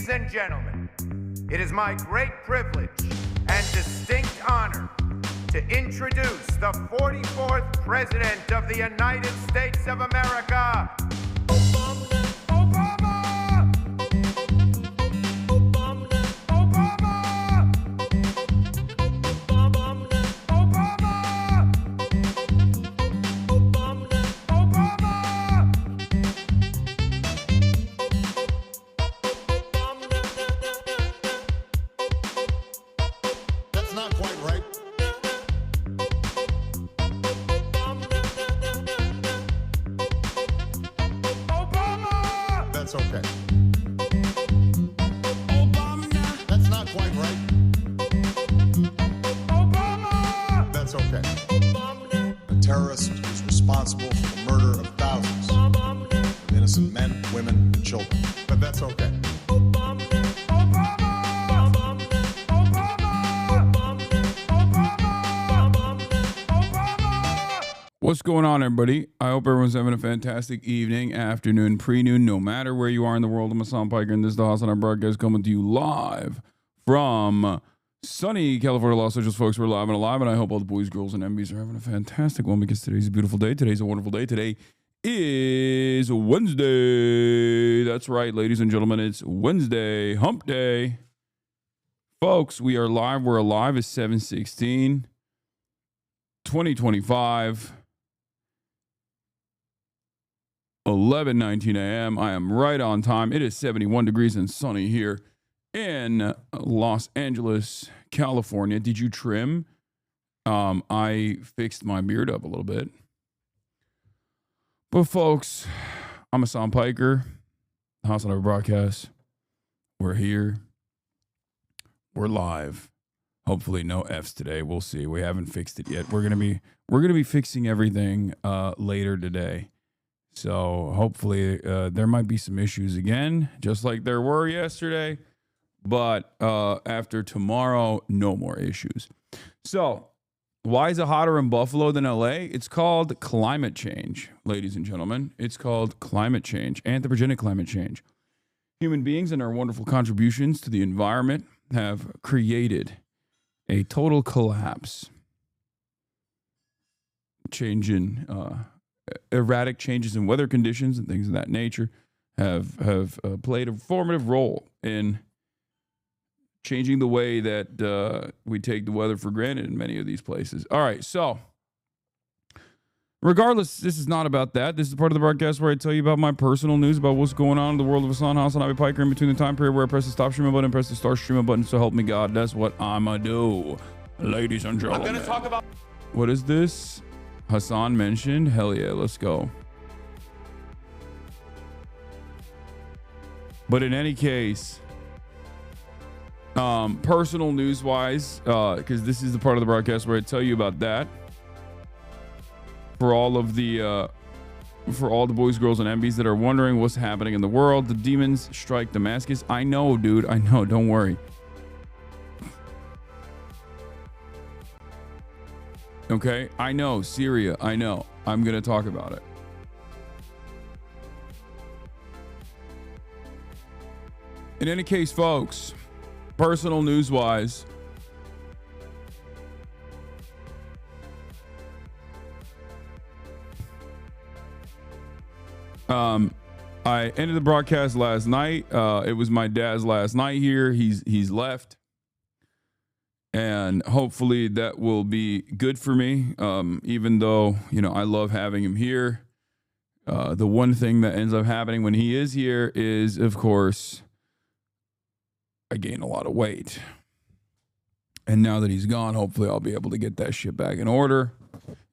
Ladies and gentlemen, it is my great privilege and distinct honor to introduce the 44th President of the United States of America, Obama! Obama! Obama! Obama! Obama! That's not quite right. That's okay. Obama. That's not quite right. Obama. That's okay. Obama. A terrorist is responsible for the murder of thousands of innocent men, women, and children. But that's okay. Obama! Obama! Obama! Obama! Obama! What's going on, everybody? I hope everyone's having a fantastic evening, afternoon, pre-noon, no matter where you are in the world. I'm Hasan Piker, and this is the Hasanabi broadcast coming to you live from sunny California, Los Angeles. Folks, we're live and alive, and I hope all the boys, girls, and MBs are having a fantastic one because today's a beautiful day. Today's a wonderful day. Today is Wednesday. That's right, ladies and gentlemen. It's Wednesday, hump day. Folks, we are live. We're alive. It's 7/16, 2025. 11:19 a.m. I am right on time. It is 71 degrees and sunny here in Los Angeles, California. Did you trim? I fixed my beard up a little bit. But folks, I'm Hasan Piker, Hasanabi broadcast. We're here. We're live. Hopefully no F's today. We'll see. We haven't fixed it yet. We're gonna be fixing everything later today. So hopefully there might be some issues again, just like there were yesterday. But after tomorrow, no more issues. So why is it hotter in Buffalo than LA? It's called climate change, ladies and gentlemen. It's called climate change, anthropogenic climate change. Human beings and our wonderful contributions to the environment have created a total collapse. Erratic changes in weather conditions and things of that nature have played a formative role in changing the way that we take the weather for granted in many of these places. All right, so regardless, this is not about that. This is part of the broadcast where I tell you about my personal news about what's going on in the world of Hasan, Hasanabi, Piker, in between the time period where I press the stop streaming button and press the start streaming button. So help me God, that's what I'ma do, ladies and gentlemen. I'm gonna talk about... What is this? Hasan mentioned? Hell yeah, let's go. But in any case, personal news wise, because this is the part of the broadcast where I tell you about that. For all the boys, girls, and MBs that are wondering what's happening in the world, the demons strike Damascus. I know, dude. I know. Don't worry. Okay, I know, Syria, I know. I'm going to talk about it. In any case, folks, personal news-wise, I ended the broadcast last night. It was my dad's last night here. He's left. And hopefully that will be good for me, even though, I love having him here. The one thing that ends up happening when he is here is, of course, I gain a lot of weight. And now that he's gone, hopefully I'll be able to get that shit back in order.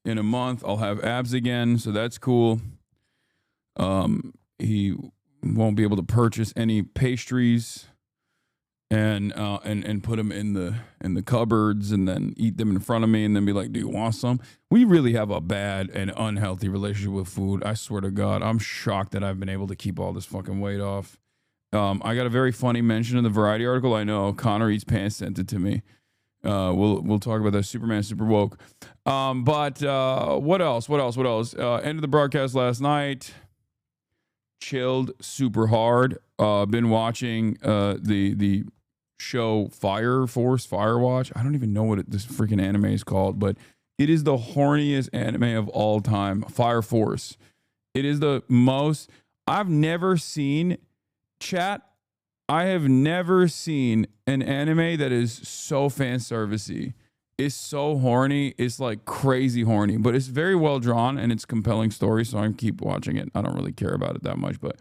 In a month, I'll have abs again, so that's cool. He won't be able to purchase any pastries and put them in the cupboards and then eat them in front of me and then be like, do you want some? We really have a bad and unhealthy relationship with food. I swear to God, I'm shocked that I've been able to keep all this fucking weight off. I got a very funny mention in the Variety article. I know Connor Eats Pants sent it to me. We'll talk about that. Superman Super Woke. But what else? Ended the broadcast last night. chilled super hard. Been watching the show Fire Force, Firewatch. I don't even know what this freaking anime is called, but it is the horniest anime of all time. Fire Force. It is the most. I've never seen chat. I have never seen an anime that is so fan servicey. It's so horny. It's like crazy horny, but it's very well drawn and it's compelling story. So I keep watching it. I don't really care about it that much, but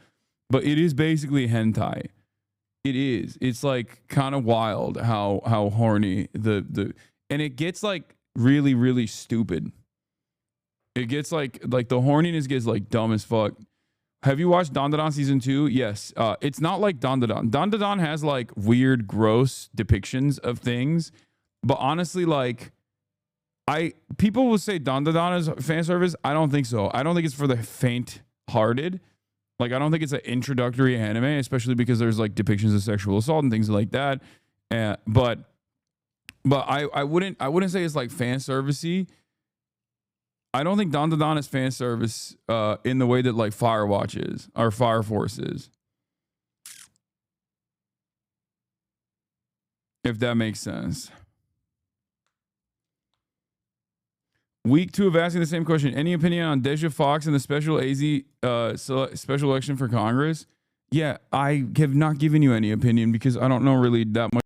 it is basically hentai. It is. It's like kind of wild how horny and it gets like really, really stupid. It gets like the horniness gets like dumb as fuck. Have you watched Dandadan season 2? Yes. It's not like Dandadan. Dandadan has like weird, gross depictions of things. But honestly, like, people will say Dandadan is fan service. I don't think so. I don't think it's for the faint-hearted. Like, I don't think it's an introductory anime, especially because there's like depictions of sexual assault and things like that. But I wouldn't say it's like fan servicey. I don't think Dandadan is fan service in the way that like Firewatch is or Fire Force is. If that makes sense. Week 2 of asking the same question. Any opinion on Deja Fox and the special special election for Congress? Yeah, I have not given you any opinion because I don't know really that much.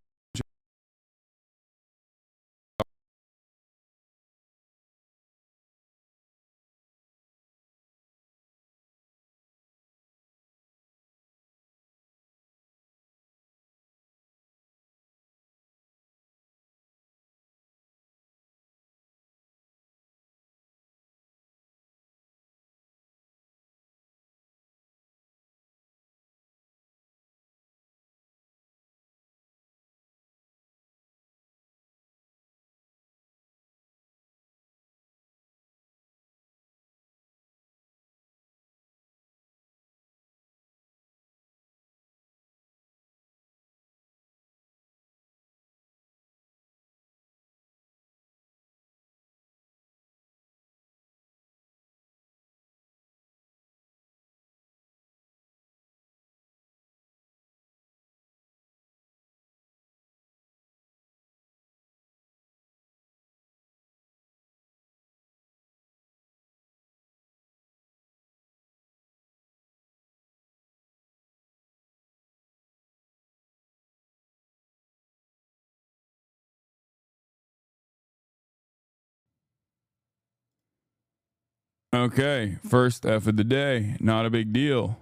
Okay, first F of the day. Not a big deal.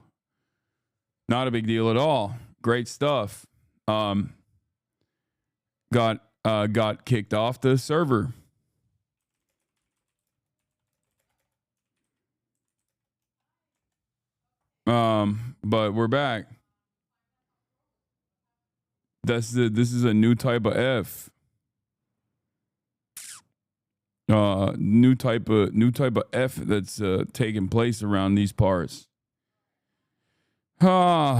Not a big deal at all. Great stuff. Got kicked off the server. But we're back. This is a new type of F. New type of F that's taking place around these parts. But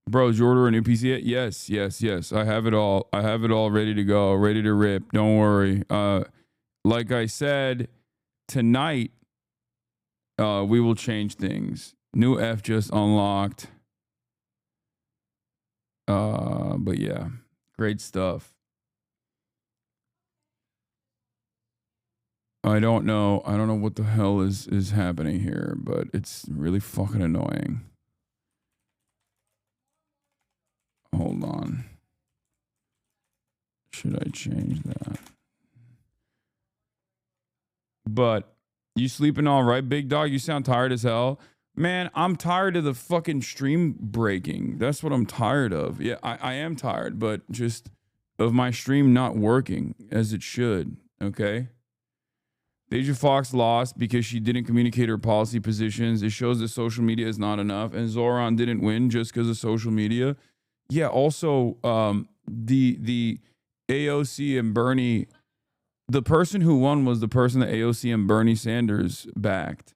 bro, did you order a new PC yet? Yes. I have it all ready to go, ready to rip. Don't worry. Like I said, tonight we will change things. New F just unlocked. But yeah, great stuff. I don't know what the hell is happening here, but it's really fucking annoying. Hold on. Should I change that? But you sleeping all right, big dog? You sound tired as hell. Man, I'm tired of the fucking stream breaking. That's what I'm tired of. Yeah, I am tired, but just of my stream not working as it should, okay? Deja Fox lost because she didn't communicate her policy positions. It shows that social media is not enough. And Zoran didn't win just because of social media. Yeah, also, the AOC and Bernie, the person who won was the person that AOC and Bernie Sanders backed.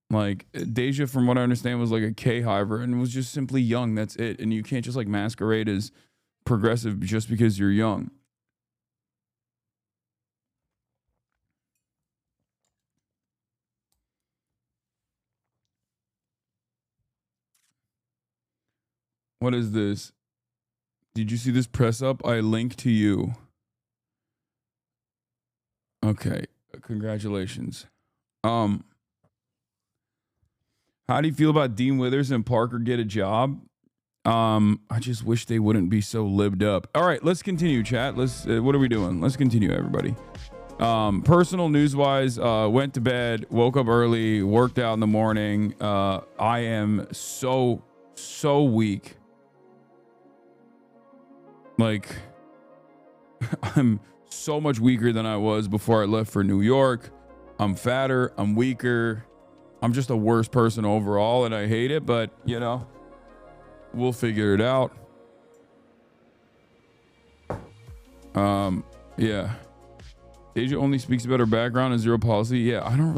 Like, Deja, from what I understand, was like a K-hiver and was just simply young. That's it. And you can't just like masquerade as progressive just because you're young. What is this? Did you see this press up? I link to you. Okay. Congratulations. How do you feel about Dean Withers and Parker get a job? I just wish they wouldn't be so libbed up. All right, let's continue, chat. Let's what are we doing? Let's continue, everybody. Personal news wise, went to bed, woke up early, worked out in the morning. I am so weak. Like, I'm so much weaker than I was before I left for New York. I'm fatter, I'm weaker. I'm just a worse person overall, and I hate it, but you know, we'll figure it out. Yeah. Deja only speaks about her background and zero policy. Yeah, I didn't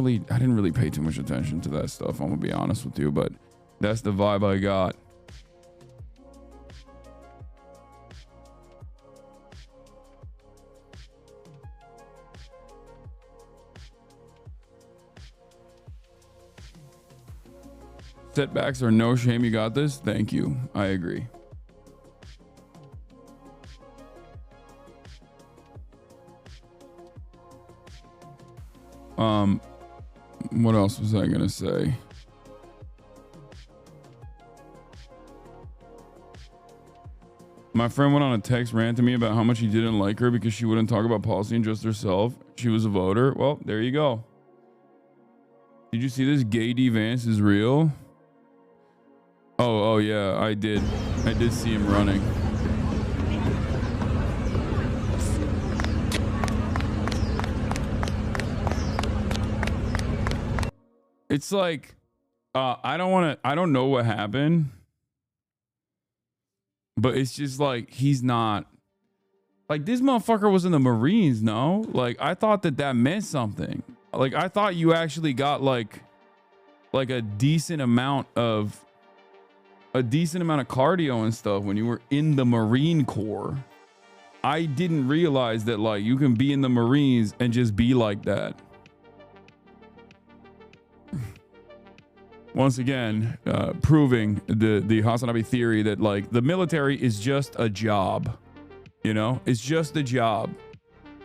really pay too much attention to that stuff, I'm gonna be honest with you, but that's the vibe I got. Setbacks are no shame. You got this. Thank you. I agree. What else was I gonna say? My friend went on a text rant to me about how much he didn't like her because she wouldn't talk about policy and just herself. She was a voter. Well, there you go. Did you see this? Gay D Vance is real. Oh yeah, I did see him running. It's like, I don't know what happened, but it's just like, he's not, like, this motherfucker was in the Marines, no? Like, I thought that meant something. Like, I thought you actually got like a decent amount of cardio and stuff when you were in the Marine Corps. I didn't realize that, like, you can be in the Marines and just be like that. Once again, proving the Hasanabi theory that, like, the military is just a job. You know, it's just a job.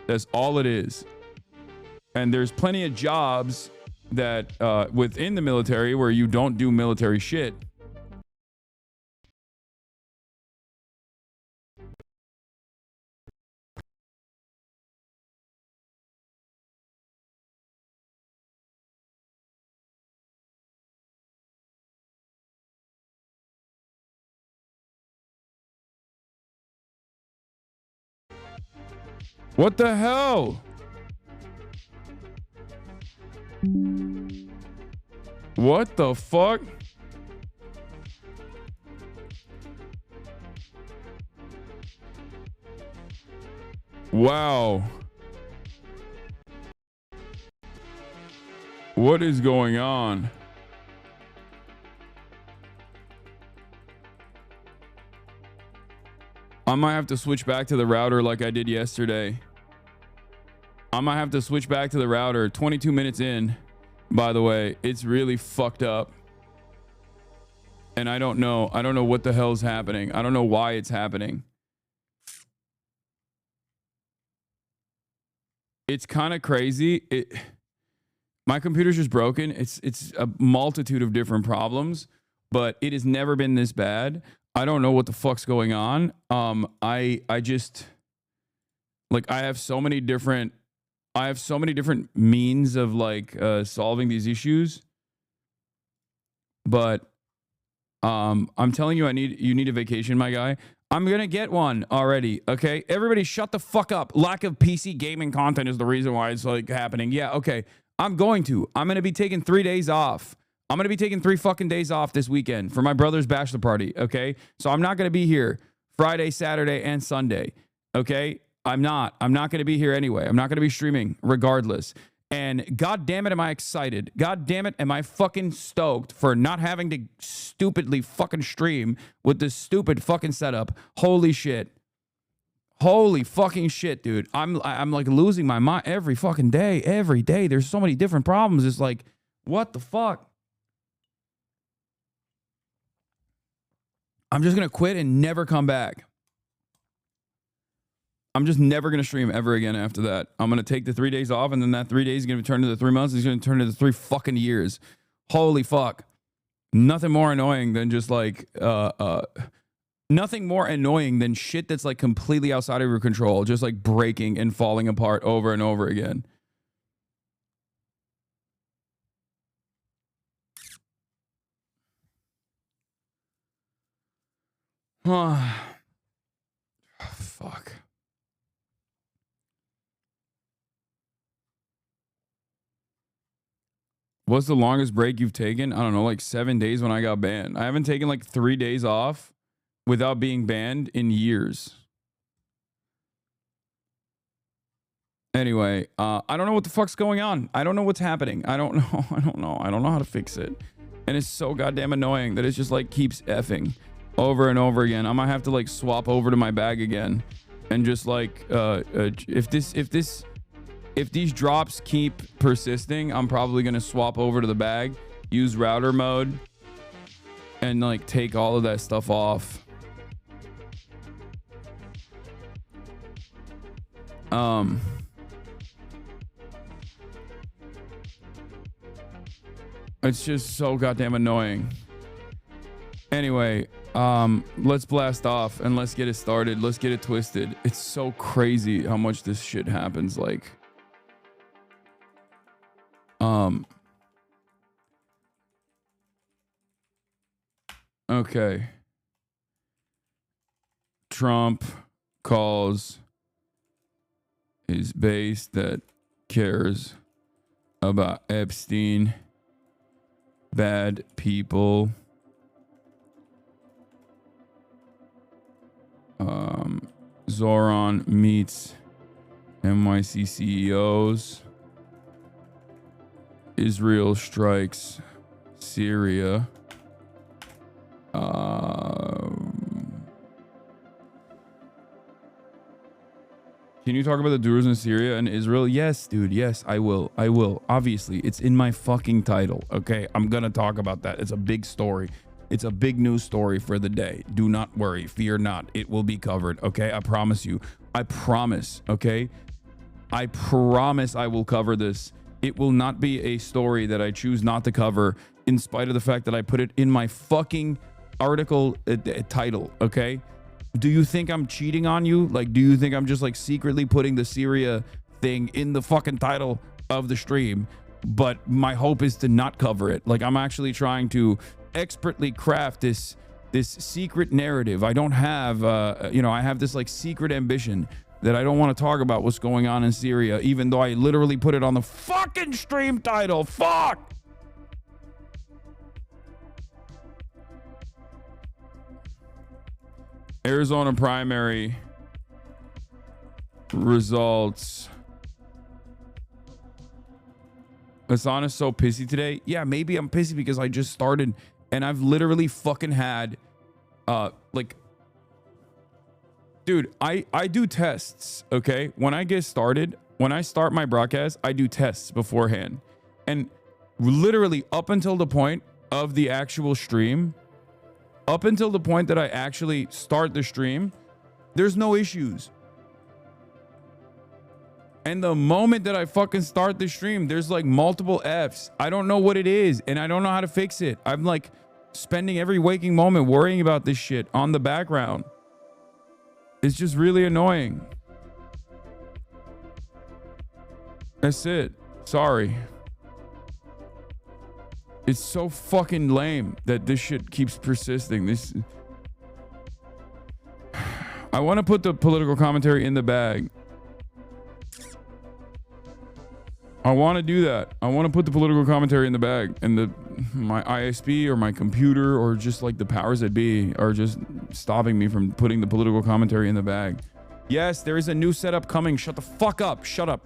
That's all it is. And there's plenty of jobs that within the military where you don't do military shit. What the hell? What the fuck? Wow. What is going on? I might have to switch back to the router like I did yesterday. I might have to switch back to the router. 22 minutes in, by the way. It's really fucked up. And I don't know what the hell is happening. I don't know why it's happening. It's kind of crazy. My computer's just broken. It's a multitude of different problems, but it has never been this bad. I don't know what the fuck's going on. I just, like, I have so many different means of, like, solving these issues, but I'm telling you, you need a vacation, my guy. I'm gonna get one already. Okay, everybody shut the fuck up. Lack of PC gaming content is the reason why it's, like, happening. Yeah, okay, I'm gonna be taking 3 days off. I'm going to be taking 3 fucking days off this weekend for my brother's bachelor party, okay? So I'm not going to be here Friday, Saturday, and Sunday, okay? I'm not going to be here anyway. I'm not going to be streaming regardless. And god damn it, am I excited. God damn it, am I fucking stoked for not having to stupidly fucking stream with this stupid fucking setup. Holy shit. Holy fucking shit, dude. I'm like losing my mind every fucking day. Every day. There's so many different problems. It's like, what the fuck? I'm just going to quit and never come back. I'm just never going to stream ever again after that. I'm going to take the 3 days off, and then that 3 days is going to turn into 3 months. It's going to turn into 3 fucking years. Holy fuck. Nothing more annoying than just like, nothing more annoying than shit that's like completely outside of your control, just like breaking and falling apart over and over again. Fuck. What's the longest break you've taken? I don't know, like 7 days when I got banned. I haven't taken like 3 days off without being banned in years. Anyway, I don't know what the fuck's going on. I don't know what's happening. I don't know. I don't know how to fix it. And it's so goddamn annoying that it just like keeps effing over and over again. I might have to like swap over to my bag again and just like if these drops keep persisting, I'm probably gonna swap over to the bag, use router mode, and like take all of that stuff off. It's just so goddamn annoying. Anyway, let's blast off and let's get it started. Let's get it twisted. It's so crazy how much this shit happens. Like, okay. Trump calls his base that cares about Epstein bad people. Zoran meets NYC CEOs. Israel strikes Syria. Can you talk about the doers in Syria and Israel? Yes, dude. Yes, I will. I will. Obviously, it's in my fucking title. Okay, I'm gonna talk about that. It's a big story. It's a big news story for the day. Do not worry. Fear not. It will be covered. Okay, I promise you. I promise. Okay, I promise I will cover this. It will not be a story that I choose not to cover, in spite of the fact that I put it in my fucking article title. Okay. Do you think I'm cheating on you? Like, do you think I'm just like secretly putting the Syria thing in the fucking title of the stream? But my hope is to not cover it. Like, I'm actually trying to expertly craft this secret narrative. I don't have, I have this like secret ambition that I don't want to talk about what's going on in Syria, even though I literally put it on the fucking stream title. Fuck! Arizona primary results. Hasan is so pissy today. Yeah, maybe I'm pissy because I just started and I've literally fucking had dude, I do tests, okay? When I get started, when I start my broadcast, I do tests beforehand. And literally up until the point of the actual stream, up until the point that I actually start the stream, there's no issues. And the moment that I fucking start the stream, there's like multiple Fs. I don't know what it is, and I don't know how to fix it. I'm like spending every waking moment worrying about this shit on the background. It's just really annoying. That's it. Sorry. It's so fucking lame that this shit keeps persisting. I want to put the political commentary in the bag. I want to do that. I want to put the political commentary in the bag, and my ISP or my computer or just like the powers that be are just stopping me from putting the political commentary in the bag. Yes, there is a new setup coming. Shut the fuck up. Shut up.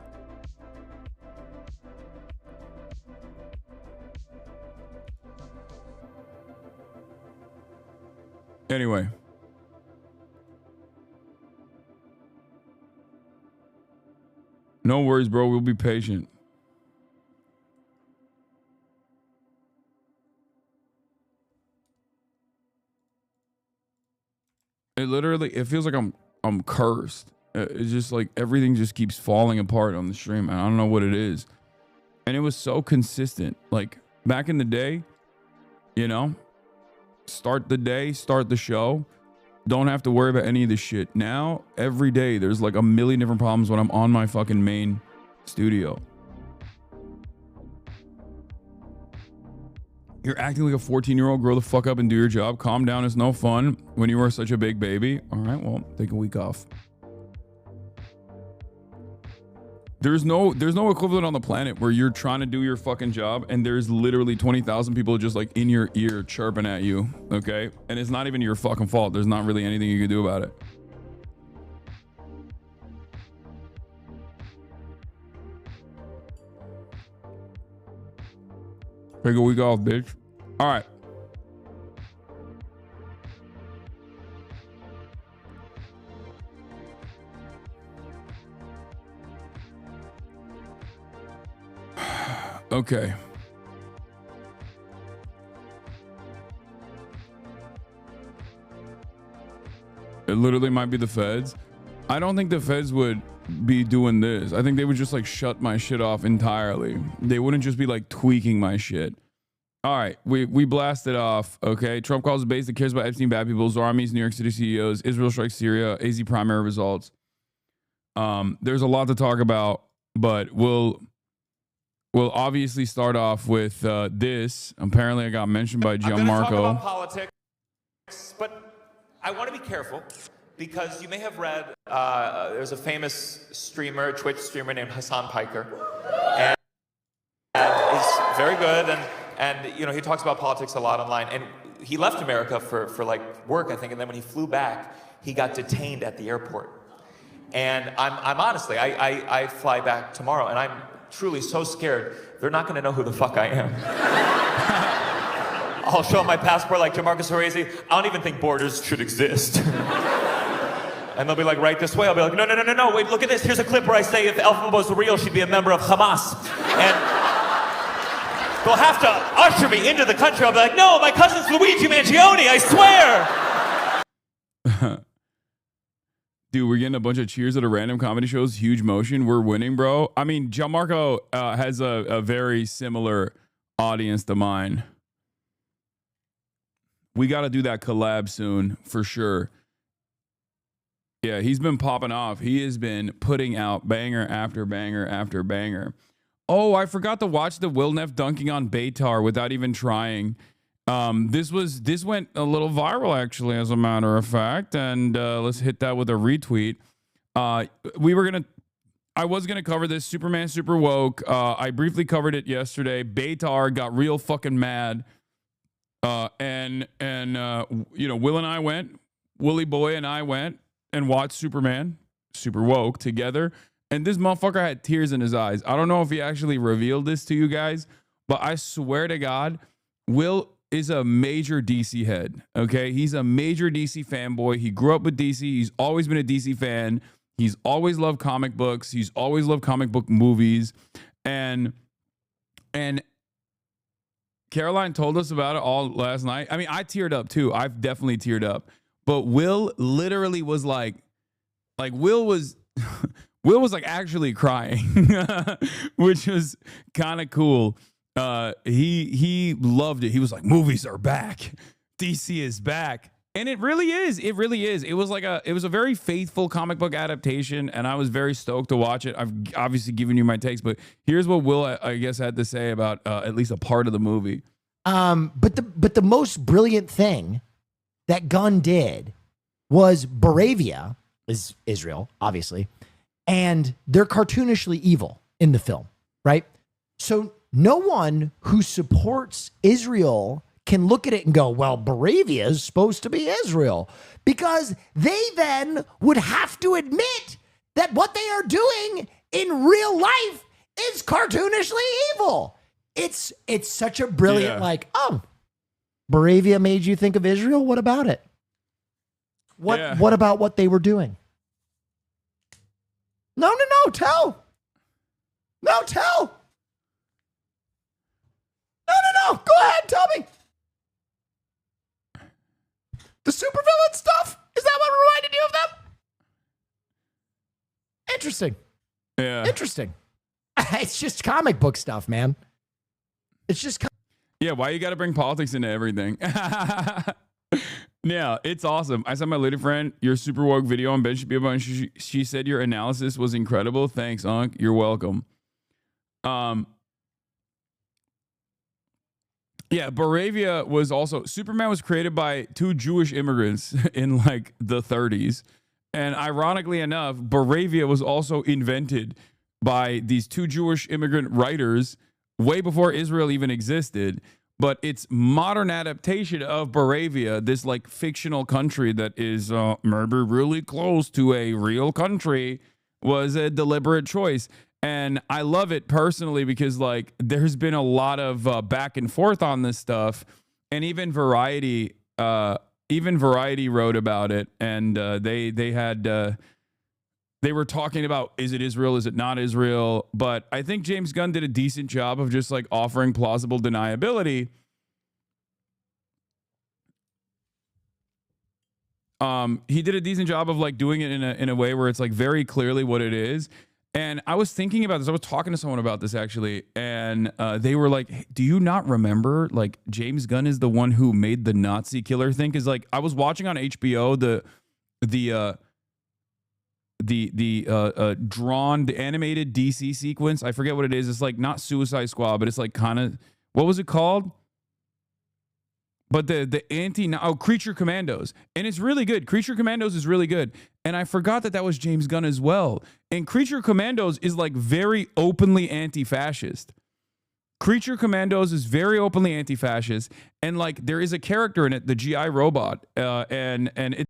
Anyway. No worries, bro. We'll be patient. It feels like I'm cursed. It's just like everything just keeps falling apart on the stream, and I don't know what it is. And it was so consistent. Like back in the day, you know, start the day, start the show. Don't have to worry about any of this shit. Now, every day, there's like a million different problems when I'm on my fucking main studio. You're acting like a 14-year-old. Grow the fuck up and do your job. Calm down. It's no fun when you were such a big baby. All right, well, take a week off. There's no equivalent on the planet where you're trying to do your fucking job and there's literally 20,000 people just like in your ear chirping at you, okay? And it's not even your fucking fault. There's not really anything you can do about it. Take a week off, bitch. All right. Okay. It literally might be the feds. I don't think the feds would be doing this. I think they would just like shut my shit off entirely. They wouldn't just be like tweaking my shit. All right, we blasted off. Okay, Trump calls a base that cares about Epstein bad people. Armies, New York City CEOs. Israel strikes Syria. AZ primary results. There's a lot to talk about, but we'll obviously start off with this. Apparently, I got mentioned by Gianmarco. I'm going to talk about politics, but I want to be careful because you may have read there's a famous streamer, Twitch streamer named Hasan Piker, and he's very good, and you know he talks about politics a lot online. And he left America for like work, I think, and then when he flew back, he got detained at the airport. And I'm honestly, I fly back tomorrow, and I'm truly so scared they're not going to know who the fuck I am. I'll show them my passport like Jamarcus Horazy. I don't even think borders should exist. And they'll be like, right this way. I'll be like, no, wait, look at this. Here's a clip where I say if Elphaba was real, she'd be a member of Hamas. And they'll have to usher me into the country. I'll be like, no, my cousin's Luigi Mangione, I swear. Dude, we're getting a bunch of cheers at a random comedy shows. Huge motion. We're winning, bro. I mean, Gianmarco has a very similar audience to mine. We got to do that collab soon, for sure. Yeah, he's been popping off. He has been putting out banger after banger after banger. Oh, I forgot to watch the Will Neff dunking on Beitar without even trying. This went a little viral, actually, as a matter of fact, and let's hit that with a retweet. I was gonna cover this. Superman super woke. I briefly covered it yesterday. Beitar got real fucking mad, and you know, Willie Boy and I went and watched Superman super woke together, and this motherfucker had tears in his eyes. I don't know if he actually revealed this to you guys, but I swear to God, Will is a major DC head, okay? He's a major DC fanboy. He grew up with DC. He's always been a DC fan. He's always loved comic books. He's always loved comic book movies. And Caroline told us about it all last night. I mean, I teared up too. I've definitely teared up. But Will literally was like Will was like actually crying, which was kind of cool. He loved it. He was like, movies are back. DC is back. And it really is. It really is. It was a very faithful comic book adaptation, and I was very stoked to watch it. I've obviously given you my takes, but here's what Will, I guess, had to say about at least a part of the movie. But the most brilliant thing that Gunn did was Baravia is Israel, obviously, and they're cartoonishly evil in the film, right? So no one who supports Israel can look at it and go, well, Baravia is supposed to be Israel, because they then would have to admit that what they are doing in real life is cartoonishly evil. It's such a brilliant, oh, Baravia made you think of Israel? What about it? What about what they were doing? No, tell. No, tell. No, go ahead, tell me. The supervillain stuff? Is that what Interesting. Yeah. Interesting. It's just comic book stuff, man. It's just Yeah, why you got to bring politics into everything? Yeah, it's awesome. I saw my lady friend your super woke video on Ben should be about. She said your analysis was incredible. Thanks, Unc. You're welcome. Yeah, Baravia was also Superman was created by two Jewish immigrants in like the 30s. And ironically enough, Baravia was also invented by these two Jewish immigrant writers way before Israel even existed. But its modern adaptation of Baravia, this like fictional country that is maybe really close to a real country, was a deliberate choice. And I love it personally because like there's been a lot of back and forth on this stuff, and even Variety wrote about it, and they were talking about, is it Israel, is it not Israel? But I think James Gunn did a decent job of just like offering plausible deniability. He did a decent job of like doing it in a way where it's like very clearly what it is. And I was thinking about this. I was talking to someone about this actually, and they were like, hey, "Do you not remember? Like James Gunn is the one who made the Nazi killer thing." Because like I was watching on HBO the animated DC sequence. I forget what it is. It's like not Suicide Squad, but it's like kind of, what was it called? But Creature Commandos. And it's really good. Creature Commandos is really good. And I forgot that was James Gunn as well. And Creature Commandos is like very openly anti-fascist. Creature Commandos is very openly anti-fascist. And like there is a character in it, the GI robot. And it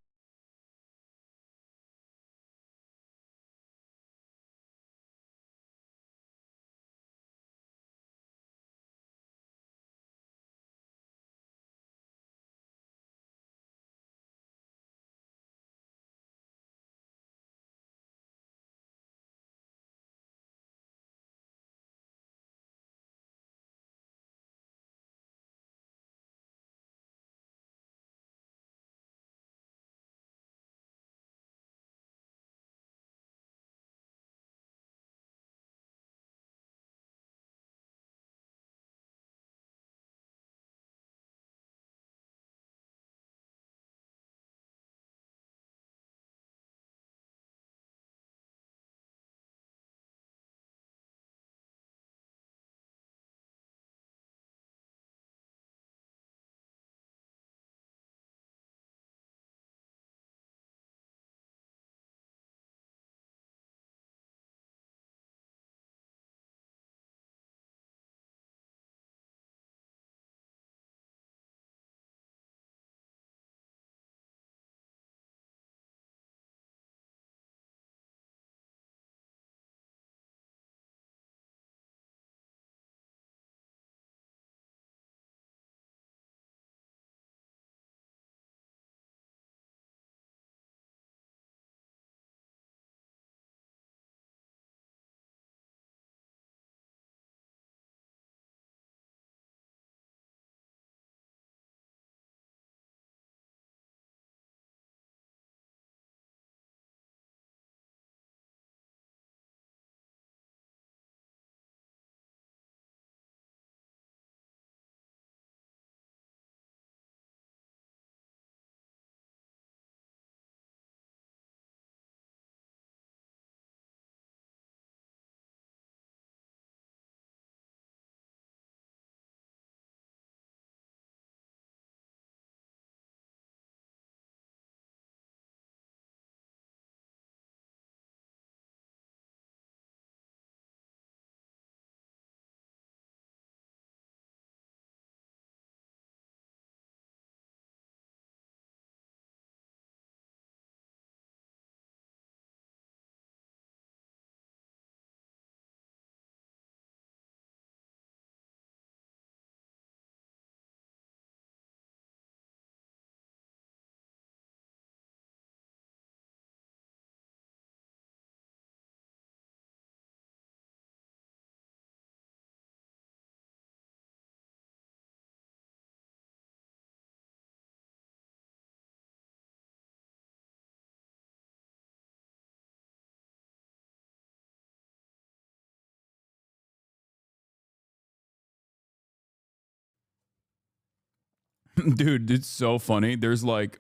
Dude, it's so funny. There's like,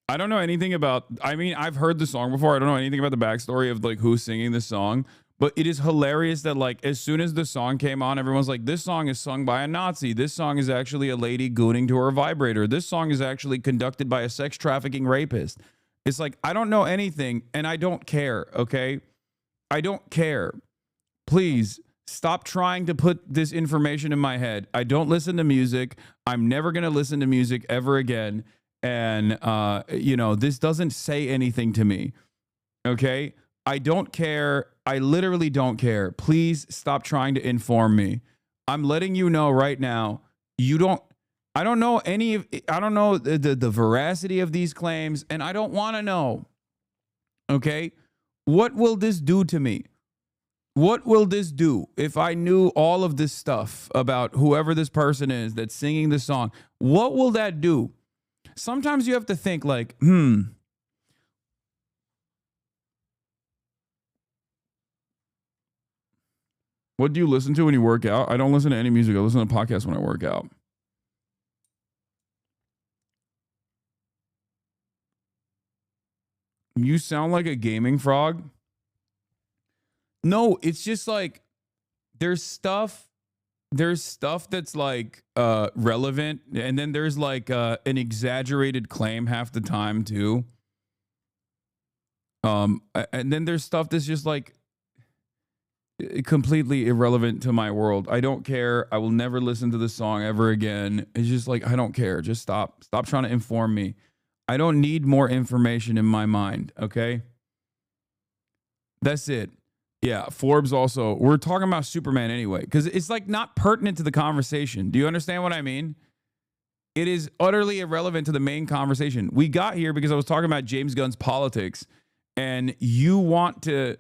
I don't know anything about, I mean, I've heard the song before. I don't know anything about the backstory of like who's singing the song, but it is hilarious that like as soon as the song came on, everyone's like, this song is sung by a Nazi. This song is actually a lady gooning to her vibrator. This song is actually conducted by a sex trafficking rapist. It's like, I don't know anything and I don't care, okay? I don't care. Please stop trying to put this information in my head. I don't listen to music. I'm never going to listen to music ever again. And, you know, this doesn't say anything to me. Okay. I don't care. I literally don't care. Please stop trying to inform me. I'm letting you know right now. I don't know the veracity of these claims, and I don't want to know. Okay. What will this do to me? What will this do if I knew all of this stuff about whoever this person is that's singing the song? What will that do? Sometimes you have to think like, what do you listen to when you work out? I don't listen to any music. I listen to podcasts when I work out. You sound like a gaming frog. No, it's just like there's stuff that's like relevant, and then there's like an exaggerated claim half the time too. And then there's stuff that's just like completely irrelevant to my world. I don't care. I will never listen to the song ever again. It's just like, I don't care. Just stop trying to inform me. I don't need more information in my mind. Okay. That's it. Yeah, Forbes also, we're talking about Superman anyway, because it's like not pertinent to the conversation. Do you understand what I mean? It is utterly irrelevant to the main conversation. We got here because I was talking about James Gunn's politics, and you want to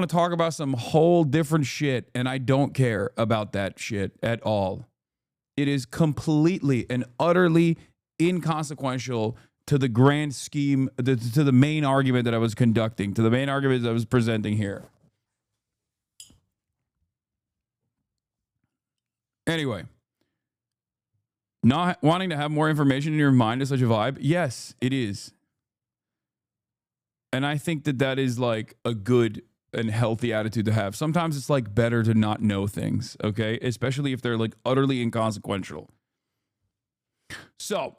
talk about some whole different shit, and I don't care about that shit at all. It is completely and utterly inconsequential to the grand scheme, to the main argument that I was conducting, to the main argument that I was presenting here. Anyway, not wanting to have more information in your mind is such a vibe. Yes, it is. And I think that is like a good and healthy attitude to have. Sometimes it's like better to not know things, okay? Especially if they're like utterly inconsequential. So,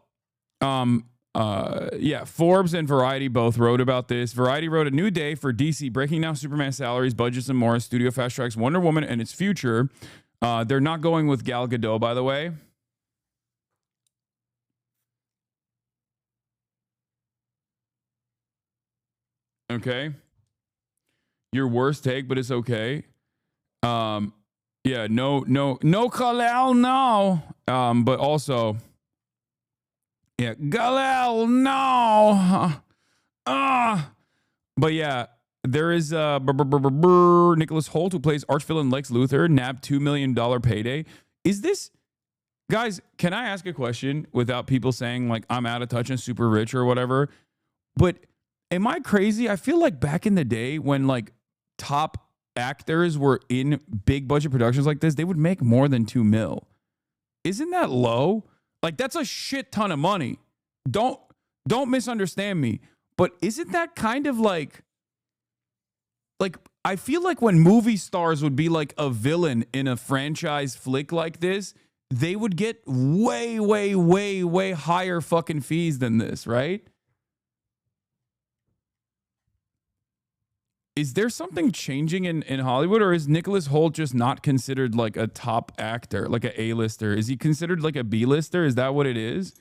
yeah, Forbes and Variety both wrote about this. Variety wrote, a new day for DC, breaking down Superman salaries, budgets, and more. Studio fast tracks Wonder Woman and its future. They're not going with Gal Gadot, by the way. Okay. Your worst take, but it's okay. Yeah, no, Kal-El, no. But also, yeah, Kal-El, no. But yeah, there is Nicholas Hoult, who plays archvillain Lex Luthor, nabbed $2 million payday. Is this, guys, can I ask a question without people saying like I'm out of touch and super rich or whatever? But am I crazy? I feel like back in the day when like top actors were in big budget productions like this, they would make more than 2 mil. Isn't that low? Like that's a shit ton of money. Don't misunderstand me. But isn't that kind of like I feel like when movie stars would be like a villain in a franchise flick like this, they would get way, way, way, way higher fucking fees than this, right? Is there something changing in Hollywood, or is Nicholas Hoult just not considered like a top actor, like an A-lister? Is he considered like a B-lister? Is that what it is?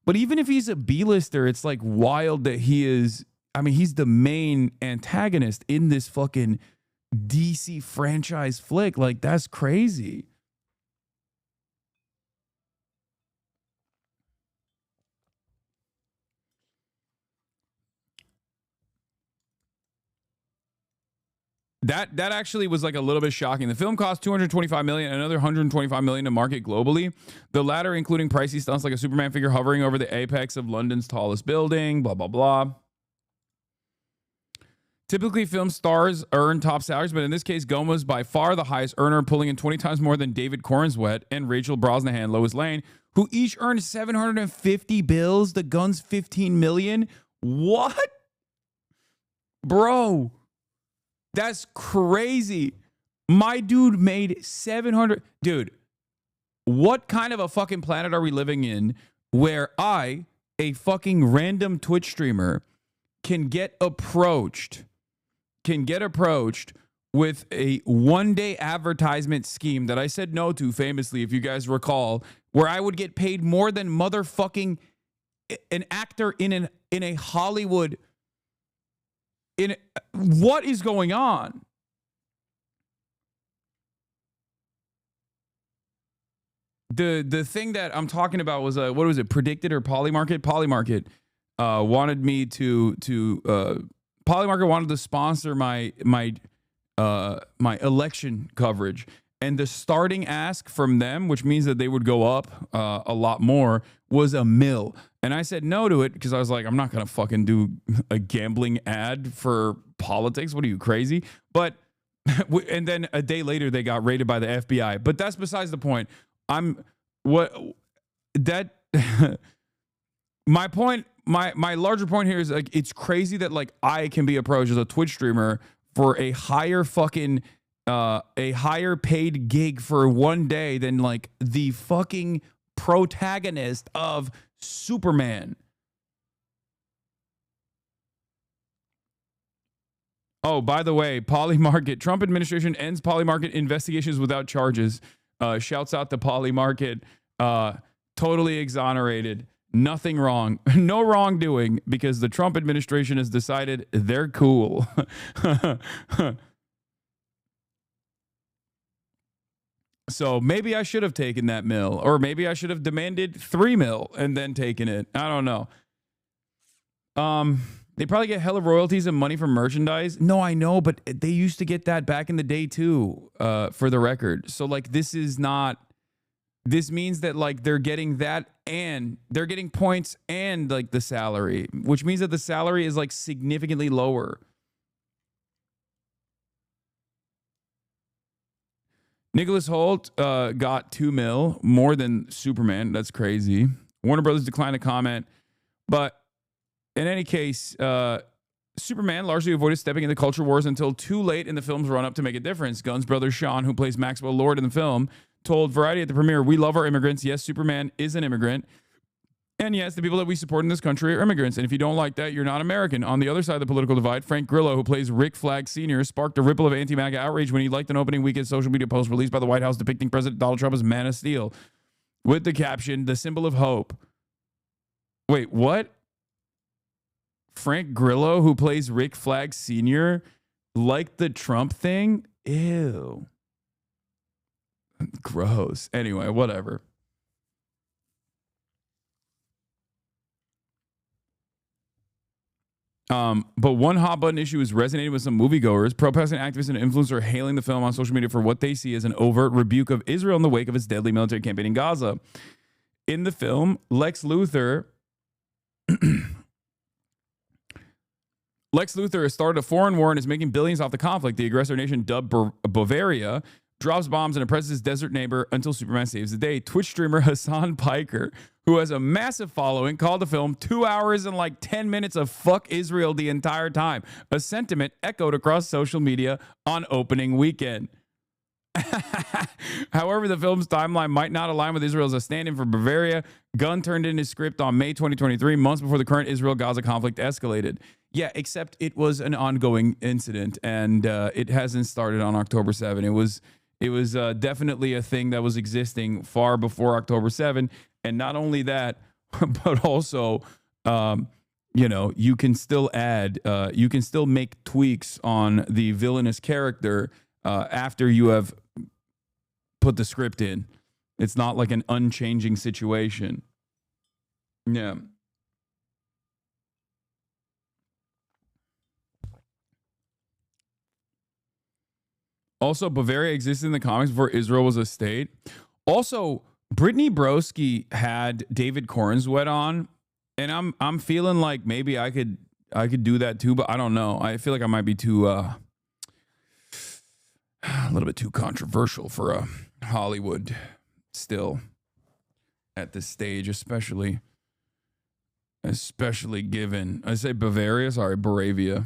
But even if he's a B-lister, it's like wild that he is, I mean, he's the main antagonist in this fucking DC franchise flick. Like, that's crazy. That actually was like a little bit shocking. The film cost $225 million, another $125 million to market globally. The latter including pricey stunts like a Superman figure hovering over the apex of London's tallest building, blah, blah, blah. Typically, film stars earn top salaries, but in this case, Goma was by far the highest earner, pulling in 20 times more than David Cornswet and Rachel Brosnahan, Lois Lane, who each earned 750 bills. The Guns 15 million. What? Bro, that's crazy. My dude made 700. Dude, what kind of a fucking planet are we living in where I, a fucking random Twitch streamer, can get approached with a one-day advertisement scheme that I said no to famously, if you guys recall, where I would get paid more than motherfucking an actor in a Hollywood. What is going on? The thing that I'm talking about was what was it? Predicted or Polymarket? Polymarket wanted me to Polymarket wanted to sponsor my election coverage, and the starting ask from them, which means that they would go up a lot more, was $1 million. And I said no to it because I was like, I'm not gonna fucking do a gambling ad for politics. What are you, crazy? But and then a day later they got raided by the FBI. But that's besides the point. My point. My larger point here is like, it's crazy that like I can be approached as a Twitch streamer for a higher paid gig for one day than like the fucking protagonist of Superman. Oh, by the way, Polymarket. Trump administration ends Polymarket investigations without charges. Shouts out to Polymarket. Totally exonerated. Nothing wrong. No wrongdoing because the Trump administration has decided they're cool. So maybe I should have taken that $1 million, or maybe I should have demanded $3 million and then taken it. I don't know. They probably get hella royalties and money from merchandise. No, I know, but they used to get that back in the day too, for the record. So like this means that like they're getting that and they're getting points and like the salary, which means that the salary is like significantly lower. Nicholas Hoult got $2 million, more than Superman. That's crazy. Warner Brothers declined to comment, but in any case, Superman largely avoided stepping into culture wars until too late in the film's run-up to make a difference. Gunn's brother Sean, who plays Maxwell Lord in the film, told Variety at the premiere, "We love our immigrants. Yes, Superman is an immigrant. And yes, the people that we support in this country are immigrants. And if you don't like that, you're not American." On the other side of the political divide, Frank Grillo, who plays Rick Flag Sr., sparked a ripple of anti-MAGA outrage when he liked an opening weekend social media post released by the White House depicting President Donald Trump as Man of Steel with the caption, "The symbol of hope." Wait, what? Frank Grillo, who plays Rick Flag Sr., liked the Trump thing? Ew. Gross. Anyway, whatever. But one hot button issue is resonating with some moviegoers. Pro-Palestine activists and influencers are hailing the film on social media for what they see as an overt rebuke of Israel in the wake of its deadly military campaign in Gaza. In the film, Lex Luthor has started a foreign war and is making billions off the conflict. The aggressor nation, dubbed Bavaria, drops bombs and oppresses his desert neighbor until Superman saves the day. Twitch streamer Hasan Piker, who has a massive following, called the film 2 hours and like 10 minutes of fuck Israel the entire time, a sentiment echoed across social media on opening weekend. However, the film's timeline might not align with Israel as a stand-in for Bavaria. Gunn turned in his script on May 2023, months before the current Israel-Gaza conflict escalated. Yeah, except it was an ongoing incident, and it hasn't started on October 7. It was definitely a thing that was existing far before October 7. And not only that, but also, you can still you can still make tweaks on the villainous character after you have put the script in. It's not like an unchanging situation. Yeah. Also, Bavaria existed in the comics before Israel was a state. Also, Brittany Broski had David Cornswet on, and I'm feeling like maybe I could I could do that too, but I don't know. I feel like I might be too a little bit too controversial for Hollywood still at this stage, especially given, I say Bavaria, sorry, Moravia,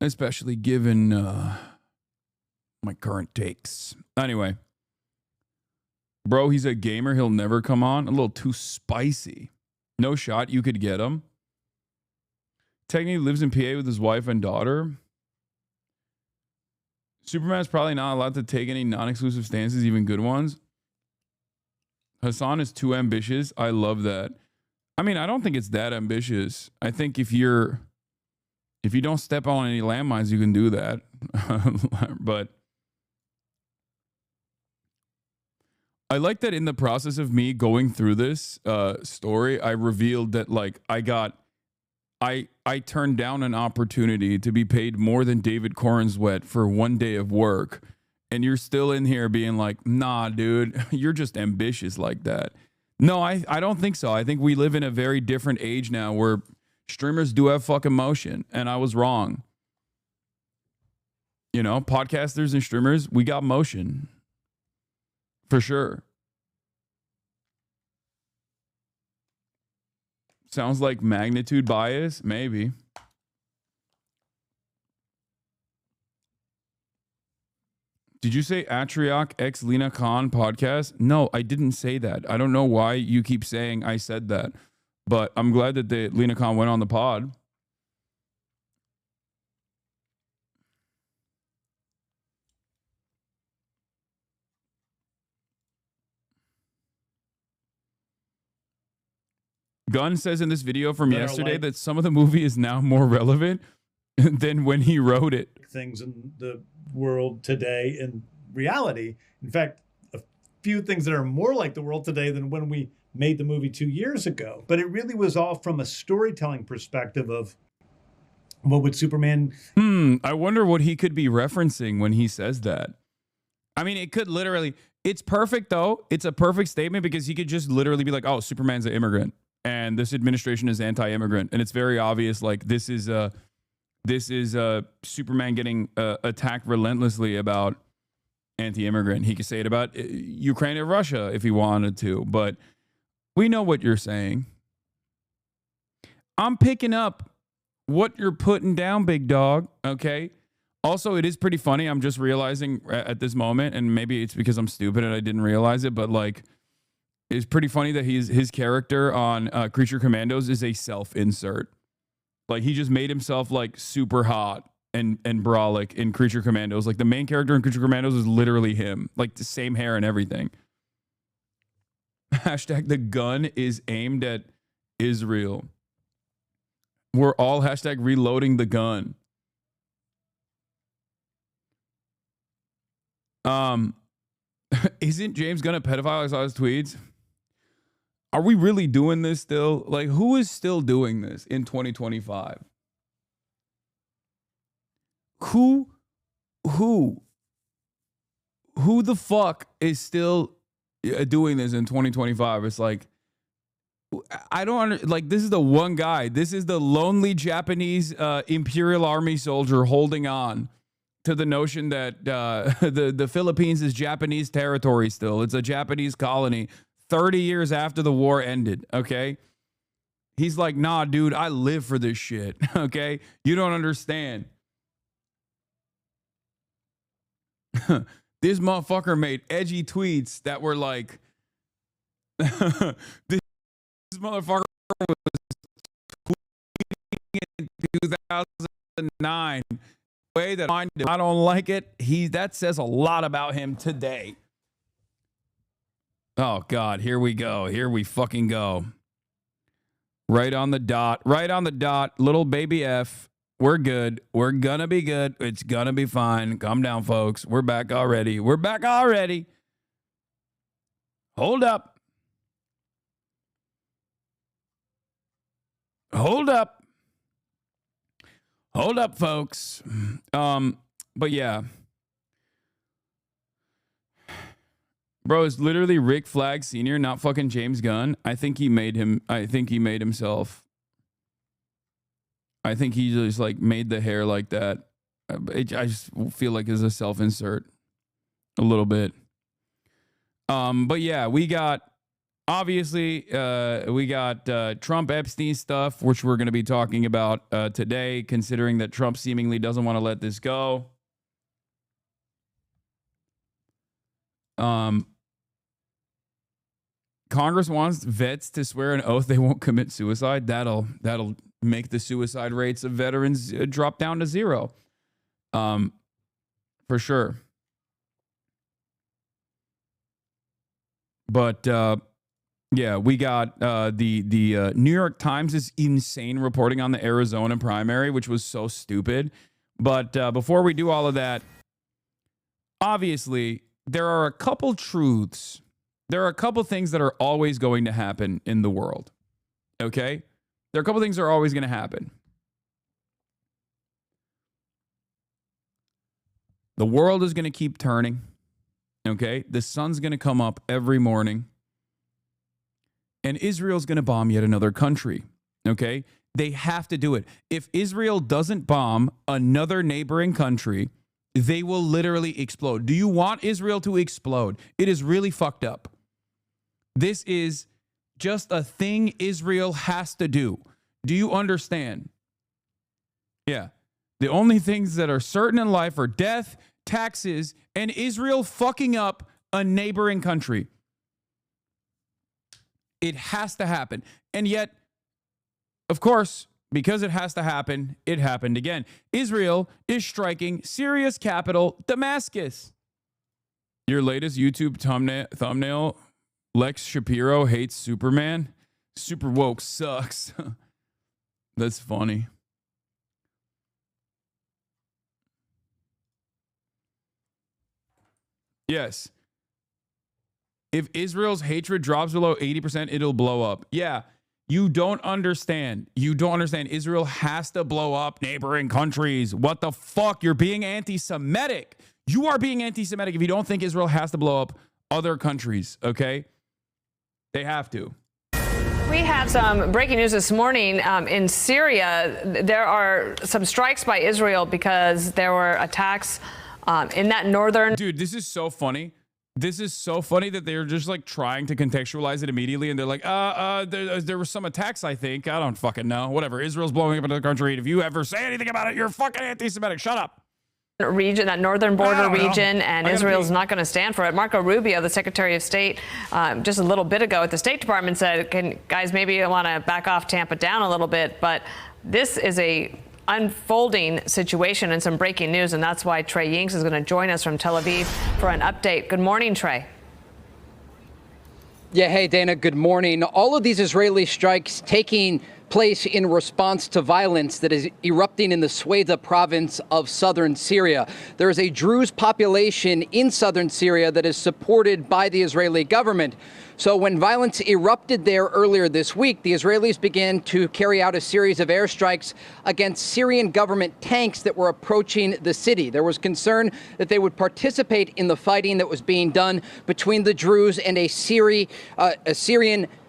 especially given my current takes. Anyway, bro, he's a gamer. He'll never come on. A little too spicy. No shot you could get him. Technically lives in PA with his wife and daughter. Superman's probably not allowed to take any non-exclusive stances, even good ones. Hasan is too ambitious. I love that. I mean, I don't think it's that ambitious. I think if you don't step on any landmines, you can do that. But I like that in the process of me going through this story, I revealed that like I turned down an opportunity to be paid more than David Cornswet for 1 day of work. And you're still in here being like, nah, dude, you're just ambitious like that. No, I don't think so. I think we live in a very different age now where streamers do have fucking motion. And I was wrong. You know, podcasters and streamers, we got motion. For sure. Sounds like magnitude bias, maybe. Did you say Atrioc X Lena Khan podcast? No, I didn't say that. I don't know why you keep saying I said that, but I'm glad that the Lena Khan went on the pod. Gunn says in this video from yesterday that some of the movie is now more relevant than when he wrote it. Things in the world today in reality. In fact, a few things that are more like the world today than when we made the movie 2 years ago. But it really was all from a storytelling perspective of what would Superman... I wonder what he could be referencing when he says that. I mean, it could literally... It's perfect, though. It's a perfect statement because he could just literally be like, oh, Superman's an immigrant. And this administration is anti-immigrant, and it's very obvious. Like this is Superman getting attacked relentlessly about anti-immigrant. He could say it about Ukraine and Russia if he wanted to, but we know what you're saying. I'm picking up what you're putting down, big dog. Okay. Also, it is pretty funny. I'm just realizing at this moment, and maybe it's because I'm stupid and I didn't realize it, but like. It's pretty funny that his character on Creature Commandos is a self-insert. Like he just made himself like super hot and brolic in Creature Commandos. Like the main character in Creature Commandos is literally him. Like the same hair and everything. Hashtag the gun is aimed at Israel. We're all hashtag reloading the gun. Isn't James Gunn a pedophile? I saw his tweets. Are we really doing this still? Like, who is still doing this in 2025? Who the fuck is still doing this in 2025? It's like, I don't like, this is the one guy. This is the lonely Japanese Imperial Army soldier holding on to the notion that the Philippines is Japanese territory still. It's a Japanese colony. 30 years after the war ended, okay? He's like, nah, dude, I live for this shit, okay? You don't understand. This motherfucker made edgy tweets that were like, this motherfucker was tweeting in 2009. Way that I don't like it. That says a lot about him today. Oh, God, here we go. Here we fucking go. Right on the dot. Right on the dot. Little baby F. We're good. We're gonna be good. It's gonna be fine. Calm down, folks. We're back already. We're back already. Hold up. Hold up. Hold up, folks. But yeah. Bro, it's literally Rick Flag Sr., not fucking James Gunn. I think he made himself I think he just like made the hair like that. I just feel like it's a self-insert a little bit. But yeah, we got obviously Trump Epstein stuff, which we're going to be talking about today, considering that Trump seemingly doesn't want to let this go. Congress wants vets to swear an oath they won't commit suicide. That'll make the suicide rates of veterans drop down to zero. For sure. But yeah, we got the New York Times is insane reporting on the Arizona primary, which was so stupid. But before we do all of that, obviously there are a couple truths. There are a couple things that are always going to happen in the world. Okay? There are a couple things that are always going to happen. The world is going to keep turning. Okay? The sun's going to come up every morning. And Israel's going to bomb yet another country. Okay? They have to do it. If Israel doesn't bomb another neighboring country, they will literally explode. Do you want Israel to explode? It is really fucked up. This is just a thing Israel has to do. Do you understand? Yeah. The only things that are certain in life are death, taxes, and Israel fucking up a neighboring country. It has to happen. And yet, of course, because it has to happen, it happened again. Israel is striking Syria's capital, Damascus. Your latest YouTube thumbnail, Lex Shapiro hates Superman. Super woke sucks. That's funny. Yes. If Israel's hatred drops below 80%, it'll blow up. Yeah. You don't understand. You don't understand. Israel has to blow up neighboring countries. What the fuck? You're being anti-Semitic. You are being anti-Semitic if you don't think Israel has to blow up other countries, okay? They have to. We have some breaking news this morning. In Syria, there are some strikes by Israel because there were attacks in that northern... Dude, this is so funny. This is so funny that they're just like trying to contextualize it immediately. And they're like, there were some attacks, I think. I don't fucking know. Whatever. Israel's blowing up another country. If you ever say anything about it, you're fucking anti-Semitic. Shut up. Region, that northern border region, and Israel's not going to stand for it. Marco Rubio, the Secretary of State, just a little bit ago at the State Department said, guys, maybe you want to back off, tamp it down a little bit. But this is a unfolding situation and some breaking news, and that's why Trey Yingst is going to join us from Tel Aviv for an update. Good morning, Trey. Yeah, hey, Dana, good morning. All of these Israeli strikes taking place in response to violence that is erupting in the Sweda province of southern Syria. There is a Druze population in southern Syria that is supported by the Israeli government. So when violence erupted there earlier this week, the Israelis began to carry out a series of airstrikes against Syrian government tanks that were approaching the city. There was concern that they would participate in the fighting that was being done between the Druze and a Syrian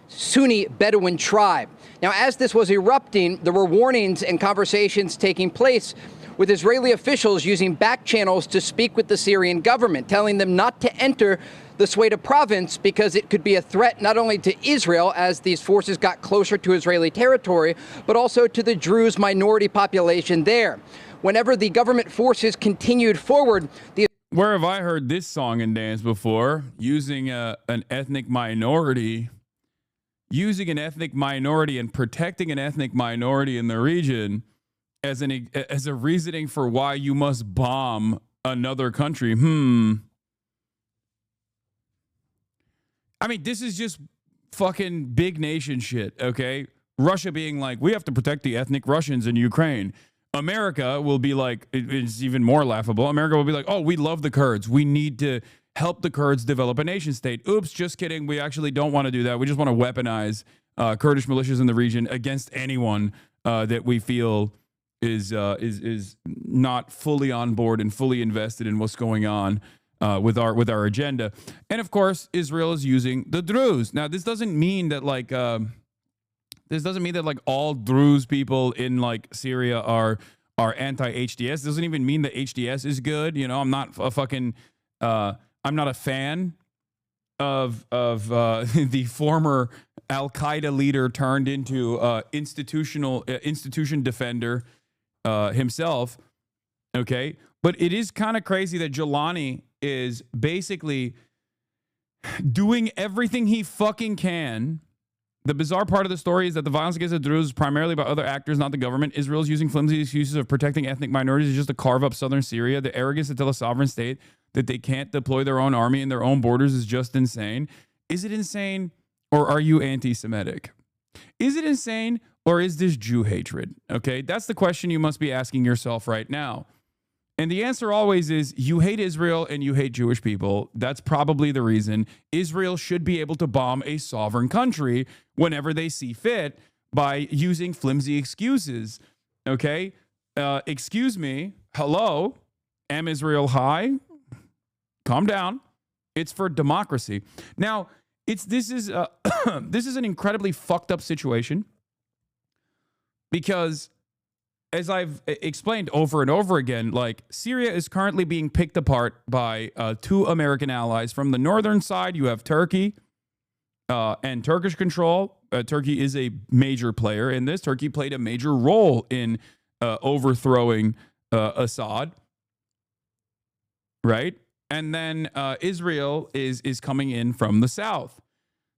Sunni Bedouin tribe. Now, as this was erupting, there were warnings and conversations taking place with Israeli officials using back channels to speak with the Syrian government, telling them not to enter the Sweda province because it could be a threat not only to Israel as these forces got closer to Israeli territory, but also to the Druze minority population there. Whenever the government forces continued forward, Where have I heard this song and dance before? Using an ethnic minority. Using an ethnic minority and protecting an ethnic minority in the region as a reasoning for why you must bomb another country. I mean, this is just fucking big nation shit, okay? Russia being like, we have to protect the ethnic Russians in Ukraine. America will be like, it's even more laughable. America will be like, oh, we love the Kurds. We need to help the Kurds develop a nation state. Oops, just kidding. We actually don't want to do that. We just want to weaponize Kurdish militias in the region against anyone that we feel is not fully on board and fully invested in what's going on with our agenda. And of course, Israel is using the Druze. Now, this doesn't mean that like This doesn't mean that like all Druze people in like Syria are anti-HDS. This doesn't even mean that HDS is good. You know, I'm not a fucking I'm not a fan of the former Al-Qaeda leader turned into institution defender himself. Okay, but it is kind of crazy that Jelani is basically doing everything he fucking can. The bizarre part of the story is that the violence against the Druze is primarily by other actors, not the government. Israel is using flimsy excuses of protecting ethnic minorities just to carve up southern Syria. The arrogance to tell a sovereign state that they can't deploy their own army in their own borders is just insane. Is it insane, or are you anti-Semitic? Is it insane, or is this Jew hatred? Okay, that's the question you must be asking yourself right now. And the answer always is you hate Israel and you hate Jewish people. That's probably the reason. Israel should be able to bomb a sovereign country whenever they see fit by using flimsy excuses. Okay? Excuse me. Hello? Am Israel high? Calm down. It's for democracy. Now, this is an incredibly fucked up situation because, as I've explained over and over again, like Syria is currently being picked apart by two American allies. From the northern side, you have Turkey and Turkish control. Turkey is a major player in this. Turkey played a major role in overthrowing Assad, right? And then Israel is coming in from the south.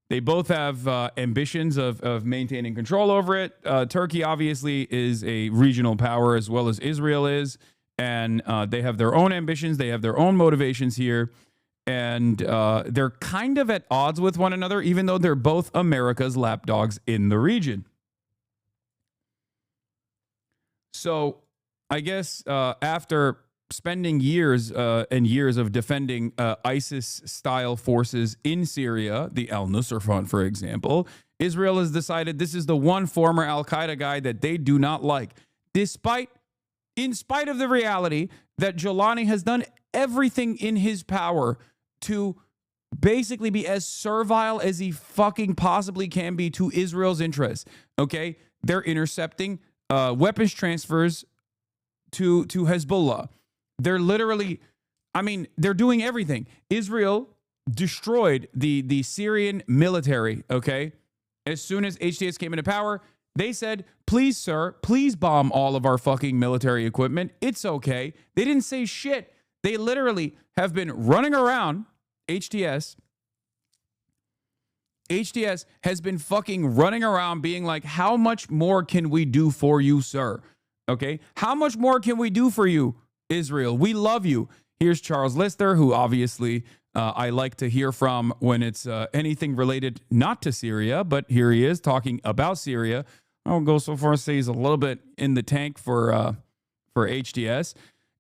They both have ambitions of maintaining control over it. Turkey obviously is a regional power as well as Israel is, and they have their own ambitions. They have their own motivations here, and they're kind of at odds with one another, even though they're both America's lapdogs in the region. So I guess after spending years and years of defending ISIS-style forces in Syria, the Al-Nusra Front, for example, Israel has decided this is the one former Al-Qaeda guy that they do not like, in spite of the reality that Jelani has done everything in his power to basically be as servile as he fucking possibly can be to Israel's interests. Okay? They're intercepting weapons transfers to Hezbollah. They're literally, they're doing everything. Israel destroyed the Syrian military, okay? As soon as HTS came into power, they said, please, sir, please bomb all of our fucking military equipment. It's okay. They didn't say shit. They literally have been running around. HTS has been fucking running around being like, how much more can we do for you, sir? Okay? How much more can we do for you, Israel? We love you. Here's Charles Lister, who obviously I like to hear from when it's anything related not to Syria, but here he is talking about Syria. I won't go so far as to say he's a little bit in the tank for HTS.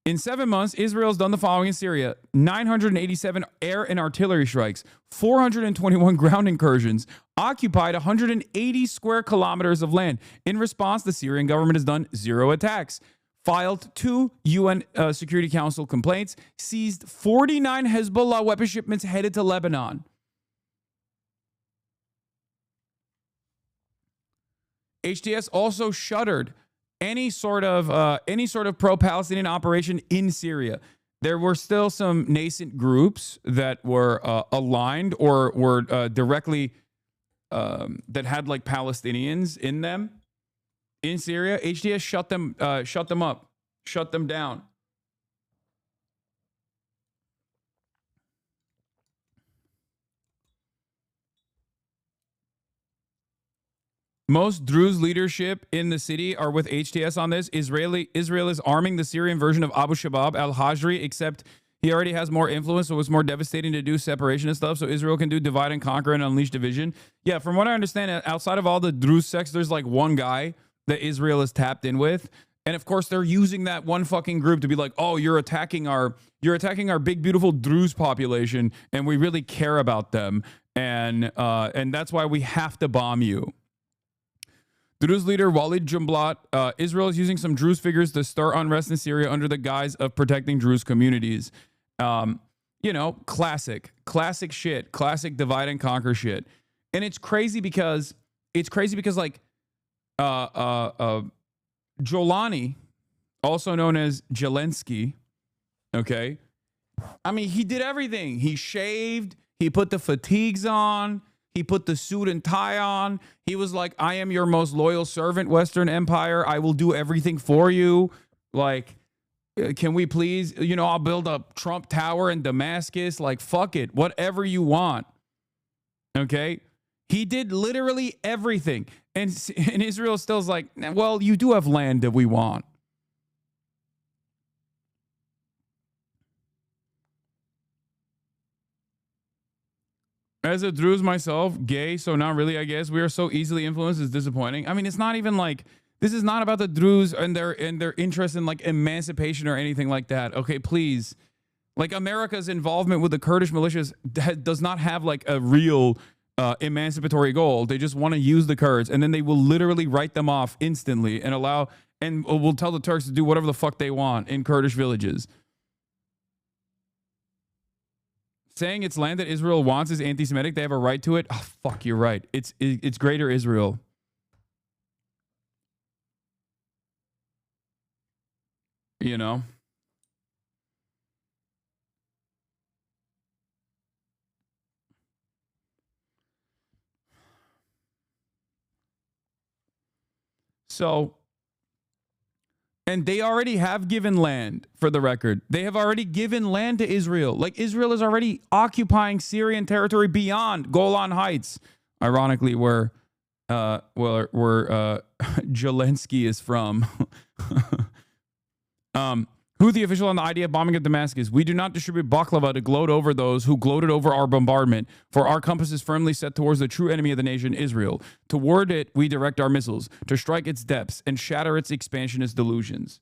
In 7 months, Israel's done the following in Syria: 987 air and artillery strikes, 421 ground incursions, occupied 180 square kilometers of land. In response, the Syrian government has done 0 attacks, filed 2 UN Security Council complaints, seized 49 Hezbollah weapon shipments headed to Lebanon. HTS also shuttered any sort of pro-Palestinian operation in Syria. There were still some nascent groups that were aligned or were directly that had like Palestinians in them in Syria. HTS shut them up, shut them down. Most Druze leadership in the city are with HTS on this. Israel is arming the Syrian version of Abu Shabab al-Hajri, except he already has more influence, so it's more devastating to do separation and stuff. So Israel can do divide and conquer and unleash division. Yeah, from what I understand, outside of all the Druze sects, there's like one guy that Israel is tapped in with. And of course, they're using that one fucking group to be like, oh, you're attacking our big, beautiful Druze population, and we really care about them. And that's why we have to bomb you. Druze leader Walid Jumblat, Israel is using some Druze figures to stir unrest in Syria under the guise of protecting Druze communities. Classic shit, classic divide and conquer shit. And it's crazy because like Jolani, also known as Zelensky, okay? I mean, he did everything. He shaved, he put the fatigues on, he put the suit and tie on. He was like, I am your most loyal servant, Western Empire. I will do everything for you. Like, can we please, I'll build a Trump Tower in Damascus. Like, fuck it, whatever you want. Okay? He did literally everything. And Israel still's like, well, you do have land that we want. As a Druze myself, gay, so not really, I guess. We are so easily influenced, it's disappointing. I mean, it's not even like, this is not about the Druze and their interest in like emancipation or anything like that. Okay, please. Like, America's involvement with the Kurdish militias does not have like a real emancipatory goal. They just want to use the Kurds, and then they will literally write them off instantly and will tell the Turks to do whatever the fuck they want in Kurdish villages. Saying it's land that Israel wants is anti-Semitic. They have a right to it. Oh, fuck, you're right. It's Greater Israel. So, and they already have given land, for the record. They have already given land to Israel. Like, Israel is already occupying Syrian territory beyond Golan Heights. Ironically, where Zelensky is from. Houthi official on the idea of bombing of Damascus. We do not distribute baklava to gloat over those who gloated over our bombardment, for our compass is firmly set towards the true enemy of the nation, Israel. Toward it, we direct our missiles, to strike its depths and shatter its expansionist delusions.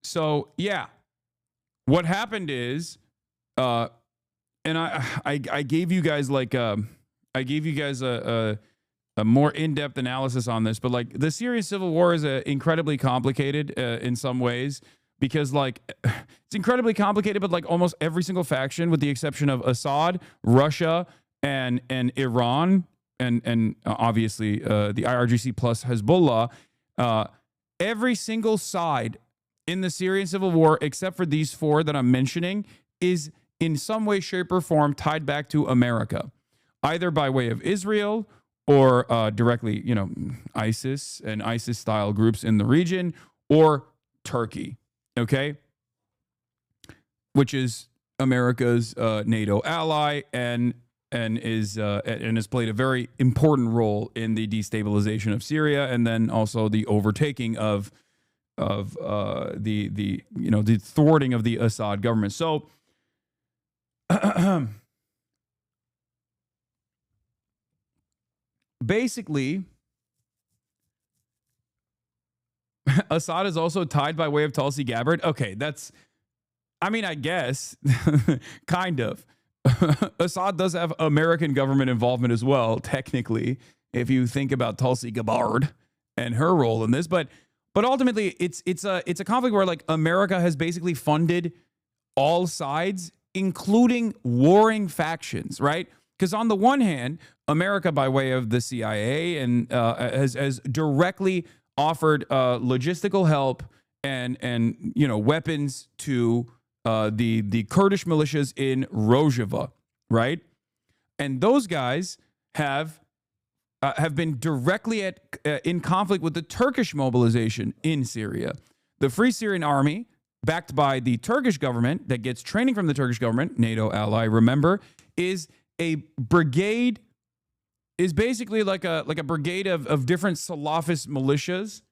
So, yeah. What happened is, and I gave you guys like, a more in-depth analysis on this, but like the Syrian civil war is incredibly complicated in some ways, because like it's incredibly complicated, but like almost every single faction, with the exception of Assad, Russia, and Iran, and obviously the IRGC plus Hezbollah, every single side in the Syrian civil war, except for these four that I'm mentioning, is in some way, shape, or form tied back to America, either by way of Israel or directly, ISIS and ISIS-style groups in the region, or Turkey, okay? Which is America's NATO ally and has played a very important role in the destabilization of Syria, and then also the overtaking of the thwarting of the Assad government. So basically, Assad is also tied by way of Tulsi Gabbard. Okay, I guess, kind of. Assad does have American government involvement as well, technically, if you think about Tulsi Gabbard and her role in this. But ultimately, it's a conflict where like America has basically funded all sides, including warring factions, right? Because on the one hand, America, by way of the CIA, and has directly offered logistical help and weapons to the Kurdish militias in Rojava, right? And those guys have been directly in conflict with the Turkish mobilization in Syria. The Free Syrian Army, backed by the Turkish government, that gets training from the Turkish government, NATO ally, remember, is a brigade, is basically like a brigade of different Salafist militias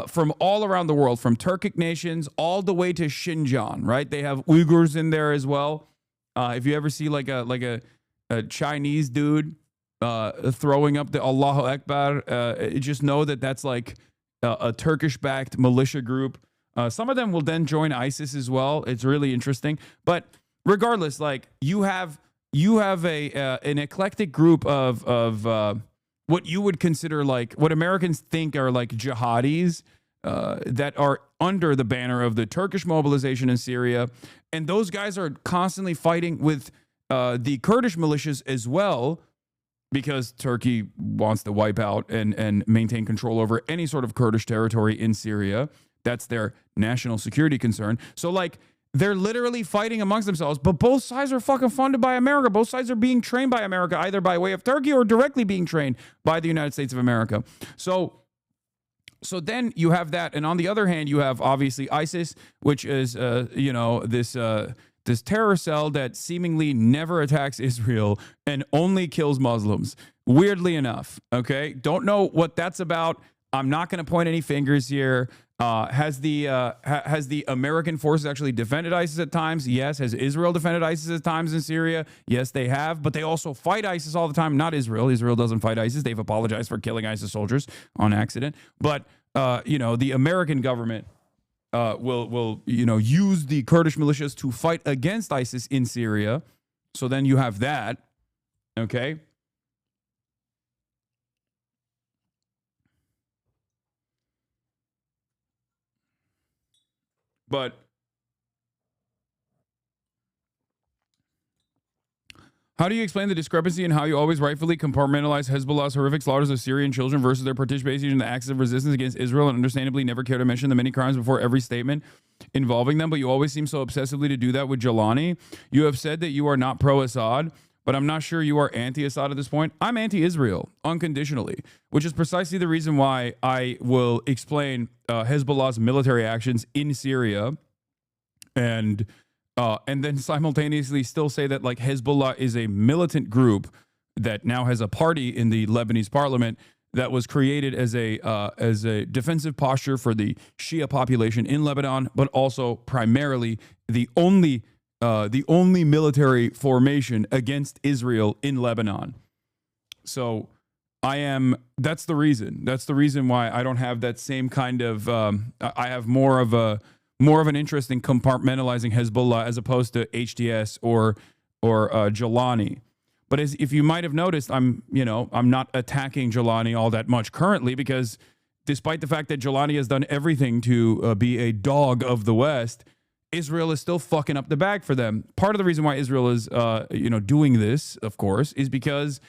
from all around the world, from Turkic nations all the way to Xinjiang, right? They have Uyghurs in there as well. If you ever see like a Chinese dude throwing up the Allahu Akbar, just know that that's like a Turkish-backed militia group. Some of them will then join ISIS as well. It's really interesting. But regardless, like you have an eclectic group of what you would consider like what Americans think are like jihadis that are under the banner of the Turkish mobilization in Syria. And those guys are constantly fighting with the Kurdish militias as well, because Turkey wants to wipe out and maintain control over any sort of Kurdish territory in Syria. That's their national security concern. So, like, they're literally fighting amongst themselves, but both sides are fucking funded by America. Both sides are being trained by America, either by way of Turkey or directly being trained by the United States of America. So then you have that. And on the other hand, you have obviously ISIS, which is, this terror cell that seemingly never attacks Israel and only kills Muslims. Weirdly enough, okay? Don't know what that's about. I'm not going to point any fingers here. Has the American forces actually defended ISIS at times? Yes. Has Israel defended ISIS at times in Syria? Yes, they have. But they also fight ISIS all the time. Not Israel. Israel doesn't fight ISIS. They've apologized for killing ISIS soldiers on accident. But the American government will use the Kurdish militias to fight against ISIS in Syria. So then you have that. Okay. But how do you explain the discrepancy in how you always rightfully compartmentalize Hezbollah's horrific slaughters of Syrian children versus their participation in the acts of resistance against Israel, and understandably never care to mention the many crimes before every statement involving them, but you always seem so obsessively to do that with Jelani? You have said that you are not pro-Assad, but I'm not sure you are anti-Assad at this point. I'm anti-Israel unconditionally, which is precisely the reason why I will explain Hezbollah's military actions in Syria, and then simultaneously still say that, like, Hezbollah is a militant group that now has a party in the Lebanese parliament that was created as a defensive posture for the Shia population in Lebanon, but also primarily the only military formation against Israel in Lebanon. So that's the reason why I don't have that same kind of, I have more of an interest in compartmentalizing Hezbollah as opposed to HTS or Jelani. But if you might have noticed, I'm not attacking Jelani all that much currently, because despite the fact that Jelani has done everything to be a dog of the West, Israel is still fucking up the bag for them. Part of the reason why Israel is, doing this, of course, is because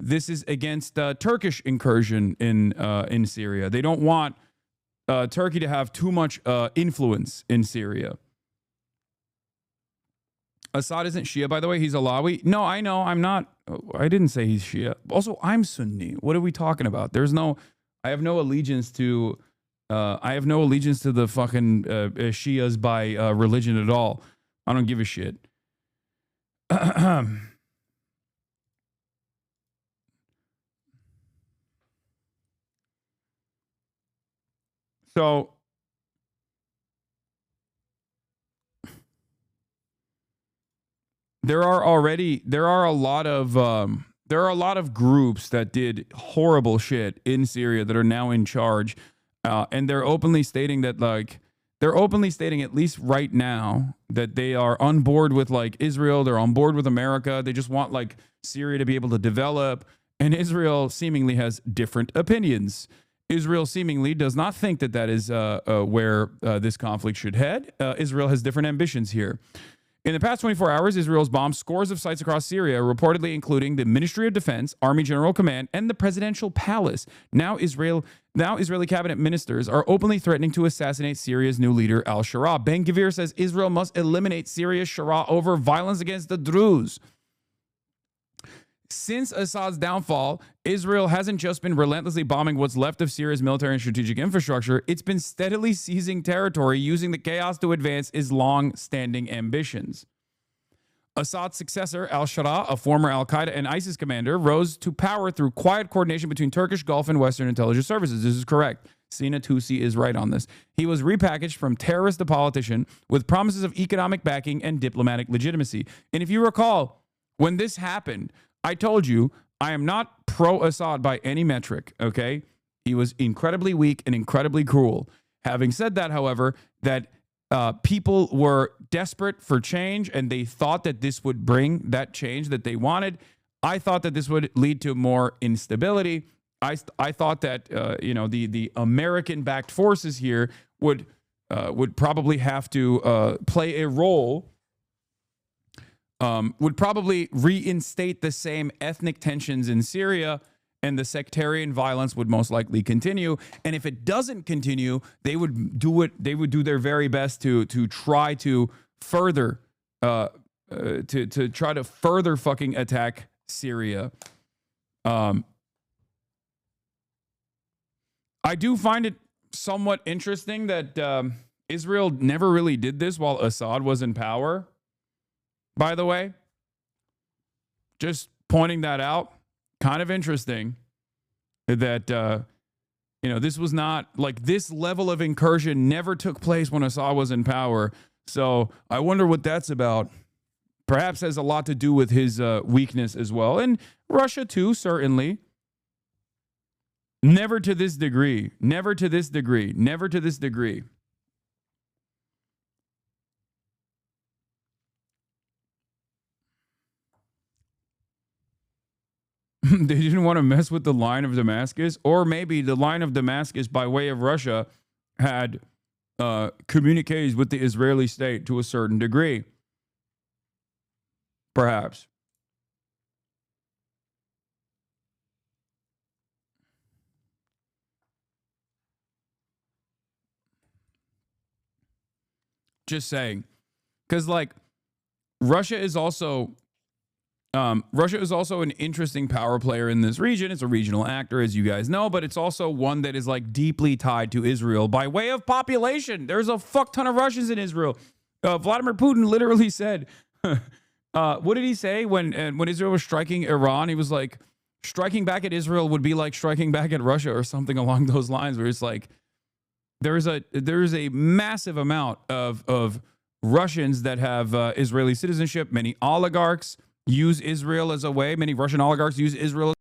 this is against Turkish incursion in Syria. They don't want Turkey to have too much influence in Syria. Assad isn't Shia, by the way. He's Alawi. No, I know. I'm not. I didn't say he's Shia. Also, I'm Sunni. What are we talking about? I have no allegiance to. I have no allegiance to the fucking Shias by religion at all. I don't give a shit. So there are a lot of groups that did horrible shit in Syria that are now in charge. And they're openly stating that, at least right now, that they are on board with, like, Israel. They're on board with America. They just want, like, Syria to be able to develop. And Israel seemingly has different opinions. Israel seemingly does not think that is where this conflict should head. Israel has different ambitions here. In the past 24 hours, Israel's bombed scores of sites across Syria, reportedly including the Ministry of Defense, Army General Command, and the Presidential Palace. Now Israeli cabinet ministers are openly threatening to assassinate Syria's new leader, al-Shara. Ben-Gvir says Israel must eliminate Syria's Shara over violence against the Druze. Since Assad's downfall, Israel hasn't just been relentlessly bombing what's left of Syria's military and strategic infrastructure. It's been steadily seizing territory, using the chaos to advance its long-standing ambitions. Assad's successor, al-Shara, a former al-Qaeda and ISIS commander, rose to power through quiet coordination between Turkish, Gulf, and Western intelligence services. This is correct. Sina Tusi is right on this. He was repackaged from terrorist to politician with promises of economic backing and diplomatic legitimacy. And if you recall, when this happened, I told you I am not pro-Assad by any metric, okay? He was incredibly weak and incredibly cruel. Having said that, however, that people were desperate for change and they thought that this would bring that change that they wanted. I thought that this would lead to more instability. I thought that the American-backed forces here would probably have to play a role would probably reinstate the same ethnic tensions in Syria, and the sectarian violence would most likely continue. And if it doesn't continue, they would do it. They would do their very best to try to further to try to further fucking attack Syria. I do find it somewhat interesting that Israel never really did this while Assad was in power. By the way, just pointing that out, kind of interesting that, this was not like this level of incursion never took place when Assad was in power. So I wonder what that's about. Perhaps has a lot to do with his weakness as well. And Russia too, certainly. Never to this degree. Never to this degree. Never to this degree. They didn't want to mess with the line of Damascus, or maybe the line of Damascus by way of Russia had communiques with the Israeli state to a certain degree. Perhaps. Just saying. Because, like, Russia is also an interesting power player in this region. It's a regional actor, as you guys know, but it's also one that is like deeply tied to Israel by way of population. There's a fuck ton of Russians in Israel. Vladimir Putin literally said, what did he say when Israel was striking Iran? He was like, striking back at Israel would be like striking back at Russia or something along those lines, where it's like there is a massive amount of Russians that have Israeli citizenship. Many oligarchs use Israel as a way. Many Russian oligarchs use Israel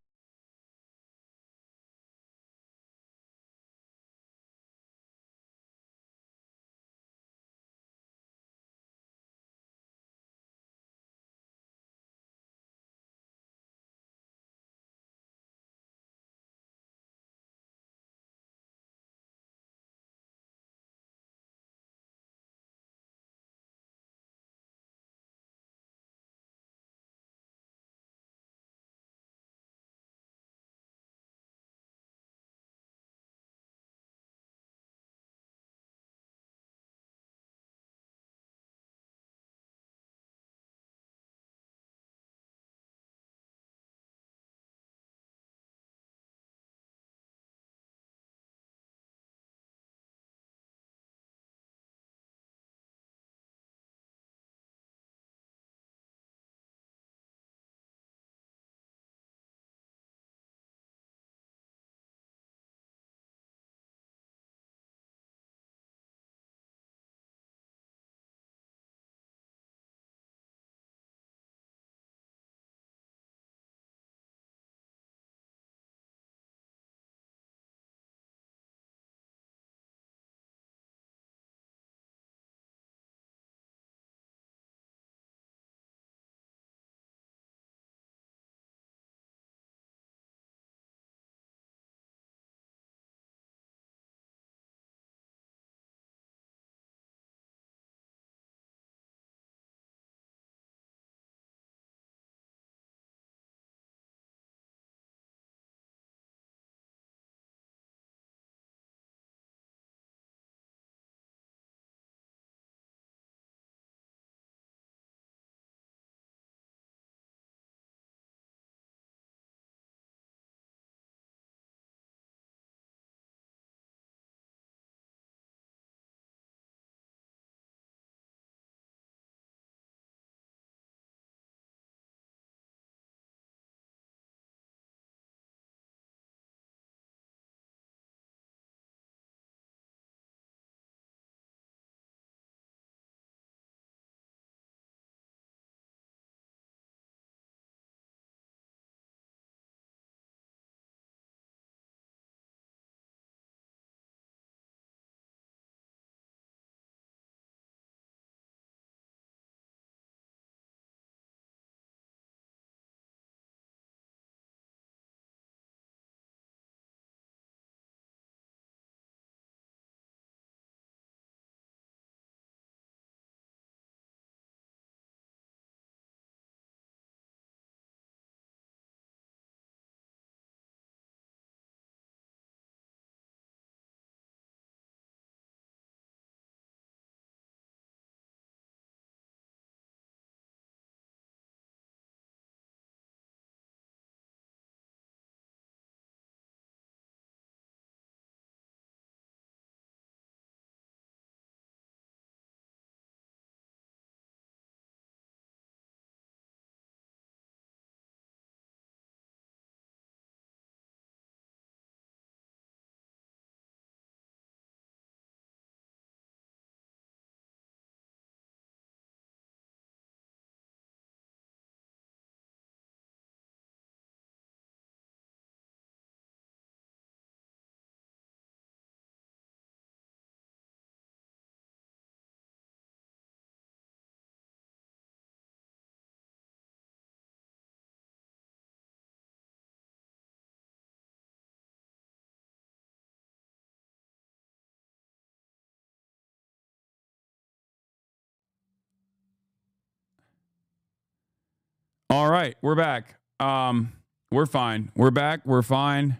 All right, we're back. We're fine. We're back. We're fine.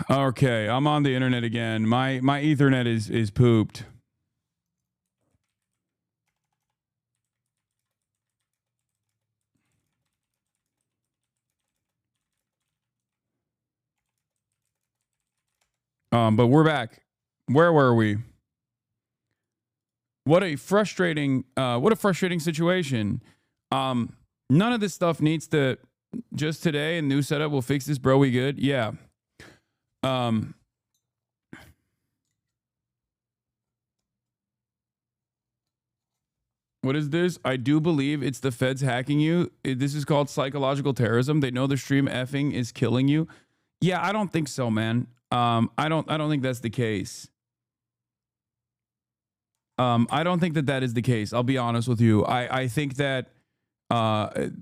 Okay, I'm on the internet again. My Ethernet is pooped. But we're back. Where were we? What a frustrating situation. None of this stuff needs to just today and new setup will fix this, bro. We good? Yeah. What is this? I do believe it's the feds hacking you. This is called psychological terrorism. They know the stream effing is killing you. Yeah, I don't think so, man. I don't think that's the case. I don't think that is the case. I'll be honest with you. I think that the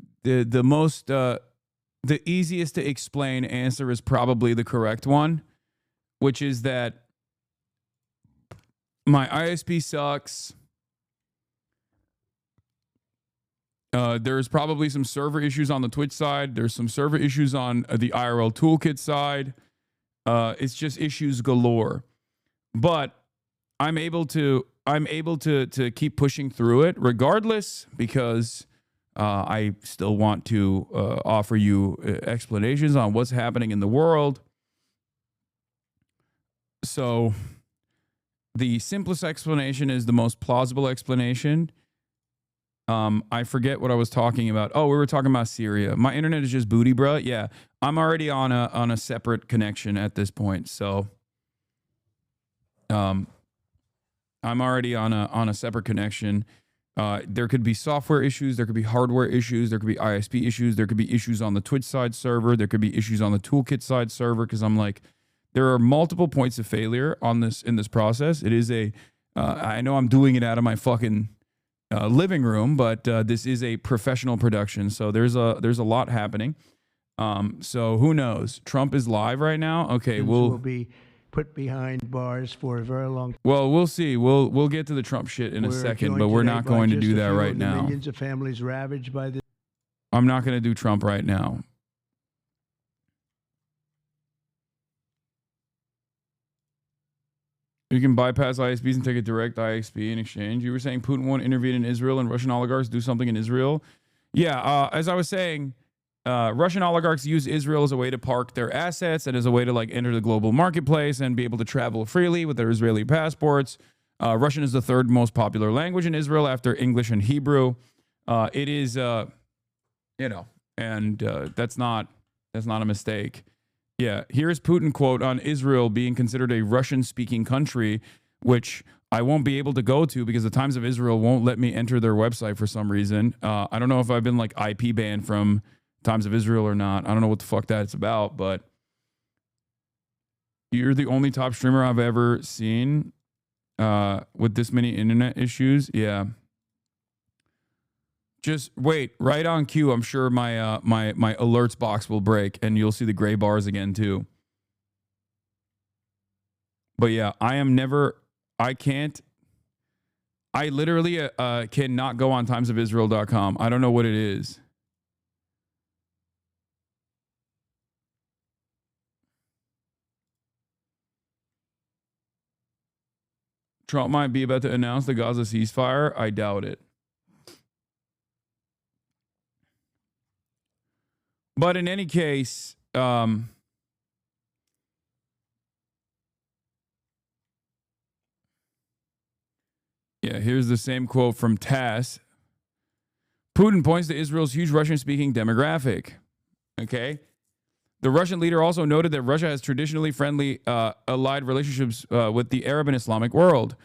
easiest to explain answer is probably the correct one, which is that my ISP sucks. There's probably some server issues on the Twitch side. There's some server issues on the IRL Toolkit side. It's just issues galore. But I'm able to keep pushing through it regardless, because I still want to offer you explanations on what's happening in the world. So the simplest explanation is the most plausible explanation. I forget what I was talking about. Oh, we were talking about Syria. My internet is just booty, bro. Yeah, I'm already on a separate connection at this point. So, I'm already on a separate connection. There could be software issues. There could be hardware issues. There could be ISP issues. There could be issues on the Twitch side server. There could be issues on the Toolkit side server. Because I'm like, there are multiple points of failure on this in this process. It is I know I'm doing it out of my fucking living room, but this is a professional production, so there's a lot happening. So who knows? Trump is live right now. Okay, will be put behind bars for a very long time. Well, we'll see. We'll get to the Trump shit in a second, but we're not going to do that right now. Millions of families ravaged by this. I'm not going to do Trump right now. You can bypass ISPs and take a direct ISP in exchange. You were saying Putin won't intervene in Israel and Russian oligarchs do something in Israel. Yeah, as I was saying, Russian oligarchs use Israel as a way to park their assets and as a way to like enter the global marketplace and be able to travel freely with their Israeli passports. Russian is the third most popular language in Israel after English and Hebrew. It is, and that's not a mistake. Yeah, here's Putin quote on Israel being considered a Russian-speaking country, which I won't be able to go to because the Times of Israel won't let me enter their website for some reason. I don't know if I've been like IP banned from Times of Israel or not. I don't know what the fuck that's about, but you're the only top streamer I've ever seen with this many internet issues. Yeah. Just wait, right on cue. I'm sure my my alerts box will break and you'll see the gray bars again too. But yeah, I literally cannot go on timesofisrael.com. I don't know what it is. Trump might be about to announce the Gaza ceasefire. I doubt it. But in any case, yeah, here's the same quote from TASS. Putin points to Israel's huge Russian-speaking demographic. Okay. The Russian leader also noted that Russia has traditionally friendly allied relationships with the Arab and Islamic world.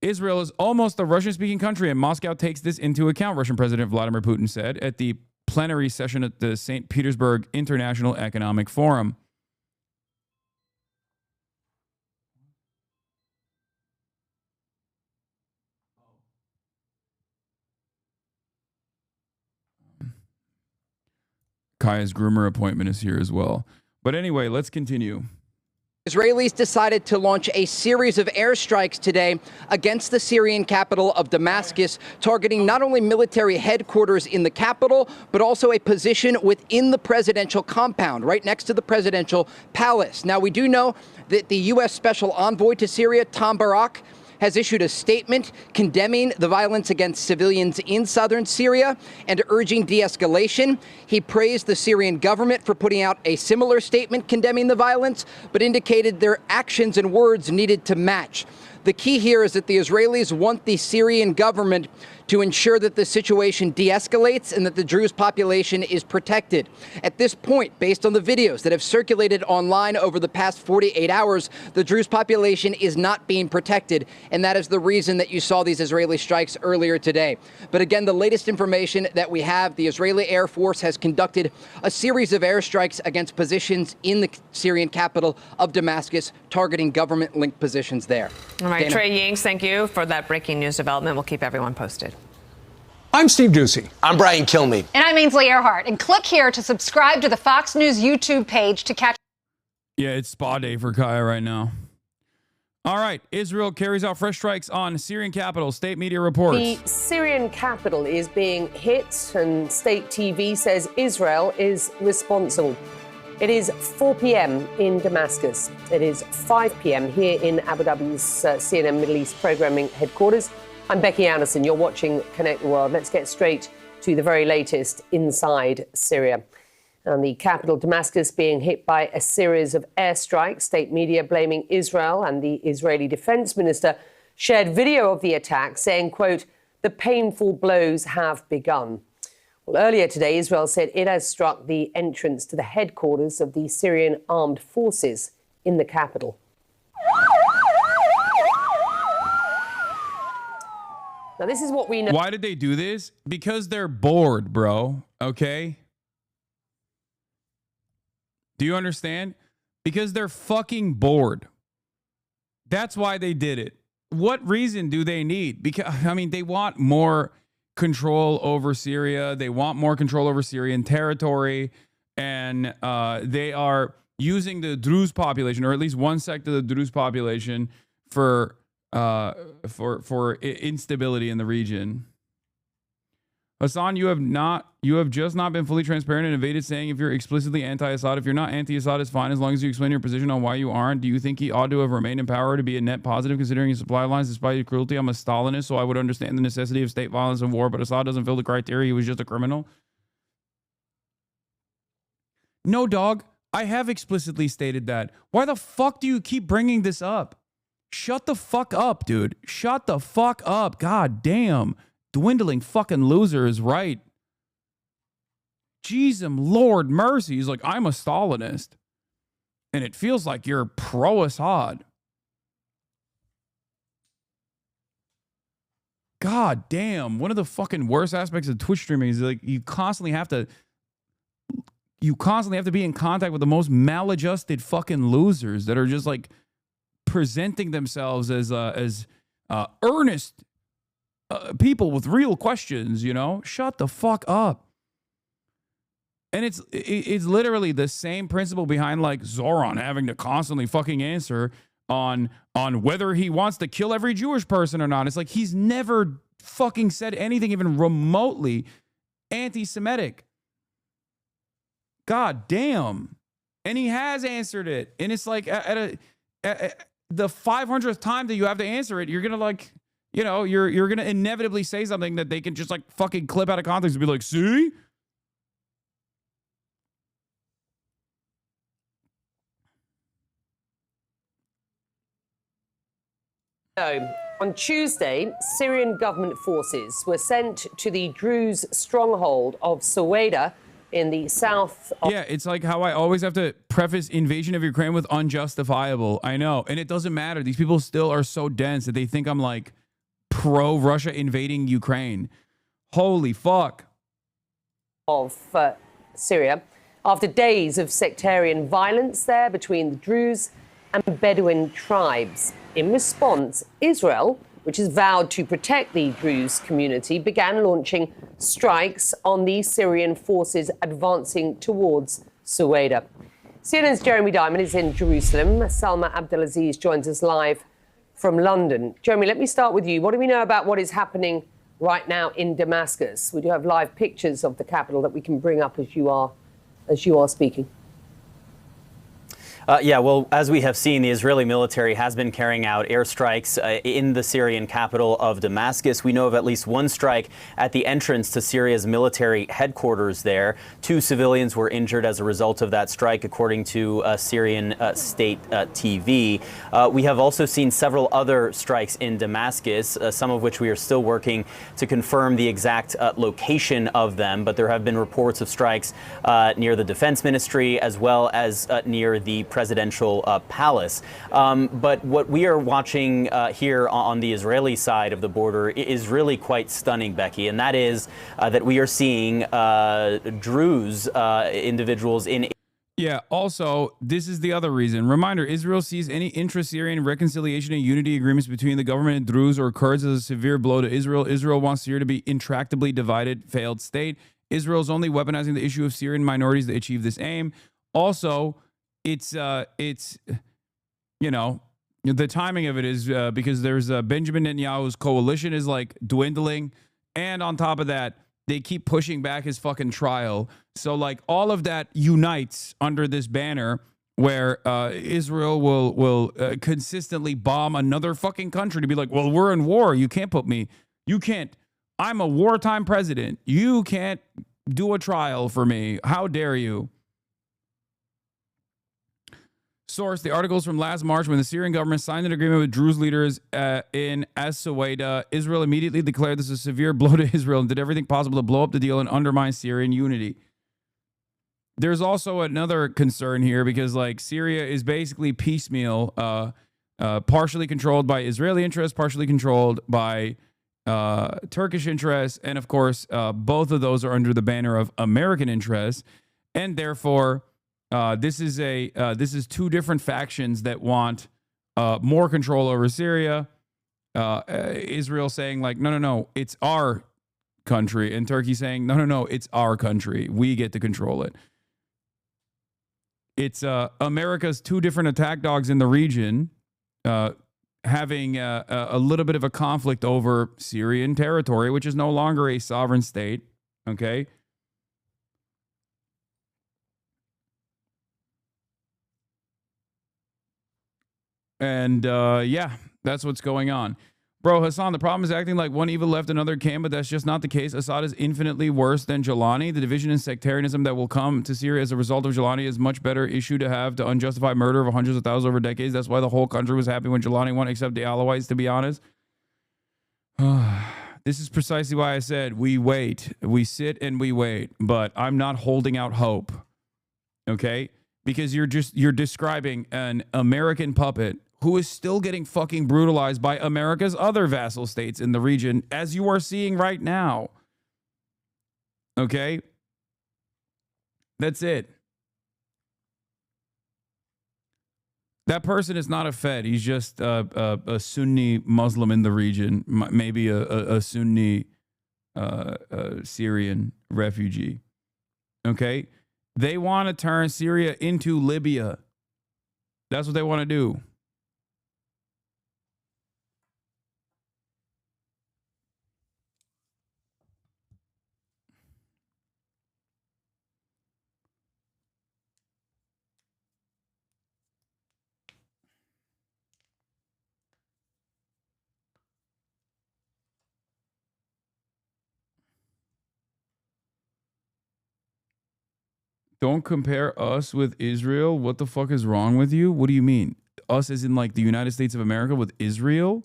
Israel is almost a Russian-speaking country, and Moscow takes this into account, Russian President Vladimir Putin said at the plenary session at the St. Petersburg International Economic Forum. Kaya's groomer appointment is here as well. But anyway, let's continue. Israelis decided to launch a series of airstrikes today against the Syrian capital of Damascus, targeting not only military headquarters in the capital, but also a position within the presidential compound, right next to the presidential palace. Now, we do know that the U.S. Special Envoy to Syria, Tom Barak, has issued a statement condemning the violence against civilians in southern Syria and urging de-escalation. He praised the Syrian government for putting out a similar statement condemning the violence, but indicated their actions and words needed to match. The key here is that the Israelis want the Syrian government to ensure that the situation de-escalates and that the Druze population is protected. At this point, based on the videos that have circulated online over the past 48 hours, the Druze population is not being protected, and that is the reason that you saw these Israeli strikes earlier today. But again, the latest information that we have, the Israeli Air Force has conducted a series of airstrikes against positions in the Syrian capital of Damascus, targeting government-linked positions there. All right, Dana. Trey Yings, thank you for that breaking news development. We'll keep everyone posted. I'm Steve Doocy. I'm Brian Kilmeade. And I'm Ainsley Earhart. And click here to subscribe to the Fox News YouTube page to catch. Yeah, it's spa day for Kaya right now. All right, Israel carries out fresh strikes on Syrian capital. State media reports. The Syrian capital is being hit, and state TV says Israel is responsible. It is 4 p.m. in Damascus. It is 5 p.m. here in Abu Dhabi's CNN Middle East programming headquarters. I'm Becky Anderson. You're watching Connect the World. Let's get straight to the very latest inside Syria. And the capital, Damascus, being hit by a series of airstrikes. State media blaming Israel, and the Israeli defense minister shared video of the attack saying, quote, "The painful blows have begun." Well, earlier today, Israel said it has struck the entrance to the headquarters of the Syrian armed forces in the capital. Now, this is what we know. Why did they do this? Because they're bored, bro. Okay? Do you understand? Because they're fucking bored. That's why they did it. What reason do they need? Because, I mean, they want more control over Syria. They want more control over Syrian territory. And they are using the Druze population, or at least one sect of the Druze population, for instability in the region. Hasan, you have just not been fully transparent and evaded saying if you're explicitly anti-Assad. If you're not anti-Assad, it's fine as long as you explain your position on why you aren't. Do you think he ought to have remained in power to be a net positive considering his supply lines despite his cruelty? I'm a Stalinist, so I would understand the necessity of state violence and war, but Assad doesn't fill the criteria. He was just a criminal. No, dog. I have explicitly stated that. Why the fuck do you keep bringing this up? Shut the fuck up, dude. Shut the fuck up. God damn. Dwindling fucking loser is right. Jesus, Lord mercy. He's like, I'm a Stalinist. And it feels like you're pro-Assad. God damn. One of the fucking worst aspects of Twitch streaming is like you constantly have to be in contact with the most maladjusted fucking losers that are just like presenting themselves as earnest people with real questions, you know? Shut the fuck up. And it's literally the same principle behind like Zoran having to constantly fucking answer on whether he wants to kill every Jewish person or not. It's like he's never fucking said anything even remotely anti-Semitic. God damn. And he has answered it. And it's like at the 500th time that you have to answer it, you're going to like, you know, you're going to inevitably say something that they can just like fucking clip out of context and be like, see? On Tuesday, Syrian government forces were sent to the Druze stronghold of Suwaida in the south of... Yeah, it's like how I always have to preface invasion of Ukraine with unjustifiable. I know. And it doesn't matter. These people still are so dense that they think I'm like pro-Russia invading Ukraine. Holy fuck. Of Syria, after days of sectarian violence there between the Druze and Bedouin tribes. In response, Israel, which has vowed to protect the Druze community, began launching strikes on the Syrian forces advancing towards Suwaida. CNN's Jeremy Diamond is in Jerusalem. Salma Abdelaziz joins us live from London. Jeremy, let me start with you. What do we know about what is happening right now in Damascus? We do have live pictures of the capital that we can bring up as you are speaking. Yeah, well, as we have seen, the Israeli military has been carrying out airstrikes in the Syrian capital of Damascus. We know of at least one strike at the entrance to Syria's military headquarters there. 2 civilians were injured as a result of that strike, according to Syrian state TV. We have also seen several other strikes in Damascus, some of which we are still working to confirm the exact location of them. But there have been reports of strikes near the defense ministry as well as near the presidential palace. But what we are watching here on the Israeli side of the border is really quite stunning, Becky, and that is that we are seeing Druze individuals in. Yeah, also, this is the other reason. Reminder, Israel sees any intra-Syrian reconciliation and unity agreements between the government and Druze or Kurds as a severe blow to Israel. Israel wants Syria to be intractably divided, failed state. Israel is only weaponizing the issue of Syrian minorities to achieve this aim. Also, it's you know, the timing of it is because there's Benjamin Netanyahu's coalition is like dwindling, and on top of that, they keep pushing back his fucking trial. So like all of that unites under this banner where Israel will consistently bomb another fucking country to be like, well, we're in war. You can't put me. You can't. I'm a wartime president. You can't do a trial for me. How dare you? Source, the articles from last March when the Syrian government signed an agreement with Druze leaders in As-Suwaida. Israel immediately declared this a severe blow to Israel and did everything possible to blow up the deal and undermine Syrian unity. There's also another concern here because like Syria is basically piecemeal, partially controlled by Israeli interests, partially controlled by Turkish interests. And of course, both of those are under the banner of American interests. And therefore, this is 2 different factions that want more control over Syria. Israel saying like, no, it's our country. And Turkey saying, no, it's our country. We get to control it. It's America's 2 different attack dogs in the region having a little bit of a conflict over Syrian territory, which is no longer a sovereign state. Okay. And yeah, that's what's going on. Bro, Hasan, the problem is acting like one evil left another came, but that's just not the case. Assad is infinitely worse than Jelani. The division and sectarianism that will come to Syria as a result of Jelani is much better issue to have to unjustified murder of hundreds of thousands over decades. That's why the whole country was happy when Jelani won, except the Alawites, to be honest. This is precisely why I said we wait. We sit and we wait, but I'm not holding out hope. Okay? Because you're describing an American puppet who is still getting fucking brutalized by America's other vassal states in the region, as you are seeing right now. Okay? That's it. That person is not a Fed. He's just a Sunni Muslim in the region, maybe a Sunni Syrian refugee. Okay? They want to turn Syria into Libya. That's what they want to do. Don't compare us with Israel. What the fuck is wrong with you? What do you mean? Us as in like the United States of America with Israel?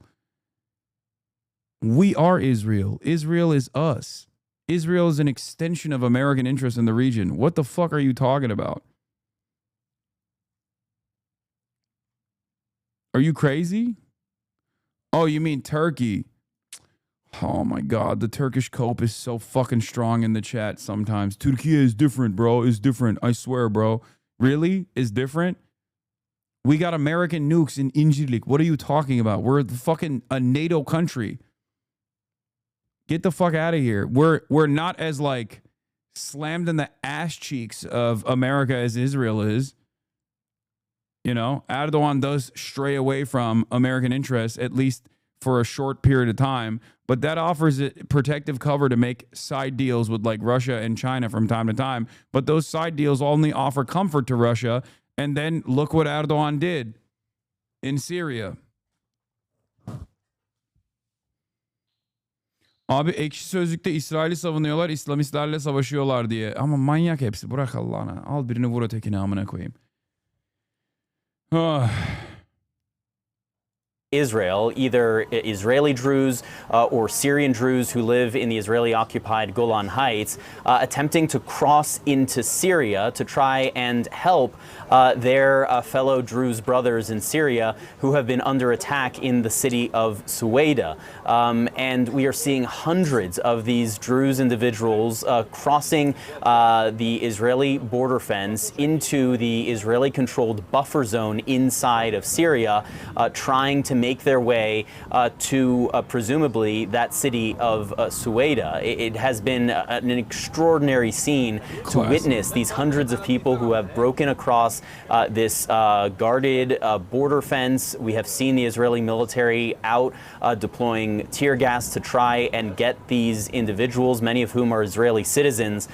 We are Israel. Israel is us. Israel is an extension of American interest in the region. What the fuck are you talking about? Are you crazy? Oh, you mean Turkey? Oh my God, the Turkish cope is so fucking strong in the chat sometimes. Turkey is different, bro. It's different. I swear, bro. Really? It's different? We got American nukes in Incirlik. What are you talking about? We're fucking a NATO country. Get the fuck out of here. We're not as like slammed in the ass cheeks of America as Israel is. You know, Erdogan does stray away from American interests, at least for a short period of time, but that offers it protective cover to make side deals with like Russia and China from time to time. But those side deals only offer comfort to Russia. And then look what Erdogan did in Syria. Abi Ekşi Sözlük'te İsrail'i savunuyorlar, İslamistlerle savaşıyorlar diye. Ama manyak hepsi. Bırak Allah'ına. Al birini vur ötekini amına koyayım. Israel, either Israeli Druze or Syrian Druze who live in the Israeli-occupied Golan Heights, attempting to cross into Syria to try and help their fellow Druze brothers in Syria who have been under attack in the city of Suwaida. And we are seeing hundreds of these Druze individuals crossing the Israeli border fence into the Israeli-controlled buffer zone inside of Syria, trying to make their way to presumably that city of Suwaida. It has been an extraordinary scene to witness these hundreds of people who have broken across this guarded border fence. We have seen the Israeli military out deploying tear gas to try and get these individuals, many of whom are Israeli citizens,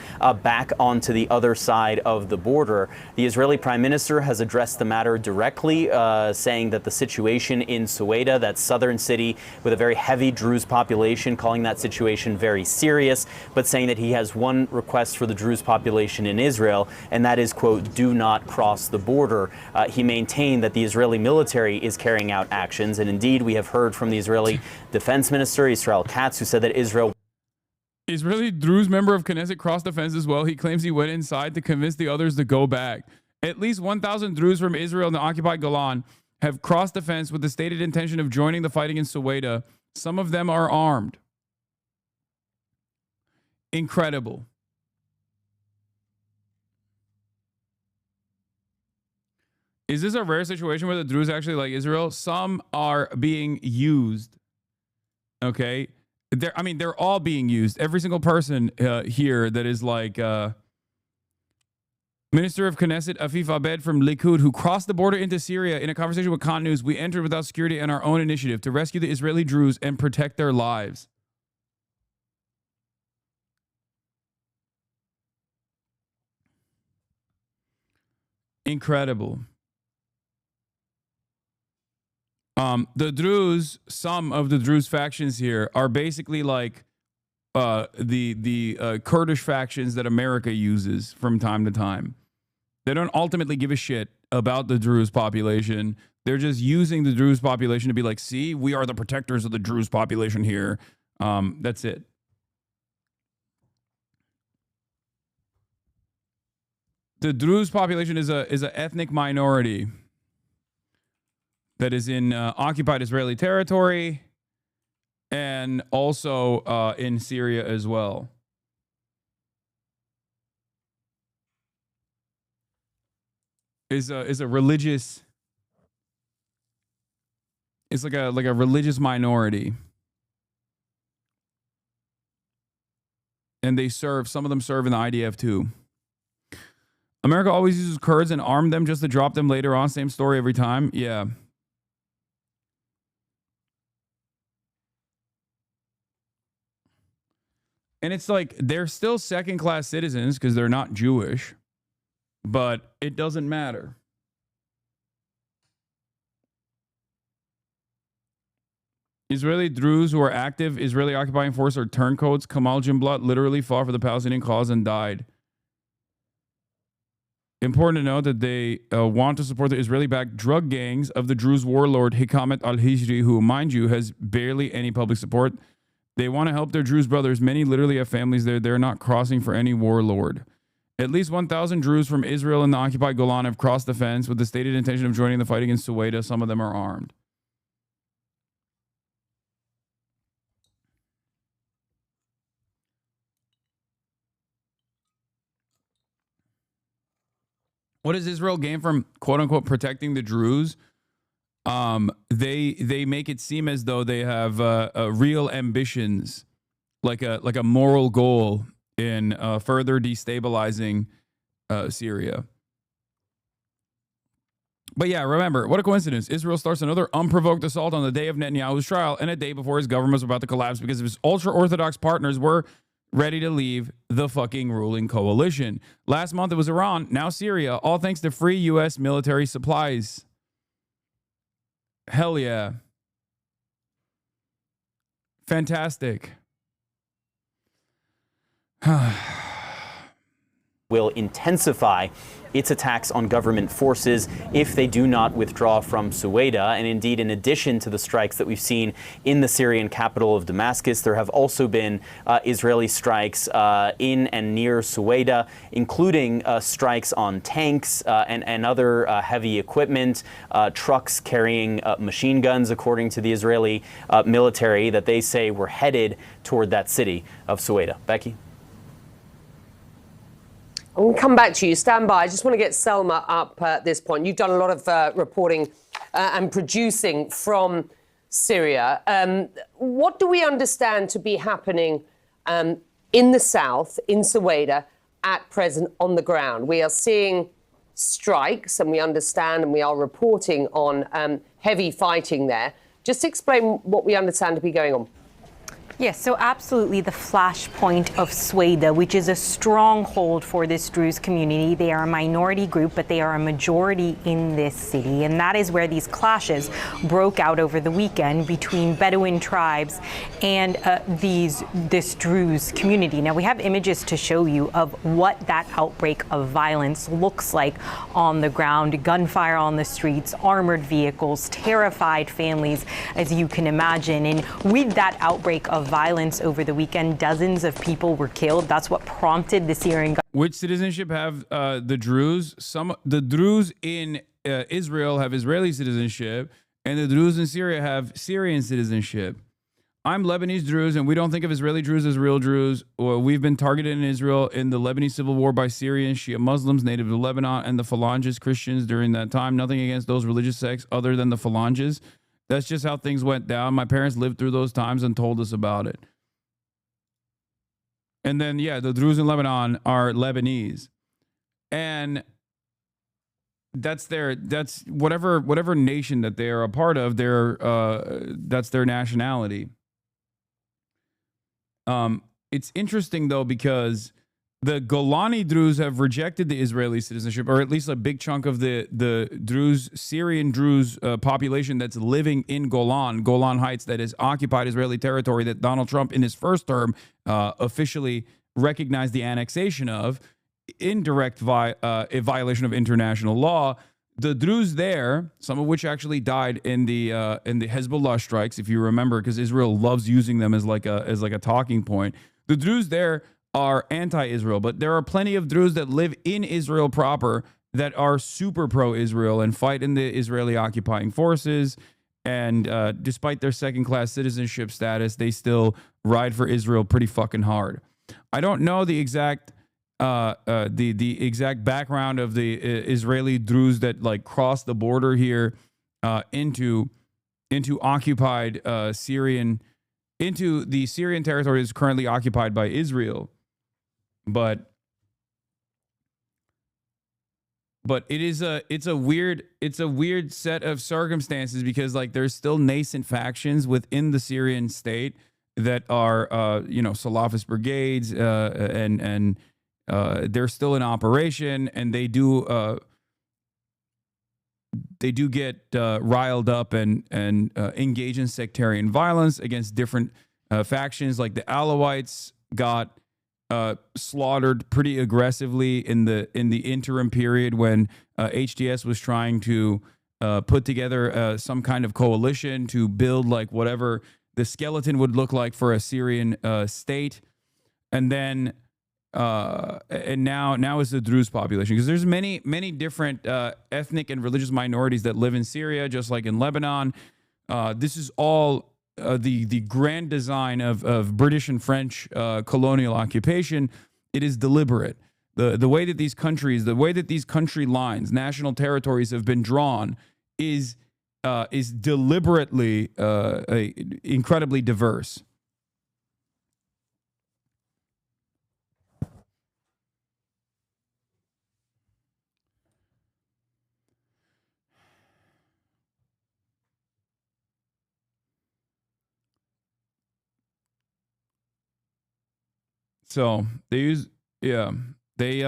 back onto the other side of the border. The Israeli Prime Minister has addressed the matter directly, saying that the situation in Suwaida, that southern city with a very heavy Druze population, calling that situation very serious, but saying that he has one request for the Druze population in Israel, and that is, quote, do not cross the border. He maintained that the Israeli military is carrying out actions, and indeed we have heard from the Israeli Defense Minister, Israel Katz, who said that Israeli Druze member of Knesset crossed the fence as well. He claims he went inside to convince the others to go back. At least 1,000 Druze from Israel and the occupied Golan have crossed the fence with the stated intention of joining the fight against Suwaida. Some of them are armed. Incredible. Is this a rare situation where the Druze actually like Israel? Some are being used. Okay. They're all being used. Every single person here that is like Minister of Knesset Afif Abed from Likud, who crossed the border into Syria in a conversation with Khan News. We entered without security and our own initiative to rescue the Israeli Druze and protect their lives. Incredible. The Druze, some of the Druze factions here are basically like the Kurdish factions that America uses from time to time. They don't ultimately give a shit about the Druze population. They're just using the Druze population to be like, see, we are the protectors of the Druze population here. That's it. The Druze population is an ethnic minority that is in occupied Israeli territory and also in Syria as well. Is a religious. It's like a religious minority, and some of them serve in the IDF too. America always uses Kurds and arm them just to drop them later on. Same story every time. Yeah. And it's like they're still second-class citizens because they're not Jewish, but it doesn't matter. Israeli Druze who are active Israeli occupying force are turncoats. Kamal Jumblat literally fought for the Palestinian cause and died. Important to note that they want to support the Israeli-backed drug gangs of the Druze warlord Hikamet al-Hijri, who, mind you, has barely any public support. They want to help their Druze brothers. Many literally have families there. They're not crossing for any warlord. At least 1,000 Druze from Israel and the occupied Golan have crossed the fence with the stated intention of joining the fight against Suwaida. Some of them are armed. What does Israel gain from quote unquote protecting the Druze? They make it seem as though they have real ambitions, like a moral goal in further destabilizing Syria. But yeah, remember, what a coincidence. Israel starts another unprovoked assault on the day of Netanyahu's trial and a day before his government was about to collapse because his ultra-Orthodox partners were ready to leave the fucking ruling coalition. Last month it was Iran, now Syria, all thanks to free U.S. military supplies. Hell yeah. Fantastic. Will intensify its attacks on government forces if they do not withdraw from Suwaida. And indeed, in addition to the strikes that we've seen in the Syrian capital of Damascus, there have also been Israeli strikes in and near Suwaida, including strikes on tanks and other heavy equipment, trucks carrying machine guns, according to the Israeli military, that they say were headed toward that city of Suwaida. Becky? I'm going to come back to you. Stand by. I just want to get Selma up at this point. You've done a lot of reporting and producing from Syria. What do we understand to be happening in the south, in Suwaida, at present on the ground? We are seeing strikes, and we understand and we are reporting on heavy fighting there. Just explain what we understand to be going on. Yes, so absolutely the flashpoint of Suwaida, which is a stronghold for this Druze community. They are a minority group, but they are a majority in this city. And that is where these clashes broke out over the weekend between Bedouin tribes and this Druze community. Now, we have images to show you of what that outbreak of violence looks like on the ground. Gunfire on the streets, armored vehicles, terrified families, as you can imagine. And with that outbreak of violence over the weekend, dozens of people were killed. That's what prompted the Syrian government. Which citizenship have the Druze? The Druze in Israel have Israeli citizenship, and the Druze in Syria have Syrian citizenship. I'm Lebanese Druze, and we don't think of Israeli Druze as real Druze. We've been targeted in Israel in the Lebanese civil war by Syrian Shia Muslims native to Lebanon and the Phalanges Christians during that time. Nothing against those religious sects other than the Phalanges. That's just how things went down. My parents lived through those times and told us about it. And then, yeah, the Druze in Lebanon are Lebanese. And that's whatever nation that they are a part of, that's their nationality. It's interesting, though, because the Golani Druze have rejected the Israeli citizenship, or at least a big chunk of the Druze, Syrian Druze population that's living in Golan Heights, that is occupied Israeli territory that Donald Trump in his first term officially recognized the annexation of, in direct a violation of international law. The Druze there, some of which actually died in the Hezbollah strikes, if you remember, because Israel loves using them as like a talking point. The Druze there are anti-Israel, but there are plenty of Druze that live in Israel proper that are super pro-Israel and fight in the Israeli occupying forces. And despite their second-class citizenship status, they still ride for Israel pretty fucking hard. I don't know the exact the exact background of the Israeli Druze that like crossed the border here into occupied Syrian, into the Syrian territory that's currently occupied by Israel. But it's a weird set of circumstances because like there's still nascent factions within the Syrian state that are Salafist brigades and they're still in operation, and they do get riled up and engage in sectarian violence against different factions. Like the Alawites got slaughtered pretty aggressively in the interim period when HDS was trying to put together some kind of coalition to build like whatever the skeleton would look like for a Syrian state. And then and now is the Druze population, because there's many different ethnic and religious minorities that live in Syria, just like in Lebanon. This is all the grand design of British and French colonial occupation. It is deliberate. The way that these country lines, national territories have been drawn is deliberately incredibly diverse. So they use, yeah, they,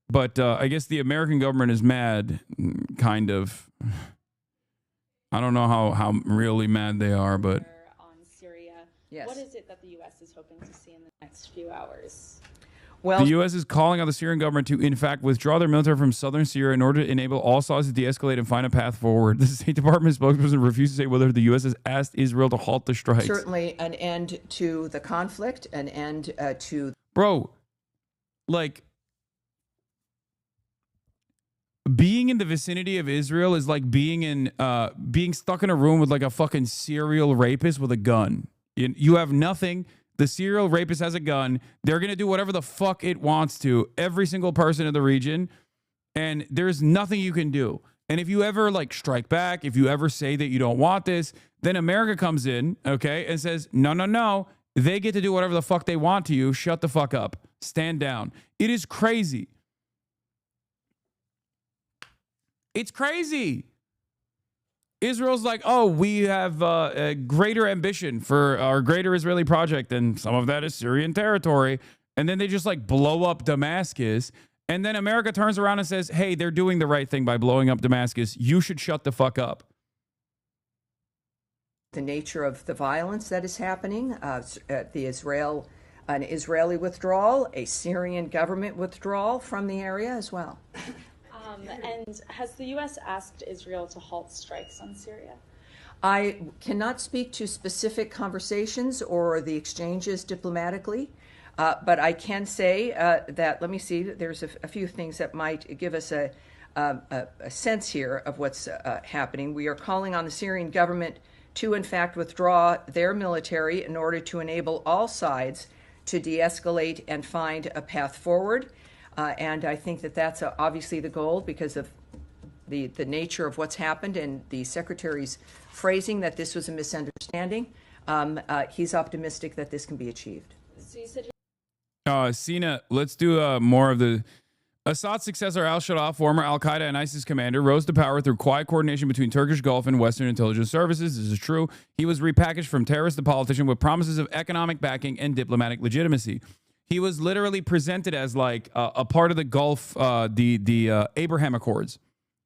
but I guess the American government is mad, kind of. I don't know how really mad they are, but. On Syria. Yes. What is it that the U.S. is hoping to see in the next few hours? Well, the U.S. is calling on the Syrian government to, in fact, withdraw their military from southern Syria in order to enable all sides to de-escalate and find a path forward. The State Department spokesperson refused to say whether the U.S. has asked Israel to halt the strikes. certainly an end to the conflict, an end to... Bro, like, being in the vicinity of Israel is like being stuck in a room with like a fucking serial rapist with a gun. You have nothing. The serial rapist has a gun. They're going to do whatever the fuck it wants to, every single person in the region. And there's nothing you can do. And if you ever like strike back, if you ever say that you don't want this, then America comes in, okay, and says, no, no, no. They get to do whatever the fuck they want to you. Shut the fuck up. Stand down. It is crazy. It's crazy. Israel's like, oh, we have a greater ambition for our greater Israeli project, and some of that is Syrian territory. And then they just like blow up Damascus. And then America turns around and says, hey, they're doing the right thing by blowing up Damascus. You should shut the fuck up. The nature of the violence that is happening, an Israeli withdrawal, a Syrian government withdrawal from the area as well. And has the U.S. asked Israel to halt strikes on Syria? I cannot speak to specific conversations or the exchanges diplomatically, but I can say that, let me see, there's a few things that might give us a sense here of what's happening. We are calling on the Syrian government to, in fact, withdraw their military in order to enable all sides to de-escalate and find a path forward. And I think that that's obviously the goal because of the nature of what's happened and the secretary's phrasing that this was a misunderstanding. He's optimistic that this can be achieved. So you said Sina, let's do more of the... Assad's successor al-Shaddad, former al-Qaeda and ISIS commander, rose to power through quiet coordination between Turkish Gulf and Western intelligence services. This is true. He was repackaged from terrorist to politician with promises of economic backing and diplomatic legitimacy. He was literally presented as like a part of the Gulf, the Abraham Accords.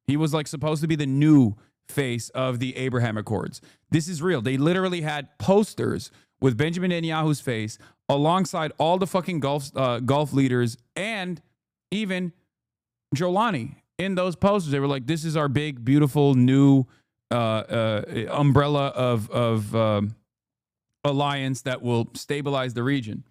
He was like supposed to be the new face of the Abraham Accords. This is real. They literally had posters with Benjamin Netanyahu's face alongside all the fucking Gulf leaders and even Jolani in those posters. They were like, this is our big, beautiful new umbrella of alliance that will stabilize the region.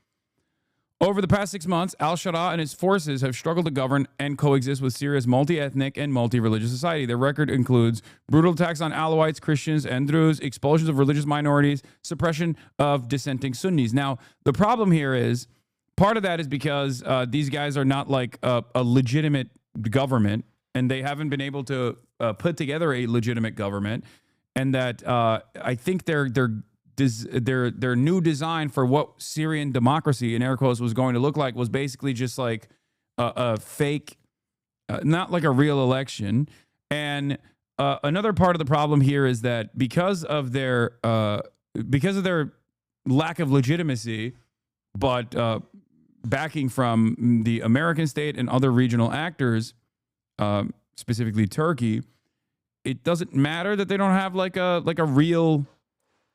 Over the past 6 months, al-Shaddad and his forces have struggled to govern and coexist with Syria's multi-ethnic and multi-religious society. Their record includes brutal attacks on Alawites, Christians, and Druze, expulsions of religious minorities, suppression of dissenting Sunnis. Now, the problem here is, part of that is because these guys are not like a legitimate government, and they haven't been able to put together a legitimate government, and that I think their new design for what Syrian democracy in air quotes was going to look like was basically just like a fake, not like a real election. And another part of the problem here is that because of their lack of legitimacy, but backing from the American state and other regional actors, specifically Turkey, it doesn't matter that they don't have like a real.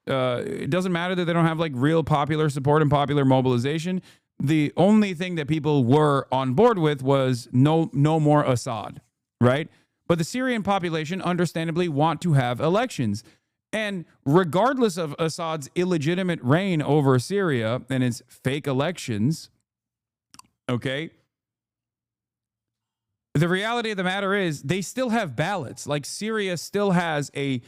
It doesn't matter that they don't have like real popular support and popular mobilization. The only thing that people were on board with was no more Assad, right? But the Syrian population understandably want to have elections. And regardless of Assad's illegitimate reign over Syria and its fake elections, okay, the reality of the matter is they still have ballots. Like Syria still has a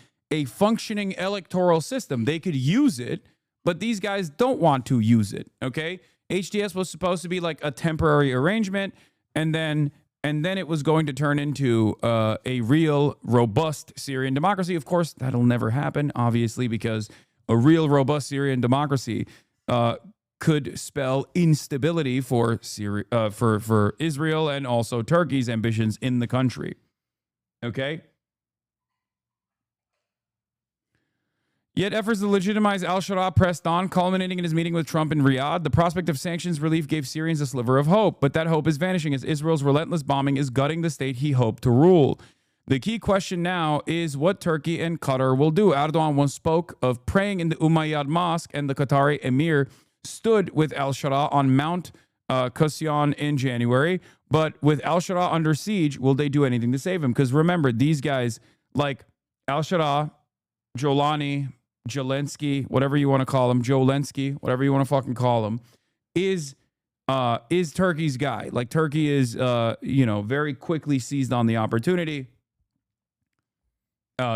functioning electoral system. They could use it, but these guys don't want to use it, okay? HDS was supposed to be like a temporary arrangement, and then it was going to turn into a real, robust Syrian democracy. Of course, that'll never happen, obviously, because a real, robust Syrian democracy could spell instability for for Israel and also Turkey's ambitions in the country, okay? Yet efforts to legitimize al-Sharaa pressed on, culminating in his meeting with Trump in Riyadh. The prospect of sanctions relief gave Syrians a sliver of hope, but that hope is vanishing as Israel's relentless bombing is gutting the state he hoped to rule. The key question now is what Turkey and Qatar will do. Erdogan once spoke of praying in the Umayyad Mosque, and the Qatari emir stood with al-Sharaa on Mount Qasyan in January. But with al-Sharaa under siege, will they do anything to save him? Because remember, these guys like al-Sharaa, Jolani, Zelensky, whatever you want to call him, Jolensky, whatever you want to fucking call him, is Turkey's guy. Like Turkey is, very quickly seized on the opportunity.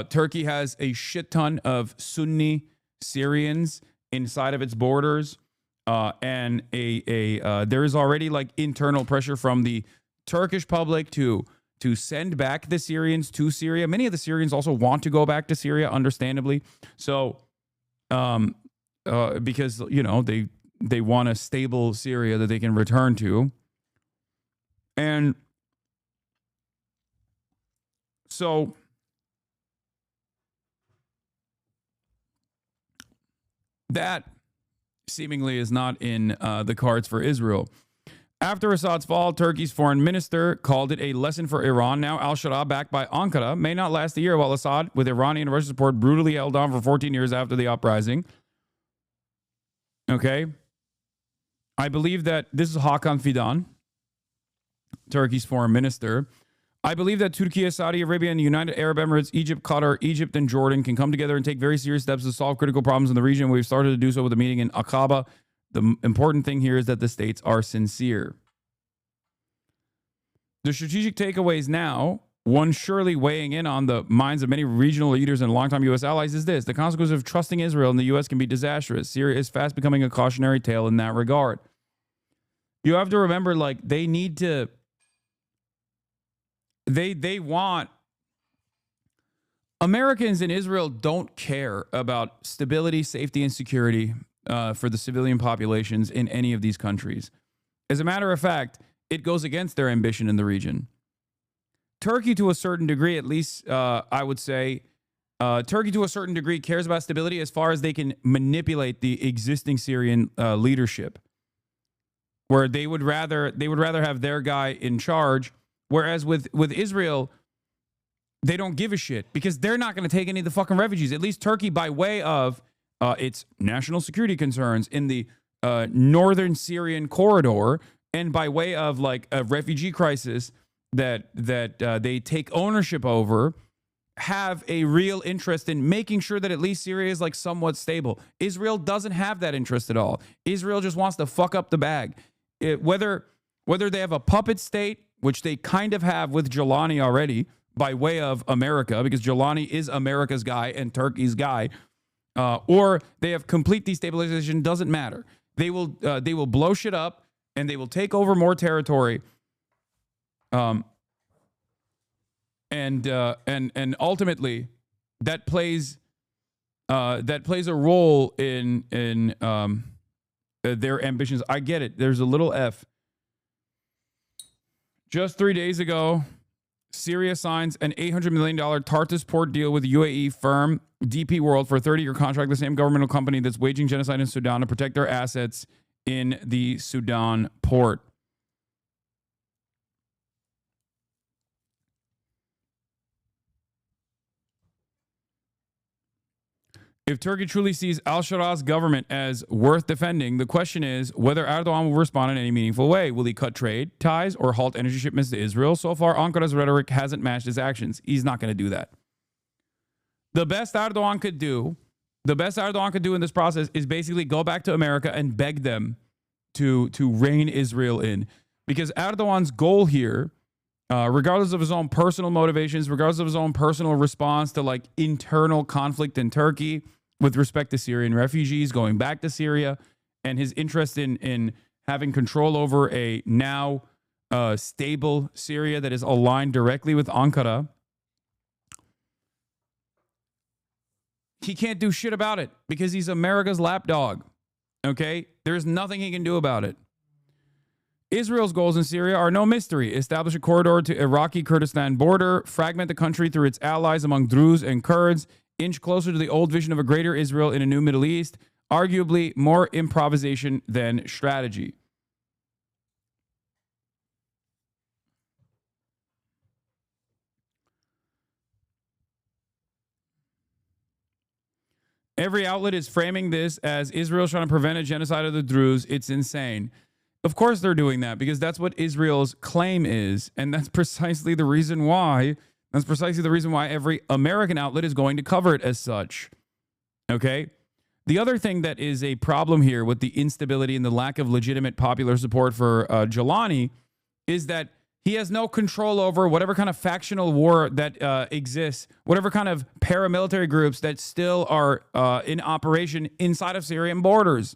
Turkey has a shit ton of Sunni Syrians inside of its borders, and there is already like internal pressure from the Turkish public to send back the Syrians to Syria. Many of the Syrians also want to go back to Syria, understandably. So, because, they want a stable Syria that they can return to. And so that seemingly is not in the cards for Israel. After Assad's fall, Turkey's foreign minister called it a lesson for Iran. Now al-Sharaa, backed by Ankara, may not last a year, while Assad, with Iranian and Russian support, brutally held on for 14 years after the uprising. Okay. I believe that this is Hakan Fidan, Turkey's foreign minister. I believe that Turkey, Saudi Arabia, and the United Arab Emirates, Egypt, Qatar, Egypt, and Jordan can come together and take very serious steps to solve critical problems in the region. We've started to do so with a meeting in Aqaba. The important thing here is that the states are sincere. The strategic takeaways now, one surely weighing in on the minds of many regional leaders and longtime U.S. allies, is this. The consequence of trusting Israel in the U.S. can be disastrous. Syria is fast becoming a cautionary tale in that regard. You have to remember, like, they need to... They want... Americans in Israel don't care about stability, safety, and security for the civilian populations in any of these countries. As a matter of fact, it goes against their ambition in the region. Turkey, to a certain degree, at least I would say, Turkey, to a certain degree, cares about stability as far as they can manipulate the existing Syrian leadership, where they would rather have their guy in charge. Whereas with Israel, they don't give a shit because they're not going to take any of the fucking refugees. At least Turkey, by way of its national security concerns in the northern Syrian corridor, and by way of like a refugee crisis that they take ownership over, have a real interest in making sure that at least Syria is like somewhat stable. Israel doesn't have that interest at all. Israel just wants to fuck up the bag. Whether they have a puppet state, which they kind of have with Jelani already by way of America, because Jelani is America's guy and Turkey's guy, or they have complete destabilization, doesn't matter. They will blow shit up and they will take over more territory. And ultimately that plays a role in their ambitions. I get it. There's a little F. Just 3 days ago, Syria signs an $800 million Tartus port deal with UAE firm DP World for a 30-year contract, the same governmental company that's waging genocide in Sudan, to protect their assets in the Sudan port. If Turkey truly sees al-Sharaa's government as worth defending, the question is whether Erdogan will respond in any meaningful way. Will he cut trade ties or halt energy shipments to Israel? So far, Ankara's rhetoric hasn't matched his actions. He's not going to do that. The best Erdogan could do in this process is basically go back to America and beg them to rein Israel in. Because Erdogan's goal here, regardless of his own personal motivations, regardless of his own personal response to like internal conflict in Turkey with respect to Syrian refugees going back to Syria, and his interest in having control over a now stable Syria that is aligned directly with Ankara, he can't do shit about it because he's America's lapdog. Okay? There's nothing he can do about it. Israel's goals in Syria are no mystery. Establish a corridor to Iraqi Kurdistan border, fragment the country through its allies among Druze and Kurds, inch closer to the old vision of a greater Israel in a new Middle East, arguably more improvisation than strategy. Every outlet is framing this as Israel's trying to prevent a genocide of the Druze. It's insane. Of course they're doing that because that's what Israel's claim is. And that's precisely the reason why. That's precisely the reason why every American outlet is going to cover it as such. Okay? The other thing that is a problem here with the instability and the lack of legitimate popular support for Jelani is that he has no control over whatever kind of factional war that exists, whatever kind of paramilitary groups that still are in operation inside of Syrian borders.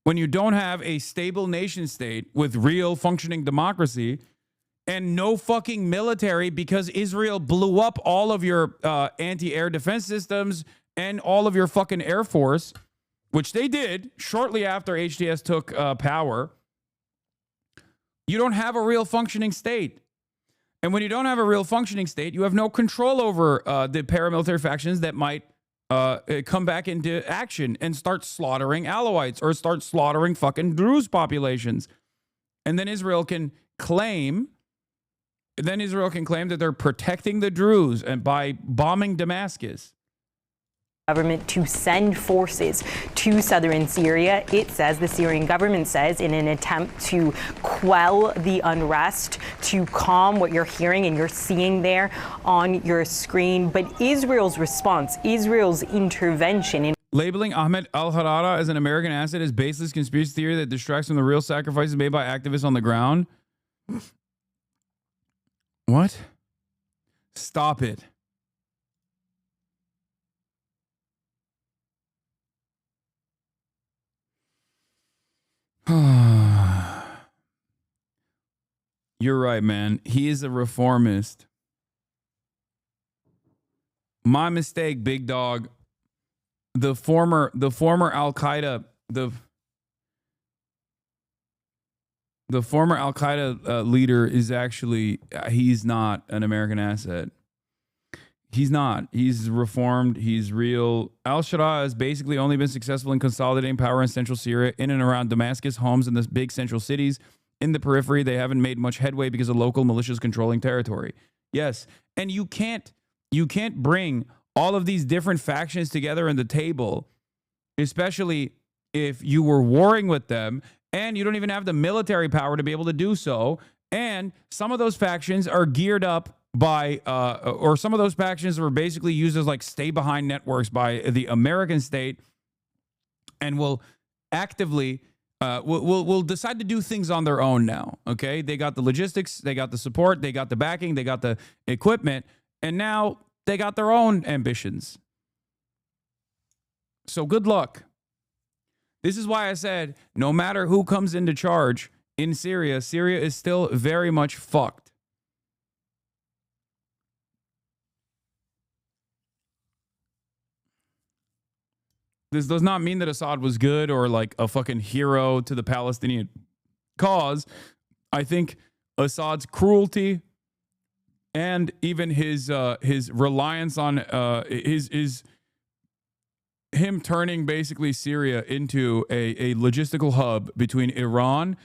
When you don't have a stable nation state with real functioning democracy and no fucking military because Israel blew up all of your anti-air defense systems and all of your fucking air force, which they did shortly after HTS took power, you don't have a real functioning state. And when you don't have a real functioning state, you have no control over the paramilitary factions that might come back into action and start slaughtering Alawites or start slaughtering fucking Druze populations. And then Israel can claim that they're protecting the Druze and by bombing Damascus. Government to send forces to southern Syria. It says, the Syrian government says, in an attempt to quell the unrest, to calm what you're hearing and you're seeing there on your screen. But Israel's response, Israel's intervention in labeling Ahmed al-Harara as an American asset is baseless conspiracy theory that distracts from the real sacrifices made by activists on the ground. What? Stop it. You're right, man. He is a reformist. My mistake, big dog. The former Al-Qaeda, the former Al-Qaeda leader is actually, he's not an American asset. He's not. He's reformed. He's real. Al-Sharaa has basically only been successful in consolidating power in central Syria, in and around Damascus, homes in the big central cities. In the periphery, they haven't made much headway because of local militias controlling territory. Yes, and you can't bring all of these different factions together in the table, especially if you were warring with them and you don't even have the military power to be able to do so. And some of those factions are geared up by, or some of those factions were basically used as like stay behind networks by the American state and will actively, will decide to do things on their own now. Okay. They got the logistics, they got the support, they got the backing, they got the equipment, and now they got their own ambitions. So good luck. This is why I said, no matter who comes into charge in Syria, Syria is still very much fucked. This does not mean that Assad was good or like a fucking hero to the Palestinian cause. I think Assad's cruelty and even his reliance on him turning basically Syria into a logistical hub between Iran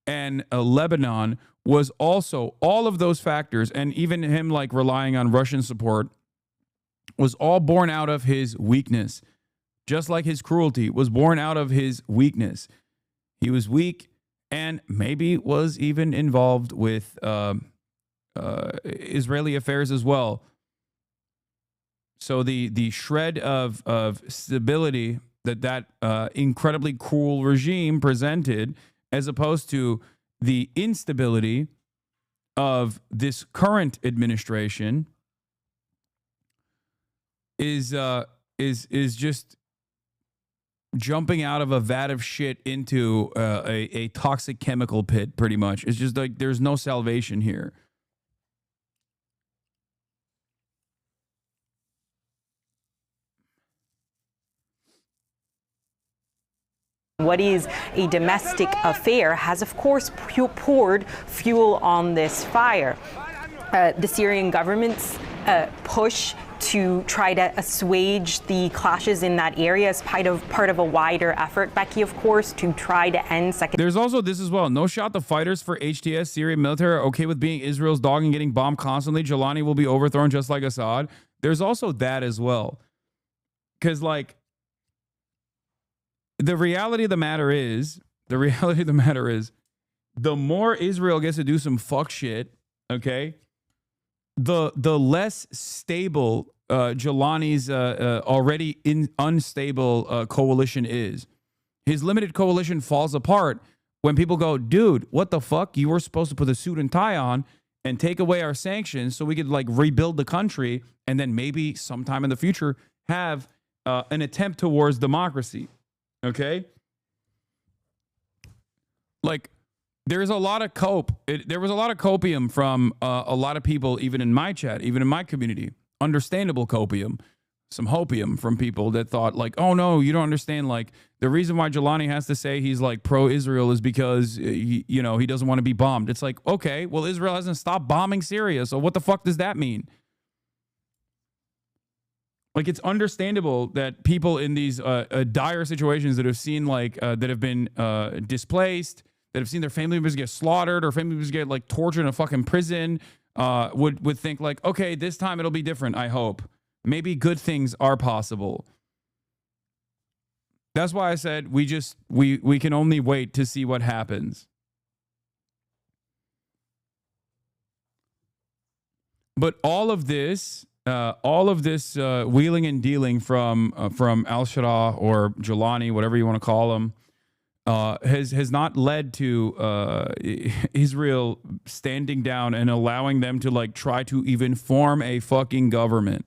and Lebanon was also, all of those factors, and even him like relying on Russian support, was all born out of his weakness. Just like his cruelty was born out of his weakness. He was weak and maybe was even involved with Israeli affairs as well. So the shred of stability that incredibly cruel regime presented, as opposed to the instability of this current administration, is just jumping out of a vat of shit into a toxic chemical pit, pretty much. It's just like there's no salvation here. What is a domestic affair has, of course, poured fuel on this fire. The Syrian government's push to try to assuage the clashes in that area as part of a wider effort, Becky, of course, to try to end second. There's also this as well. No shot the fighters for HTS Syrian military are okay with being Israel's dog and getting bombed constantly. Jelani will be overthrown just like Assad. There's also that as well. Because, like, the reality of the matter is, the more Israel gets to do some fuck shit, okay, the less stable Jelani's already unstable coalition is. His limited coalition falls apart when people go, dude, what the fuck? You were supposed to put a suit and tie on and take away our sanctions so we could, like, rebuild the country and then maybe sometime in the future have an attempt towards democracy. Okay? Like, there's a lot of there was a lot of copium from a lot of people, even in my chat, even in my community. Understandable copium. Some hopium from people that thought, like, oh no, you don't understand. Like, the reason why Jelani has to say he's, like, pro-Israel is because he doesn't want to be bombed. It's like, okay, well, Israel hasn't stopped bombing Syria, so what the fuck does that mean? Like, it's understandable that people in these dire situations that have seen, like, that have been displaced, that have seen their family members get slaughtered or family members get, like, tortured in a fucking prison, would think, like, okay, this time it'll be different, I hope. Maybe good things are possible. That's why I said we can only wait to see what happens. But all of this wheeling and dealing from al-Shara or Jelani, whatever you want to call him, has not led to Israel standing down and allowing them to, like, try to even form a fucking government.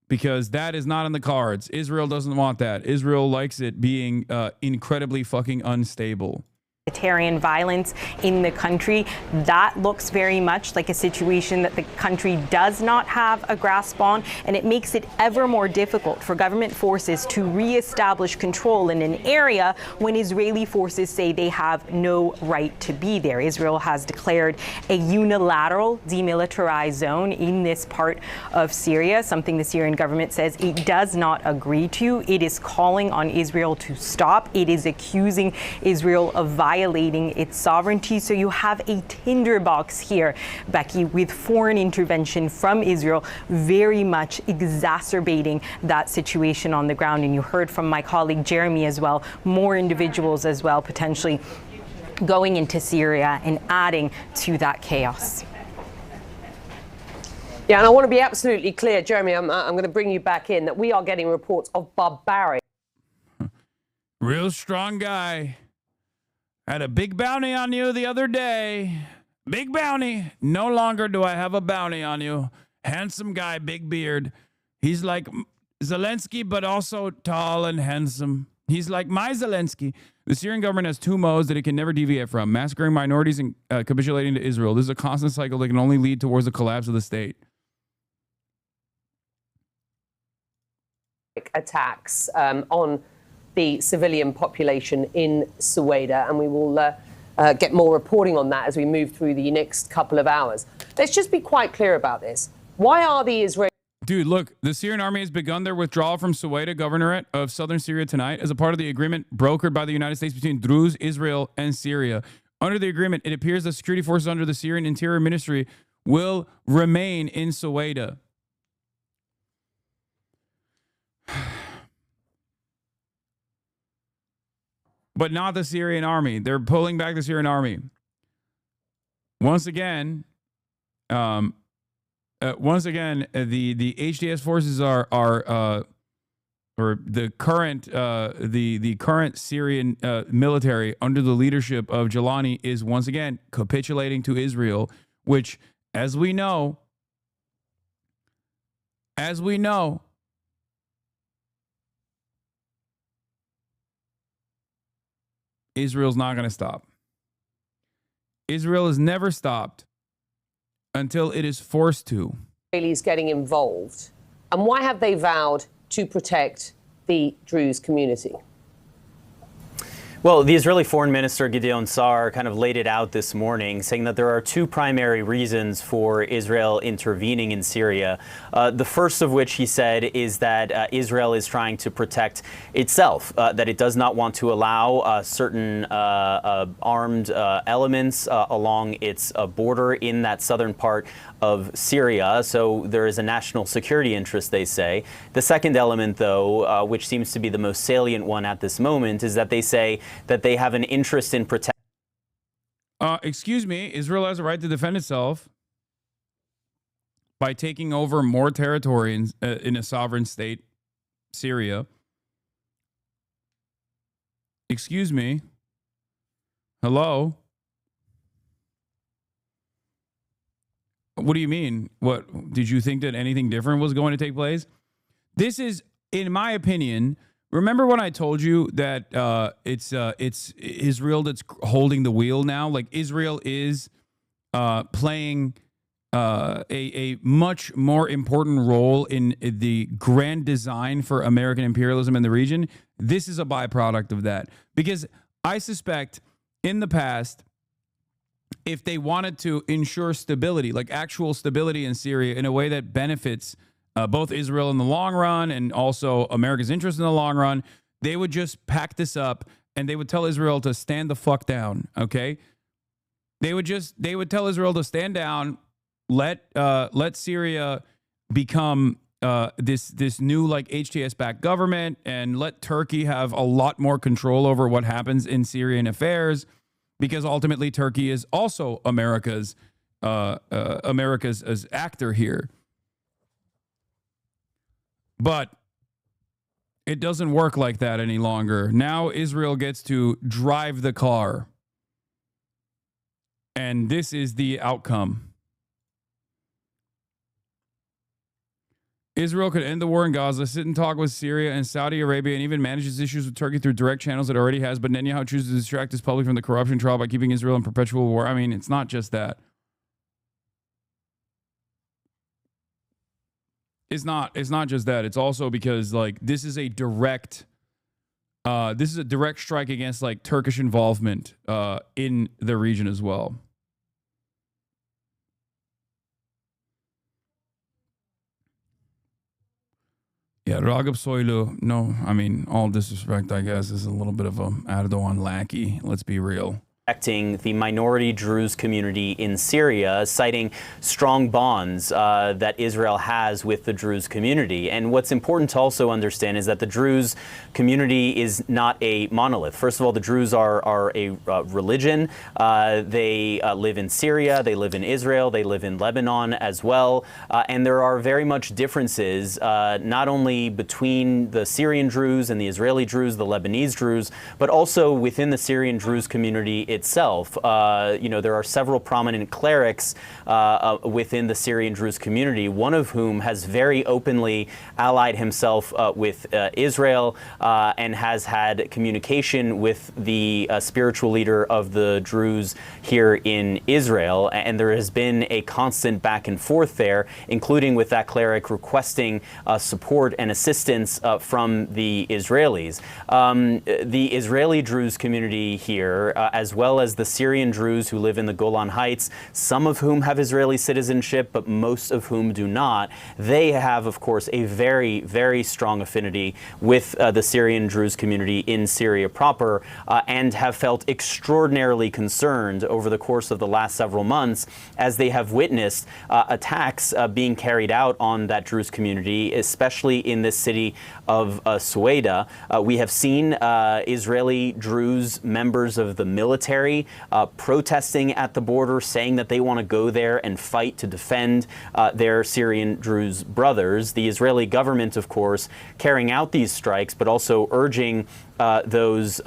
Because that is not in the cards. Israel doesn't want that. Israel likes it being incredibly fucking unstable. Sectarian violence in the country, that looks very much like a situation that the country does not have a grasp on, and it makes it ever more difficult for government forces to reestablish control in an area when Israeli forces say they have no right to be there. Israel has declared a unilateral demilitarized zone in this part of Syria, something the Syrian government says it does not agree to. It is calling on Israel to stop. It is accusing Israel of violating its sovereignty. So you have a tinderbox here, Becky, with foreign intervention from Israel very much exacerbating that situation on the ground. And you heard from my colleague Jeremy as well, more individuals as well potentially going into Syria and adding to that chaos. Yeah, and I want to be absolutely clear, Jeremy, I'm going to bring you back in, that we are getting reports of barbaric. Real strong guy. Had a big bounty on you the other day. Big bounty. No longer do I have a bounty on you. Handsome guy, big beard. He's like Zelensky, but also tall and handsome. He's like my Zelensky. The Syrian government has two modes that it can never deviate from: massacring minorities and capitulating to Israel. This is a constant cycle that can only lead towards the collapse of the state. Attacks on the civilian population in Suwaida, and we will get more reporting on that as we move through the next couple of hours. Let's just be quite clear about this. Why are the Israelis... Dude, look, the Syrian army has begun their withdrawal from Suwaida governorate of southern Syria tonight as a part of the agreement brokered by the United States between Druze, Israel, and Syria. Under the agreement, it appears that security forces under the Syrian Interior Ministry will remain in Suwaida. But not the Syrian army. They're pulling back the Syrian army. Once again, the HTS forces are or the current Syrian military under the leadership of Jelani is once again capitulating to Israel, which, as we know, Israel's not going to stop. Israel has never stopped until it is forced to. Israelis getting involved, and why have they vowed to protect the Druze community? Well, the Israeli Foreign Minister Gideon Sa'ar kind of laid it out this morning, saying that there are two primary reasons for Israel intervening in Syria. The first of which, he said, is that Israel is trying to protect itself, that it does not want to allow certain armed elements along its border in that southern part of Syria. So there is a national security interest, they say. The second element, though, which seems to be the most salient one at this moment, is that they say that they have an interest in protecting. Excuse me, Israel has a right to defend itself by taking over more territory in a sovereign state, Syria. Excuse me. Hello? What do you mean? What did you think that anything different was going to take place? This is, in my opinion, remember when I told you that it's Israel that's holding the wheel now? Like Israel is playing a much more important role in the grand design for American imperialism in the region. This is a byproduct of that, because I suspect in the past, if they wanted to ensure stability, like actual stability in Syria in a way that benefits both Israel in the long run and also America's interest in the long run, they would just pack this up and they would tell Israel to stand the fuck down, okay? They would tell Israel to stand down, let Syria become this new like HTS-backed government, and let Turkey have a lot more control over what happens in Syrian affairs, because ultimately Turkey is also America's actor here. But it doesn't work like that any longer. Now Israel gets to drive the car. And this is the outcome. Israel could end the war in Gaza, sit and talk with Syria and Saudi Arabia, and even manages issues with Turkey through direct channels it already has. But Netanyahu chooses to distract his public from the corruption trial by keeping Israel in perpetual war. I mean, it's not just that. It's not just that. It's also because like this is a direct strike against like Turkish involvement in the region as well. Yeah, Ragıp Soylu, no, I mean, all disrespect, I guess, is a little bit of a Erdogan lackey. Let's be real. Protecting the minority Druze community in Syria, citing strong bonds that Israel has with the Druze community. And what's important to also understand is that the Druze community is not a monolith. First of all, the Druze are a religion. They live in Syria, they live in Israel, they live in Lebanon as well. And there are very much differences, not only between the Syrian Druze and the Israeli Druze, the Lebanese Druze, but also within the Syrian Druze community itself. There are several prominent clerics within the Syrian Druze community, one of whom has very openly allied himself with Israel and has had communication with the spiritual leader of the Druze here in Israel. And there has been a constant back and forth there, including with that cleric requesting support and assistance from the Israelis. The Israeli Druze community here, as well as the Syrian Druze who live in the Golan Heights, some of whom have Israeli citizenship, but most of whom do not. They have, of course, a very, very strong affinity with the Syrian Druze community in Syria proper, and have felt extraordinarily concerned over the course of the last several months as they have witnessed attacks being carried out on that Druze community, especially in this city of Sueda. We have seen Israeli Druze members of the military protesting at the border, saying that they want to go there and fight to defend their Syrian Druze brothers. The Israeli government, of course, carrying out these strikes, but also urging those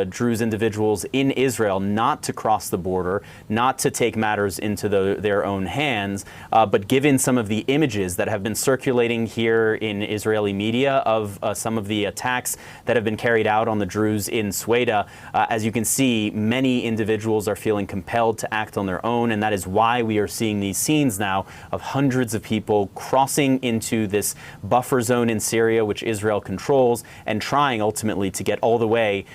Druze individuals in Israel not to cross the border, not to take matters into their own hands. But given some of the images that have been circulating here in Israeli media of some of the attacks that have been carried out on the Druze in Sueda, as you can see, many individuals are feeling compelled to act on their own. And that is why we are seeing these scenes now of hundreds of people crossing into this buffer zone in Syria, which Israel controls, and trying ultimately to get all all the way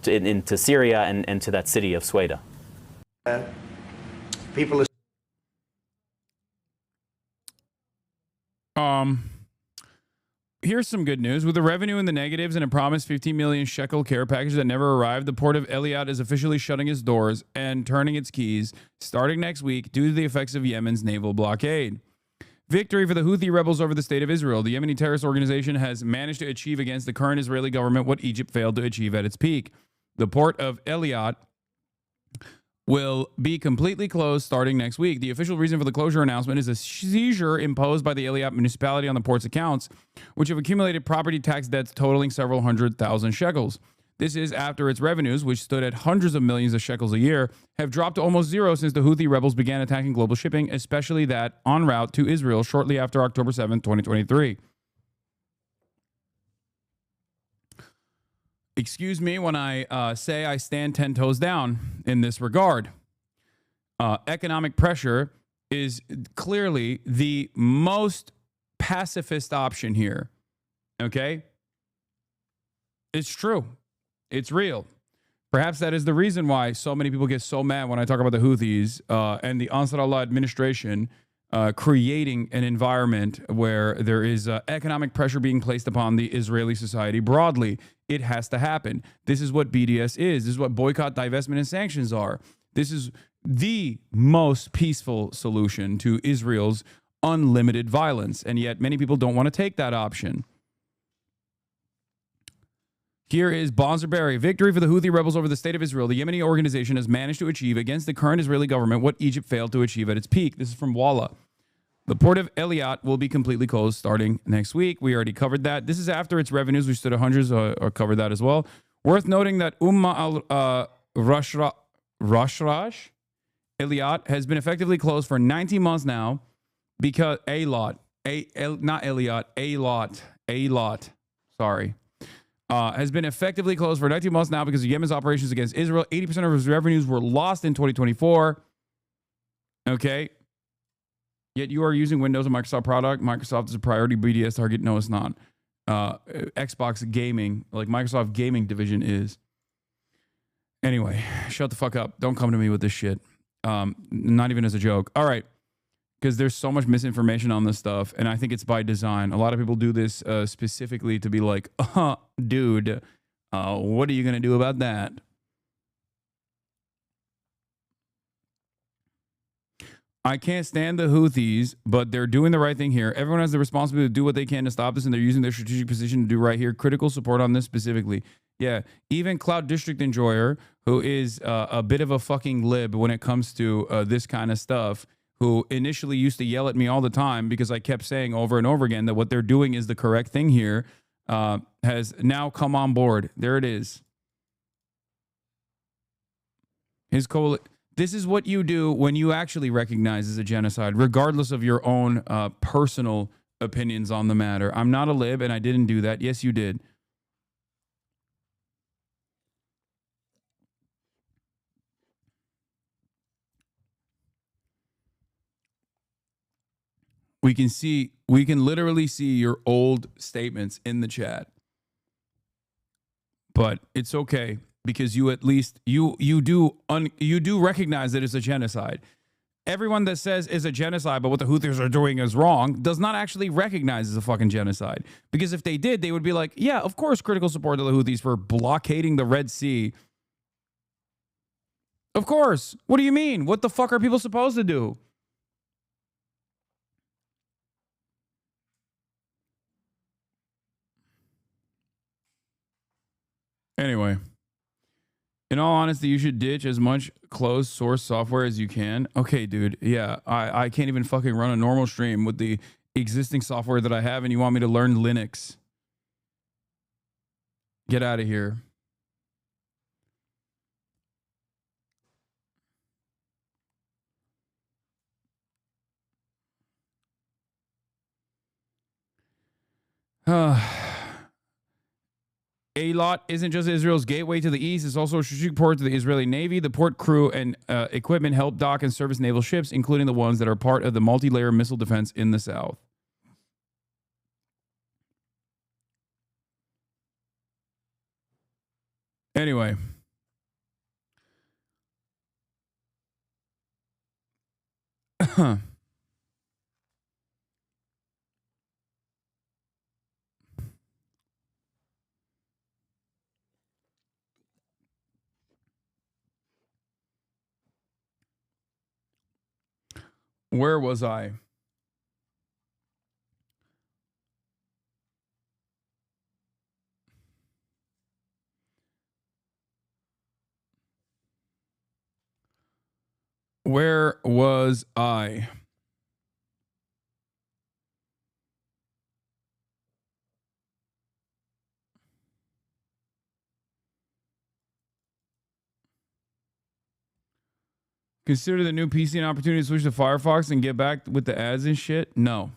into Syria and to that city of Sweda. People Here's some good news. With the revenue in the negatives and a promised 15 million shekel care package that never arrived, the port of Eilat is officially shutting its doors and turning its keys starting next week due to the effects of Yemen's naval blockade. Victory for the Houthi rebels over the state of Israel. The Yemeni terrorist organization has managed to achieve against the current Israeli government what Egypt failed to achieve at its peak. The port of Eilat will be completely closed starting next week. The official reason for the closure announcement is a seizure imposed by the Eilat municipality on the port's accounts, which have accumulated property tax debts totaling several 100,000 shekels. This is after its revenues, which stood at hundreds of millions of shekels a year, have dropped to almost zero since the Houthi rebels began attacking global shipping, especially that en route to Israel shortly after October 7, 2023. Excuse me when I say I stand 10 toes down in this regard. Economic pressure is clearly the most pacifist option here. Okay? It's true. It's real. Perhaps that is the reason why so many people get so mad when I talk about the Houthis and the Ansar Allah administration creating an environment where there is economic pressure being placed upon the Israeli society broadly. It has to happen. This is what BDS is. This is what boycott, divestment, and sanctions are. This is the most peaceful solution to Israel's unlimited violence. And yet many people don't want to take that option. Here is Bonzer Berry. Victory for the Houthi rebels over the state of Israel. The Yemeni organization has managed to achieve against the current Israeli government what Egypt failed to achieve at its peak. This is from Walla. The port of Eilat will be completely closed starting next week. We already covered that. This is after its revenues, which stood at hundreds, or covered that as well. Worth noting that Rashrash Eilat has been effectively closed for 19 months now because Eilat, sorry. Has been effectively closed for 19 months now because of Yemen's operations against Israel. 80% of its revenues were lost in 2024. Okay. Yet you are using Windows and Microsoft product. Microsoft is a priority BDS target. No, it's not. Xbox gaming, like Microsoft gaming division is. Anyway, shut the fuck up. Don't come to me with this shit. Not even as a joke. All right. Because there's so much misinformation on this stuff, and I think it's by design. A lot of people do this specifically to be like, dude, what are you going to do about that? I can't stand the Houthis, but they're doing the right thing here. Everyone has the responsibility to do what they can to stop this, and they're using their strategic position to do right here. Critical support on this specifically. Yeah, even Cloud District Enjoyer, who is a bit of a fucking lib when it comes to this kind of stuff, who initially used to yell at me all the time because I kept saying over and over again that what they're doing is the correct thing here, has now come on board. There it is. This is what you do when you actually recognize as a genocide, regardless of your own personal opinions on the matter. I'm not a lib, and I didn't do that. Yes, you did. We can literally see your old statements in the chat. But it's okay because you at least you do recognize that it's a genocide. Everyone that says it's a genocide, but what the Houthis are doing is wrong, does not actually recognize it's a fucking genocide. Because if they did, they would be like, yeah, of course, critical support to the Houthis for blockading the Red Sea. Of course. What do you mean? What the fuck are people supposed to do? Anyway, in all honesty, you should ditch as much closed source software as you can. Okay, dude. Yeah, I can't even fucking run a normal stream with the existing software that I have, and you want me to learn Linux. Get out of here. Eilat isn't just Israel's gateway to the east. It's also a strategic port to the Israeli Navy. The port crew and equipment help dock and service naval ships, including the ones that are part of the multi-layer missile defense in the south. Anyway. Where was I? Where was I? Consider the new PC an opportunity to switch to Firefox and get back with the ads and shit? No.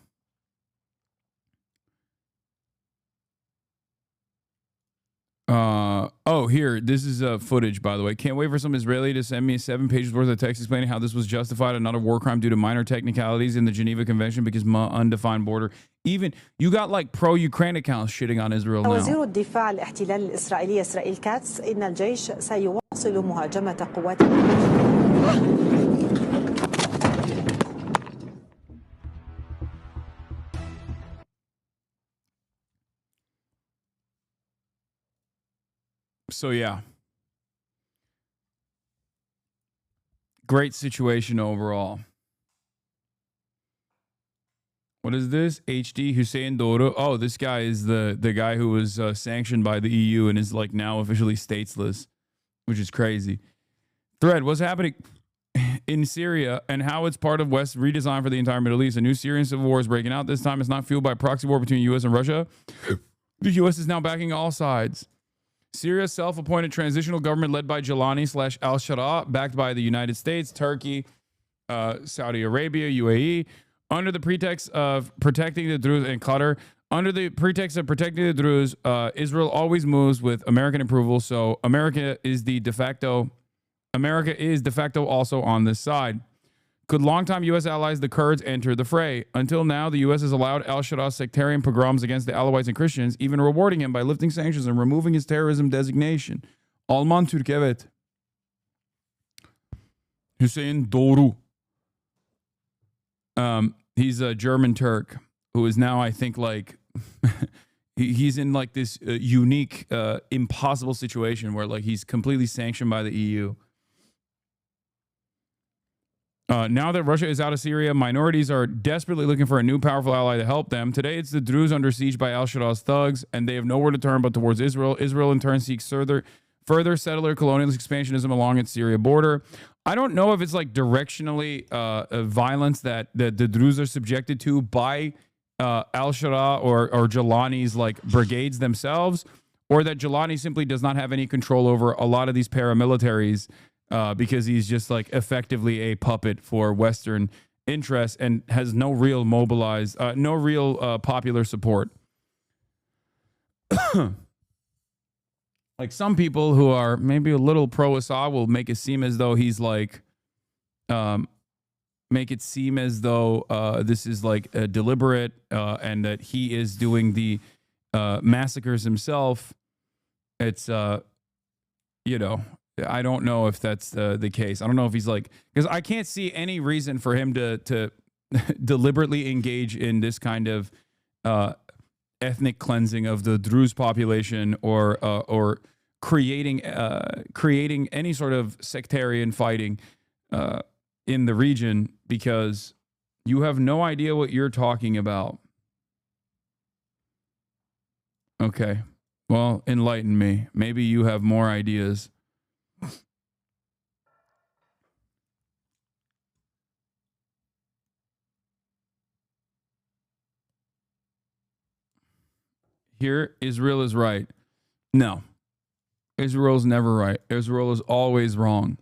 Oh, here. This is footage, by the way. Can't wait for some Israeli to send me 7 pages worth of text explaining how this was justified and not a war crime due to minor technicalities in the Geneva Convention because undefined border. Even you got like pro-Ukraine accounts shitting on Israel now. وزير الدفاع الاحتلال الإسرائيلي إسرائيل كاتس إن الجيش سيواصل مهاجمة قوات. So yeah. Great situation overall. What is this? HD Hussein Doro. Oh, this guy is the guy who was sanctioned by the EU and is like now officially stateless, which is crazy. Thread, what's happening in Syria and how it's part of West's redesign for the entire Middle East. A new Syrian civil war is breaking out. This time it's not fueled by proxy war between the U.S. and Russia. The U.S. is now backing all sides. Syria's self-appointed transitional government led by Jelani/al-Shara, backed by the United States, Turkey, Saudi Arabia, UAE, under the pretext of protecting the Druze and Qatar. Under the pretext of protecting the Druze, Israel always moves with American approval. So America is de facto also on this side. Could longtime U.S. allies, the Kurds, enter the fray? Until now, the U.S. has allowed al-Shara's sectarian pogroms against the Alawites and Christians, even rewarding him by lifting sanctions and removing his terrorism designation. Alman Türk, evet. Hüseyin Doğru. He's a German Turk who is now, I think, like, he's in like this unique, impossible situation where like he's completely sanctioned by the EU. Now that Russia is out of Syria, minorities are desperately looking for a new powerful ally to help them. Today, it's the Druze under siege by al-Shara's thugs, and they have nowhere to turn but towards Israel. Israel, in turn, seeks further settler colonialist expansionism along its Syria border. I don't know if it's like directionally violence that the Druze are subjected to by al-Shara or Jelani's like brigades themselves, or that Jelani simply does not have any control over a lot of these paramilitaries. Because he's just like effectively a puppet for Western interests and has no real popular support. Like some people who are maybe a little pro-Assad will make it seem as though he's like, make it seem as though this is like deliberate and that he is doing the massacres himself. It's, you know, I don't know if that's the case. I don't know if he's like, because I can't see any reason for him to deliberately engage in this kind of ethnic cleansing of the Druze population or creating any sort of sectarian fighting in the region, because you have no idea what you're talking about. Okay, well, enlighten me. Maybe you have more ideas. Here, Israel is right. No. Israel's never right. Israel is always wrong.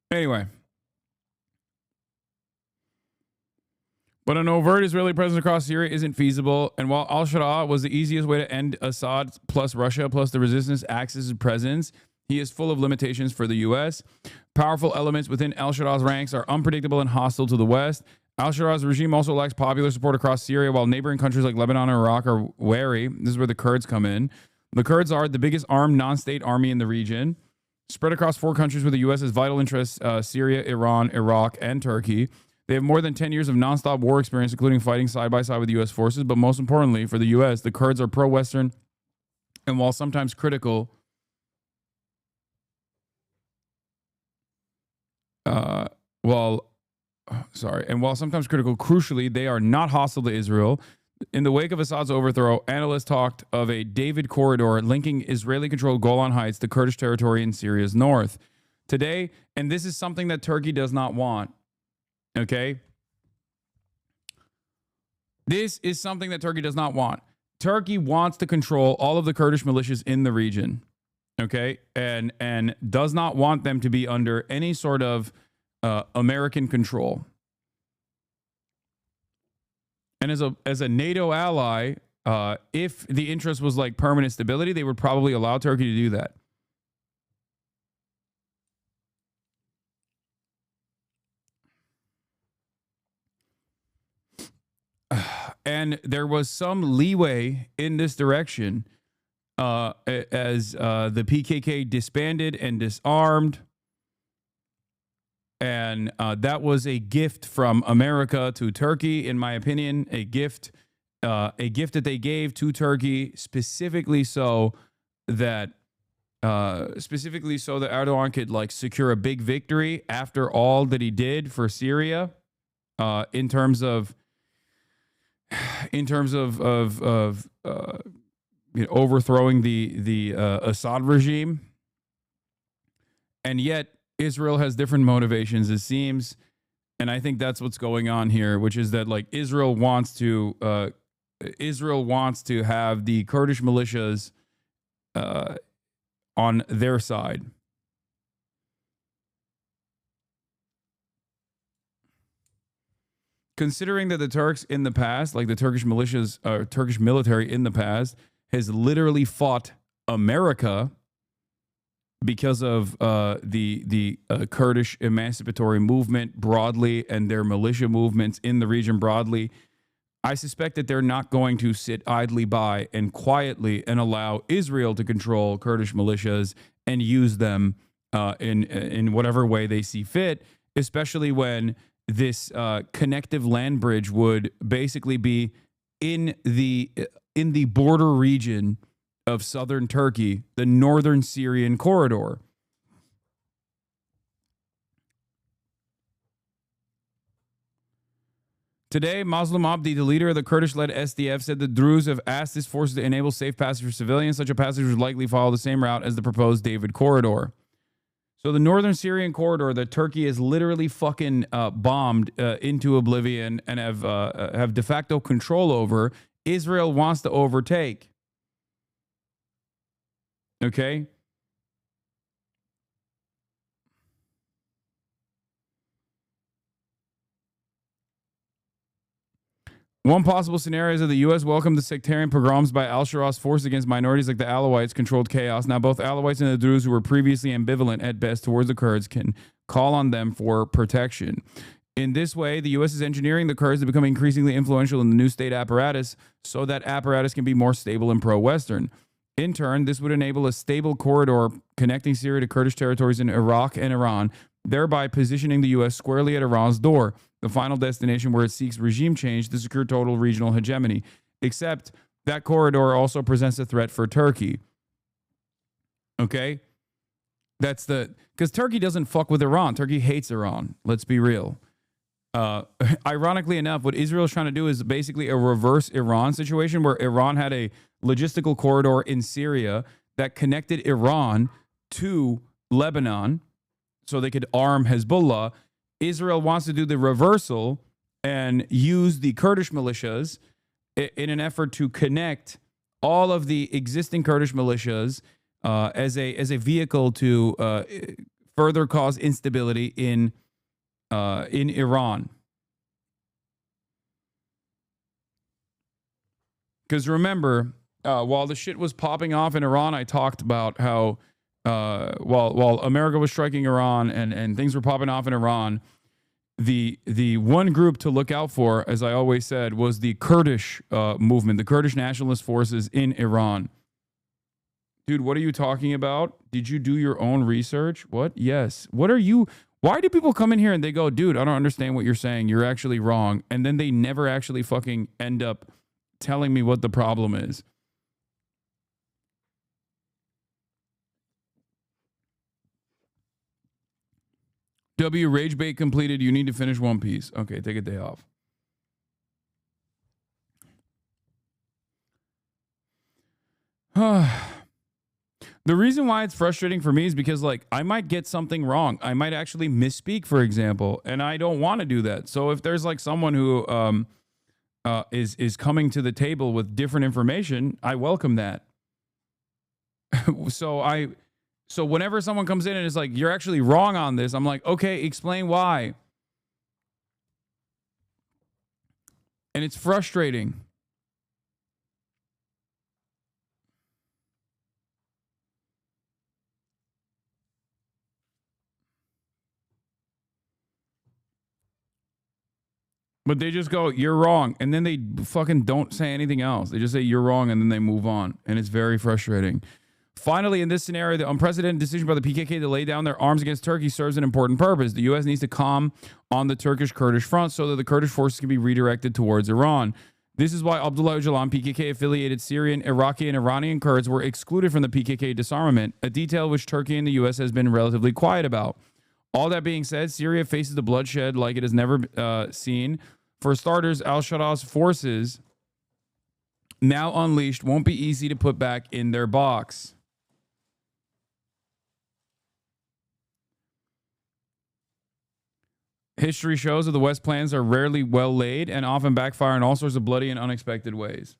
Anyway. But an overt Israeli presence across Syria isn't feasible. And while al-Shara was the easiest way to end Assad plus Russia plus the resistance axis presence, He is full of limitations for the U.S. Powerful elements within al-Shaddad's ranks are unpredictable and hostile to the West. Al-Shaddad's regime also lacks popular support across Syria, while neighboring countries like Lebanon and Iraq are wary. This is where the Kurds come in. The Kurds are the biggest armed non-state army in the region, spread across 4 countries where the U.S. has vital interests, Syria, Iran, Iraq, and Turkey. They have more than 10 years of nonstop war experience, including fighting side by side with U.S. forces. But most importantly, for the U.S., the Kurds are pro-Western, and while sometimes critical, crucially, they are not hostile to Israel. In the wake of Assad's overthrow, analysts talked of a David corridor linking Israeli-controlled Golan Heights to Kurdish territory in Syria's north. Today, and this is something that Turkey does not want, okay? This is something that Turkey does not want. Turkey wants to control all of the Kurdish militias in the region, okay? And does not want them to be under any sort of American control. And as a NATO ally, if the interest was like permanent stability, they would probably allow Turkey to do that. And there was some leeway in this direction as the PKK disbanded and disarmed. And that was a gift from America to Turkey, in my opinion, a gift that they gave to Turkey specifically so that Erdogan could like secure a big victory after all that he did for Syria, in terms of overthrowing the Assad regime. And yet Israel has different motivations, it seems, and I think that's what's going on here, which is that like Israel wants to have the Kurdish militias on their side. Considering that the Turks in the past, like the Turkish militias or Turkish military in the past, has literally fought America because of the Kurdish emancipatory movement broadly and their militia movements in the region broadly, I suspect that they're not going to sit idly by and quietly and allow Israel to control Kurdish militias and use them in whatever way they see fit, especially when this connective land bridge would basically be in the border region of southern Turkey, the northern Syrian corridor. Today, Muslim Abdi, the leader of the Kurdish-led SDF, said the Druze have asked his forces to enable safe passage for civilians. Such a passage would likely follow the same route as the proposed David corridor. So the northern Syrian corridor that Turkey has literally fucking bombed into oblivion and have de facto control over, Israel wants to overtake. Okay? One possible scenario is that the U.S. welcomed the sectarian pogroms by al-Sharat's force against minorities like the Alawites controlled chaos. Now both Alawites and the Druze, who were previously ambivalent at best towards the Kurds, can call on them for protection. In this way, the U.S. is engineering the Kurds to become increasingly influential in the new state apparatus so that apparatus can be more stable and pro-Western. In turn, this would enable a stable corridor connecting Syria to Kurdish territories in Iraq and Iran, thereby positioning the U.S. squarely at Iran's door, the final destination where it seeks regime change to secure total regional hegemony. Except that corridor also presents a threat for Turkey. Okay? Because Turkey doesn't fuck with Iran. Turkey hates Iran. Let's be real. Ironically enough, what Israel is trying to do is basically a reverse Iran situation where Iran had a logistical corridor in Syria that connected Iran to Lebanon so they could arm Hezbollah. Israel wants to do the reversal and use the Kurdish militias in an effort to connect all of the existing Kurdish militias as a vehicle to further cause instability in Iran. Because remember, while the shit was popping off in Iran, I talked about how while America was striking Iran and things were popping off in Iran, the one group to look out for, as I always said, was the Kurdish movement, the Kurdish nationalist forces in Iran. Dude, what are you talking about? Did you do your own research? What? Yes. What are you? Why do people come in here and they go, dude, I don't understand what you're saying. You're actually wrong. And then they never actually fucking end up telling me what the problem is. W, rage bait completed. You need to finish One Piece. Okay, take a day off. The reason why it's frustrating for me is because, like, I might get something wrong. I might actually misspeak, for example, and I don't want to do that. So if there's like someone who is coming to the table with different information, I welcome that. So whenever someone comes in and is like, you're actually wrong on this, I'm like, okay, explain why. And it's frustrating. But they just go, you're wrong. And then they fucking don't say anything else. They just say, you're wrong, and then they move on. And it's very frustrating. Finally, in this scenario, the unprecedented decision by the PKK to lay down their arms against Turkey serves an important purpose. The U.S. needs to calm on the Turkish-Kurdish front so that the Kurdish forces can be redirected towards Iran. This is why Abdullah Öcalan, PKK-affiliated Syrian, Iraqi, and Iranian Kurds were excluded from the PKK disarmament, a detail which Turkey and the U.S. has been relatively quiet about. All that being said, Syria faces the bloodshed like it has never seen. For starters, al-Shaddad's forces, now unleashed, won't be easy to put back in their box. History shows that the West plans are rarely well laid and often backfire in all sorts of bloody and unexpected ways.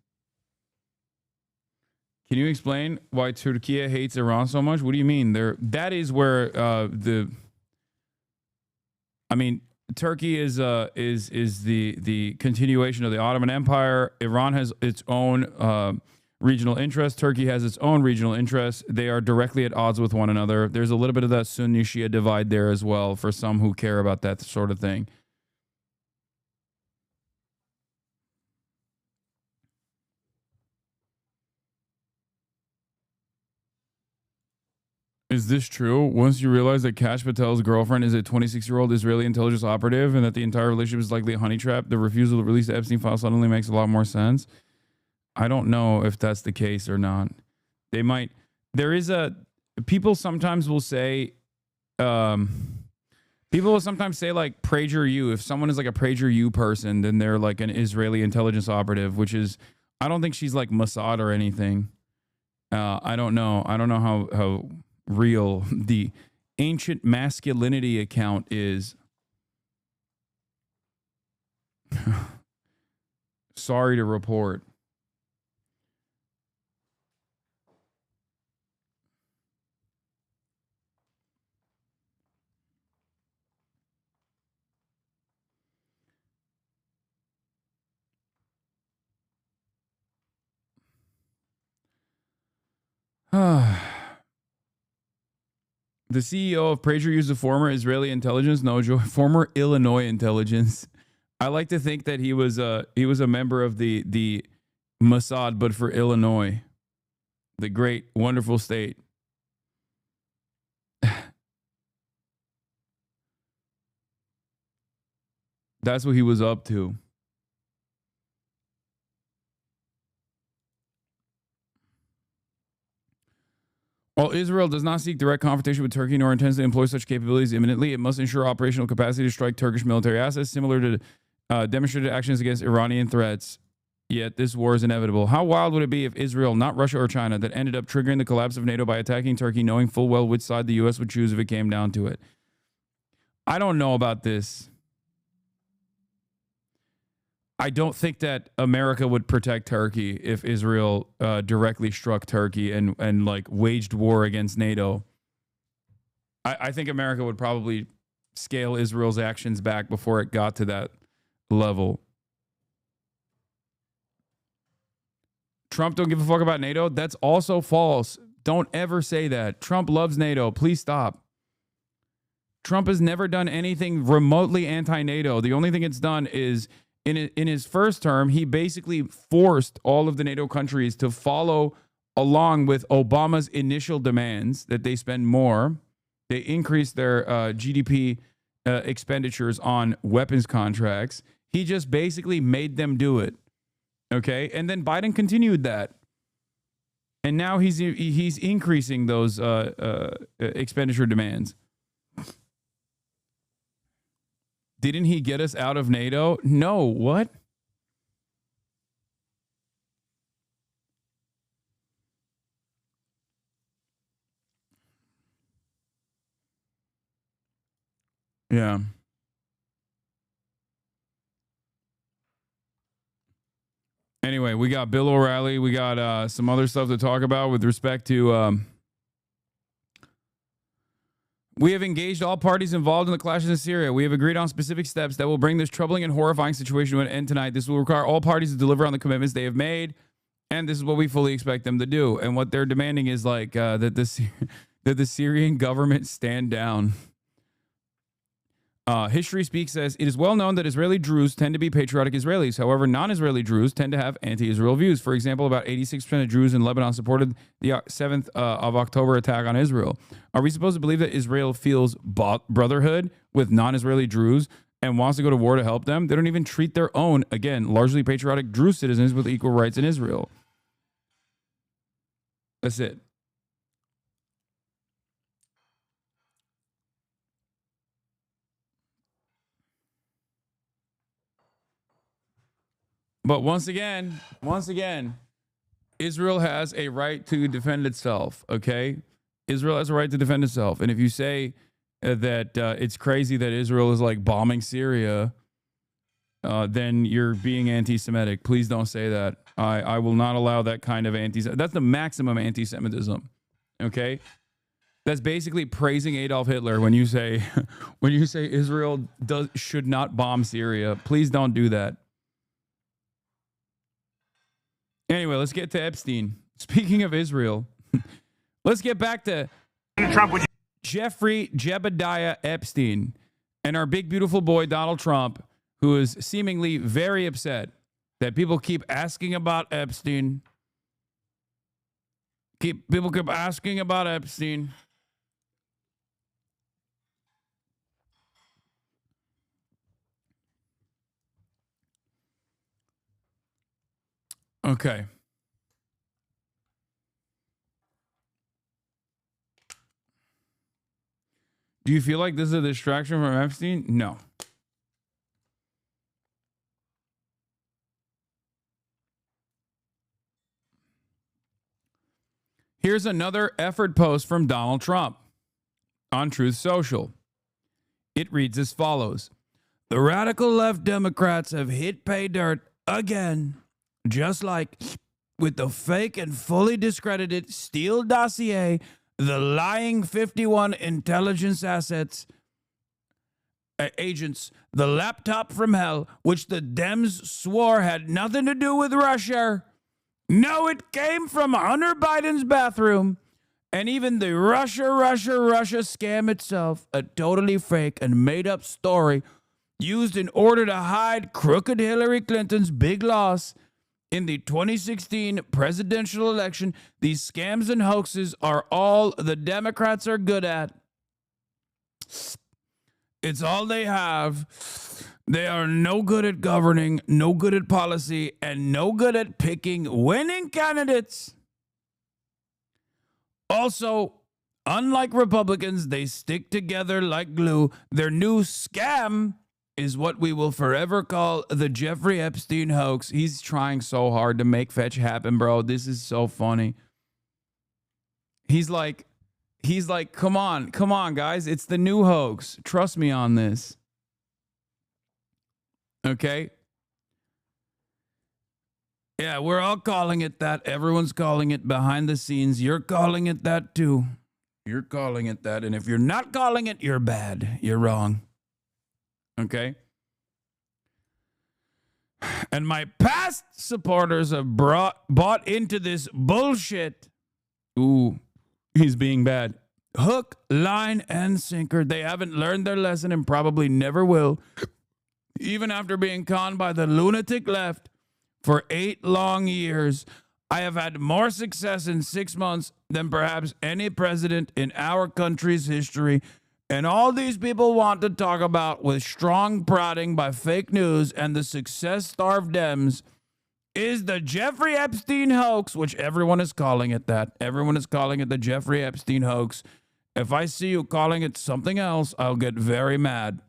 Can you explain why Turkey hates Iran so much? What do you mean? That is where Turkey is the continuation of the Ottoman Empire. Iran has its own regional interests. Turkey has its own regional interests. They are directly at odds with one another. There's a little bit of that Sunni Shia divide there as well for some who care about that sort of thing. Is this true? Once you realize that Kash Patel's girlfriend is a 26-year-old Israeli intelligence operative and that the entire relationship is likely a honey trap, the refusal to release the Epstein file suddenly makes a lot more sense. I don't know if that's the case or not. They might. People sometimes will say, like, PragerU. If someone is like a PragerU person, then they're like an Israeli intelligence operative, which is, I don't think she's like Mossad or anything. I don't know. I don't know how real the ancient masculinity account is. Sorry to report. The CEO of PragerU is a former Israeli intelligence, former Illinois intelligence. I like to think that he was a member of the Mossad, but for Illinois, the great, wonderful state. That's what he was up to. While Israel does not seek direct confrontation with Turkey nor intends to employ such capabilities imminently, it must ensure operational capacity to strike Turkish military assets similar to demonstrated actions against Iranian threats. Yet this war is inevitable. How wild would it be if Israel, not Russia or China, that ended up triggering the collapse of NATO by attacking Turkey, knowing full well which side the U.S. would choose if it came down to it? I don't know about this. I don't think that America would protect Turkey if Israel directly struck Turkey and like waged war against NATO. I think America would probably scale Israel's actions back before it got to that level. Trump don't give a fuck about NATO. That's also false. Don't ever say that. Trump loves NATO. Please stop. Trump has never done anything remotely anti-NATO. The only thing it's done is in his first term, he basically forced all of the NATO countries to follow along with Obama's initial demands that they spend more. They increase their GDP expenditures on weapons contracts. He just basically made them do it. Okay? And then Biden continued that. And now he's increasing those expenditure demands. Didn't he get us out of NATO? No. What? Yeah. Anyway, we got Bill O'Reilly. We got some other stuff to talk about with respect to... We have engaged all parties involved in the clashes in Syria. We have agreed on specific steps that will bring this troubling and horrifying situation to an end tonight. This will require all parties to deliver on the commitments they have made, and this is what we fully expect them to do. And what they're demanding is like that the Syrian government stand down. History Speaks says, it is well known that Israeli Druze tend to be patriotic Israelis. However, non-Israeli Druze tend to have anti-Israel views. For example, about 86% of Druze in Lebanon supported the 7th of October attack on Israel. Are we supposed to believe that Israel feels brotherhood with non-Israeli Druze and wants to go to war to help them? They don't even treat their own, again, largely patriotic Druze citizens with equal rights in Israel. That's it. But once again, Israel has a right to defend itself, okay? Israel has a right to defend itself. And if you say that it's crazy that Israel is like bombing Syria, then you're being anti-Semitic. Please don't say that. I will not allow that kind of that's the maximum anti-Semitism, okay? That's basically praising Adolf Hitler when you say Israel should not bomb Syria. Please don't do that. Anyway, let's get to Epstein. Speaking of Israel, let's get back to Jeffrey Jebediah Epstein and our big, beautiful boy, Donald Trump, who is seemingly very upset that people keep asking about Epstein. People keep asking about Epstein. Okay. Do you feel like this is a distraction from Epstein? No. Here's another effort post from Donald Trump on Truth Social. It reads as follows. The radical left Democrats have hit pay dirt again. Just like with the fake and fully discredited Steele dossier, the lying 51 intelligence agents, the laptop from hell, which the Dems swore had nothing to do with Russia. No, it came from Hunter Biden's bathroom. And even the Russia scam itself, a totally fake and made-up story used in order to hide crooked Hillary Clinton's big loss in the 2016 presidential election. These scams and hoaxes are all the Democrats are good at. It's all they have. They are no good at governing, no good at policy, and no good at picking winning candidates. Also, unlike Republicans, they stick together like glue. Their new scam is what we will forever call the Jeffrey Epstein hoax. He's trying so hard to make fetch happen, bro. This is so funny. He's like, come on, guys. It's the new hoax. Trust me on this. Okay? Yeah, we're all calling it that. Everyone's calling it behind the scenes. You're calling it that too. You're calling it that. And if you're not calling it, you're bad. You're wrong. Okay? And my past supporters have bought into this bullshit. Ooh, He's being bad. Hook, line, and sinker. They haven't learned their lesson and probably never will. Even after being conned by the lunatic left for 8 long years, I have had more success in 6 months than perhaps any president in our country's history. And all these people want to talk about with strong prodding by fake news and the success-starved Dems is the Jeffrey Epstein hoax, which everyone is calling it that. Everyone is calling it the Jeffrey Epstein hoax. If I see you calling it something else, I'll get very mad.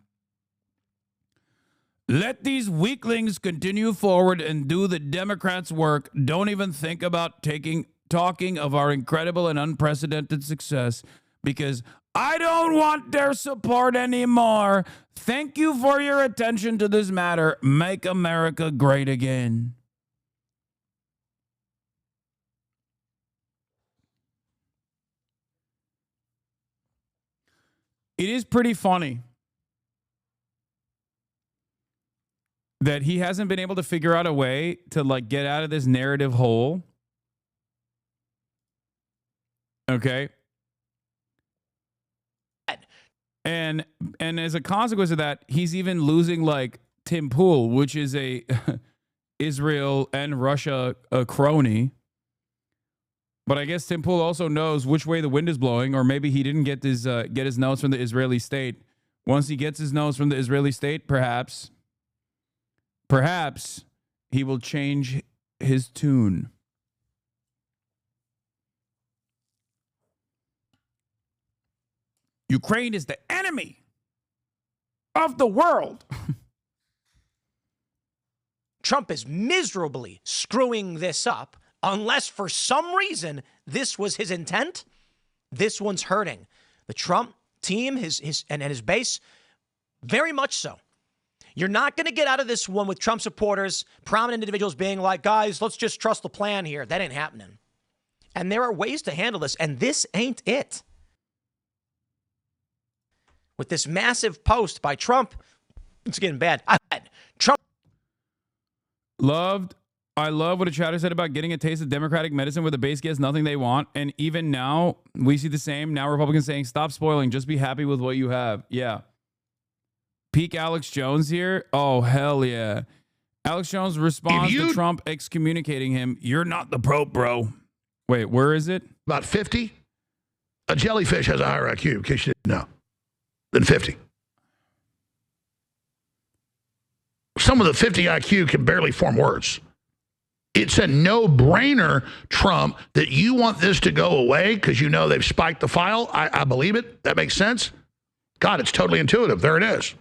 Let these weaklings continue forward and do the Democrats' work. Don't even think about talking of our incredible and unprecedented success, because I don't want their support anymore. Thank you for your attention to this matter. Make America great again. It is pretty funny that he hasn't been able to figure out a way to like get out of this narrative hole. Okay. And as a consequence of that, he's even losing like Tim Pool, which is a Israel and Russia crony. But I guess Tim Pool also knows which way the wind is blowing, or maybe he didn't get his notes from the Israeli state. Once he gets his notes from the Israeli state, perhaps he will change his tune. Ukraine is the enemy of the world. Trump is miserably screwing this up. Unless for some reason this was his intent, this one's hurting the Trump team, his base, very much so. You're not going to get out of this one with Trump supporters, prominent individuals being like, guys, let's just trust the plan here. That ain't happening. And there are ways to handle this, and this ain't it. With this massive post by Trump, it's getting bad. Trump I love what a chatter said about getting a taste of Democratic medicine where the base gets nothing they want. And even now, we see the same. Now Republicans saying, stop spoiling. Just be happy with what you have. Yeah. Peak Alex Jones here. Oh, hell yeah. Alex Jones responds to Trump excommunicating him. You're not the Pope, bro. Wait, where is it? About 50. A jellyfish has a higher IQ, in case you didn't know, than 50. Some of the 50 IQ can barely form words. It's a no-brainer, Trump, that you want this to go away because you know they've spiked the file. I believe it. That makes sense. God, it's totally intuitive. There it is.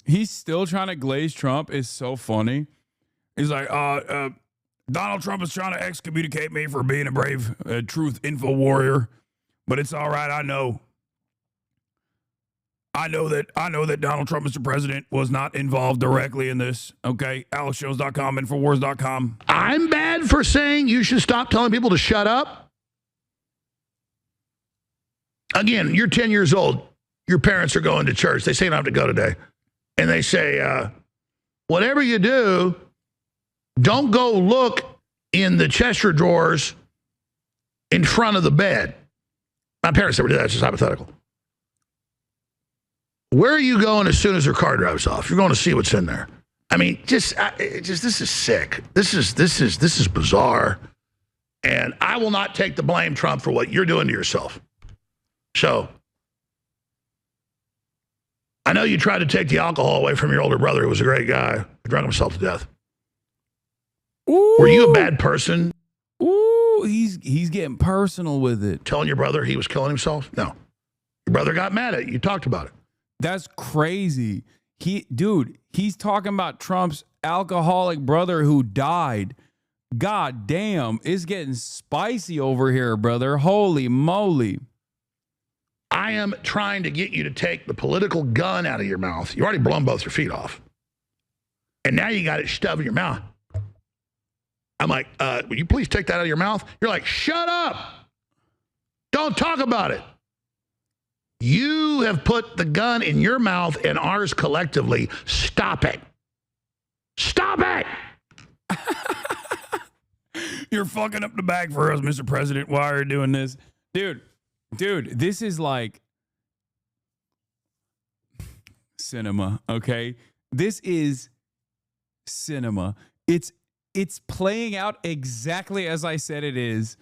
He's still trying to glaze Trump. Is so funny. He's like, Donald Trump is trying to excommunicate me for being a brave truth info warrior, but it's all right. I know that Donald Trump, Mr. President, was not involved directly in this. Okay, AlexJones.com, Infowars.com. I'm bad for saying you should stop telling people to shut up. Again, you're 10 years old. Your parents are going to church. They say you don't have to go today. And they say, whatever you do, don't go look in the Chester drawers in front of the bed. My parents never did that. It's just hypothetical. Where are you going as soon as her car drives off? You're going to see what's in there. I mean, this is sick. This is bizarre. And I will not take the blame, Trump, for what you're doing to yourself. So I know you tried to take the alcohol away from your older brother, who was a great guy, who drank himself to death. Ooh. Were you a bad person? Ooh, he's getting personal with it. Telling your brother he was killing himself? No. Your brother got mad at you. You talked about it. That's crazy. He's talking about Trump's alcoholic brother who died. God damn, it's getting spicy over here, brother. Holy moly. I am trying to get you to take the political gun out of your mouth. You already blown both your feet off. And now you got it shoved in your mouth. I'm like, will you please take that out of your mouth? You're like, shut up. Don't talk about it. You have put the gun in your mouth and ours collectively. Stop it. Stop it. You're fucking up the bag for us, Mr. President. Why are you doing this? Dude, this is like cinema, okay? This is cinema. It's playing out exactly as I said it is.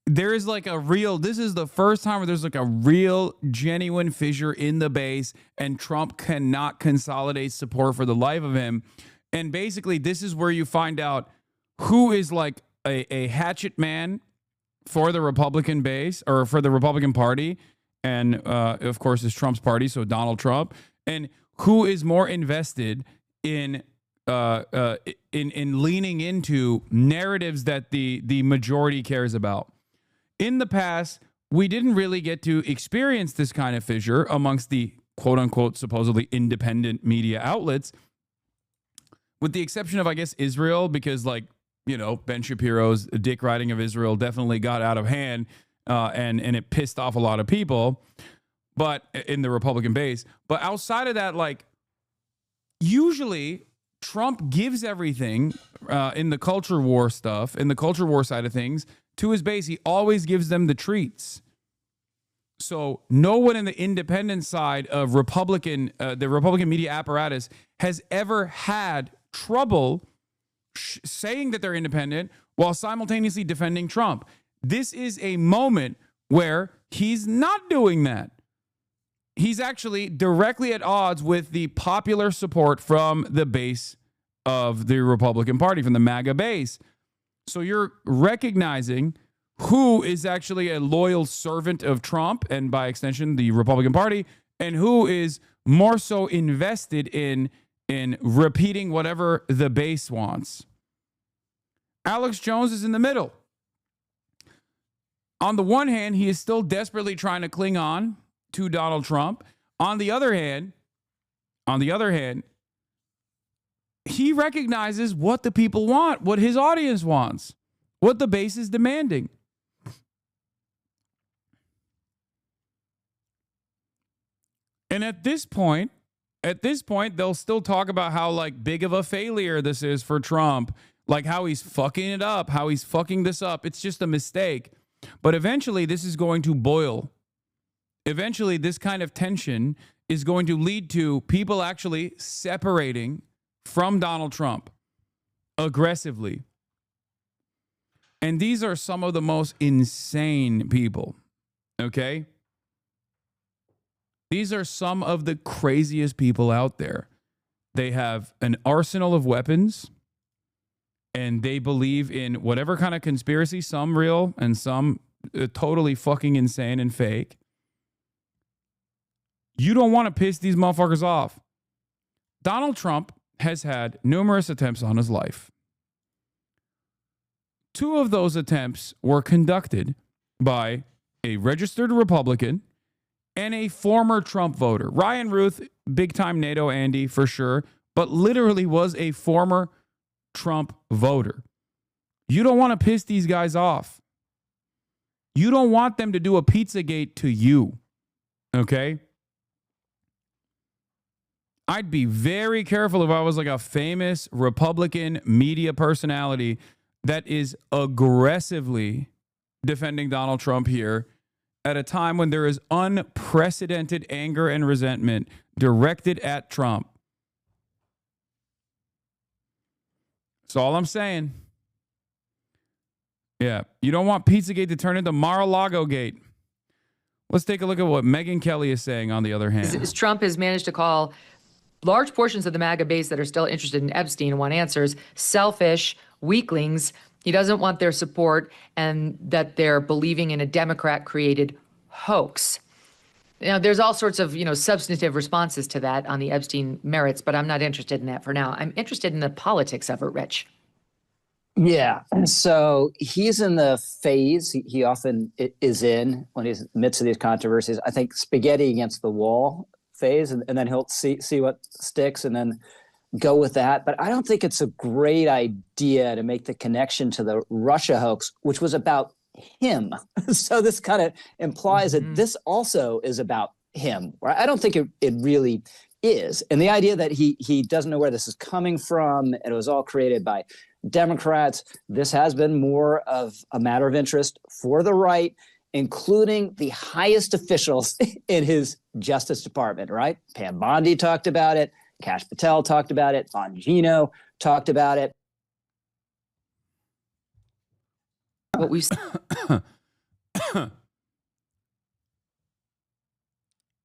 There is like this is the first time where there's like a real, genuine fissure in the base, and Trump cannot consolidate support for the life of him. And basically, this is where you find out who is like a hatchet man for the Republican base or for the Republican Party. And of course, it's Trump's party, so Donald Trump. And who is more invested in leaning into narratives that the majority cares about. In the past, we didn't really get to experience this kind of fissure amongst the quote unquote supposedly independent media outlets, with the exception of, I guess, Israel, because Ben Shapiro's dick riding of Israel definitely got out of hand and it pissed off a lot of people, but in the Republican base. But outside of that, usually Trump gives everything in the culture war stuff, in the culture war side of things, to his base. He always gives them the treats. So no one in the independent side of the Republican media apparatus has ever had trouble saying that they're independent while simultaneously defending Trump. This is a moment where he's not doing that. He's actually directly at odds with the popular support from the base of the Republican Party, from the MAGA base. So you're recognizing who is actually a loyal servant of Trump and by extension the Republican Party, and who is more so invested in repeating whatever the base wants. Alex Jones is in the middle. On the one hand, he is still desperately trying to cling on to Donald Trump. On the other hand, he recognizes what the people want, what his audience wants, what the base is demanding. And at this point, they'll still talk about how big of a failure this is for Trump, how he's fucking it up, how he's fucking this up. It's just a mistake. But eventually this is going to boil. Eventually this kind of tension is going to lead to people actually separating from Donald Trump aggressively. And these are some of the most insane people, okay? These are some of the craziest people out there. They have an arsenal of weapons, and they believe in whatever kind of conspiracy, some real and some totally fucking insane and fake. You don't want to piss these motherfuckers off. Donald Trump has had numerous attempts on his life. 2 of those attempts were conducted by a registered Republican and a former Trump voter. Ryan Ruth, big-time NATO Andy for sure, but literally was a former Trump voter. You don't want to piss these guys off. You don't want them to do a Pizzagate to you, okay? I'd be very careful if I was a famous Republican media personality that is aggressively defending Donald Trump here at a time when there is unprecedented anger and resentment directed at Trump. That's all I'm saying. Yeah, you don't want Pizzagate to turn into Mar-a-Lago Gate. Let's take a look at what Megyn Kelly is saying on the other hand. Trump has managed to call large portions of the MAGA base that are still interested in Epstein and want answers selfish, weaklings. He doesn't want their support, and that they're believing in a Democrat-created hoax. There's all sorts of, substantive responses to that on the Epstein merits, but I'm not interested in that for now. I'm interested in the politics of it, Rich. Yeah. So he's in the phase he often is in when he's in the midst of these controversies. I think spaghetti against the wall phase, and then he'll see what sticks and then go with that. But I don't think it's a great idea to make the connection to the Russia hoax, which was about him. So this kind of implies that this also is about him. Right? I don't think it really is. And the idea that he doesn't know where this is coming from, and it was all created by Democrats. This has been more of a matter of interest for the right, including the highest officials in his Justice Department, right? Pam Bondi talked about it. Kash Patel talked about it. Bongino talked about it. What we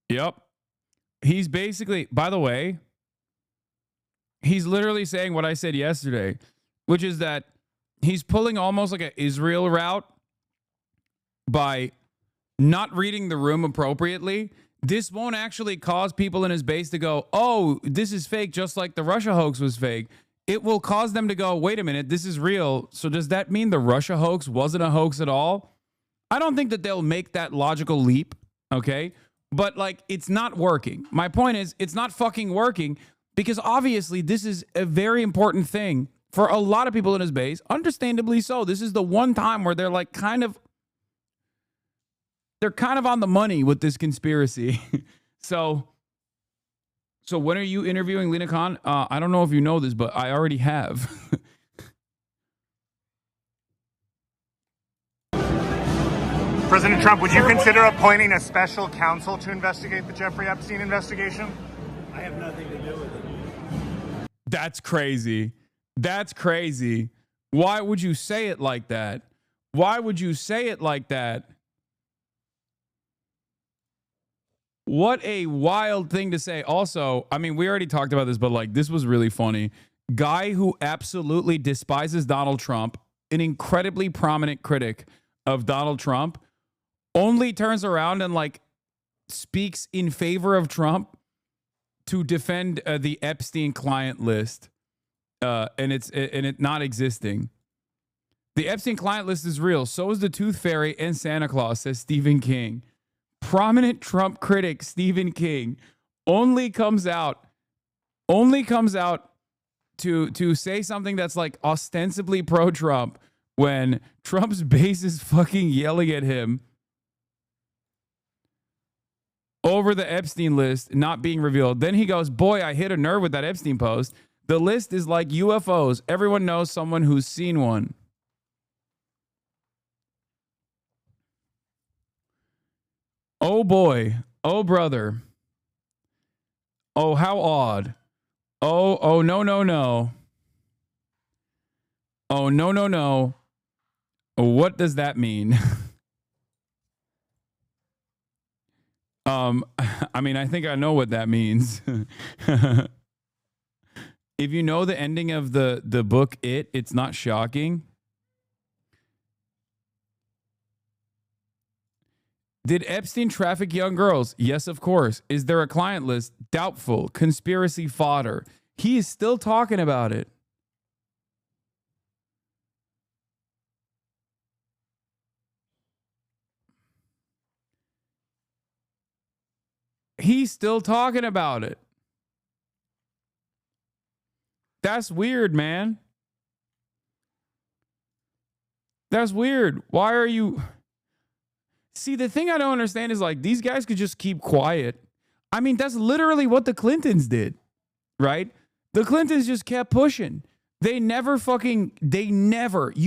Yep. He's basically, by the way, he's literally saying what I said yesterday, which is that he's pulling almost like an Israel route by not reading the room appropriately. This won't actually cause people in his base to go, oh, this is fake, just like the Russia hoax was fake. It will cause them to go, wait a minute, this is real. So does that mean the Russia hoax wasn't a hoax at all? I don't think that they'll make that logical leap, okay? But like, it's not working. My point is, it's not fucking working because obviously this is a very important thing for a lot of people in his base. Understandably so. This is the one time where they're like they're kind of on the money with this conspiracy. So when are you interviewing Lina Khan? I don't know if you know this, but I already have. President Trump, would you consider appointing a special counsel to investigate the Jeffrey Epstein investigation? I have nothing to do with it. That's crazy. That's crazy. Why would you say it like that? Why would you say it like that? What a wild thing to say. Also, I mean, we already talked about this, but like, this was really funny. Guy who absolutely despises Donald Trump, an incredibly prominent critic of Donald Trump, only turns around and like speaks in favor of Trump to defend the Epstein client list, and it not existing. The Epstein client list is real. So is the Tooth Fairy and Santa Claus, says Stephen King. Prominent Trump critic Stephen King only comes out to say something that's like ostensibly pro-Trump when Trump's base is fucking yelling at him over the Epstein list not being revealed. Then he goes, boy, I hit a nerve with that Epstein post. The list is like UFOs. Everyone knows someone who's seen one. Oh boy. Oh brother. Oh, how odd. Oh, no, no, no. Oh, no, no, no. What does that mean? I mean, I think I know what that means. If you know the ending of the book, it's not shocking. Did Epstein traffic young girls? Yes, of course. Is there a client list? Doubtful. Conspiracy fodder. He is still talking about it. He's still talking about it. That's weird, man. That's weird. Why are you... See, the thing I don't understand is like these guys could just keep quiet. I mean, that's literally what the Clintons did, right? The Clintons just kept pushing. You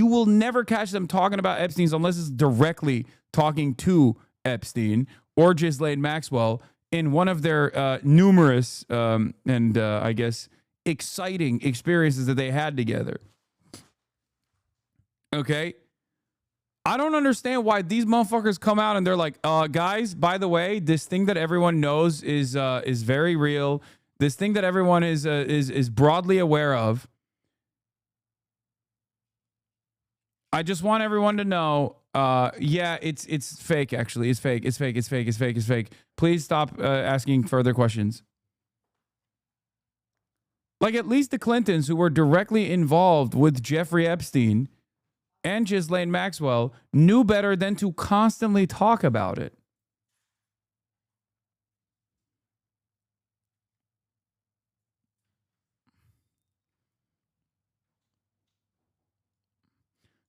will never catch them talking about Epstein's unless it's directly talking to Epstein or Ghislaine Maxwell in one of their numerous and I guess exciting experiences that they had together. Okay? I don't understand why these motherfuckers come out and they're like, guys, by the way, this thing that everyone knows is very real. This thing that everyone is broadly aware of. I just want everyone to know, yeah, it's fake, actually. It's fake. It's fake. It's fake. It's fake. It's fake. Please stop asking further questions. Like at least the Clintons, who were directly involved with Jeffrey Epstein and Ghislaine Maxwell, knew better than to constantly talk about it.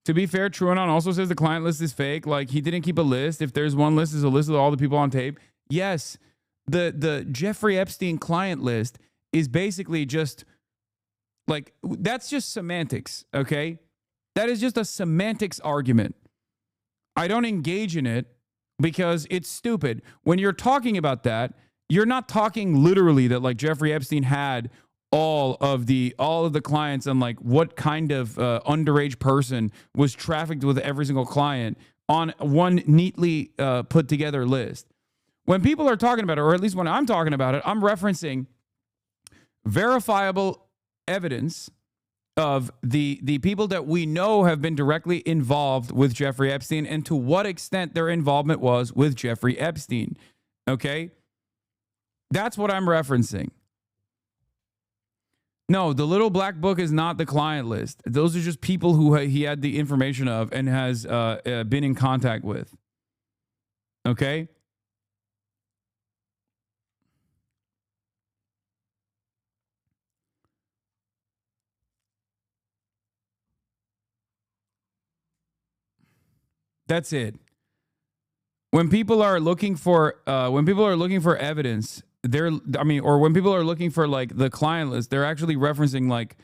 To be fair, TrueAnon also says the client list is fake. Like, he didn't keep a list. If there's one list, it's a list of all the people on tape. Yes, the Jeffrey Epstein client list is basically just Like, that's just semantics, okay? That is just a semantics argument. I don't engage in it because it's stupid. When you're talking about that, you're not talking literally that like Jeffrey Epstein had all of the clients and like what kind of underage person was trafficked with every single client on one neatly put together list. When people are talking about it, or at least when I'm talking about it, I'm referencing verifiable evidence of the people that we know have been directly involved with Jeffrey Epstein and to what extent their involvement was with Jeffrey Epstein. Okay? That's what I'm referencing. No, the little black book is not the client list. Those are just people who he had the information of and has been in contact with. Okay? That's it. When people are looking for evidence, or when people are looking for like the client list, they're actually referencing like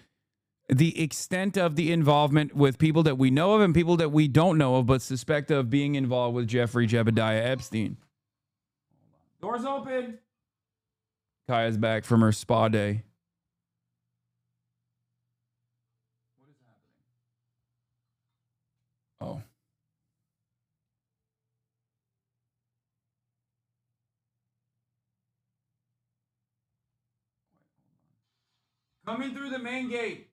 the extent of the involvement with people that we know of and people that we don't know of but suspect of being involved with Jeffrey Jebediah Epstein. Doors open. Kaya's back from her spa day. What is happening? Oh. Coming through the main gate.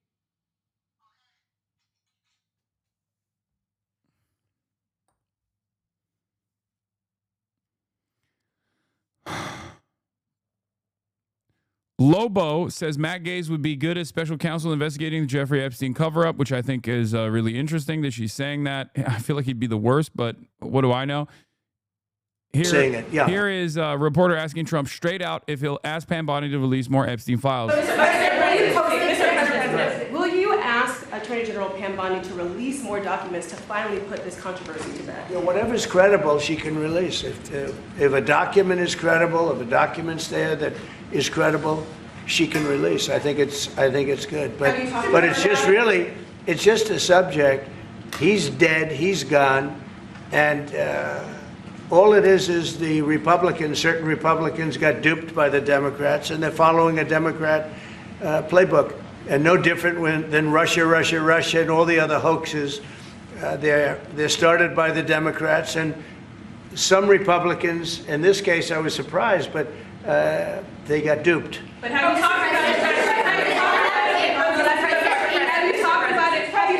Lobo says Matt Gaetz would be good as special counsel investigating the Jeffrey Epstein cover-up, which I think is really interesting that she's saying that. I feel like he'd be the worst, but what do I know? Saying it, yeah. Here is a reporter asking Trump straight out if he'll ask Pam Bondi to release more Epstein files. Will you ask Attorney General Pam Bondi to release more documents to finally put this controversy to bed? You know, whatever's credible, she can release. If a document is credible, if a document's there that is credible, she can release. I think it's good. But it's just a subject. He's dead. He's gone, and all it is certain Republicans got duped by the Democrats, and they're following a Democrat playbook. And no different than Russia, and all the other hoaxes. They're started by the Democrats, and some Republicans, in this case I was surprised, but they got duped. But have you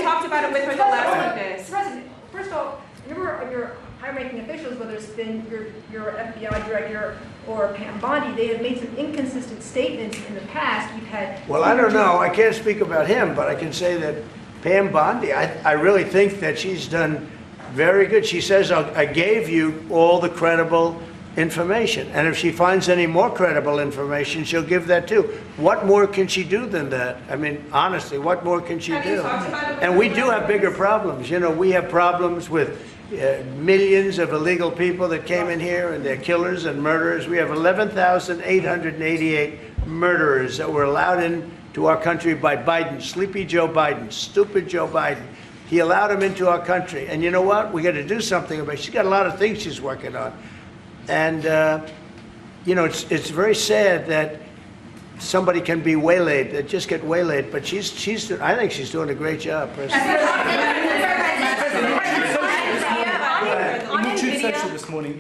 talked about it with her the last few days? President, first of all, your high-ranking officials, whether it's been your FBI director or Pam Bondi, they have made some inconsistent statements in the past. We've had. Well, I don't know. I can't speak about him, but I can say that Pam Bondi, I really think that she's done very good. She says, I gave you all the credible information. And if she finds any more credible information, she'll give that too. What more can she do than that? I mean, honestly, what more can she do? And we do have bigger problems. You know, we have problems with millions of illegal people that came in here, and they're killers and murderers. We have 11,888 murderers that were allowed into our country by Biden, sleepy Joe Biden, stupid Joe Biden. He allowed them into our country. And you know what? We got to do something about it. She's got a lot of things she's working on. And, you know, it's very sad that somebody can be waylaid, that just get waylaid. But I think she's doing a great job, President. In your truth social this morning,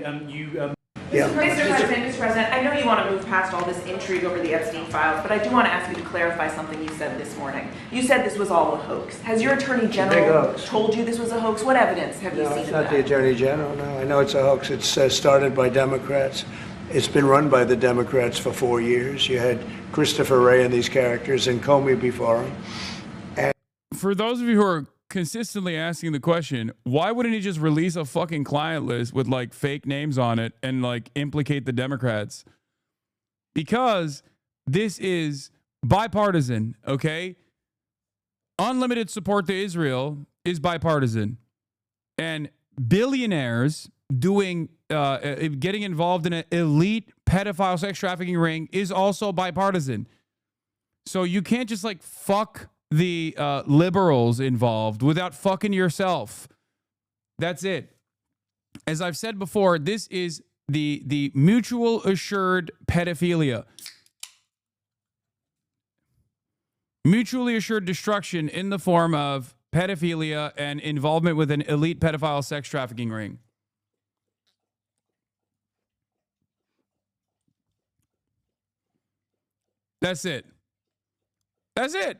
Yeah. Mr. President, I know you want to move past all this intrigue over the Epstein files, but I do want to ask you to clarify something you said this morning. You said this was all a hoax. Has your Attorney General told you this was a hoax? What evidence have you seen of that? It's not the Attorney General, no. I know it's a hoax. It's started by Democrats. It's been run by the Democrats for 4 years. You had Christopher Wray and these characters and Comey before him. And for those of you who are consistently asking the question, why wouldn't he just release a fucking client list with like fake names on it and like implicate the Democrats? Because this is bipartisan, okay? Unlimited support to Israel is bipartisan. And billionaires doing getting involved in an elite pedophile sex trafficking ring is also bipartisan. So you can't just like fuck the liberals involved without fucking yourself. That's it. As I've said before, this is the mutual assured pedophilia. Mutually assured destruction in the form of pedophilia and involvement with an elite pedophile sex trafficking ring. That's it. That's it.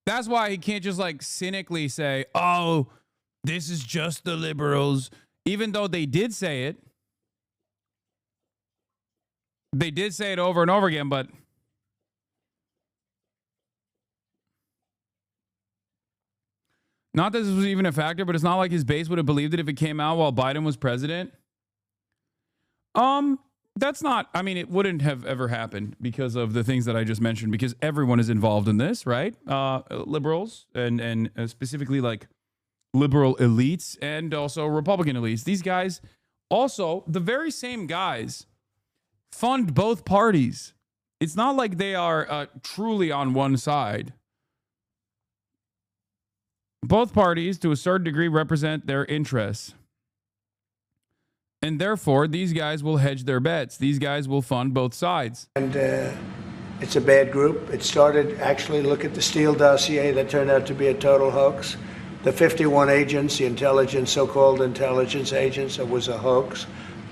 That's why he can't just like cynically say, oh, this is just the liberals, even though they did say it. They did say it over and over again, but not that this was even a factor, but it's not like his base would have believed it if it came out while Biden was president. That's not, I mean, it wouldn't have ever happened because of the things that I just mentioned, because everyone is involved in this, right? Liberals and specifically like liberal elites and also Republican elites. These guys, also the very same guys, fund both parties. It's not like they are truly on one side. Both parties, to a certain degree, represent their interests. And therefore, these guys will hedge their bets. These guys will fund both sides. And it's a bad group. It started, actually, look at the Steele dossier that turned out to be a total hoax. The 51 agents, the intelligence, so-called intelligence agents, it was a hoax.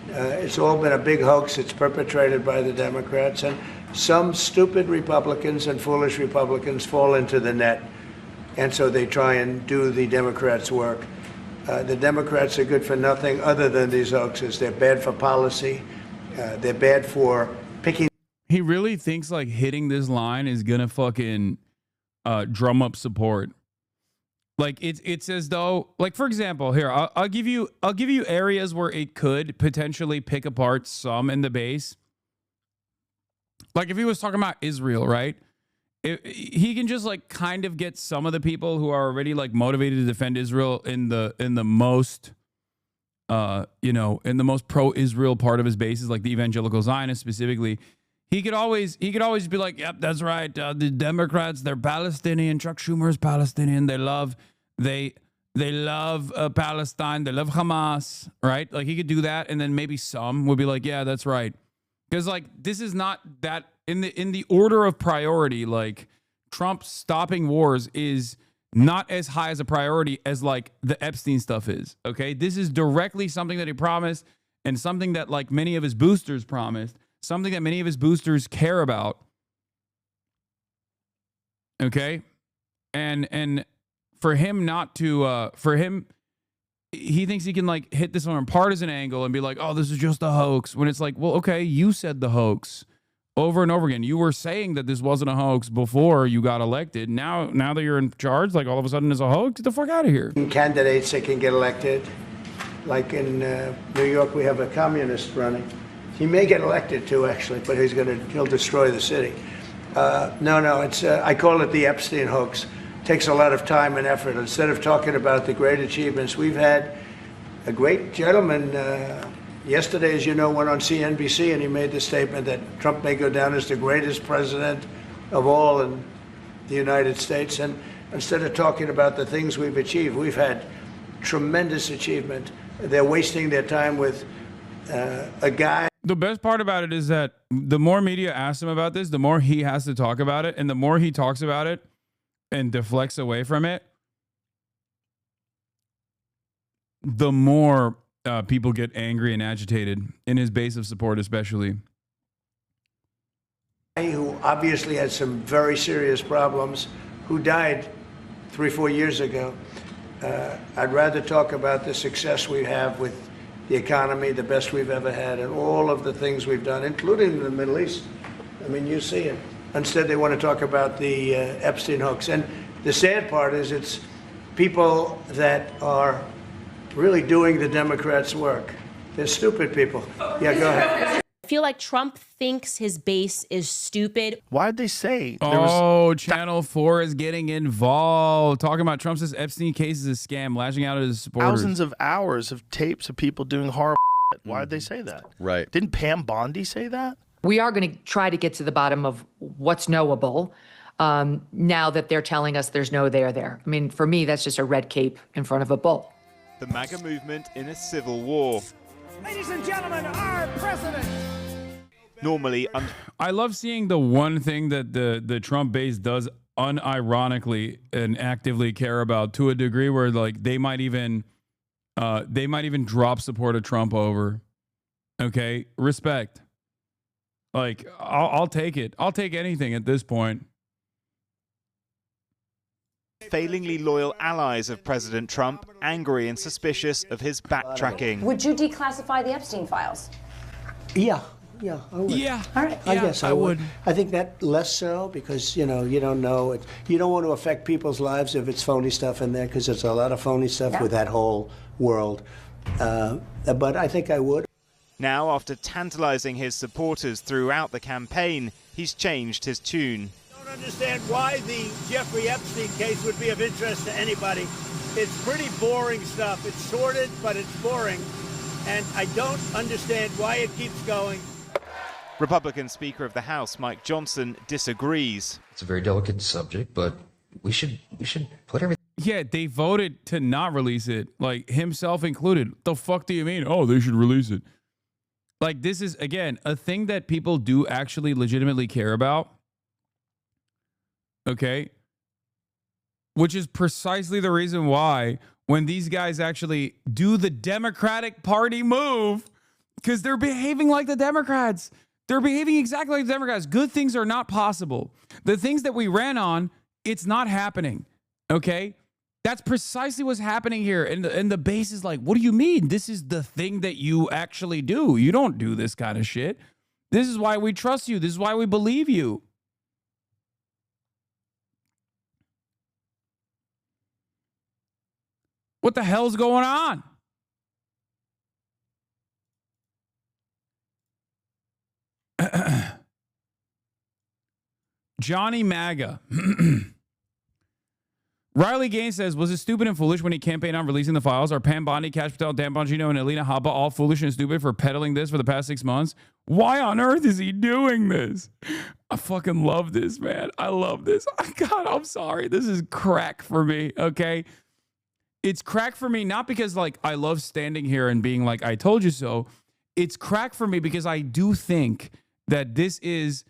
It's all been a big hoax. It's perpetrated by the Democrats. And some stupid Republicans and foolish Republicans fall into the net. And so they try and do the Democrats' work. The Democrats are good for nothing other than these hoaxes. They're bad for policy. They're bad for picking. He really thinks like hitting this line is gonna fucking drum up support. Like it's as though, like, for example, here I'll give you areas where it could potentially pick apart some in the base. Like if he was talking about Israel, right? He can just like kind of get some of the people who are already like motivated to defend Israel in the most in the most pro-Israel part of his base is like the evangelical Zionists specifically. He could always be like, yep, that's right. The Democrats, they're Palestinian. Chuck Schumer's Palestinian. They love Palestine. They love Hamas, right? Like he could do that, and then maybe some would be like, yeah, that's right. Because like this is not that in the order of priority. Like Trump stopping wars is not as high as a priority as like the Epstein stuff is. Okay, this is directly something that he promised, and something that like many of his boosters promised, something that many of his boosters care about. Okay, and for him not to he thinks he can like hit this on a partisan angle and be like, oh, this is just a hoax, when it's like, well, okay, you said the hoax over and over again. You were saying that this wasn't a hoax before you got elected. Now that you're in charge, like all of a sudden it's a hoax. Get the fuck out of here. Candidates that can get elected, like in New York, we have a communist running. He may get elected too, actually, but he'll destroy the city. No, it's I call it the Epstein hoax. Takes a lot of time and effort. Instead of talking about the great achievements, we've had a great gentleman yesterday, as you know, went on CNBC and he made the statement that Trump may go down as the greatest president of all in the United States. And instead of talking about the things we've achieved, we've had tremendous achievement. They're wasting their time with a guy. The best part about it is that the more media asks him about this, the more he has to talk about it. And the more he talks about it and deflects away from it, the more people get angry and agitated in his base of support, especially. Who obviously had some very serious problems, who died 3-4 years ago. I'd rather talk about the success we have with the economy, the best we've ever had, and all of the things we've done, including in the Middle East. I mean, you see it. Instead, they want to talk about the Epstein hoax. And the sad part is it's people that are really doing the Democrats' work. They're stupid people. Yeah, go ahead. I feel like Trump thinks his base is stupid. Why did they say? Channel 4 is getting involved. Talking about Trump says Epstein case is a scam, lashing out at his supporters. Thousands of hours of tapes of people doing horrible shit. Why did they say that? Right. Didn't Pam Bondi say that? We are going to try to get to the bottom of what's knowable now that they're telling us there's no there there. I mean, for me, that's just a red cape in front of a bull. The MAGA movement in a civil war. Ladies and gentlemen, our president. Normally, I love seeing the one thing that the Trump base does unironically and actively care about, to a degree where like they might even drop support of Trump over. Okay, respect. Like I'll take it. I'll take anything at this point. Failingly loyal allies of President Trump, angry and suspicious of his backtracking. Would you declassify the Epstein files? Yeah, I would. Yeah. All right. I guess I would. I think that less so because, you don't know. You don't want to affect people's lives if it's phony stuff in there because there's a lot of phony stuff with that whole world. But I think I would. Now, after tantalizing his supporters throughout the campaign, he's changed his tune. I don't understand why the Jeffrey Epstein case would be of interest to anybody. It's pretty boring stuff. It's sordid, but it's boring. And I don't understand why it keeps going. Republican Speaker of the House, Mike Johnson, disagrees. It's a very delicate subject, but we should put everything. Yeah, they voted to not release it, like himself included. The fuck do you mean? Oh, they should release it. Like, this is, again, a thing that people do actually legitimately care about. Okay? Which is precisely the reason why when these guys actually do the Democratic Party move, because they're behaving like the Democrats. They're behaving exactly like the Democrats. Good things are not possible. The things that we ran on, it's not happening. Okay? That's precisely what's happening here. And the base is like, what do you mean? This is the thing that you actually do. You don't do this kind of shit. This is why we trust you. This is why we believe you. What the hell's going on? Johnny MAGA. Riley Gaines says, was it stupid and foolish when he campaigned on releasing the files? Are Pam Bondi, Cash Patel, Dan Bongino, and Alina Habba all foolish and stupid for peddling this for the past 6 months? Why on earth is he doing this? I fucking love this, man. I love this. God, I'm sorry. This is crack for me, okay? It's crack for me, not because, like, I love standing here and being like, I told you so. It's crack for me because I do think that this is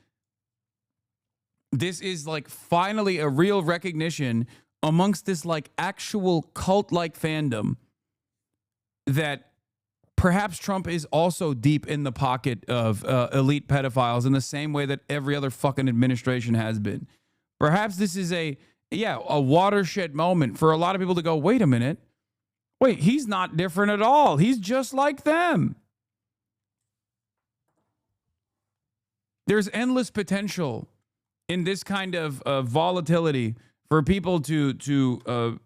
like finally a real recognition amongst this like actual cult-like fandom that perhaps Trump is also deep in the pocket of elite pedophiles in the same way that every other fucking administration has been. Perhaps this is a watershed moment for a lot of people to go, wait a minute. Wait, he's not different at all. He's just like them. There's endless potential in this kind of volatility for people to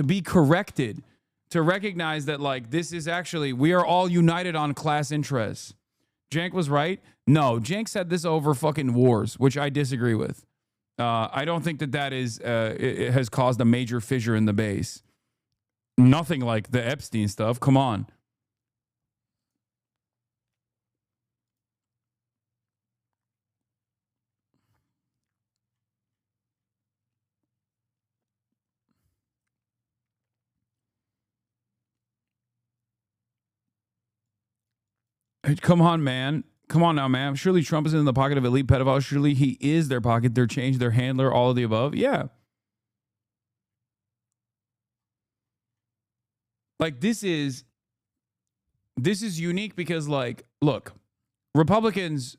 be corrected, to recognize that, like, this is actually, we are all united on class interests. Jank was right. No, Jank said this over fucking wars, which I disagree with. I don't think that is, it has caused a major fissure in the base. Nothing like the Epstein stuff. Come on. Come on, man. Come on now, man. Surely Trump is in the pocket of elite pedophiles. Surely he is their pocket, their change, their handler, all of the above. Yeah. Like, this is unique because, like, look, Republicans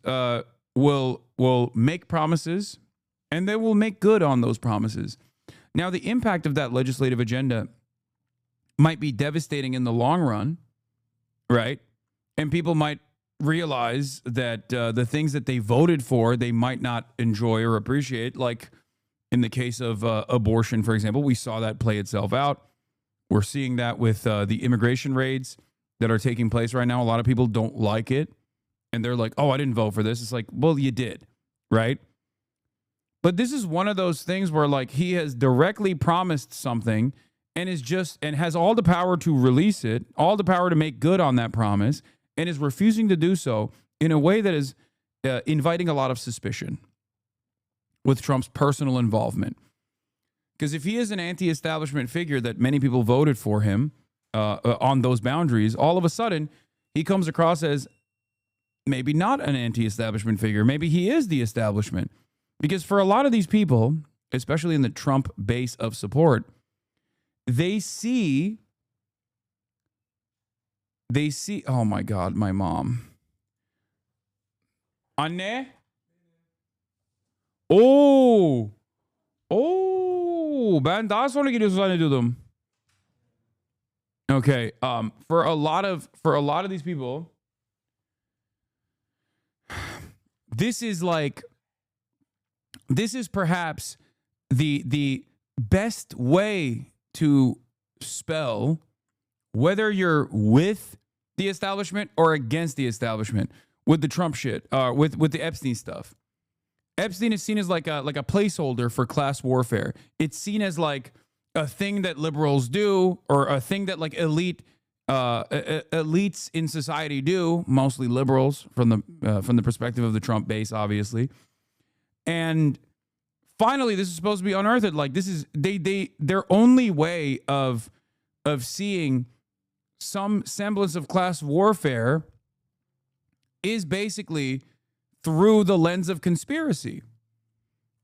will make promises and they will make good on those promises. Now, the impact of that legislative agenda might be devastating in the long run, right? And people might realize that the things that they voted for, they might not enjoy or appreciate. Like in the case of abortion, for example, we saw that play itself out. We're seeing that with the immigration raids that are taking place right now. A lot of people don't like it. And they're like, oh, I didn't vote for this. It's like, well, you did, right? But this is one of those things where, like, he has directly promised something and has all the power to release it, all the power to make good on that promise, and is refusing to do so in a way that is inviting a lot of suspicion with Trump's personal involvement. Because if he is an anti-establishment figure that many people voted for him on those boundaries, all of a sudden he comes across as maybe not an anti-establishment figure. Maybe he is the establishment. Because for a lot of these people, especially in the Trump base of support, they see, oh my God, my mom. Anne? Ben daha sonra gidiyorsun zannediyordum. Okay, for a lot of these people, this is perhaps the best way to spell whether you're with the establishment or against the establishment with the Trump shit, with the Epstein stuff. Epstein is seen as like a placeholder for class warfare. It's seen as like a thing that liberals do, or a thing that like elites in society do, mostly liberals from the perspective of the Trump base, obviously. And finally, this is supposed to be unearthed. Like, this is their only way of seeing some semblance of class warfare is basically through the lens of conspiracy.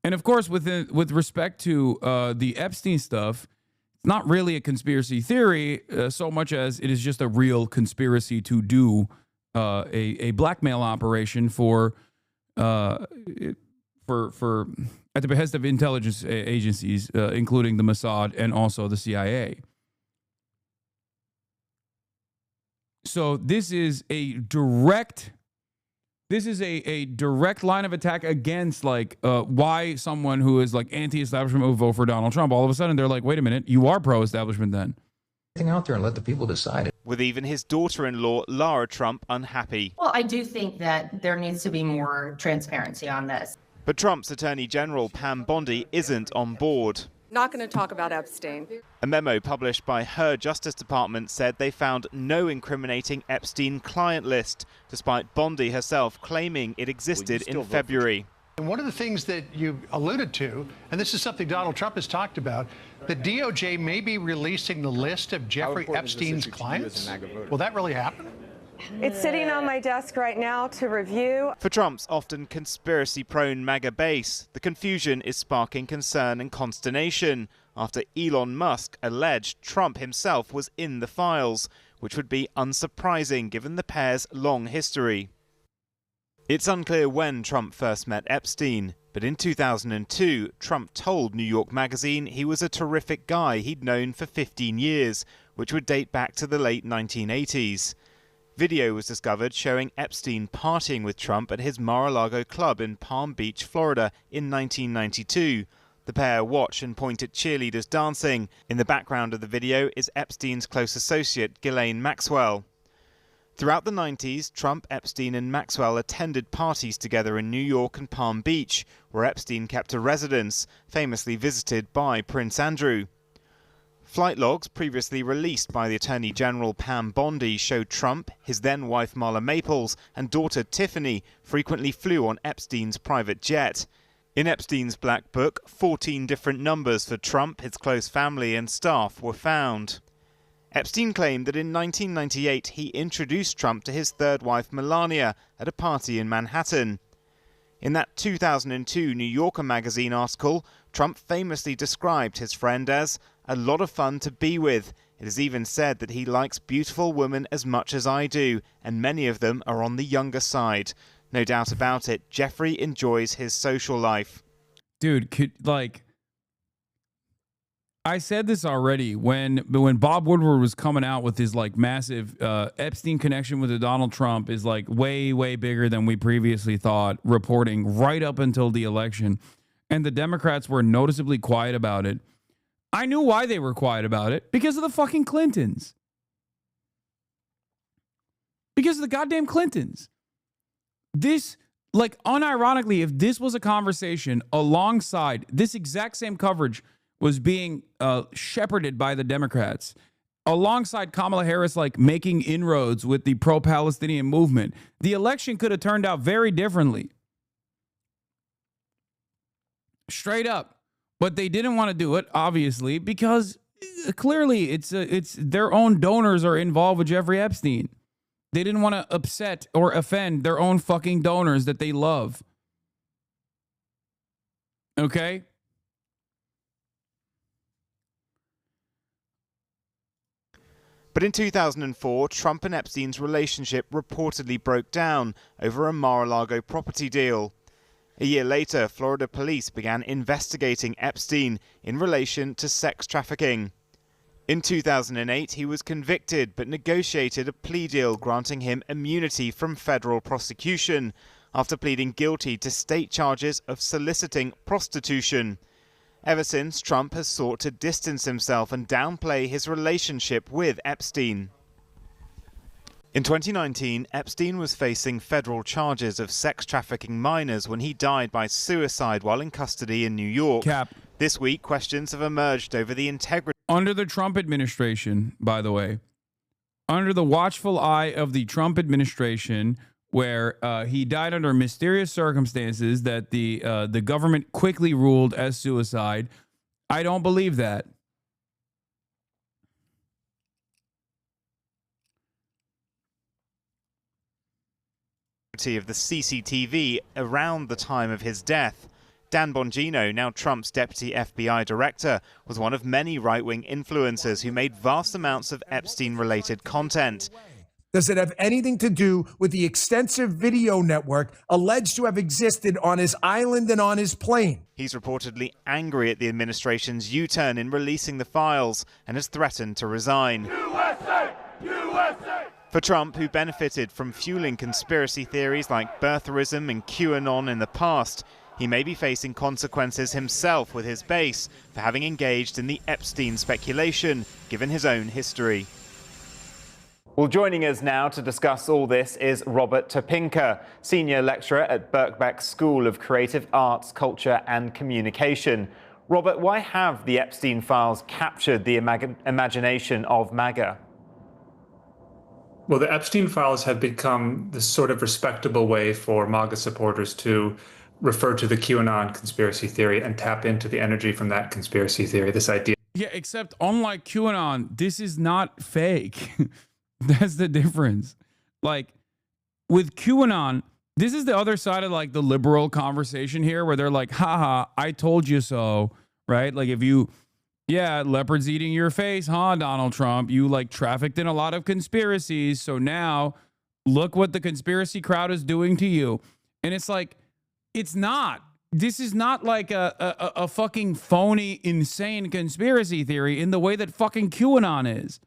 And of course, with respect to the Epstein stuff, it's not really a conspiracy theory so much as it is just a real conspiracy to do a blackmail operation for at the behest of intelligence agencies, including the Mossad and also the CIA. So this is a direct line of attack against like why someone who is like anti-establishment would vote for Donald Trump. All of a sudden they're like, wait a minute, you are pro-establishment then. Out there and let the people decide. With even his daughter-in-law, Lara Trump, unhappy. Well, I do think that there needs to be more transparency on this. But Trump's Attorney General, Pam Bondi, isn't on board. Not going to talk about Epstein. A memo published by her Justice Department said they found no incriminating Epstein client list, despite Bondi herself claiming it existed in February. And one of the things that you alluded to, and this is something Donald Trump has talked about, the DOJ may be releasing the list of Jeffrey Epstein's clients. Will that really happen? It's sitting on my desk right now to review. For Trump's often conspiracy-prone MAGA base, the confusion is sparking concern and consternation after Elon Musk alleged Trump himself was in the files, which would be unsurprising given the pair's long history. It's unclear when Trump first met Epstein, but in 2002, Trump told New York Magazine he was a terrific guy he'd known for 15 years, which would date back to the late 1980s. Video was discovered showing Epstein partying with Trump at his Mar-a-Lago club in Palm Beach, Florida in 1992. The pair watch and point at cheerleaders dancing. In the background of the video is Epstein's close associate, Ghislaine Maxwell. Throughout the 90s, Trump, Epstein and Maxwell attended parties together in New York and Palm Beach, where Epstein kept a residence, famously visited by Prince Andrew. Flight logs previously released by the Attorney General Pam Bondi showed Trump, his then-wife Marla Maples, and daughter Tiffany frequently flew on Epstein's private jet. In Epstein's black book, 14 different numbers for Trump, his close family and staff were found. Epstein claimed that in 1998 he introduced Trump to his third wife Melania at a party in Manhattan. In that 2002 New Yorker magazine article, Trump famously described his friend as a lot of fun to be with. It is even said that he likes beautiful women as much as I do, and many of them are on the younger side. No doubt about it, Jeffrey enjoys his social life. Dude, I said this already when Bob Woodward was coming out with his like massive Epstein connection with Donald Trump is like way, way bigger than we previously thought, reporting right up until the election. And the Democrats were noticeably quiet about it. I knew why they were quiet about it. Because of the fucking Clintons. Because of the goddamn Clintons. This, like, unironically, if this was a conversation alongside this exact same coverage was being shepherded by the Democrats alongside Kamala Harris, like making inroads with the pro-Palestinian movement, the election could have turned out very differently. Straight up. But they didn't want to do it, obviously, because clearly it's their own donors are involved with Jeffrey Epstein. They didn't want to upset or offend their own fucking donors that they love. Okay? But in 2004, Trump and Epstein's relationship reportedly broke down over a Mar-a-Lago property deal. A year later, Florida police began investigating Epstein in relation to sex trafficking. In 2008, he was convicted but negotiated a plea deal granting him immunity from federal prosecution after pleading guilty to state charges of soliciting prostitution. Ever since, Trump has sought to distance himself and downplay his relationship with Epstein. In 2019, Epstein was facing federal charges of sex trafficking minors when he died by suicide while in custody in New York. This week, questions have emerged over the integrity. Under the Trump administration, by the way, under the watchful eye of the Trump administration, where he died under mysterious circumstances that the government quickly ruled as suicide. I don't believe that. Of the CCTV around the time of his death. Dan Bongino, now Trump's deputy FBI director, was one of many right-wing influencers who made vast amounts of Epstein-related content. Does it have anything to do with the extensive video network alleged to have existed on his island and on his plane? He's reportedly angry at the administration's U-turn in releasing the files and has threatened to resign. USA! USA! For Trump, who benefited from fueling conspiracy theories like birtherism and QAnon in the past, he may be facing consequences himself with his base for having engaged in the Epstein speculation, given his own history. Well, joining us now to discuss all this is Robert Piker, senior lecturer at Birkbeck School of Creative Arts, Culture and Communication. Robert, why have the Epstein files captured the imagination of MAGA? Well, the Epstein files have become this sort of respectable way for MAGA supporters to refer to the QAnon conspiracy theory and tap into the energy from that conspiracy theory, this idea. Yeah, except unlike QAnon, this is not fake. That's the difference. Like, with QAnon, this is the other side of, like, the liberal conversation here, where they're like, haha, I told you so, right? Like, if you... Yeah, leopards eating your face, huh, Donald Trump? You, like, trafficked in a lot of conspiracies, so now look what the conspiracy crowd is doing to you. And it's like, it's not. This is not like a fucking phony, insane conspiracy theory in the way that fucking QAnon is.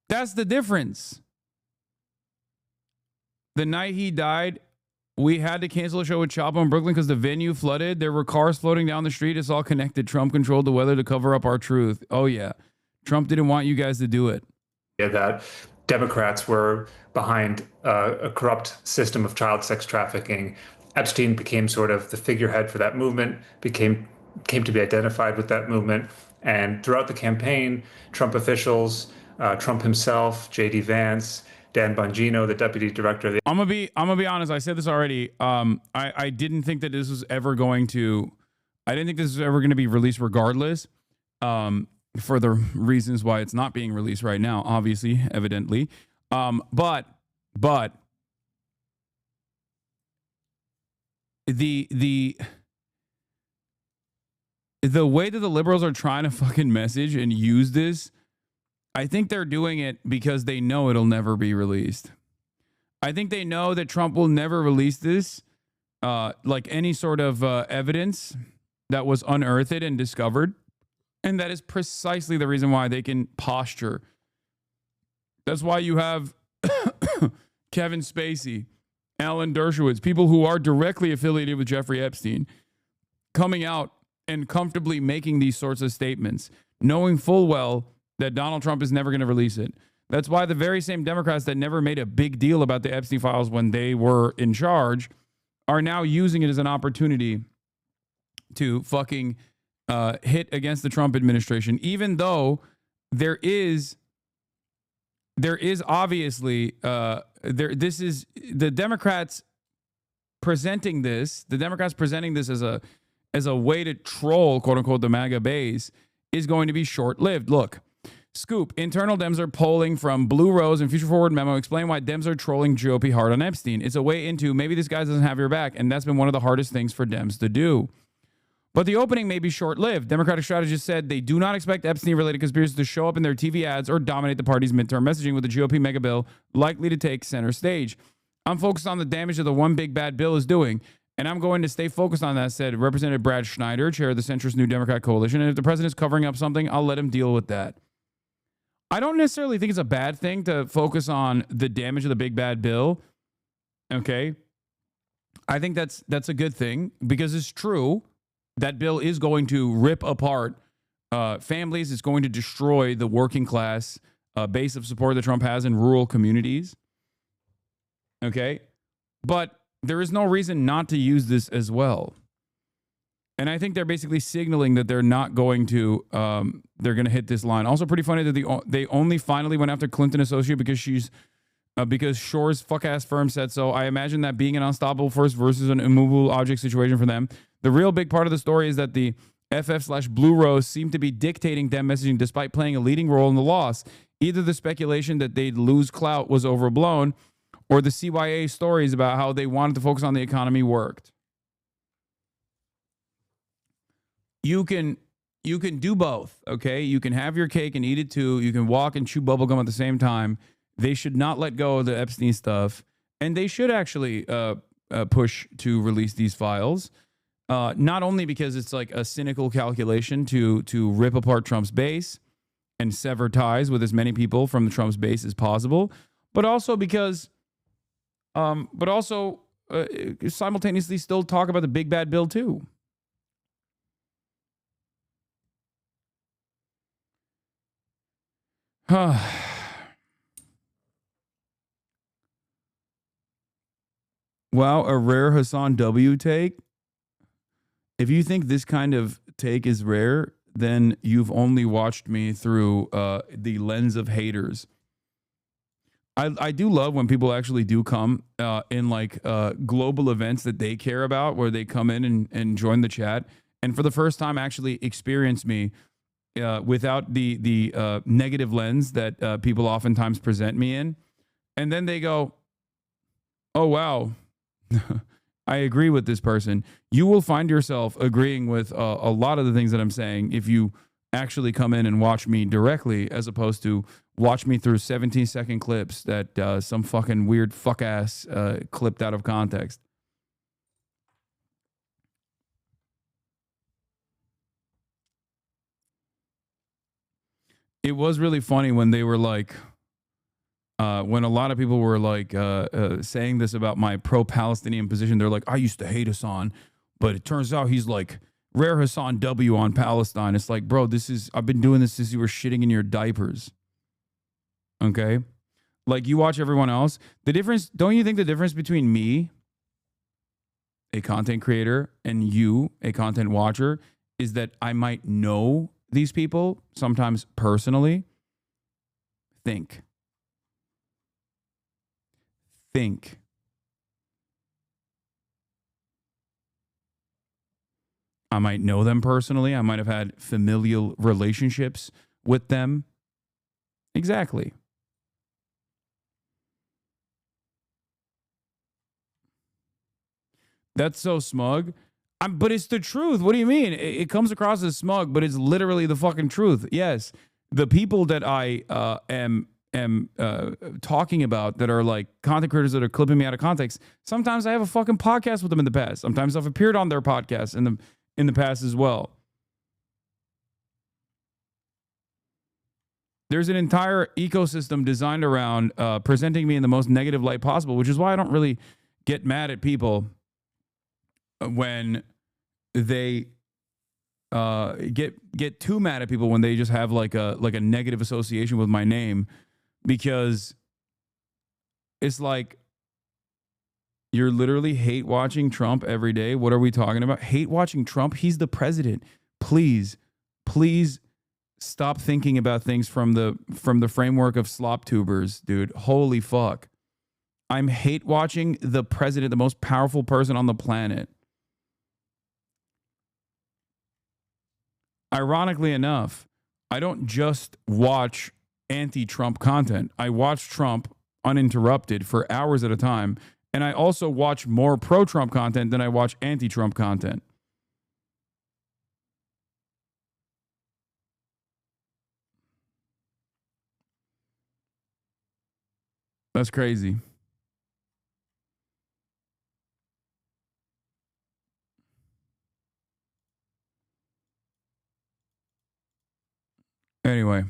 That's the difference. The night he died, we had to cancel a show with Chapo in Brooklyn because the venue flooded. There were cars floating down the street. It's all connected. Trump controlled the weather to cover up our truth. Oh, yeah. Trump didn't want you guys to do it. Yeah, that Democrats were behind a corrupt system of child sex trafficking. Epstein became sort of the figurehead for that movement, came to be identified with that movement. And throughout the campaign, Trump officials, Trump himself, J.D. Vance, Dan Bongino, the deputy director of the... I'm gonna be honest. I said this already. I didn't think that this was ever going to... I didn't think this was ever going to be released regardless. For the reasons why it's not being released right now, obviously, evidently. But the way that the liberals are trying to fucking message and use this, I think they're doing it because they know it'll never be released. I think they know that Trump will never release this, like any sort of evidence that was unearthed and discovered. And that is precisely the reason why they can posture. That's why you have Kevin Spacey, Alan Dershowitz, people who are directly affiliated with Jeffrey Epstein, coming out and comfortably making these sorts of statements, knowing full well that Donald Trump is never going to release it. That's why the very same Democrats that never made a big deal about the Epstein files when they were in charge are now using it as an opportunity to fucking hit against the Trump administration, even though there is obviously this is the Democrats presenting this as a way to troll, quote unquote, the MAGA base is going to be short-lived. Look, scoop, internal Dems are polling from Blue Rose and Future Forward Memo explain why Dems are trolling GOP hard on Epstein. It's a way into maybe this guy doesn't have your back, and that's been one of the hardest things for Dems to do. But the opening may be short-lived. Democratic strategists said they do not expect Epstein-related conspiracies to show up in their TV ads or dominate the party's midterm messaging, with the GOP mega bill likely to take center stage. I'm focused on the damage that the one big bad bill is doing, and I'm going to stay focused on that, said Representative Brad Schneider, chair of the centrist New Democrat Coalition. And if the president's covering up something, I'll let him deal with that. I don't necessarily think it's a bad thing to focus on the damage of the big bad bill. Okay? I think that's a good thing because it's true. That bill is going to rip apart families. It's going to destroy the working class base of support that Trump has in rural communities. Okay? But there is no reason not to use this as well. And I think they're basically signaling that they're not going to, they're going to hit this line. Also pretty funny that they only finally went after Clinton associate because Shore's fuck-ass firm said so. I imagine that being an unstoppable force versus an immovable object situation for them. The real big part of the story is that the FF/Blue Rose seem to be dictating Dem messaging despite playing a leading role in the loss. Either the speculation that they'd lose clout was overblown, or the CYA stories about how they wanted to focus on the economy worked. You can do both, okay? You can have your cake and eat it too. You can walk and chew bubblegum at the same time. They should not let go of the Epstein stuff, and they should actually push to release these files. Not only because it's like a cynical calculation to rip apart Trump's base and sever ties with as many people from the Trump's base as possible, but also because, simultaneously still talk about the big bad bill too. Wow, a rare Hasan W take. If you think this kind of take is rare, then you've only watched me through the lens of haters. I do love when people actually do come in like global events that they care about, where they come in and join the chat, and for the first time actually experience me without the negative lens that people oftentimes present me in. And then they go, oh, wow. I agree with this person. You will find yourself agreeing with a lot of the things that I'm saying if you actually come in and watch me directly, as opposed to watch me through 17-second clips that some fucking weird fuck ass clipped out of context. It was really funny when they were like, when a lot of people were like saying this about my pro-Palestinian position. They're like, I used to hate Hasan, but it turns out he's like rare Hasan W on Palestine. It's like, bro, I've been doing this since you were shitting in your diapers. Okay? Like, you watch everyone else. The difference, don't you think the difference between me, a content creator, and you, a content watcher, is that I might know these people, sometimes personally? Think. I might know them personally. I might have had familial relationships with them. Exactly. That's so smug. But it's the truth. What do you mean? It comes across as smug, but it's literally the fucking truth. Yes. The people that I am talking about that are like content creators that are clipping me out of context, sometimes I have a fucking podcast with them in the past. Sometimes I've appeared on their podcast in the past as well. There's an entire ecosystem designed around presenting me in the most negative light possible, which is why I don't really get mad at people when they get too mad at people when they just have like a negative association with my name. Because it's like, you're literally hate watching Trump every day. What are we talking about? Hate watching Trump? He's the president. please stop thinking about things from the framework of slop tubers, dude. Holy fuck. I'm hate watching the president, the most powerful person on the planet. Ironically enough, I don't just watch anti-Trump content. I watch Trump uninterrupted for hours at a time, and I also watch more pro-Trump content than I watch anti-Trump content. That's crazy. Anyway,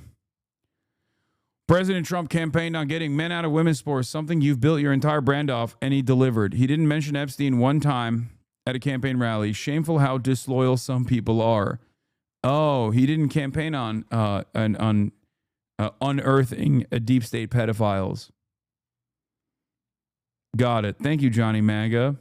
President Trump campaigned on getting men out of women's sports, something you've built your entire brand off, and he delivered. He didn't mention Epstein one time at a campaign rally. Shameful how disloyal some people are. Oh, he didn't campaign on unearthing a deep state pedophiles. Got it. Thank you, Johnny Maga.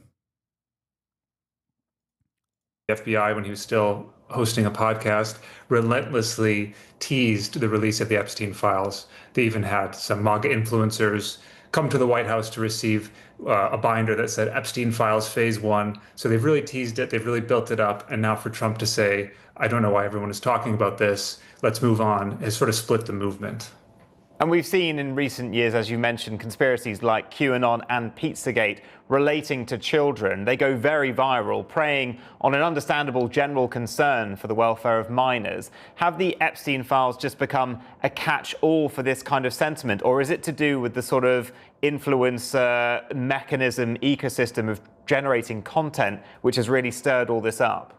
The FBI, when he was still hosting a podcast, relentlessly teased the release of the Epstein files. They even had some MAGA influencers come to the White House to receive a binder that said Epstein files phase 1. So they've really teased it. They've really built it up. And now for Trump to say, I don't know why everyone is talking about this, let's move on, has sort of split the movement. And we've seen in recent years, as you mentioned, conspiracies like QAnon and Pizzagate relating to children. They go very viral, preying on an understandable general concern for the welfare of minors. Have the Epstein files just become a catch-all for this kind of sentiment, or is it to do with the sort of influencer mechanism, ecosystem of generating content, which has really stirred all this up?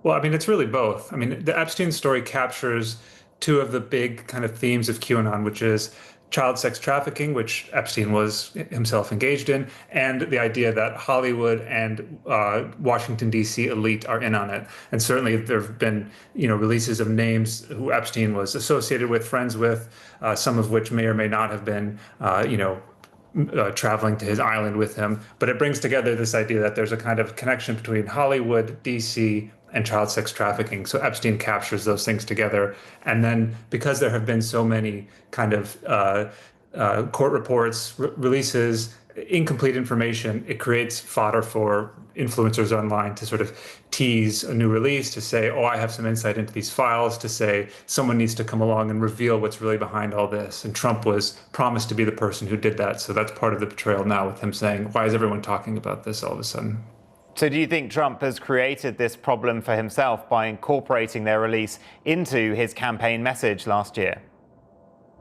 Well, I mean, it's really both. I mean, the Epstein story captures two of the big kind of themes of QAnon, which is child sex trafficking, which Epstein was himself engaged in, and the idea that Hollywood and Washington, D.C. elite are in on it. And certainly there have been, releases of names who Epstein was associated with, friends with, some of which may or may not have been, traveling to his island with him. But it brings together this idea that there's a kind of connection between Hollywood, D.C., and child sex trafficking. So Epstein captures those things together. And then because there have been so many kind of court reports, releases, incomplete information, it creates fodder for influencers online to sort of tease a new release, to say, oh, I have some insight into these files, to say someone needs to come along and reveal what's really behind all this. And Trump was promised to be the person who did that. So that's part of the betrayal now, with him saying, why is everyone talking about this all of a sudden? So do you think Trump has created this problem for himself by incorporating their release into his campaign message last year?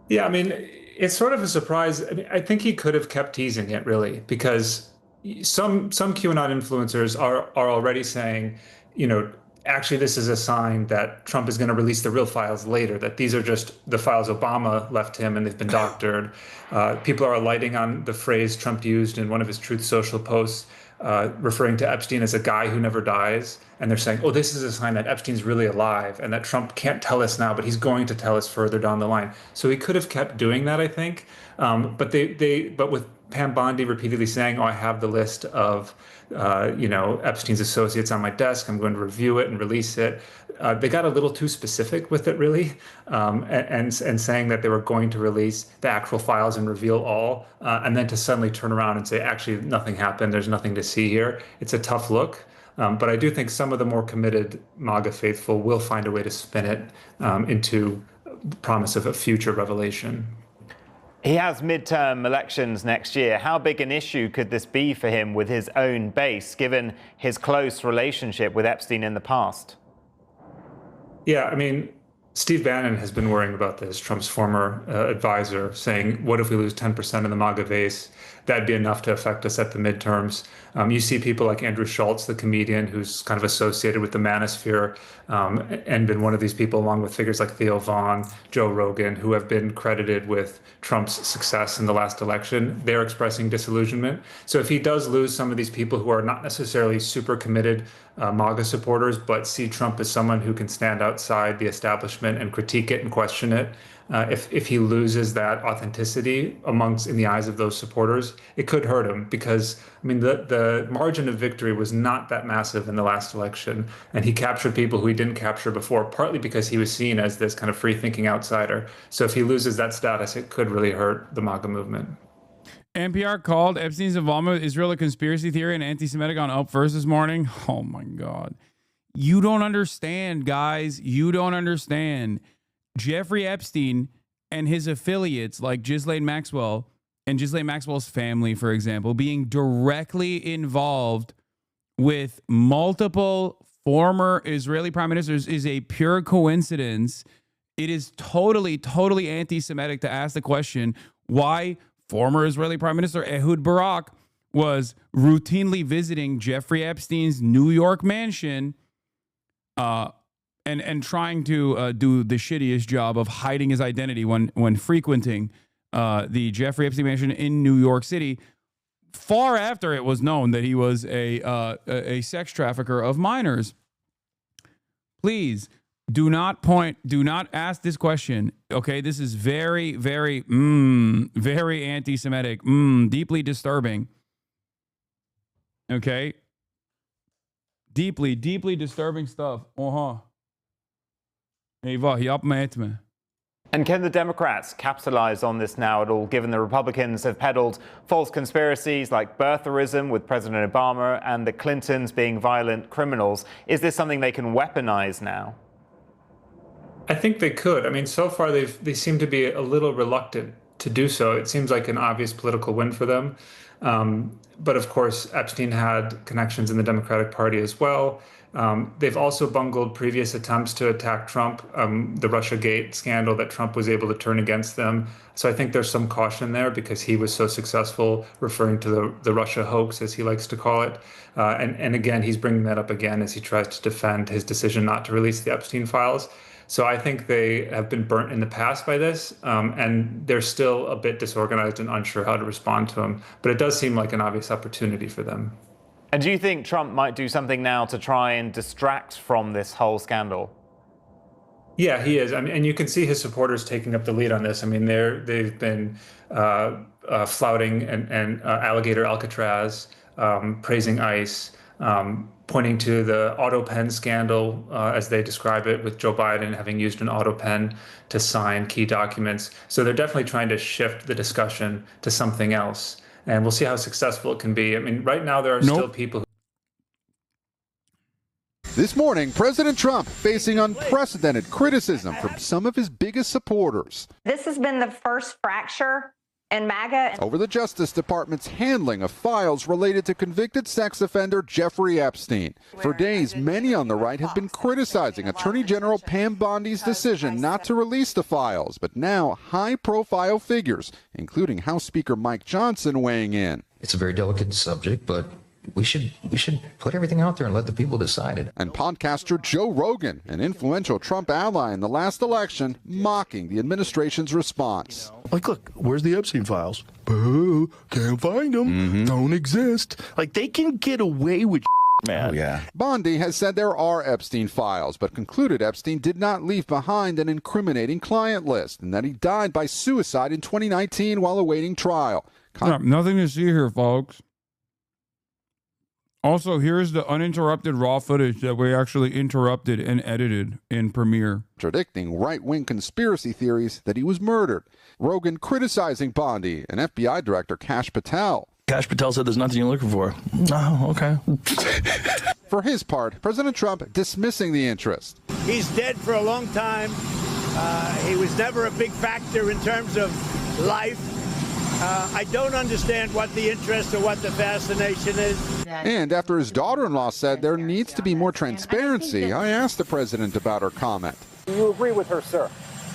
Yeah, I mean, it's sort of a surprise. I mean, I think he could have kept teasing it, really, because some QAnon influencers are already saying, actually, this is a sign that Trump is going to release the real files later, that these are just the files Obama left him and they've been doctored. People are alighting on the phrase Trump used in one of his Truth Social posts, referring to Epstein as a guy who never dies. And they're saying, oh, this is a sign that Epstein's really alive and that Trump can't tell us now, but he's going to tell us further down the line. So he could have kept doing that, I think. But with Pam Bondi repeatedly saying, oh, I have the list of, Epstein's associates on my desk, I'm going to review it and release it. They got a little too specific with it, really, and saying that they were going to release the actual files and reveal all, and then to suddenly turn around and say, actually, nothing happened, there's nothing to see here. It's a tough look. But I do think some of the more committed MAGA faithful will find a way to spin it into the promise of a future revelation. He has midterm elections next year. How big an issue could this be for him with his own base, given his close relationship with Epstein in the past? Yeah, I mean, Steve Bannon has been worrying about this, Trump's former advisor, saying, what if we lose 10% of the MAGA base? That'd be enough to affect us at the midterms. You see people like Andrew Schultz, the comedian, who's kind of associated with the manosphere and been one of these people, along with figures like Theo Vaughn, Joe Rogan, who have been credited with Trump's success in the last election. They're expressing disillusionment. So if he does lose some of these people who are not necessarily super committed MAGA supporters, but see Trump as someone who can stand outside the establishment and critique it and question it, if he loses that authenticity in the eyes of those supporters, it could hurt him because, I mean, the margin of victory was not that massive in the last election. And he captured people who he didn't capture before, partly because he was seen as this kind of free-thinking outsider. So if he loses that status, it could really hurt the MAGA movement. NPR called Epstein's involvement with Israel a conspiracy theory and anti-Semitic on Up First this morning. Oh, my God. You don't understand, guys. You don't understand. Jeffrey Epstein and his affiliates like Ghislaine Maxwell and Ghislaine Maxwell's family, for example, being directly involved with multiple former Israeli prime ministers is a pure coincidence. It is totally, totally anti-Semitic to ask the question why former Israeli Prime Minister Ehud Barak was routinely visiting Jeffrey Epstein's New York mansion and trying to do the shittiest job of hiding his identity when frequenting the Jeffrey Epstein mansion in New York City, far after it was known that he was a sex trafficker of minors. Please do not ask this question. Okay, this is very, very, very anti-Semitic, deeply disturbing. Okay, deeply, deeply disturbing stuff. And can the Democrats capitalize on this now at all, given the Republicans have peddled false conspiracies like birtherism with President Obama and the Clintons being violent criminals? Is this something they can weaponize now? I think they could. I mean, so far they seem to be a little reluctant to do so. It seems like an obvious political win for them. But of course, Epstein had connections in the Democratic Party as well. They've also bungled previous attempts to attack Trump, the Russiagate scandal that Trump was able to turn against them. So I think there's some caution there because he was so successful referring to the Russia hoax, as he likes to call it. And again, he's bringing that up again as he tries to defend his decision not to release the Epstein files. So I think they have been burnt in the past by this, and they're still a bit disorganized and unsure how to respond to him. But it does seem like an obvious opportunity for them. And do you think Trump might do something now to try and distract from this whole scandal? Yeah, he is. I mean, and you can see his supporters taking up the lead on this. I mean, they've been flouting and Alligator Alcatraz, praising ICE, pointing to the auto pen scandal, as they describe it, with Joe Biden having used an auto pen to sign key documents. So they're definitely trying to shift the discussion to something else. And we'll see how successful it can be. I mean, right now there are still people who... This morning, President Trump facing unprecedented criticism from some of his biggest supporters. This has been the first fracture in MAGA over the Justice Department's handling of files related to convicted sex offender Jeffrey Epstein. For days, many on the right have been criticizing Attorney General Pam Bondi's decision not to release the files, but now high-profile figures, including House Speaker Mike Johnson, weighing in. It's a very delicate subject, but we should put everything out there and let the people decide it. And podcaster Joe Rogan, an influential Trump ally in the last election, mocking the administration's response. Like, look, where's the Epstein files? Boo, can't find them. Don't exist. Like, they can get away with man. Oh, yeah. Bondi has said there are Epstein files, but concluded Epstein did not leave behind an incriminating client list and that he died by suicide in 2019 while awaiting trial. Nothing to see here, folks. Also, here's the uninterrupted raw footage that we actually interrupted and edited in Premiere. Contradicting right-wing conspiracy theories that he was murdered. Rogan criticizing Bondi and FBI Director Kash Patel. Kash Patel said there's nothing you're looking for. Oh, okay. For his part, President Trump dismissing the interest. He's dead for a long time. He was never a big factor in terms of life. I don't understand what the interest or what the fascination is. And after his daughter-in-law said there needs to be more transparency, I asked the president about her comment. Do you agree with her, sir?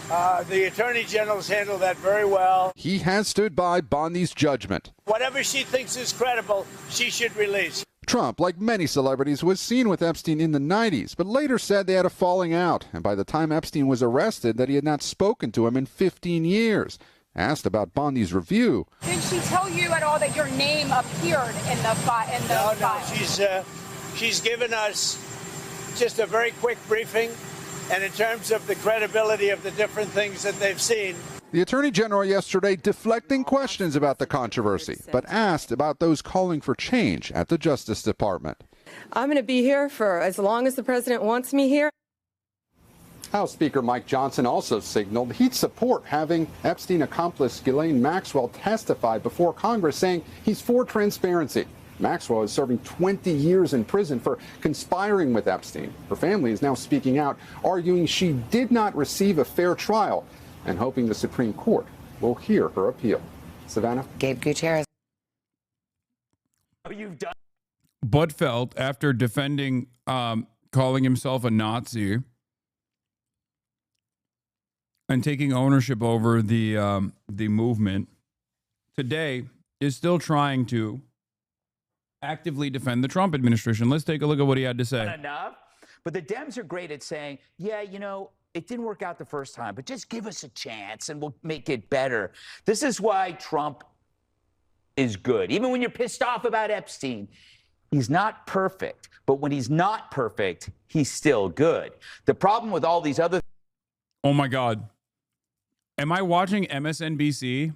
The Attorney General's handled that very well. He has stood by Bondi's judgment. Whatever she thinks is credible, she should release. Trump, like many celebrities, was seen with Epstein in the 90s, but later said they had a falling out, and by the time Epstein was arrested, that he had not spoken to him in 15 years. Asked about Bondi's review. Did she tell you at all that your name appeared in the file? No, she's given us just a very quick briefing. And in terms of the credibility of the different things that they've seen. The Attorney General yesterday deflecting questions about the controversy, but asked about those calling for change at the Justice Department. I'm going to be here for as long as the president wants me here. House Speaker Mike Johnson also signaled he'd support having Epstein accomplice Ghislaine Maxwell testify before Congress, saying he's for transparency. Maxwell is serving 20 years in prison for conspiring with Epstein. Her family is now speaking out, arguing she did not receive a fair trial and hoping the Supreme Court will hear her appeal. Savannah? Gabe Gutierrez. Buttfeld, after defending, calling himself a Nazi and taking ownership over the movement, today is still trying to actively defend the Trump administration. Let's take a look at what he had to say. Enough, but the Dems are great at saying, yeah, you know, it didn't work out the first time, but just give us a chance and we'll make it better. This is why Trump is good. Even when you're pissed off about Epstein, he's not perfect, but when he's not perfect, he's still good. The problem with all these other... Oh my God. Am I watching MSNBC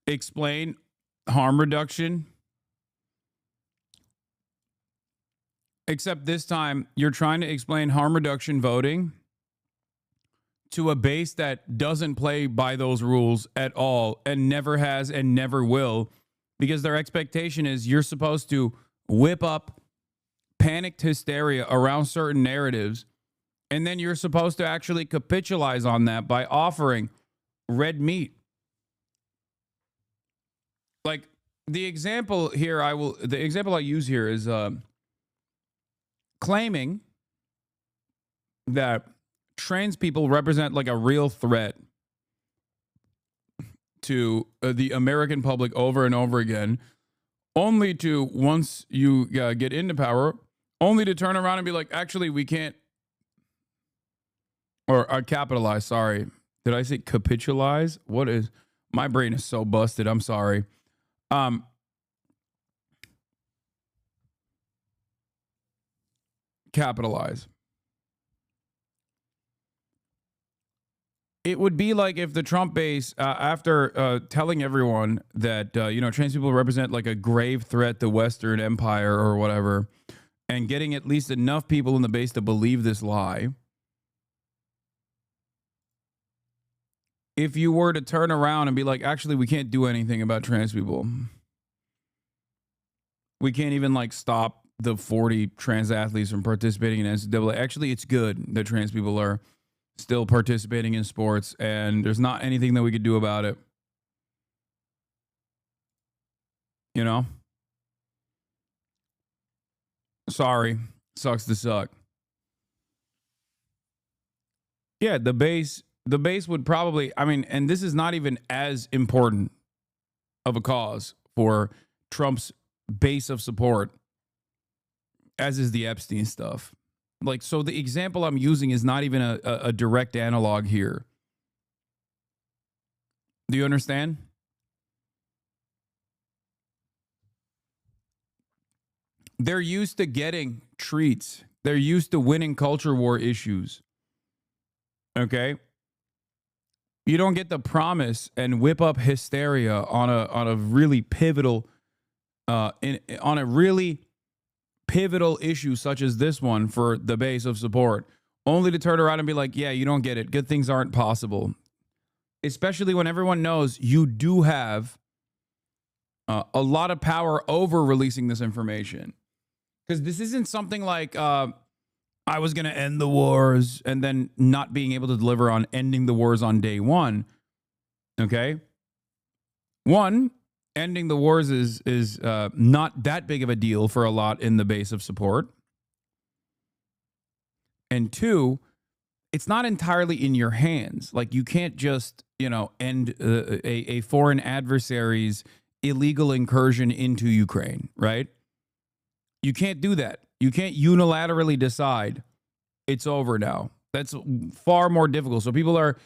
explain harm reduction? Except this time, you're trying to explain harm reduction voting to a base that doesn't play by those rules at all and never has and never will, because their expectation is you're supposed to whip up panicked hysteria around certain narratives, and then you're supposed to actually capitalize on that by offering red meat. Like the example here, the example I use here is claiming that trans people represent like a real threat to the American public over and over again, only to, once you get into power, only to turn around and be like, actually, we can't, or capitalize, sorry. Did I say capitalize? What is, my brain is so busted, I'm sorry. Capitalize. It would be like if the Trump base, after telling everyone that, trans people represent like a grave threat to Western empire or whatever, and getting at least enough people in the base to believe this lie, if you were to turn around and be like, actually, we can't do anything about trans people. We can't even like stop the 40 trans athletes from participating in NCAA. Actually, it's good that trans people are still participating in sports, and there's not anything that we could do about it. You know? Sorry. Sucks to suck. Yeah, the base would probably, I mean, and this is not even as important of a cause for Trump's base of support as is the Epstein stuff. Like, so the example I'm using is not even a direct analog here. Do you understand? They're used to getting treats. They're used to winning culture war issues. Okay? You don't get the promise and whip up hysteria on a really pivotal on a really pivotal issue such as this one for the base of support, only to turn around and be like, yeah, you don't get it. Good things aren't possible. Especially when everyone knows you do have a lot of power over releasing this information. Because this isn't something like I was going to end the wars and then not being able to deliver on ending the wars on day one. Okay? One, ending the wars is not that big of a deal for a lot in the base of support. And two, it's not entirely in your hands. Like, you can't just, end a foreign adversary's illegal incursion into Ukraine, right? You can't do that. You can't unilaterally decide it's over now. That's far more difficult. So people are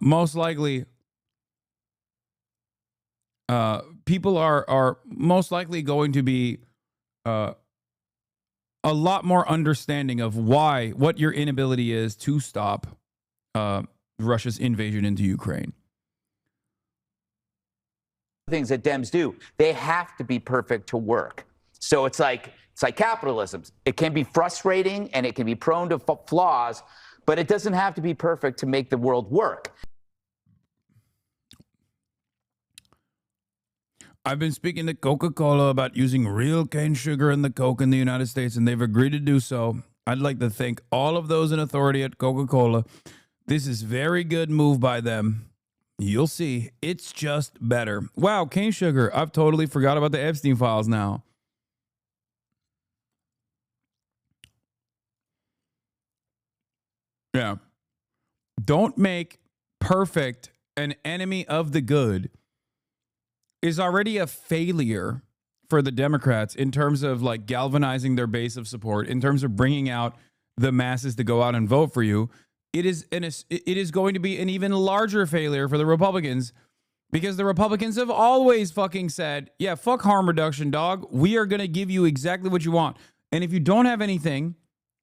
most likely going to be a lot more understanding of what your inability is to stop Russia's invasion into Ukraine. Things that Dems do, they have to be perfect to work. So it's like capitalism. It can be frustrating and it can be prone to flaws, but it doesn't have to be perfect to make the world work. I've been speaking to Coca-Cola about using real cane sugar in the Coke in the United States, and they've agreed to do so. I'd like to thank all of those in authority at Coca-Cola. This is a very good move by them. You'll see. It's just better. Wow, cane sugar. I've totally forgot about the Epstein files now. Yeah. Don't make perfect an enemy of the good is already a failure for the Democrats in terms of like galvanizing their base of support, in terms of bringing out the masses to go out and vote for you. It is going to be an even larger failure for the Republicans because the Republicans have always fucking said, yeah, fuck harm reduction, dog. We are going to give you exactly what you want. And if you don't have anything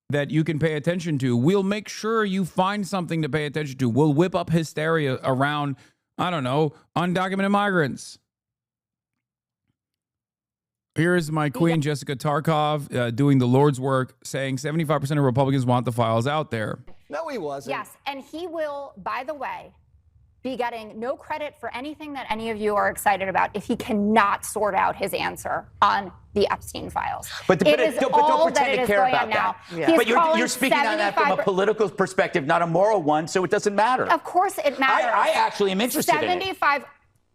that you can pay attention to, we'll make sure you find something to pay attention to. We'll whip up hysteria around, I don't know, undocumented migrants. Here is my queen, Jessica Tarkov, doing the Lord's work, saying 75% of Republicans want the files out there. No, he wasn't. Yes, and he will, by the way, be getting no credit for anything that any of you are excited about if he cannot sort out his answer on the Epstein files. But don't pretend to care about that. Yeah. But you're speaking on that from a political perspective, not a moral one, so it doesn't matter. Of course it matters. I actually am interested in it.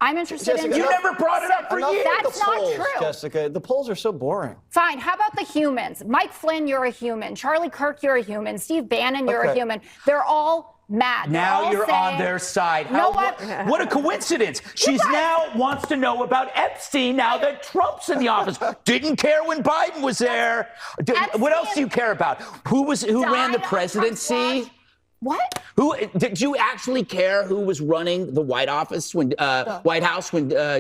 I'm interested Jessica, in you never brought it up for years. That's not true. Jessica, the polls are so boring. Fine. How about the humans? Mike Flynn, you're a human. Charlie Kirk, you're a human. Steve Bannon, you're a human. They're all mad. Now you're on their side. What a coincidence. She's now wants to know about Epstein now that Trump's in the office. Didn't care when Biden was there. What else do you care about? Who ran the presidency? What? Did you actually care who was running the White House when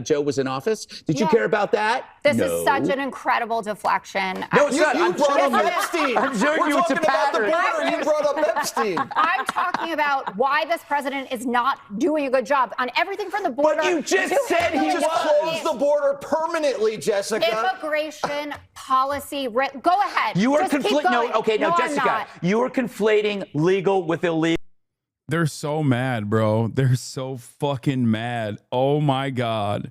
Joe was in office? Did you care about that? This is such an incredible deflection. No, it's not. You brought up Epstein. I'm showing you it's a pattern. You brought up Epstein. I'm talking about why this president is not doing a good job on everything from the border. But you just said he just closed the border permanently, Jessica. Immigration policy. Go ahead. You are conflating. No, Jessica. You are conflating legal with illegal. They're so mad, bro. They're so fucking mad. Oh my God.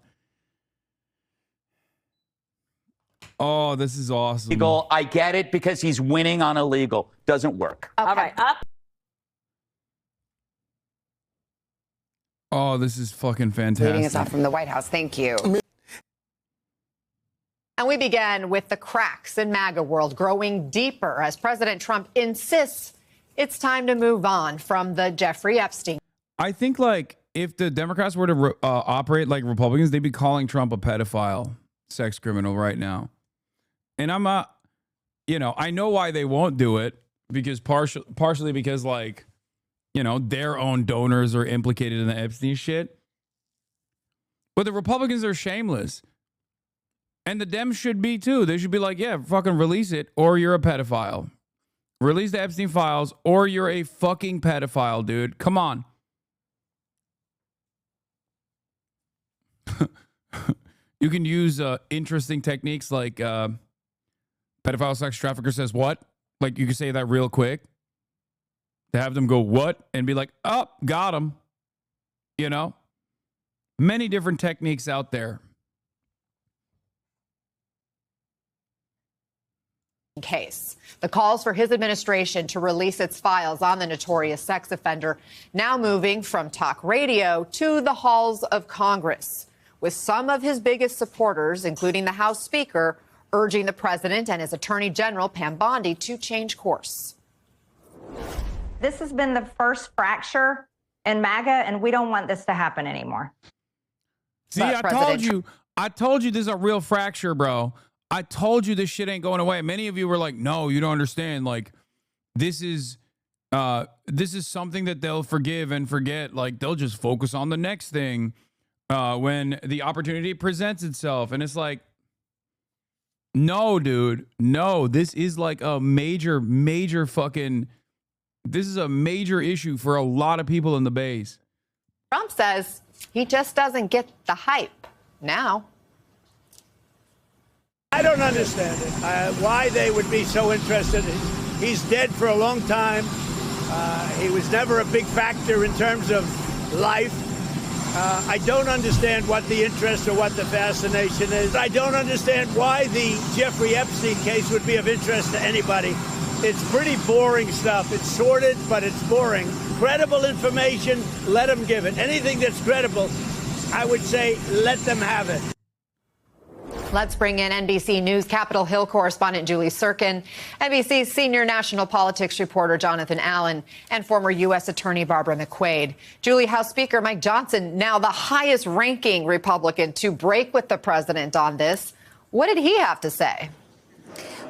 Oh, this is awesome. Legal. I get it because he's winning on illegal. Doesn't work. Okay. All right. Up. Oh, this is fucking fantastic. Leading us off from the White House. Thank you. And we began with the cracks in MAGA world growing deeper as President Trump insists it's time to move on from the Jeffrey Epstein. I think, like, if the Democrats were to operate like Republicans, they'd be calling Trump a pedophile, sex criminal right now. And I'm not, I know why they won't do it, because partially because, like, their own donors are implicated in the Epstein shit. But the Republicans are shameless. And the Dems should be too. They should be like, yeah, fucking release it, or you're a pedophile. Release the Epstein files, or you're a fucking pedophile, dude. Come on. You can use interesting techniques like pedophile sex trafficker says what? Like, you can say that real quick to have them go what? And be like, oh, got him. Many different techniques out there. Case. The calls for his administration to release its files on the notorious sex offender now moving from talk radio to the halls of Congress, with some of his biggest supporters, including the House Speaker, urging the president and his Attorney General, Pam Bondi, to change course. This has been the first fracture in MAGA, and we don't want this to happen anymore. See, I told you this is a real fracture, bro. I told you this shit ain't going away. Many of you were like, no, you don't understand. Like, this is something that they'll forgive and forget. Like, they'll just focus on the next thing when the opportunity presents itself. And it's like, No, dude. No, this is like a major fucking. This is a major issue for a lot of people in the base. Trump says he just doesn't get the hype now. I don't understand it. Why they would be so interested. He's dead for a long time. He was never a big factor in terms of life. I don't understand what the interest or what the fascination is. I don't understand why the Jeffrey Epstein case would be of interest to anybody. It's pretty boring stuff. It's sordid, but it's boring. Credible information, let them give it. Anything that's credible, I would say let them have it. Let's bring in NBC News Capitol Hill correspondent Julie Sirkin, NBC's senior national politics reporter Jonathan Allen, and former U.S. Attorney Barbara McQuaid. Julie, House Speaker Mike Johnson, now the highest-ranking Republican to break with the president on this. What did he have to say?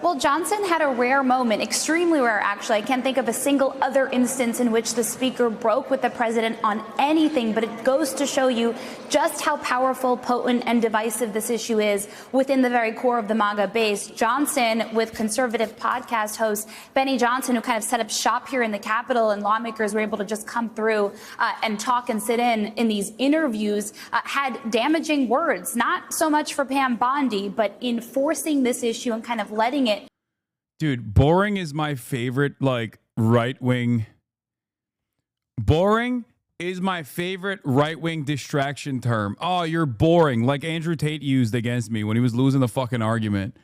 Well, Johnson had a rare moment, extremely rare, actually. I can't think of a single other instance in which the speaker broke with the president on anything, but it goes to show you just how powerful, potent, and divisive this issue is within the very core of the MAGA base. Johnson, with conservative podcast host Benny Johnson, who kind of set up shop here in the Capitol, and lawmakers were able to just come through and talk and sit in these interviews, had damaging words, not so much for Pam Bondi, but in forcing this issue and kind of letting it. Dude, boring is my favorite, like, right-wing. Boring is my favorite right-wing distraction term. Oh, you're boring, like Andrew Tate used against me when he was losing the fucking argument.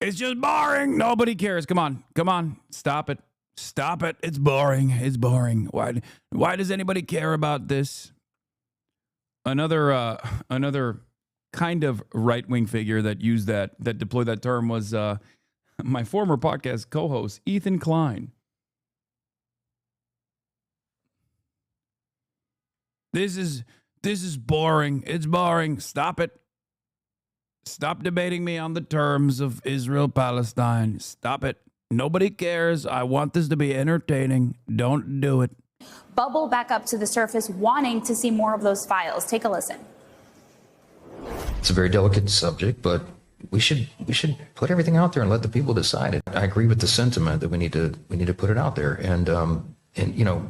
It's just boring. Nobody cares. Come on. Stop it. It's boring. Why does anybody care about this? Another kind of right-wing figure that used that deployed that term was my former podcast co-host, Ethan Klein. This is boring. It's boring. Stop it. Stop debating me on the terms of Israel-Palestine. Stop it. Nobody cares. I want this to be entertaining. Don't do it. Bubble back up to the surface, wanting to see more of those files. Take a listen. It's a very delicate subject, but we should put everything out there and let the people decide. I agree with the sentiment that we need to put it out there. And you know,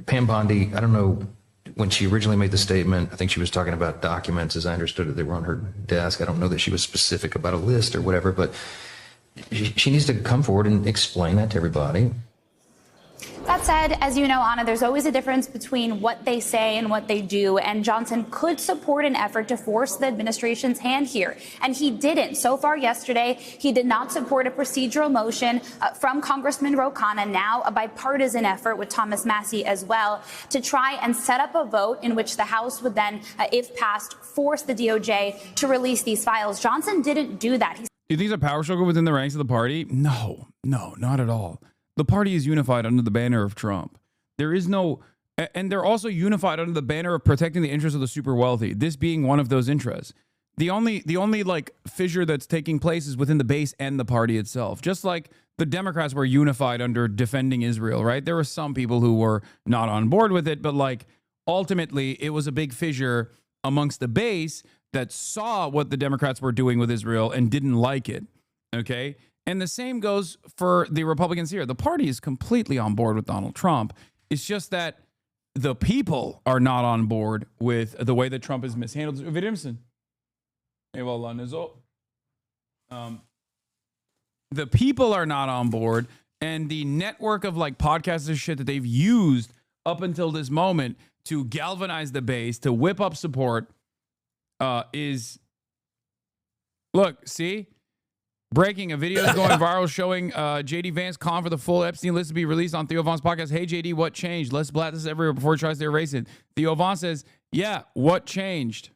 Pam Bondi, I don't know, when she originally made the statement, I think she was talking about documents, as I understood it, they were on her desk. I don't know that she was specific about a list or whatever, but she needs to come forward and explain that to everybody. That said, as you know, Anna, there's always a difference between what they say and what they do, and Johnson could support an effort to force the administration's hand here, and he didn't. So far yesterday, he did not support a procedural motion from Congressman Ro Khanna, now a bipartisan effort with Thomas Massie as well, to try and set up a vote in which the House would then, if passed, force the DOJ to release these files. Johnson didn't do that. Do you think it's a power struggle within the ranks of the party? No, not at all. The party is unified under the banner of Trump. There is no, and they're also unified under the banner of protecting the interests of the super wealthy, this being one of those interests. The only like fissure that's taking place is within the base and the party itself. Just like the Democrats were unified under defending Israel, right? There were some people who were not on board with it, but like ultimately it was a big fissure amongst the base that saw what the Democrats were doing with Israel and didn't like it. Okay. And the same goes for the Republicans here. The party is completely on board with Donald Trump. It's just that the people are not on board with the way that Trump has mishandled it. The people are not on board, and the network of like podcasts and shit that they've used up until this moment to galvanize the base, to whip up support, is, look, see? Breaking, a video is going viral showing J.D. Vance calling for the full Epstein list to be released on Theo Vaughn's podcast. Hey, J.D., what changed? Let's blast this everywhere before he tries to erase it. Theo Vaughn says, yeah, what changed?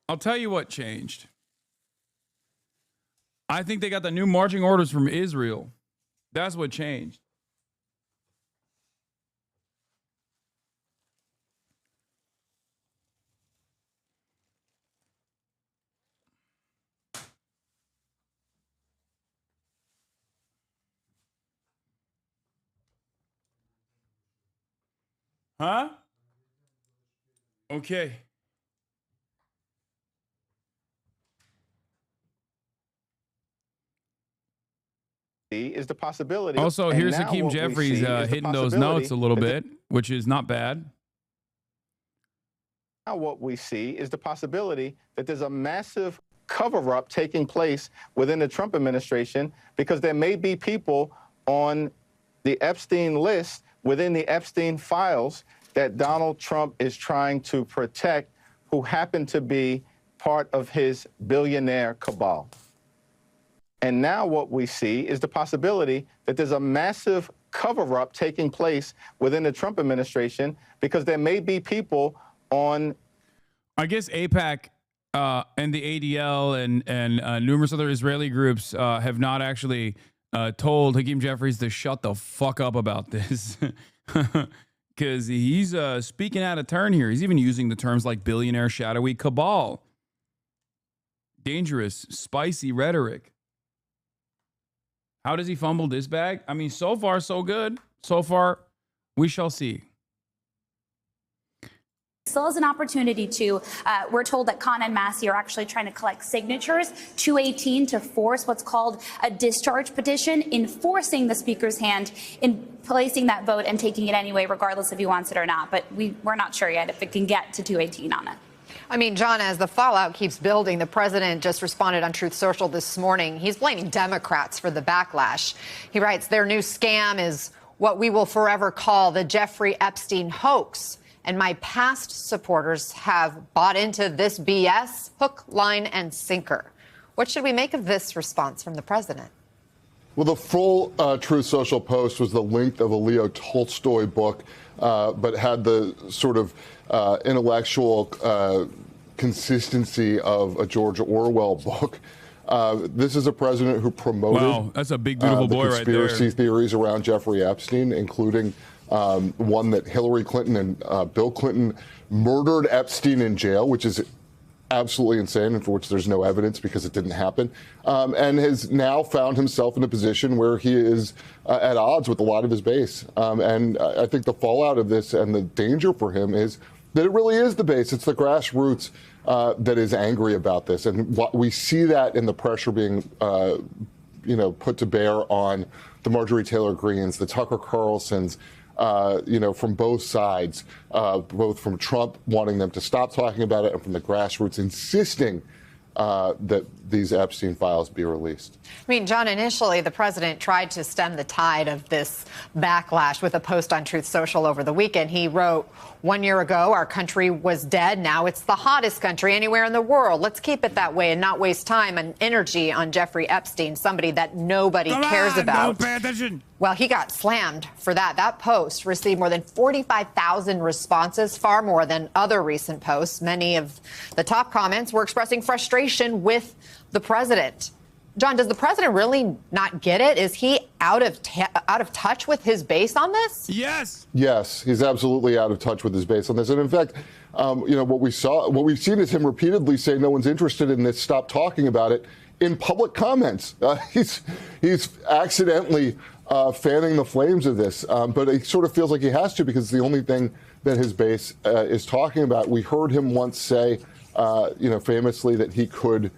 I'll tell you what changed. I think they got the new marching orders from Israel. That's what changed. Huh? Okay. Is the possibility. Also, and here's now Hakeem what we Jeffries see is the hitting those possibility notes a little that bit, which is not bad. Now what we see is the possibility that there's a massive cover-up taking place within the Trump administration because there may be people on the Epstein list within the Epstein files that Donald Trump is trying to protect who happen to be part of his billionaire cabal. And now what we see is the possibility that there's a massive cover-up taking place within the Trump administration because there may be people on. I guess AIPAC and the ADL and numerous other Israeli groups have not actually told Hakeem Jeffries to shut the fuck up about this. Because he's speaking out of turn here. He's even using the terms like billionaire, shadowy cabal. Dangerous, spicy rhetoric. How does he fumble this bag? I mean, so far, so good. So far, we shall see. Still has an opportunity to, we're told that Khan and Massey are actually trying to collect signatures, 218, to force what's called a discharge petition, enforcing the speaker's hand in placing that vote and taking it anyway, regardless if he wants it or not. But we're not sure yet if it can get to 218 on it. I mean, John, as the fallout keeps building, the president just responded on Truth Social this morning. He's blaming Democrats for the backlash. He writes, their new scam is what we will forever call the Jeffrey Epstein hoax. And my past supporters have bought into this BS hook, line, and sinker. What should we make of this response from the president? Well, the full Truth Social post was the length of a Leo Tolstoy book, but had the sort of intellectual consistency of a George Orwell book. This is a president who promoted that's a big, beautiful boy right there. Conspiracy theories around Jeffrey Epstein, including one that Hillary Clinton and Bill Clinton murdered Epstein in jail, which is absolutely insane and for which there's no evidence because it didn't happen, and has now found himself in a position where he is at odds with a lot of his base. And I think the fallout of this and the danger for him is that it really is the base. It's the grassroots that is angry about this. And we see that in the pressure being put to bear on the Marjorie Taylor Greenes, the Tucker Carlsons, from both sides, both from Trump wanting them to stop talking about it and from the grassroots insisting that these Epstein files be released. I mean, John, initially the president tried to stem the tide of this backlash with a post on Truth Social over the weekend. He wrote, 1 year ago, our country was dead. Now it's the hottest country anywhere in the world. Let's keep it that way and not waste time and energy on Jeffrey Epstein, somebody that nobody cares about. Don't pay attention. Well, he got slammed for that. That post received more than 45,000 responses, far more than other recent posts. Many of the top comments were expressing frustration with the president. John, does the president really not get it? Is he out of touch with his base on this? Yes. Yes, he's absolutely out of touch with his base on this. And in fact, what we've seen is him repeatedly say no one's interested in this, stop talking about it in public comments. He's accidentally fanning the flames of this, but it sort of feels like he has to because it's the only thing that his base is talking about. We heard him once say, famously that he could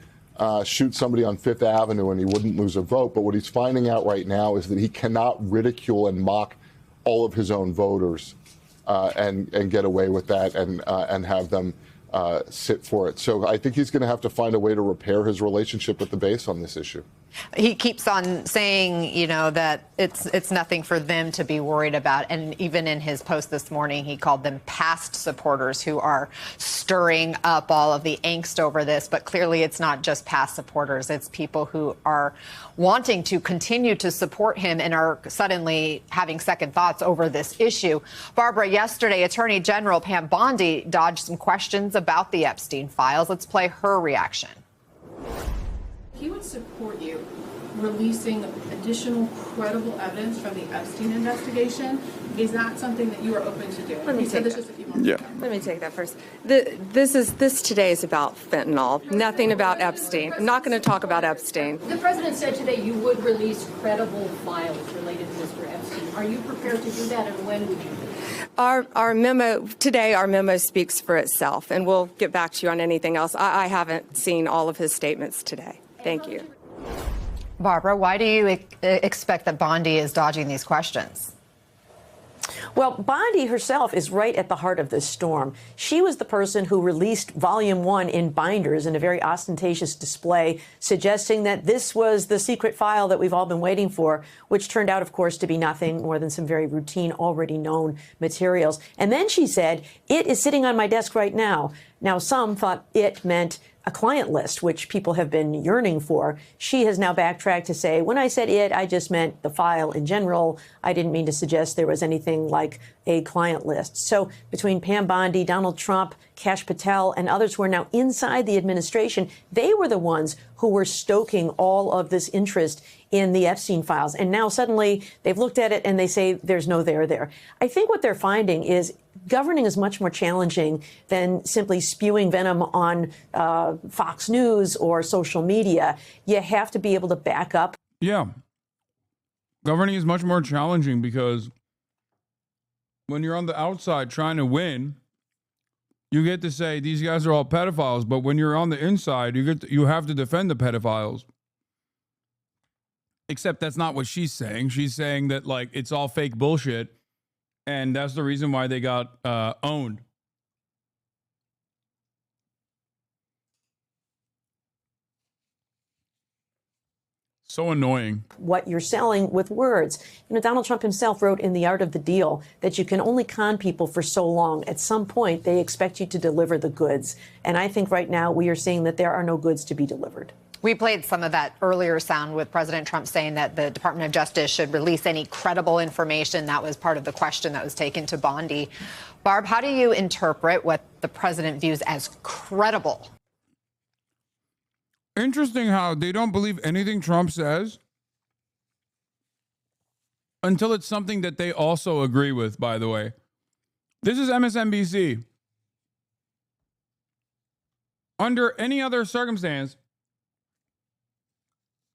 shoot somebody on Fifth Avenue and he wouldn't lose a vote. But what he's finding out right now is that he cannot ridicule and mock all of his own voters and get away with that and have them sit for it. So I think he's going to have to find a way to repair his relationship with the base on this issue. He keeps on saying, that it's nothing for them to be worried about. And even in his post this morning, he called them past supporters who are stirring up all of the angst over this. But clearly, it's not just past supporters. It's people who are wanting to continue to support him and are suddenly having second thoughts over this issue. Barbara, yesterday, Attorney General Pam Bondi dodged some questions about the Epstein files. Let's play her reaction. He would support you releasing additional credible evidence from the Epstein investigation. Is that something that you are open to doing? Let me take that. Let me take that first. This today is about fentanyl, nothing about Epstein. I'm not going to talk about Epstein. The president said today you would release credible files related to Mr. Epstein. Are you prepared to do that, and when would you do that? Our memo today, our memo speaks for itself, and we'll get back to you on anything else. I haven't seen all of his statements today. Thank you. Barbara, why do you expect that Bondi is dodging these questions? Well, Bondi herself is right at the heart of this storm. She was the person who released Volume 1 in binders in a very ostentatious display, suggesting that this was the secret file that we've all been waiting for, which turned out, of course, to be nothing more than some very routine, already known materials. And then she said, it is sitting on my desk right now. Now, some thought it meant a client list, which people have been yearning for. She has now backtracked to say, when I said it, I just meant the file in general. I didn't mean to suggest there was anything like a client list. So between Pam Bondi, Donald Trump, Kash Patel, and others who are now inside the administration, they were the ones who were stoking all of this interest in the Epstein files. And now suddenly they've looked at it and they say there's no there. I think what they're finding is governing is much more challenging than simply spewing venom on Fox News or social media. You have to be able to back up. Yeah. Governing is much more challenging because when you're on the outside trying to win, you get to say these guys are all pedophiles, but when you're on the inside, you have to defend the pedophiles. Except that's not what she's saying. She's saying that like it's all fake bullshit, and that's the reason why they got owned. So annoying. What you're selling with words. You know, Donald Trump himself wrote in The Art of the Deal that you can only con people for so long. At some point, they expect you to deliver the goods. And I think right now we are seeing that there are no goods to be delivered. We played some of that earlier sound with President Trump saying that the Department of Justice should release any credible information. That was part of the question that was taken to Bondi. Barb, how do you interpret what the president views as credible? Interesting how they don't believe anything Trump says until it's something that they also agree with, by the way. This is MSNBC. Under any other circumstance,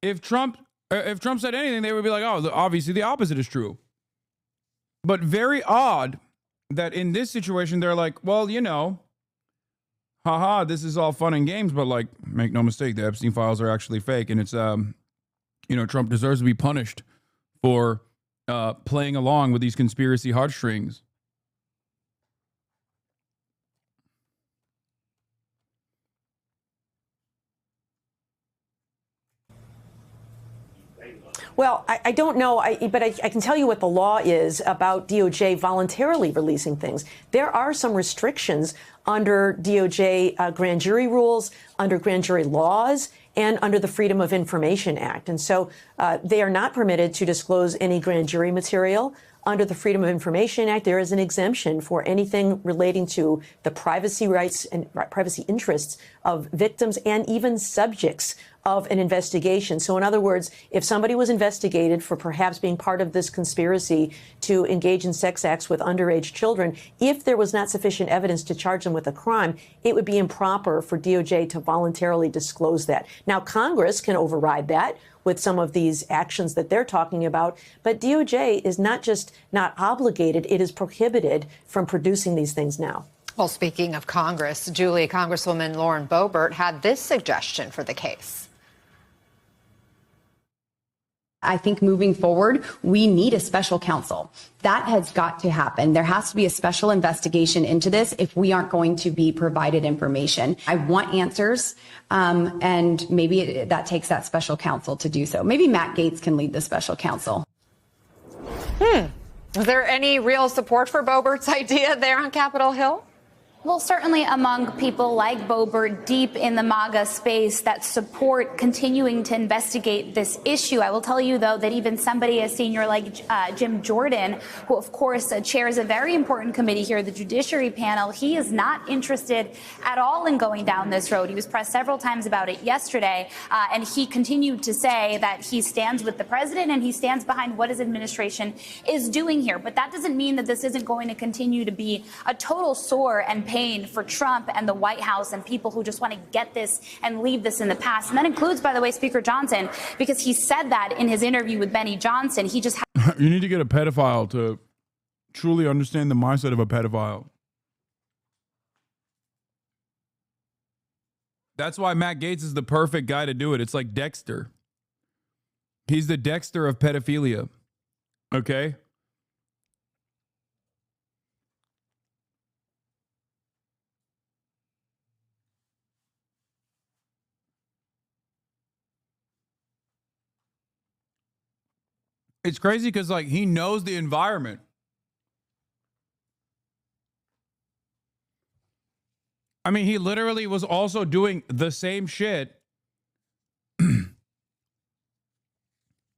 if Trump said anything, they would be like, oh, obviously the opposite is true. But very odd that in this situation, they're like, well, you know, haha, this is all fun and games, but like, make no mistake, the Epstein files are actually fake. And it's, you know, Trump deserves to be punished for playing along with these conspiracy heartstrings. Well, I don't know, but I can tell you what the law is about DOJ voluntarily releasing things. There are some restrictions under DOJ grand jury rules, under grand jury laws, and under the Freedom of Information Act. And so they are not permitted to disclose any grand jury material. Under the Freedom of Information Act, there is an exemption for anything relating to the privacy rights and privacy interests of victims and even subjects of an investigation. So in other words, if somebody was investigated for perhaps being part of this conspiracy to engage in sex acts with underage children, if there was not sufficient evidence to charge them with a crime, it would be improper for DOJ to voluntarily disclose that. Now, Congress can override that with some of these actions that they're talking about, but DOJ is not just not obligated, it is prohibited from producing these things now. Well, speaking of Congress, Julie, Congresswoman Lauren Boebert had this suggestion for the case. I think moving forward, we need a special counsel. That has got to happen. There has to be a special investigation into this if we aren't going to be provided information. I want answers, and maybe that takes that special counsel to do so. Maybe Matt Gaetz can lead the special counsel. Is there any real support for Boebert's idea there on Capitol Hill? Well, certainly among people like Boebert deep in the MAGA space that support continuing to investigate this issue. I will tell you, though, that even somebody as senior like Jim Jordan, who, of course, chairs a very important committee here, the Judiciary Panel, he is not interested at all in going down this road. He was pressed several times about it yesterday, and he continued to say that he stands with the president and he stands behind what his administration is doing here. But that doesn't mean that this isn't going to continue to be a total sore and pain for Trump and the White House and people who just want to get this and leave this in the past. And that includes, by the way, Speaker Johnson, because he said that in his interview with Benny Johnson. He just you need to get a pedophile truly understand the mindset of a pedophile. That's why Matt Gaetz is the perfect guy to do it. It's like Dexter. He's the Dexter of pedophilia. Okay? It's crazy because, like, he knows the environment. I mean, he literally was also doing the same shit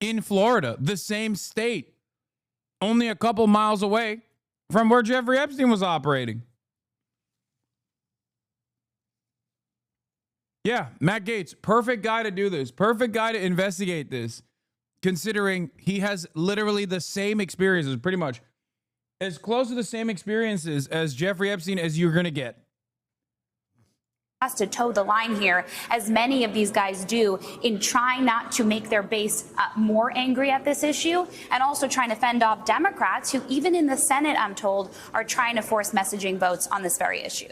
in Florida, the same state, only a couple miles away from where Jeffrey Epstein was operating. Yeah, Matt Gaetz, perfect guy to do this, perfect guy to investigate this, considering he has literally the same experiences, pretty much as close to the same experiences as Jeffrey Epstein as you're going to get. Has to toe the line here, as many of these guys do, in trying not to make their base more angry at this issue, and also trying to fend off Democrats who, even in the Senate, I'm told, are trying to force messaging votes on this very issue.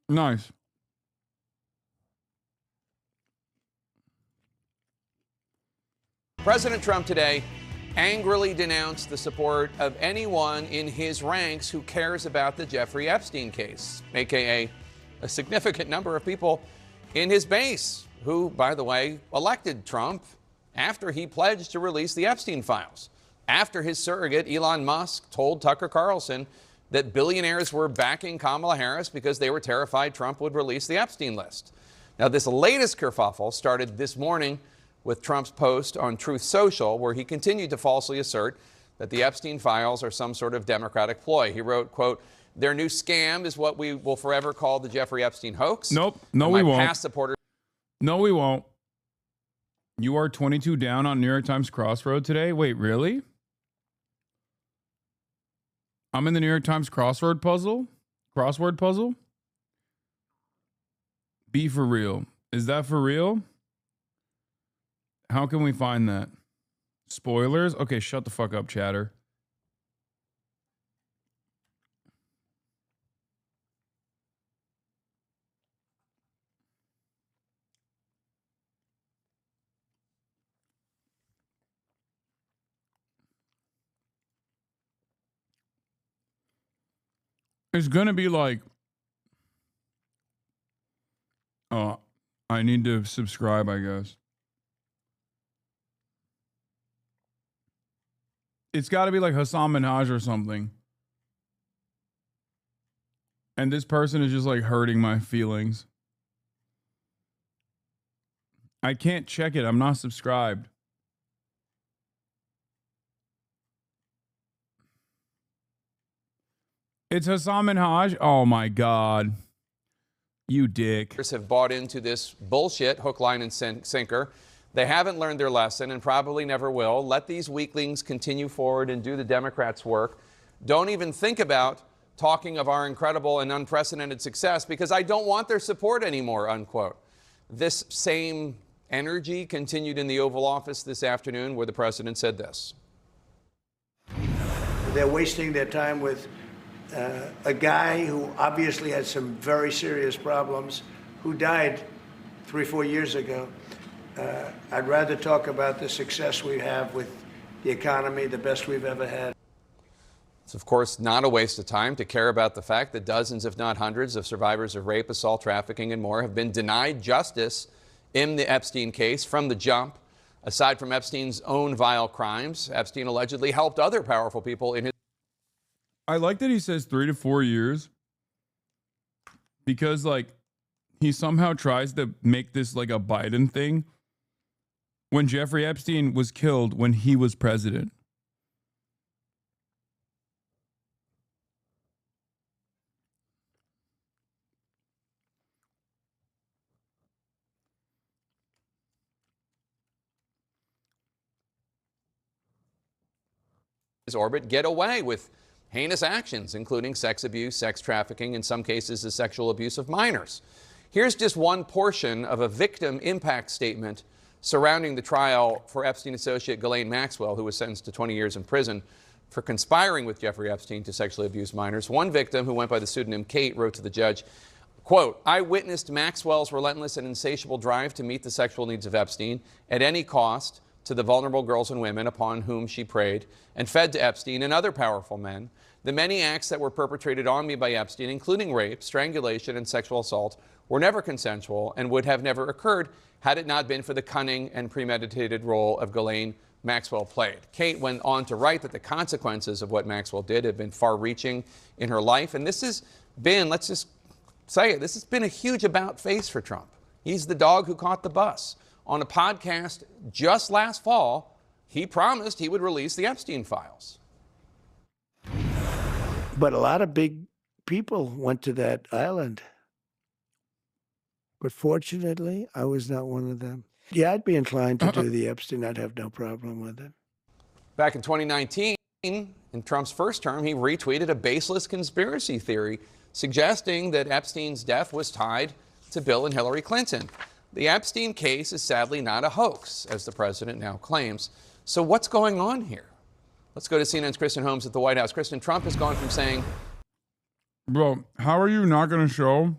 Nice. President Trump today angrily denounced the support of anyone in his ranks who cares about the Jeffrey Epstein case, aka a significant number of people in his base who, by the way, elected Trump after he pledged to release the Epstein files, after his surrogate Elon Musk told Tucker Carlson that billionaires were backing Kamala Harris because they were terrified Trump would release the Epstein list. Now, this latest kerfuffle started this morning with Trump's post on Truth Social, where he continued to falsely assert that the Epstein files are some sort of Democratic ploy. He wrote, quote, "Their new scam is what we will forever call the Jeffrey Epstein hoax." Nope. No, and we my won't. past supporters. No, we won't. You are 22 down on New York Times Crossroad today? Wait, really? I'm in the New York Times crossword puzzle? Be for real. Is that for real? How can we find that? Spoilers? Okay, shut the fuck up, chatter. It's gonna be like, oh, I need to subscribe, I guess. It's got to be like Hasan Minhaj or something. And this person is just like hurting my feelings. I can't check it. I'm not subscribed. It's Hasan Minhaj. Oh my God. You dick. Have bought into this bullshit, hook, line, and sinker. They haven't learned their lesson and probably never will. Let these weaklings continue forward and do the Democrats' work. Don't even think about talking of our incredible and unprecedented success because I don't want their support anymore, unquote. This same energy continued in the Oval Office this afternoon where the president said this. They're wasting their time with a guy who obviously had some very serious problems, who died 3-4 years ago. I'd rather talk about the success we have with the economy, the best we've ever had. It's, of course, not a waste of time to care about the fact that dozens, if not hundreds, of survivors of rape, assault, trafficking, and more have been denied justice in the Epstein case from the jump. Aside from Epstein's own vile crimes, Epstein allegedly helped other powerful people in his... I like that he says 3 to 4 years because, like, he somehow tries to make this like a Biden thing when Jeffrey Epstein was killed when he was president. His orbit get away with heinous actions, including sex abuse, sex trafficking, in some cases the sexual abuse of minors. Here's just one portion of a victim impact statement surrounding the trial for Epstein associate Ghislaine Maxwell, who was sentenced to 20 years in prison for conspiring with Jeffrey Epstein to sexually abuse minors. One victim, who went by the pseudonym Kate, wrote to the judge, quote, "I witnessed Maxwell's relentless and insatiable drive to meet the sexual needs of Epstein at any cost to the vulnerable girls and women upon whom she preyed and fed to Epstein and other powerful men. The many acts that were perpetrated on me by Epstein, including rape, strangulation, and sexual assault, were never consensual and would have never occurred had it not been for the cunning and premeditated role of Ghislaine Maxwell played." Kate went on to write that the consequences of what Maxwell did have been far-reaching in her life. And this has been, let's just say it, this has been a huge about-face for Trump. He's the dog who caught the bus. On a podcast just last fall, he promised he would release the Epstein files. But a lot of big people went to that island. But fortunately, I was not one of them. Yeah, I'd be inclined to do the Epstein. I'd have no problem with it. Back in 2019, in Trump's first term, he retweeted a baseless conspiracy theory suggesting that Epstein's death was tied to Bill and Hillary Clinton. The Epstein case is sadly not a hoax, as the president now claims. So what's going on here? Let's go to CNN's Kristen Holmes at the White House. Kristen, Trump has gone from saying... Bro, how are you not going to show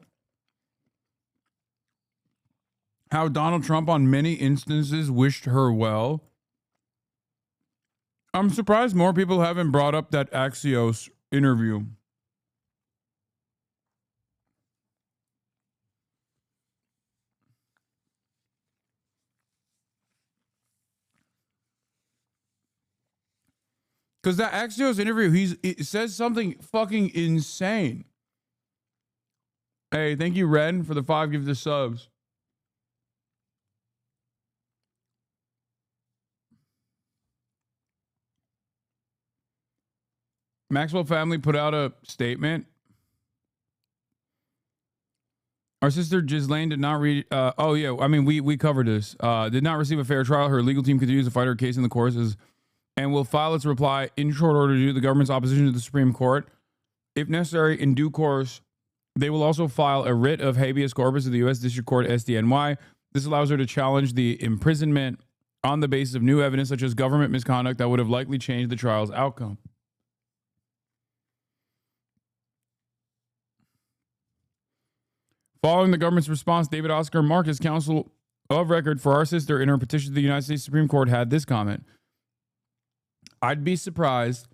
how Donald Trump on many instances wished her well? I'm surprised more people haven't brought up that Axios interview. Because that Axios interview, it says something fucking insane. Hey, thank you, Ren, for the 5 gifted subs. Maxwell family put out a statement. Our sister Ghislaine did not read. Oh yeah, I mean we covered this. Did not receive a fair trial. Her legal team continues to fight her case in the courts and will file its reply in short order due to the government's opposition to the Supreme Court. If necessary, in due course, they will also file a writ of habeas corpus to the U.S. District Court SDNY. This allows her to challenge the imprisonment on the basis of new evidence such as government misconduct that would have likely changed the trial's outcome. Following the government's response, David Oscar Marcus, counsel of record for our sister in her petition to the United States Supreme Court, had this comment. I'd be surprised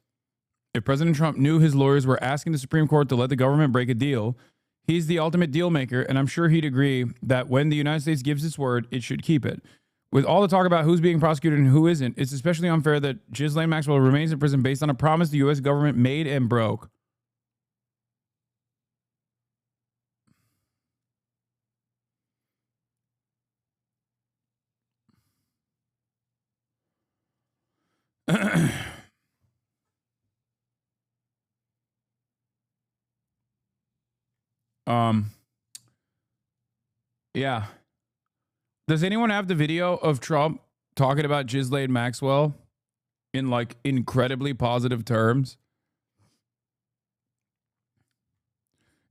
if President Trump knew his lawyers were asking the Supreme Court to let the government break a deal. He's the ultimate deal maker, and I'm sure he'd agree that when the United States gives its word, it should keep it. With all the talk about who's being prosecuted and who isn't, it's especially unfair that Ghislaine Maxwell remains in prison based on a promise the U.S. government made and broke. Yeah. Does anyone have the video of Trump talking about Ghislaine Maxwell in like incredibly positive terms?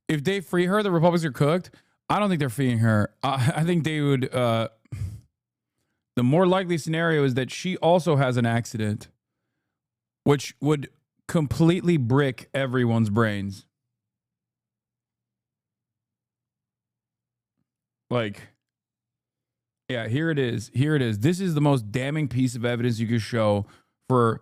If they free her, the Republicans are cooked. I don't think they're freeing her. I think they would. The more likely scenario is that she also has an accident, which would completely brick everyone's brains. Like, yeah, here it is. Here it is. This is the most damning piece of evidence you could show for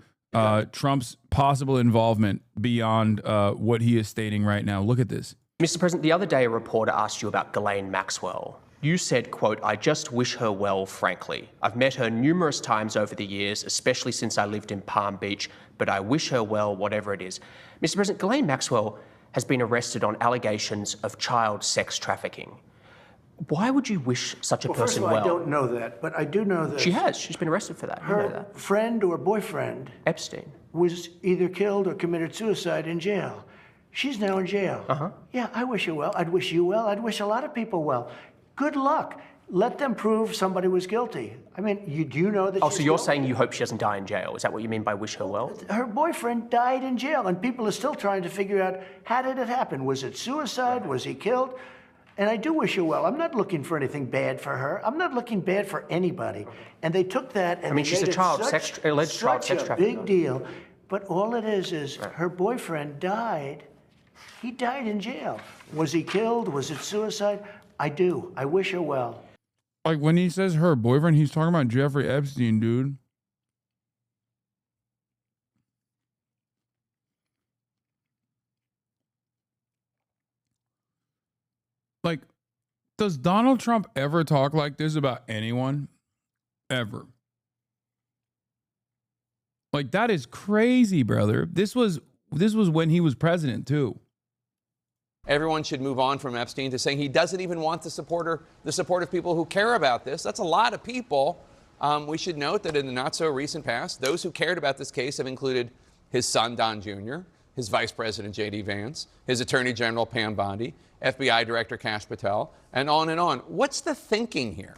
Trump's possible involvement beyond what he is stating right now. Look at this. Mr. President, the other day a reporter asked you about Ghislaine Maxwell. You said, quote, "I just wish her well, frankly. I've met her numerous times over the years, especially since I lived in Palm Beach, but I wish her well, whatever it is." Mr. President, Ghislaine Maxwell has been arrested on allegations of child sex trafficking. Why would you wish such a person well? First of all, I don't know that, but I do know that. She has. She's been arrested for that. You know Her that. friend or boyfriend, Epstein, was either killed or committed suicide in jail. She's now in jail. Yeah, I wish her well. I'd wish you well. I'd wish a lot of people well. Good luck. Let them prove somebody was guilty. I mean, do you know that Oh, she's so you're guilty? saying you hope she doesn't die in jail? Is that what you mean by wish her well? Her boyfriend died in jail, and people are still trying to figure out, how did it happen? Was it suicide? Was he killed? And I do wish her well. I'm not looking for anything bad for her. I'm not looking bad for anybody. And they took that and I mean, they she's made a it child alleged child such sex a trafficker. big deal. But all it is her boyfriend died. He died in jail. Was he killed? Was it suicide? I do. I wish her well. Like when he says her boyfriend, he's talking about Jeffrey Epstein, dude. Like, does Donald Trump ever talk like this about anyone? Ever? Like, that is crazy, brother. This was when he was president, too. Everyone should move on from Epstein to saying he doesn't even want the support of people who care about this. That's a lot of people. We should note that in the not so recent past, those who cared about this case have included his son, Don Jr., his Vice President, J.D. Vance, his Attorney General, Pam Bondi, FBI Director Kash Patel, and on and on. What's the thinking here?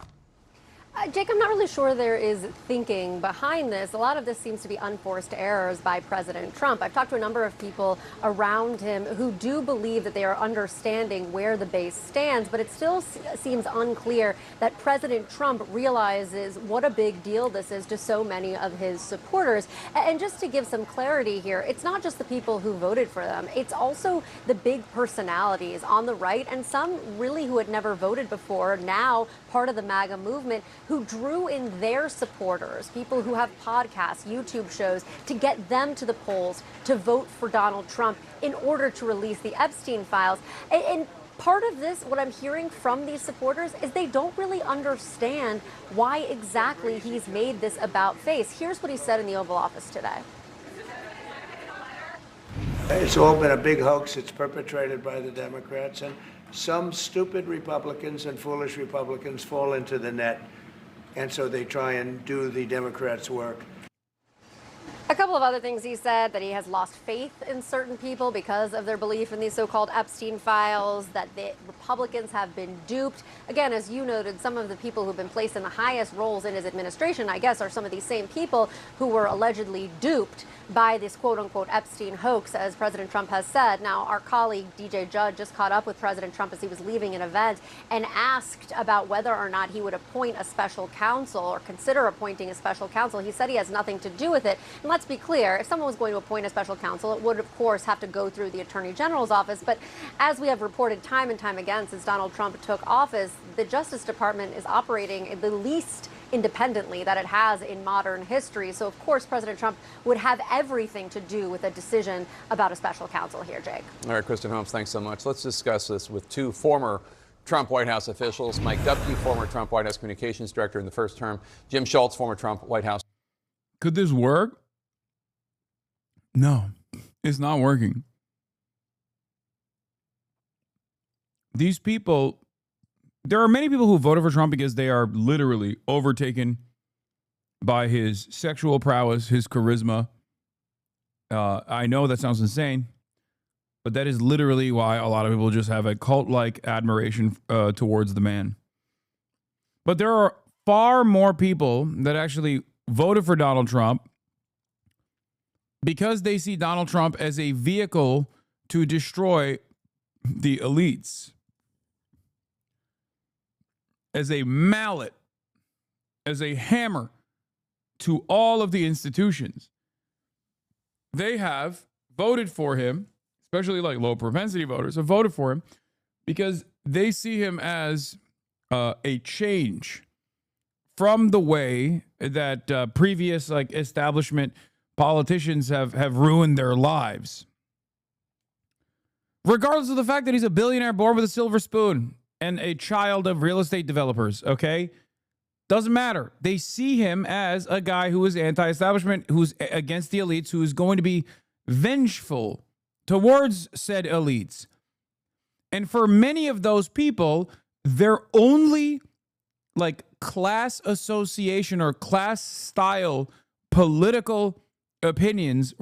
Jake, I'm not really sure there is thinking behind this. A lot of this seems to be unforced errors by President Trump. I've talked to a number of people around him who do believe that they are understanding where the base stands, but it still seems unclear that President Trump realizes what a big deal this is to so many of his supporters. And just to give some clarity here, it's not just the people who voted for them. It's also the big personalities on the right and some really who had never voted before, now part of the MAGA movement, who drew in their supporters, people who have podcasts, YouTube shows, to get them to the polls to vote for Donald Trump in order to release the Epstein files. And part of this, what I'm hearing from these supporters, is they don't really understand why exactly he's made this about face. Here's what he said in the Oval Office today. It's all been a big hoax. It's perpetrated by the Democrats, and some stupid Republicans and foolish Republicans fall into the net. And so they try and do the Democrats' work. A couple of other things he said, that he has lost faith in certain people because of their belief in these so-called Epstein files, that the Republicans have been duped. Again, as you noted, some of the people who've been placed in the highest roles in his administration, I guess, are some of these same people who were allegedly duped by this quote-unquote Epstein hoax, as President Trump has said. Now, our colleague DJ Judd just caught up with President Trump as he was leaving an event and asked about whether or not he would appoint a special counsel or consider appointing a special counsel. He said he has nothing to do with it. And let's be clear, if someone was going to appoint a special counsel, it would, of course, have to go through the Attorney General's office. But as we have reported time and time again since Donald Trump took office, the Justice Department is operating the least independently that it has in modern history. So, of course, President Trump would have everything to do with a decision about a special counsel here, Jake. All right, Kristen Holmes, thanks so much. Let's discuss this with two former Trump White House officials. Mike Dubke, former Trump White House Communications Director in the first term. Jim Schultz, former Trump White House. Could this work? No, it's not working. These people, there are many people who voted for Trump because they are literally overtaken by his sexual prowess, his charisma. I know that sounds insane, but that is literally why a lot of people just have a cult-like admiration towards the man. But there are far more people that actually voted for Donald Trump because they see Donald Trump as a vehicle to destroy the elites, as a mallet, as a hammer to all of the institutions. They have voted for him, especially like low propensity voters have voted for him because they see him as a change from the way that previous like establishment politicians have ruined their lives. Regardless of the fact that he's a billionaire born with a silver spoon and a child of real estate developers, okay? Doesn't matter. They see him as a guy who is anti-establishment, who's against the elites, who is going to be vengeful towards said elites. And for many of those people, their only like class association or class style political opinions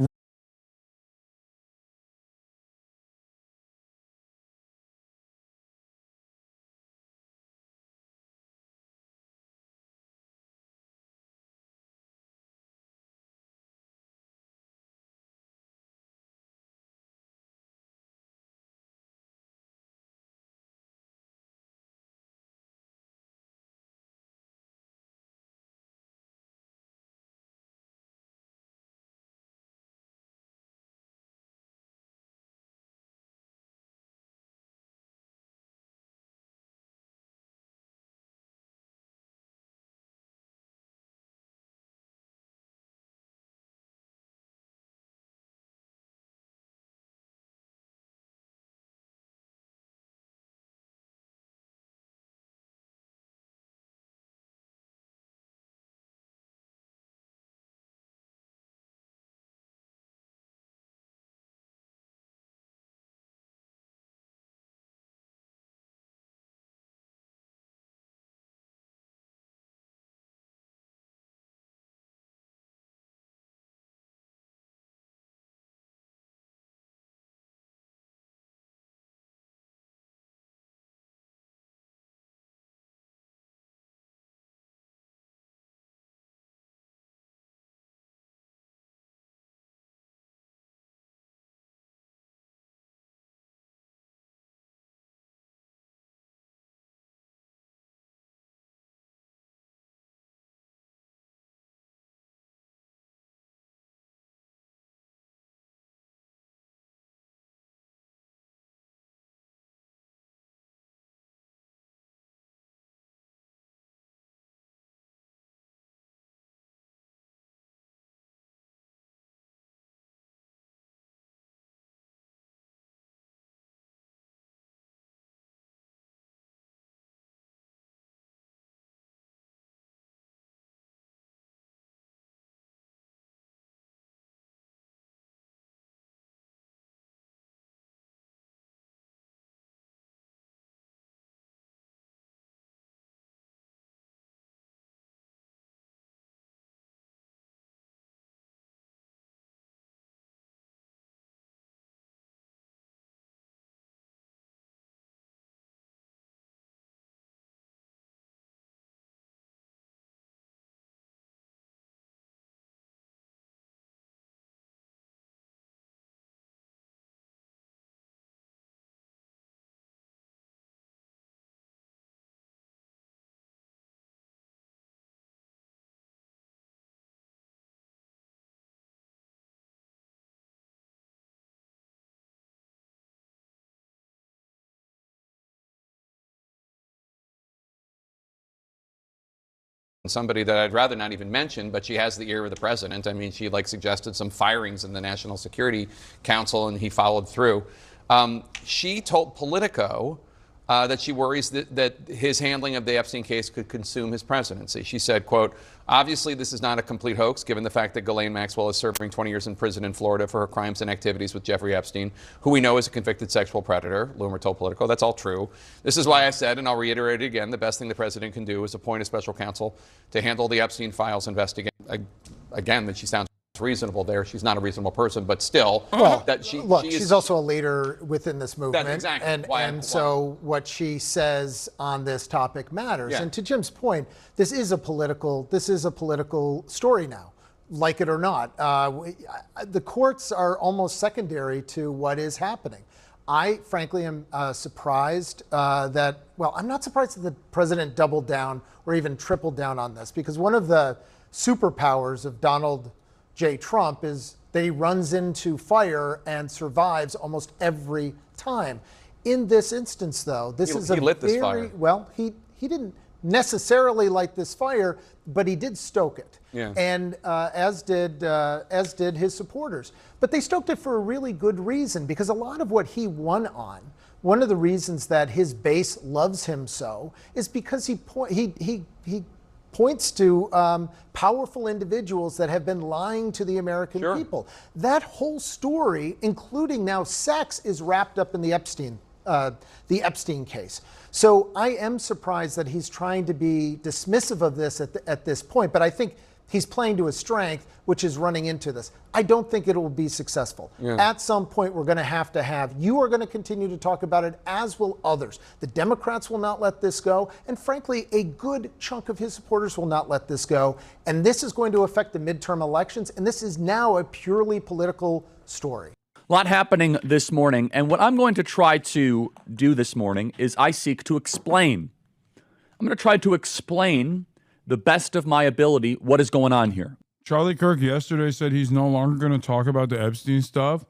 somebody that I'd rather not even mention, but she has the ear of the president. I mean, she suggested some firings in the National Security Council, and he followed through. She told Politico that she worries that his handling of the Epstein case could consume his presidency. She said, quote, obviously this is not a complete hoax, given the fact that Ghislaine Maxwell is serving 20 years in prison in Florida for her crimes and activities with Jeffrey Epstein, who we know is a convicted sexual predator. Loomer told Politico, that's all true. This is why I said, and I'll reiterate it again, the best thing the president can do is appoint a special counsel to handle the Epstein files investigation. Again, that she sounds reasonable there. She's not a reasonable person, but still, that she's also a leader within this movement. That's exactly so what she says on this topic matters. Yeah. And to Jim's point, this is a political story now, like it or not. The courts are almost secondary to what is happening. I frankly am surprised I'm not surprised that the president doubled down or even tripled down on this, because one of the superpowers of Donald J. Trump is that he runs into fire and survives almost every time. In this instance, though, he lit this fire. Well, he didn't necessarily light this fire, but he did stoke it. Yeah. And as did his supporters. But they stoked it for a really good reason, because a lot of what he won on, one of the reasons that his base loves him so, is because he points to powerful individuals that have been lying to the American people. That whole story, including now sex, is wrapped up in the Epstein case. So I am surprised that he's trying to be dismissive of this at this point, but I think he's playing to his strength, which is running into this. I don't think it will be successful. Yeah. At some point, we're going to have, you are going to continue to talk about it, as will others. The Democrats will not let this go. And frankly, a good chunk of his supporters will not let this go. And this is going to affect the midterm elections. And this is now a purely political story. A lot happening this morning. And what I'm going to try to do this morning is I seek to explain. I'm going to try to explain the best of my ability what is going on here. Charlie Kirk yesterday said he's no longer going to talk about the Epstein stuff.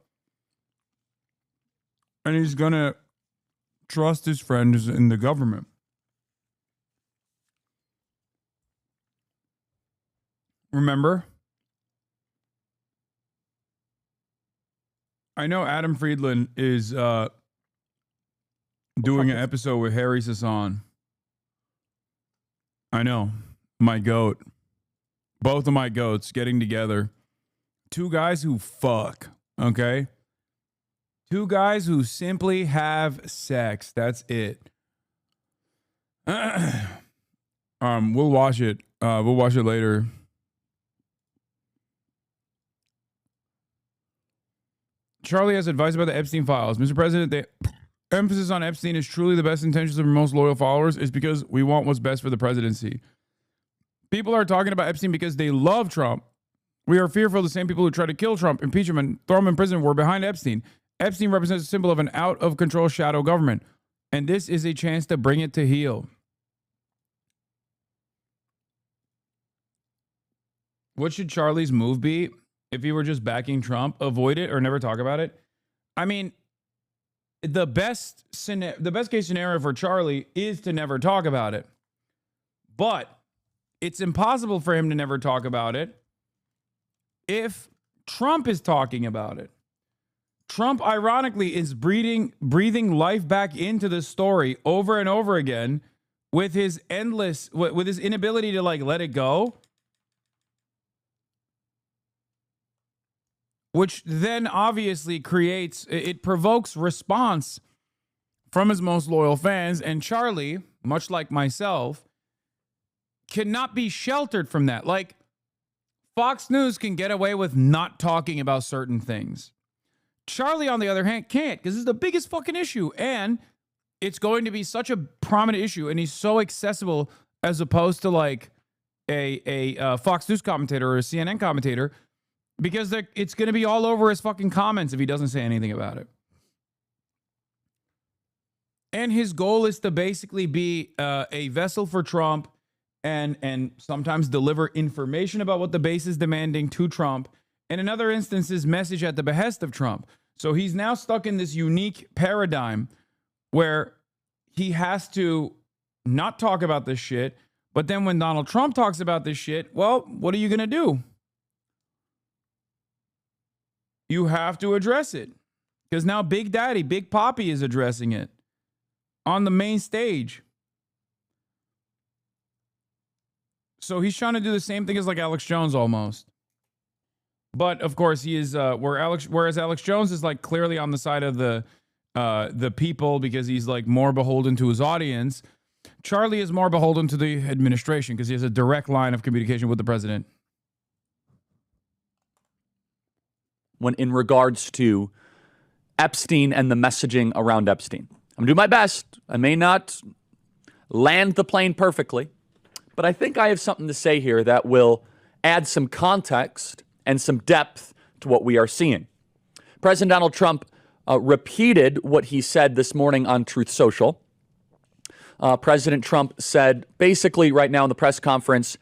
And he's going to trust his friends in the government. Remember? I know Adam Friedland is doing an episode with Harry Hasan. I know. My goat. Both of my goats getting together. Two guys who fuck, okay? Two guys who simply have sex. That's it. We'll watch it. We'll watch it later. Charlie has advice about the Epstein files. Mr. President, the emphasis on Epstein is truly the best intentions of our most loyal followers is because we want what's best for the presidency. People are talking about Epstein because they love Trump. We are fearful the same people who try to kill Trump, impeach him, and throw him in prison were behind Epstein. Epstein represents a symbol of an out-of-control shadow government, and this is a chance to bring it to heel. What should Charlie's move be if he were just backing Trump? Avoid it or never talk about it? I mean, the best case scenario for Charlie is to never talk about it. But it's impossible for him to never talk about it if Trump is talking about it. Trump, ironically, is breathing life back into the story over and over again with his inability to let it go. Which then obviously provokes response from his most loyal fans. And Charlie, much like myself, cannot be sheltered from that. Like, Fox News can get away with not talking about certain things. Charlie, on the other hand, can't, because this is the biggest fucking issue. And it's going to be such a prominent issue, and he's so accessible as opposed to like a Fox News commentator or a CNN commentator, because it's going to be all over his fucking comments if he doesn't say anything about it. And his goal is to basically be a vessel for Trump and sometimes deliver information about what the base is demanding to Trump. And in other instances, message at the behest of Trump. So he's now stuck in this unique paradigm where he has to not talk about this shit, But then when Donald Trump talks about this shit, well, what are you going to do? You have to address it. Because now Big Daddy, Big Papi is addressing it on the main stage. So he's trying to do the same thing as like Alex Jones almost. But of course he is whereas Alex Jones is like clearly on the side of the people because he's like more beholden to his audience. Charlie is more beholden to the administration because he has a direct line of communication with the president. When in regards to Epstein and the messaging around Epstein, I'm gonna do my best. I may not land the plane perfectly, but I think I have something to say here that will add some context and some depth to what we are seeing. President Donald Trump repeated what he said this morning on Truth Social. President Trump said basically right now in the press conference,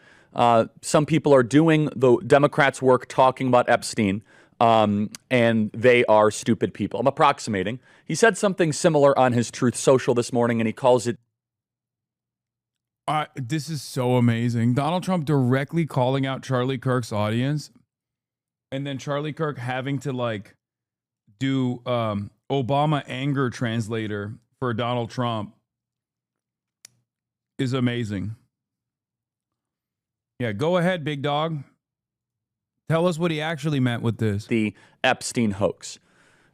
some people are doing the Democrats' work talking about Epstein, and they are stupid people. I'm approximating. He said something similar on his Truth Social this morning, and he calls it. This is so amazing. Donald Trump directly calling out Charlie Kirk's audience, and then Charlie Kirk having to like do Obama anger translator for Donald Trump is amazing. Yeah, go ahead, big dog. Tell us what he actually meant with this. The Epstein hoax.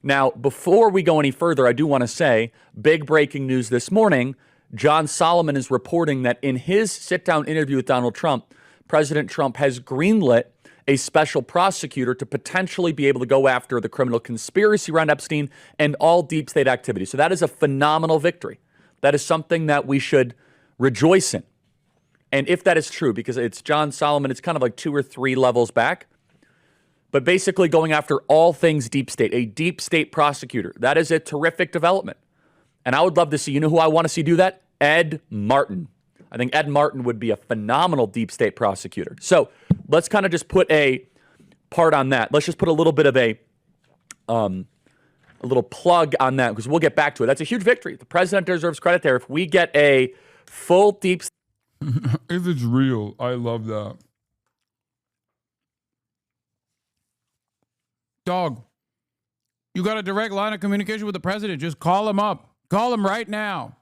Now, before we go any further, I do want to say, big breaking news this morning. John Solomon is reporting that in his sit-down interview with Donald Trump, President Trump has greenlit a special prosecutor to potentially be able to go after the criminal conspiracy around Epstein and all deep state activity. So that is a phenomenal victory. That is something that we should rejoice in. And if that is true, because it's John Solomon, it's kind of like 2 or 3 levels back, but basically going after all things deep state, a deep state prosecutor. That is a terrific development. And I would love to see, you know who I want to see do that? Ed Martin. I think Ed Martin would be a phenomenal deep state prosecutor. So let's kind of just put a part on that. Let's just put a little bit of a little plug on that because we'll get back to it. That's a huge victory. The president deserves credit there. If we get a full deep if it's real, I love that. Dog, you got a direct line of communication with the president. Just call him up. Call him right now.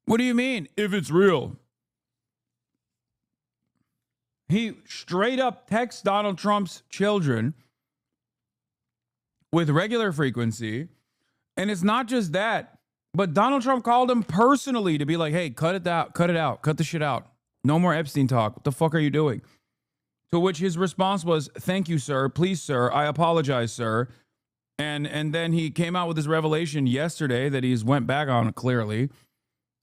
What do you mean, if it's real? He straight up texts Donald Trump's children with regular frequency. And it's not just that, but Donald Trump called him personally to be like, hey, cut it out, cut the shit out. No more Epstein talk. What the fuck are you doing? To which his response was, thank you, sir. Please, sir. I apologize, sir. And then he came out with this revelation yesterday that he's went back on clearly,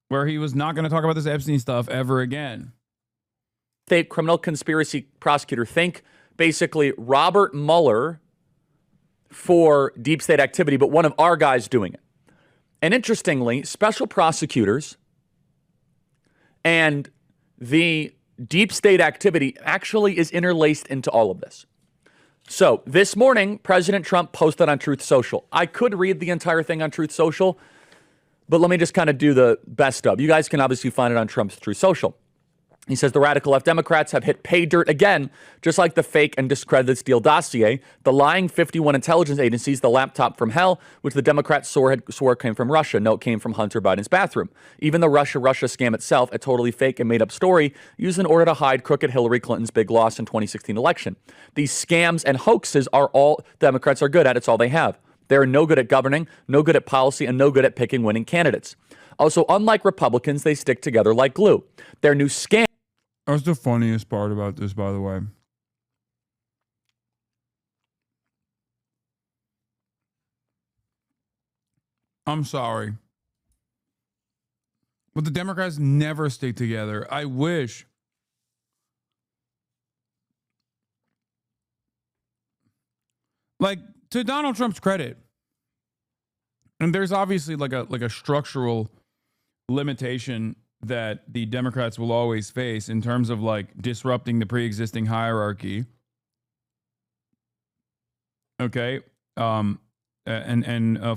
where he was not going to talk about this Epstein stuff ever again. State criminal conspiracy prosecutor. Think basically Robert Mueller for deep state activity, but one of our guys doing it. And interestingly, special prosecutors and the deep state activity actually is interlaced into all of this. So this morning, President Trump posted on Truth Social. I could read the entire thing on Truth Social, but let me just kind of do the best of. You guys can obviously find it on Trump's Truth Social. He says the radical left Democrats have hit pay dirt again, just like the fake and discredited Steele dossier, the lying 51 intelligence agencies, the laptop from hell, which the Democrats swore came from Russia. No, it came from Hunter Biden's bathroom. Even the Russia scam itself, a totally fake and made-up story used in order to hide crooked Hillary Clinton's big loss in 2016 election. These scams and hoaxes are all Democrats are good at. It's all they have. They're no good at governing, no good at policy, and no good at picking winning candidates. Also, unlike Republicans, they stick together like glue. Their new scam. That's the funniest part about this, by the way. I'm sorry. But the Democrats never stick together. I wish. Like, to Donald Trump's credit, and there's obviously like a structural limitation that the Democrats will always face in terms of like disrupting the pre-existing hierarchy. Okay. And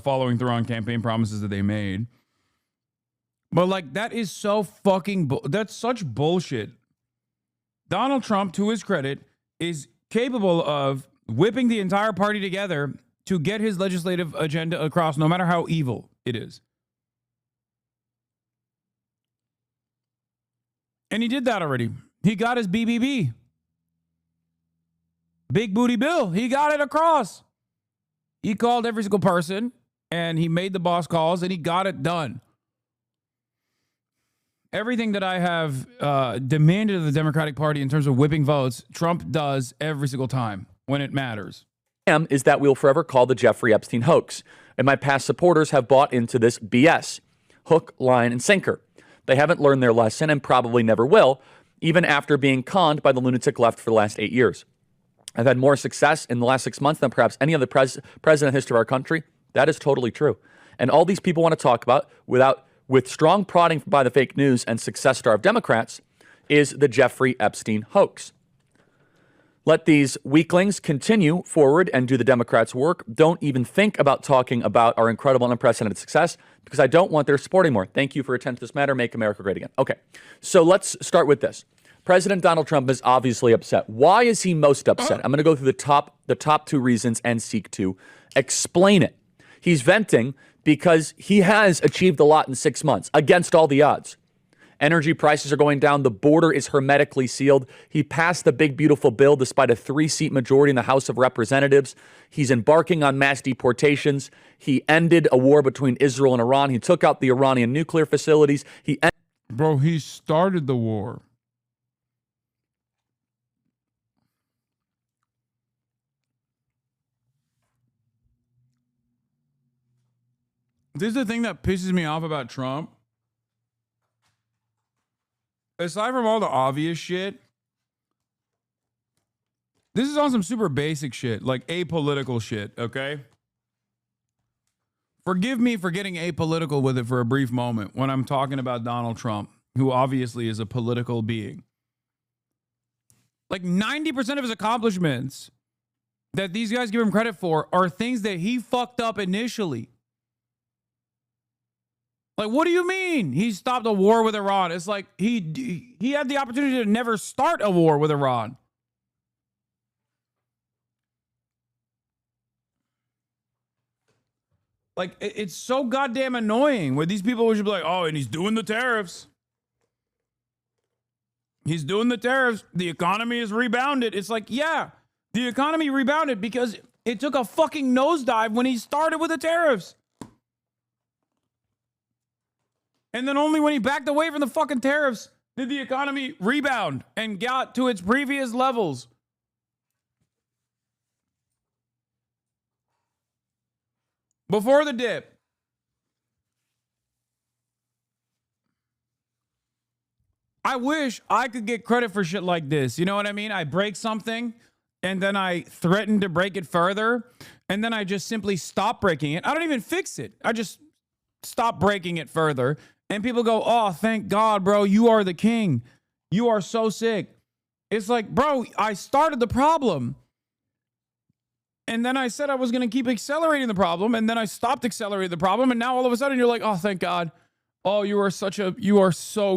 following through on campaign promises that they made. But like, that is so fucking, that's such bullshit. Donald Trump, to his credit, is capable of whipping the entire party together to get his legislative agenda across, no matter how evil it is. And he did that already. He got his BBB. Big booty bill. He got it across. He called every single person and he made the boss calls and he got it done. Everything that I have demanded of the Democratic Party in terms of whipping votes, Trump does every single time when it matters. Is that we'll forever call the Jeffrey Epstein hoax. And my past supporters have bought into this BS. Hook, line, and sinker. They haven't learned their lesson and probably never will, even after being conned by the lunatic left for the last 8 years. I've had more success in the last 6 months than perhaps any other president in the history of our country. That is totally true. And all these people want to talk about with strong prodding by the fake news and success star of Democrats is the Jeffrey Epstein hoax. Let these weaklings continue forward and do the Democrats' work. Don't even think about talking about our incredible and unprecedented success because I don't want their support anymore. Thank you for attending to this matter. Make America great again. Okay, so let's start with this. President Donald Trump is obviously upset. Why is he most upset? I'm going to go through the top two reasons and seek to explain it. He's venting because he has achieved a lot in 6 months against all the odds. Energy prices are going down. The border is hermetically sealed. He passed the big, beautiful bill despite a 3-seat majority in the House of Representatives. He's embarking on mass deportations. He ended a war between Israel and Iran. He took out the Iranian nuclear facilities. Bro, he started the war. This is the thing that pisses me off about Trump. Aside from all the obvious shit, this is on some super basic shit, like apolitical shit, okay? Forgive me for getting apolitical with it for a brief moment when I'm talking about Donald Trump, who obviously is a political being. Like 90% of his accomplishments that these guys give him credit for are things that he fucked up initially. Like, what do you mean he stopped a war with Iran? It's like he had the opportunity to never start a war with Iran. Like, it's so goddamn annoying where these people should be like, oh, and he's doing the tariffs. He's doing the tariffs. The economy has rebounded. It's like, yeah, the economy rebounded because it took a fucking nosedive when he started with the tariffs. And then only when he backed away from the fucking tariffs did the economy rebound and got to its previous levels. Before the dip. I wish I could get credit for shit like this. You know what I mean? I break something and then I threaten to break it further and then I just simply stop breaking it. I don't even fix it. I just stop breaking it further. And people go, oh, thank God, bro. You are the king. You are so sick. It's like, bro, I started the problem. And then I said I was going to keep accelerating the problem. And then I stopped accelerating the problem. And now all of a sudden you're like, oh, thank God. Oh, you are so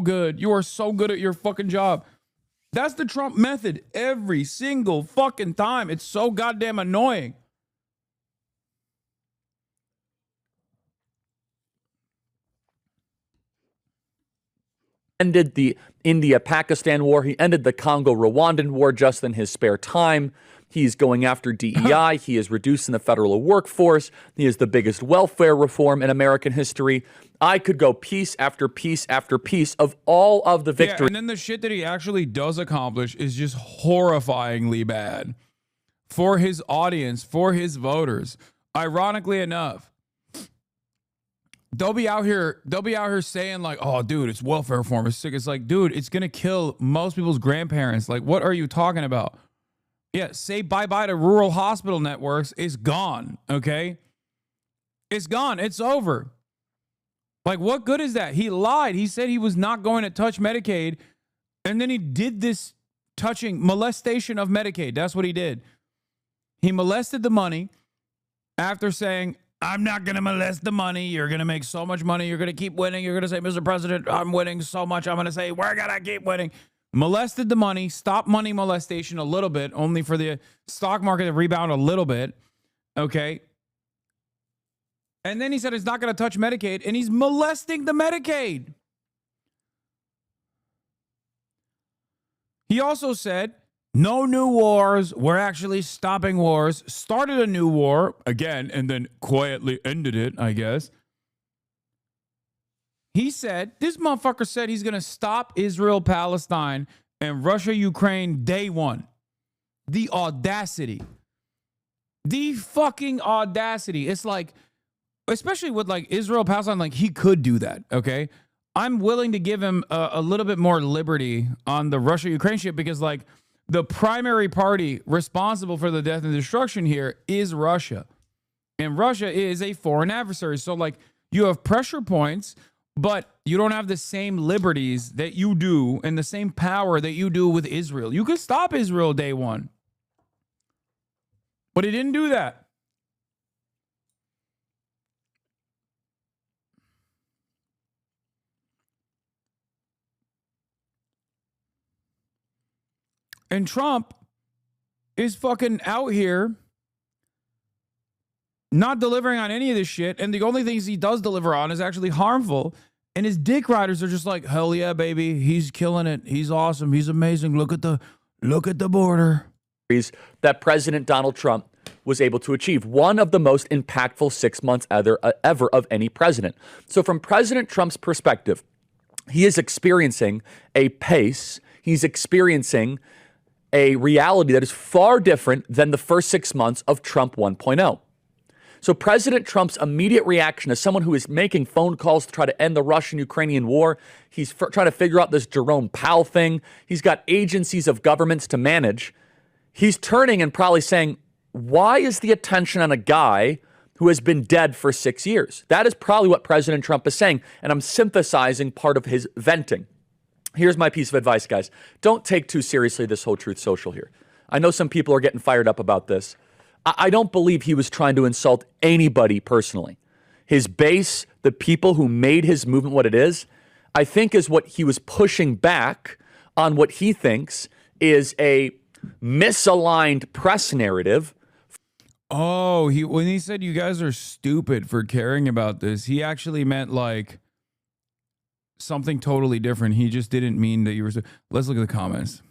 good. You are so good at your fucking job. That's the Trump method every single fucking time. It's so goddamn annoying. Ended the India-Pakistan war. He ended the Congo-Rwandan war just in his spare time. He's going after DEI. He is reducing the federal workforce. He is the biggest welfare reform in American history. I could go piece after piece after piece of all of the victory. Yeah, and then the shit that he actually does accomplish is just horrifyingly bad for his audience, for his voters. Ironically enough, they'll be out here saying like, oh, dude, it's welfare reform. It's sick. It's like, dude, it's going to kill most people's grandparents. Like, what are you talking about? Yeah, say bye-bye to rural hospital networks. It's gone, okay? It's gone. It's over. Like, what good is that? He lied. He said he was not going to touch Medicaid, and then he did this molestation of Medicaid. That's what he did. He molested the money after saying, I'm not going to molest the money. You're going to make so much money. You're going to keep winning. You're going to say, Mr. President, I'm winning so much. I'm going to say, we're going to keep winning. Molested the money, stopped money molestation a little bit, only for the stock market to rebound a little bit. Okay. And then he said he's not going to touch Medicaid, and he's molesting the Medicaid. He also said, no new wars. We're actually stopping wars. Started a new war again, and then quietly ended it, I guess. He said, this motherfucker said he's going to stop Israel, Palestine, and Russia, Ukraine day one. The audacity. The fucking audacity. It's like, especially with like Israel, Palestine, like he could do that, okay? I'm willing to give him a little bit more liberty on the Russia, Ukraine shit because like the primary party responsible for the death and destruction here is Russia. And Russia is a foreign adversary. So like you have pressure points, but you don't have the same liberties that you do and the same power that you do with Israel. You could stop Israel day one. But he didn't do that. And Trump is fucking out here not delivering on any of this shit. And the only things he does deliver on is actually harmful. And his dick riders are just like, hell yeah, baby. He's killing it. He's awesome. He's amazing. Look at the border. That President Donald Trump was able to achieve. One of the most impactful 6 months ever of any president. So from President Trump's perspective, he is experiencing a pace. He's experiencing a reality that is far different than the first 6 months of Trump 1.0. So President Trump's immediate reaction as someone who is making phone calls to try to end the Russian-Ukrainian war, he's trying to figure out this Jerome Powell thing. He's got agencies of governments to manage. He's turning and probably saying, why is the attention on a guy who has been dead for 6 years? That is probably what President Trump is saying, and I'm synthesizing part of his venting. Here's my piece of advice, guys. Don't take too seriously this whole Truth Social here. I know some people are getting fired up about this. I don't believe he was trying to insult anybody personally. His base, the people who made his movement what it is, I think is what he was pushing back on what he thinks is a misaligned press narrative. Oh, when he said you guys are stupid for caring about this, he actually meant like something totally different. He just didn't mean that you were. Let's look at the comments.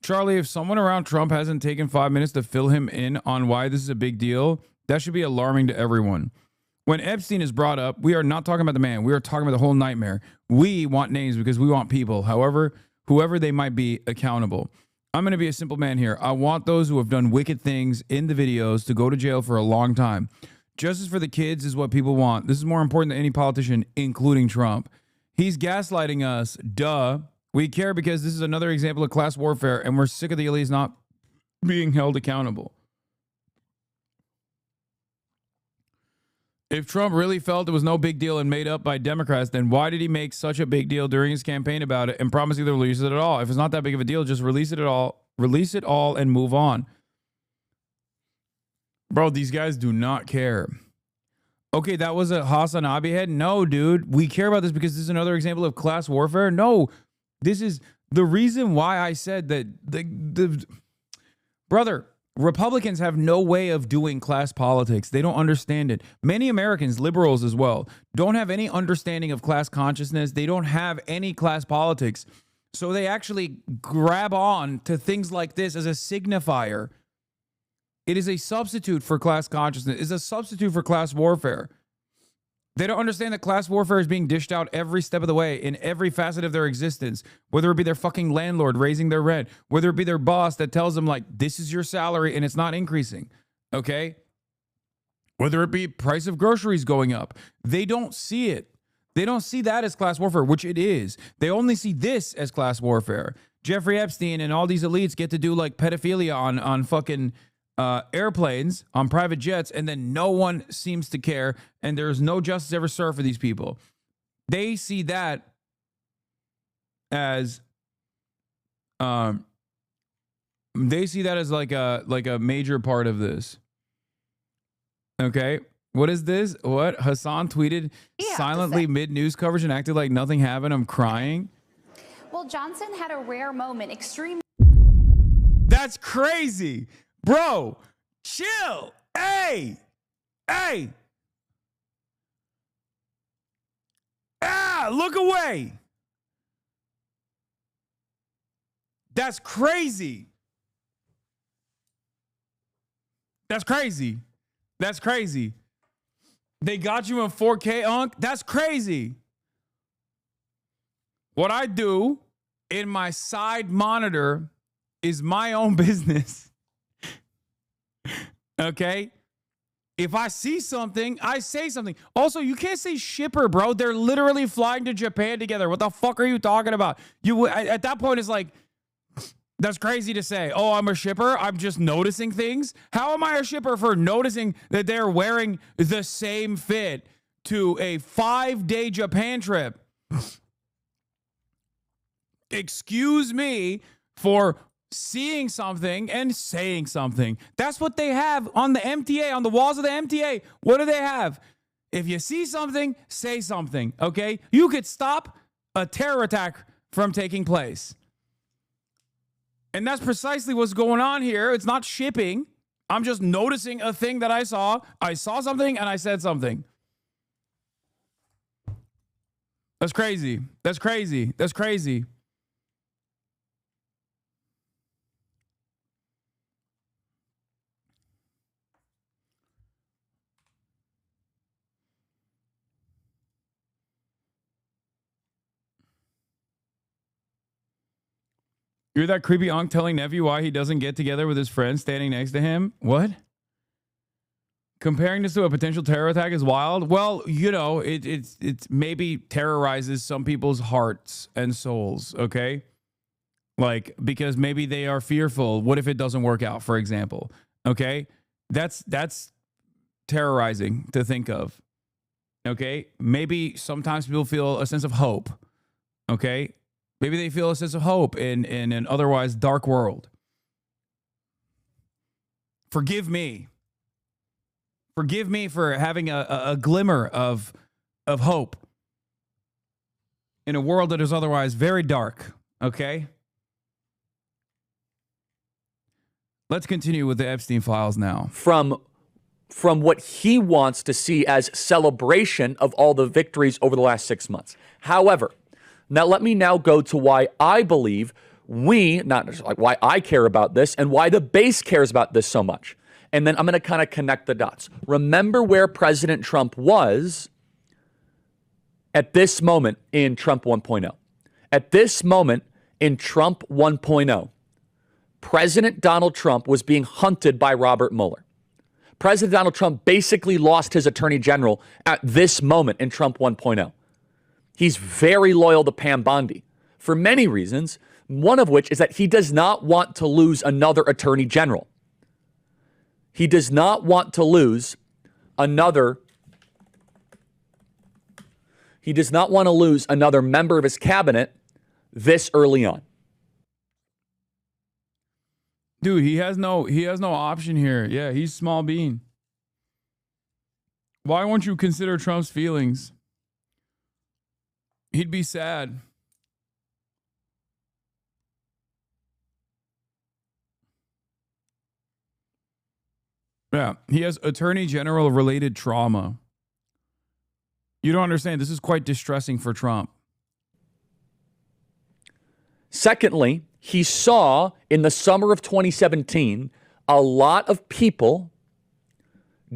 Charlie, if someone around Trump hasn't taken 5 minutes to fill him in on why this is a big deal, that should be alarming to everyone. When Epstein is brought up, we are not talking about the man. We are talking about the whole nightmare. We want names because we want people, however, whoever they might be, accountable. I'm going to be a simple man here. I want those who have done wicked things in the videos to go to jail for a long time. Justice for the kids is what people want. This is more important than any politician, including Trump. He's gaslighting us. Duh. We care because this is another example of class warfare, and we're sick of the elites not being held accountable. If Trump really felt it was no big deal and made up by Democrats, then why did he make such a big deal during his campaign about it and promise either release it at all? If it's not that big of a deal, just release it all and move on. Bro, these guys do not care. Okay, that was a Hasanabi head? No, dude. We care about this because this is another example of class warfare? No. This is the reason why I said that brother, Republicans have no way of doing class politics. They don't understand it. Many Americans, liberals as well, don't have any understanding of class consciousness. They don't have any class politics. So they actually grab on to things like this as a signifier. It is a substitute for class consciousness. It's a substitute for class warfare. They don't understand that class warfare is being dished out every step of the way in every facet of their existence, whether it be their fucking landlord raising their rent, whether it be their boss that tells them like, this is your salary and it's not increasing. Okay. Whether it be price of groceries going up, they don't see it. They don't see that as class warfare, which it is. They only see this as class warfare. Jeffrey Epstein and all these elites get to do like pedophilia on fucking airplanes, on private jets, and then no one seems to care, and there's no justice ever served for these people. They see that as like a major part of this. Okay? What is this? What? Hasan tweeted silently mid-news coverage and acted like nothing happened. I'm crying. Well, Johnson had a rare moment, extreme. That's crazy. Bro, chill. Hey. Look away. That's crazy. That's crazy. They got you in 4K, Unc? That's crazy. What I do in my side monitor is my own business. Okay? If I see something, I say something. Also, you can't say shipper, bro. They're literally flying to Japan together. What the fuck are you talking about? At that point, it's like, that's crazy to say. Oh, I'm a shipper. I'm just noticing things. How am I a shipper for noticing that they're wearing the same fit to a 5-day Japan trip? Excuse me for seeing something and saying something. That's what they have on the MTA, on the walls of the MTA. What do they have? If you see something, say something, okay? You could stop a terror attack from taking place. And that's precisely what's going on here. It's not shipping. I'm just noticing a thing that I saw. I saw something and I said something. That's crazy. That's crazy. That's crazy. You're that creepy unc telling nephew why he doesn't get together with his friend standing next to him? What? Comparing this to a potential terror attack is wild. Well, you know, it maybe terrorizes some people's hearts and souls, okay? Like, because maybe they are fearful. What if it doesn't work out, for example? Okay? That's terrorizing to think of. Okay? Maybe sometimes people feel a sense of hope. Okay? Maybe they feel a sense of hope in an otherwise dark world. Forgive me. Forgive me for having a glimmer of hope in a world that is otherwise very dark. Okay? Let's continue with the Epstein files now. From what he wants to see as celebration of all the victories over the last 6 months. However, now let me now go to why I believe not just like why I care about this and why the base cares about this so much. And then I'm going to kind of connect the dots. Remember where President Trump was at this moment in Trump 1.0. At this moment in Trump 1.0, President Donald Trump was being hunted by Robert Mueller. President Donald Trump basically lost his attorney general at this moment in Trump 1.0. He's very loyal to Pam Bondi for many reasons, one of which is that he does not want to lose another attorney general. He does not want to lose another member of his cabinet this early on. Dude, he has no option here. Yeah, he's small bean. Why won't you consider Trump's feelings? He'd be sad. Yeah, he has attorney general related trauma. You don't understand. This is quite distressing for Trump. Secondly, he saw in the summer of 2017 a lot of people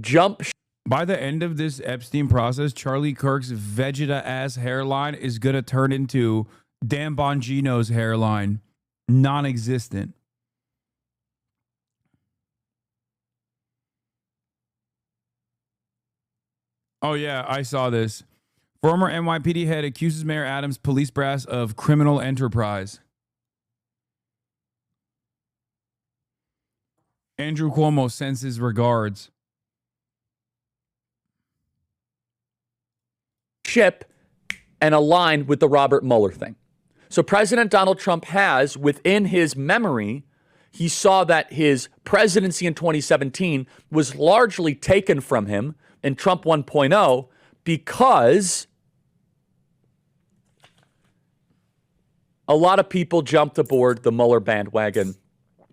jump. By the end of this Epstein process, Charlie Kirk's Vegeta-ass hairline is going to turn into Dan Bongino's hairline. Non-existent. Oh, yeah, I saw this. Former NYPD head accuses Mayor Adams' police brass of criminal enterprise. Andrew Cuomo sends his regards. Ship and aligned with the Robert Mueller thing. So President Donald Trump has, within his memory, he saw that his presidency in 2017 was largely taken from him in Trump 1.0 because a lot of people jumped aboard the Mueller bandwagon.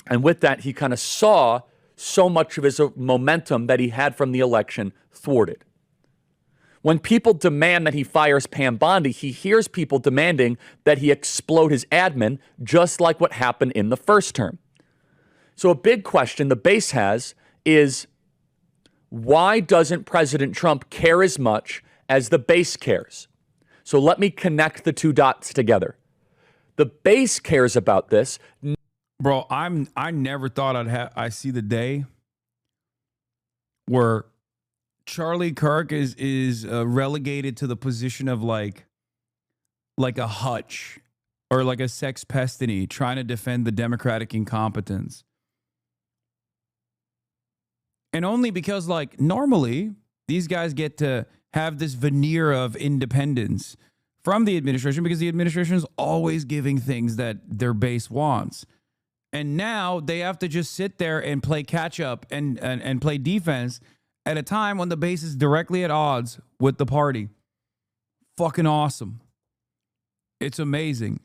And with that, he kind of saw so much of his momentum that he had from the election thwarted. When people demand that he fires Pam Bondi, he hears people demanding that he explode his admin, just like what happened in the first term. So a big question the base has is, why doesn't President Trump care as much as the base cares? So let me connect the two dots together. The base cares about this. Bro, I never thought I see the day where Charlie Kirk is relegated to the position of like a hutch or like a sex pestiny trying to defend the Democratic incompetence. And only because, like, normally these guys get to have this veneer of independence from the administration because the administration is always giving things that their base wants. And now they have to just sit there and play catch up and play defense at a time when the base is directly at odds with the party. Fucking awesome. It's amazing.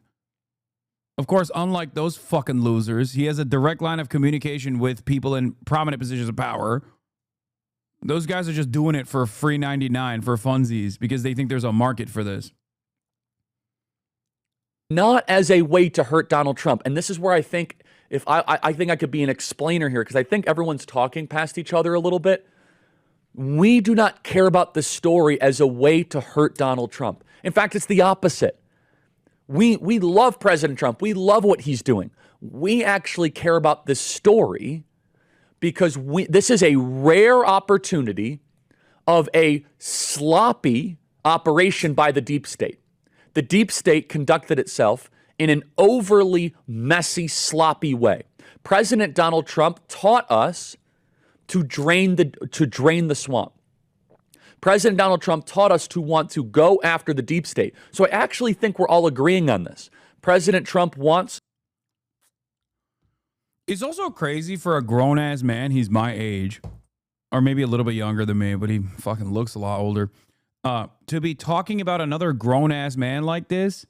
Of course, unlike those fucking losers, he has a direct line of communication with people in prominent positions of power. Those guys are just doing it for free 99 for funsies because they think there's a market for this. Not as a way to hurt Donald Trump. And this is where I think I think I could be an explainer here, because I think everyone's talking past each other a little bit. We do not care about the story as a way to hurt Donald Trump. In fact, it's the opposite. We love President Trump. We love what he's doing. We actually care about this story because this is a rare opportunity of a sloppy operation by the deep state. The deep state conducted itself in an overly messy, sloppy way. President Donald Trump taught us to drain the swamp. President Donald Trump taught us to want to go after the deep state. So I actually think we're all agreeing on this. President Trump wants... It's also crazy for a grown-ass man, he's my age, or maybe a little bit younger than me, but he fucking looks a lot older, to be talking about another grown-ass man like this.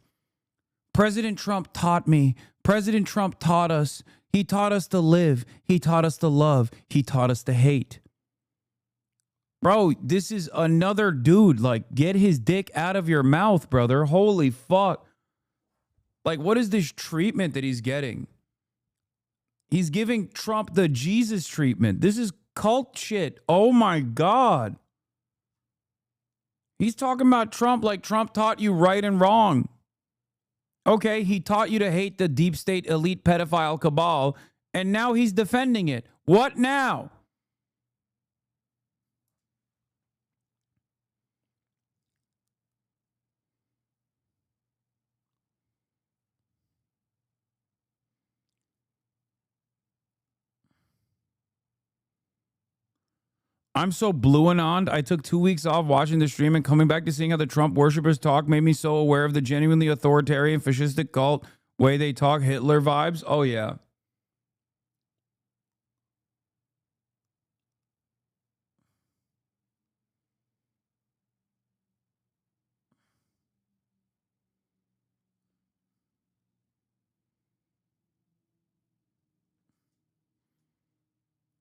President Trump taught me. President Trump taught us. He taught us to live. He taught us to love. He taught us to hate. Bro, this is another dude. Like, get his dick out of your mouth, brother. Holy fuck. Like, what is this treatment that he's getting? He's giving Trump the Jesus treatment. This is cult shit. Oh my God. He's talking about Trump like Trump taught you right and wrong. Okay, he taught you to hate the deep state elite pedophile cabal, and now he's defending it. What now? I'm so blue and on. I took 2 weeks off watching the stream, and coming back to seeing how the Trump worshippers talk made me so aware of the genuinely authoritarian, fascistic cult way they talk, Hitler vibes. Oh, yeah.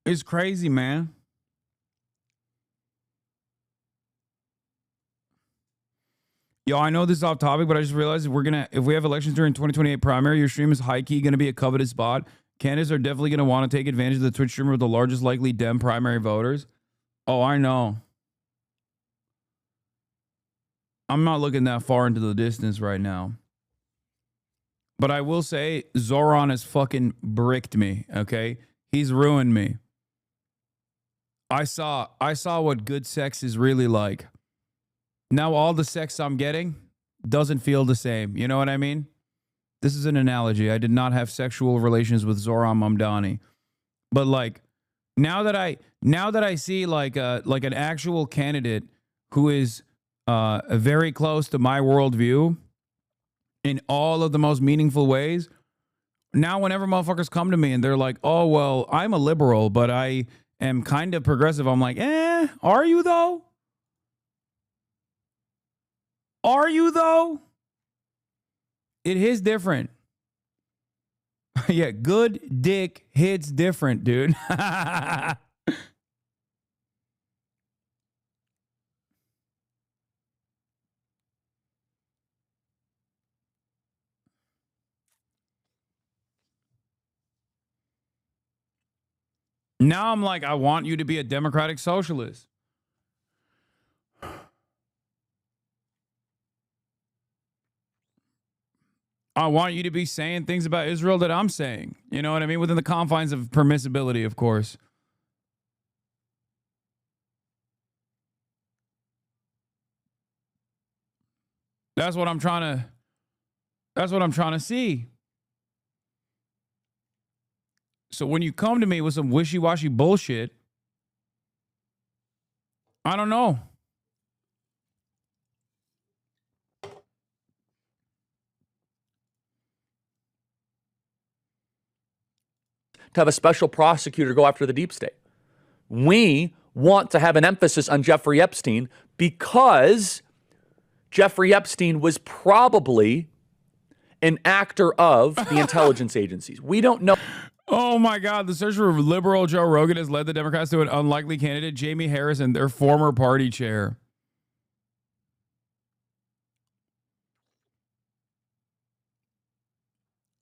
It's crazy, man. Yo, I know this is off topic, but I just realized if we have elections during 2028 primary, your stream is high-key going to be a coveted spot. Candidates are definitely going to want to take advantage of the Twitch streamer with the largest likely Dem primary voters. Oh, I know. I'm not looking that far into the distance right now. But I will say, Zoran has fucking bricked me, okay? He's ruined me. I saw what good sex is really like. Now all the sex I'm getting doesn't feel the same. You know what I mean? This is an analogy. I did not have sexual relations with Zoran Mamdani. But like now that I see like an actual candidate who is very close to my worldview in all of the most meaningful ways, now whenever motherfuckers come to me and they're like, "Oh, well, I'm a liberal, but I am kind of progressive." I'm like, "Are you though?" Are you, though? It is different. Yeah, good dick hits different, dude. Now I'm like, I want you to be a democratic socialist. I want you to be saying things about Israel that I'm saying. You know what I mean? Within the confines of permissibility, of course. That's what I'm trying to see. So when you come to me with some wishy-washy bullshit, I don't know. To have a special prosecutor go after the deep state. We want to have an emphasis on Jeffrey Epstein because Jeffrey Epstein was probably an actor of the intelligence agencies. We don't know. Oh my God, the search for liberal Joe Rogan has led the Democrats to an unlikely candidate, Jamie Harrison, their former party chair.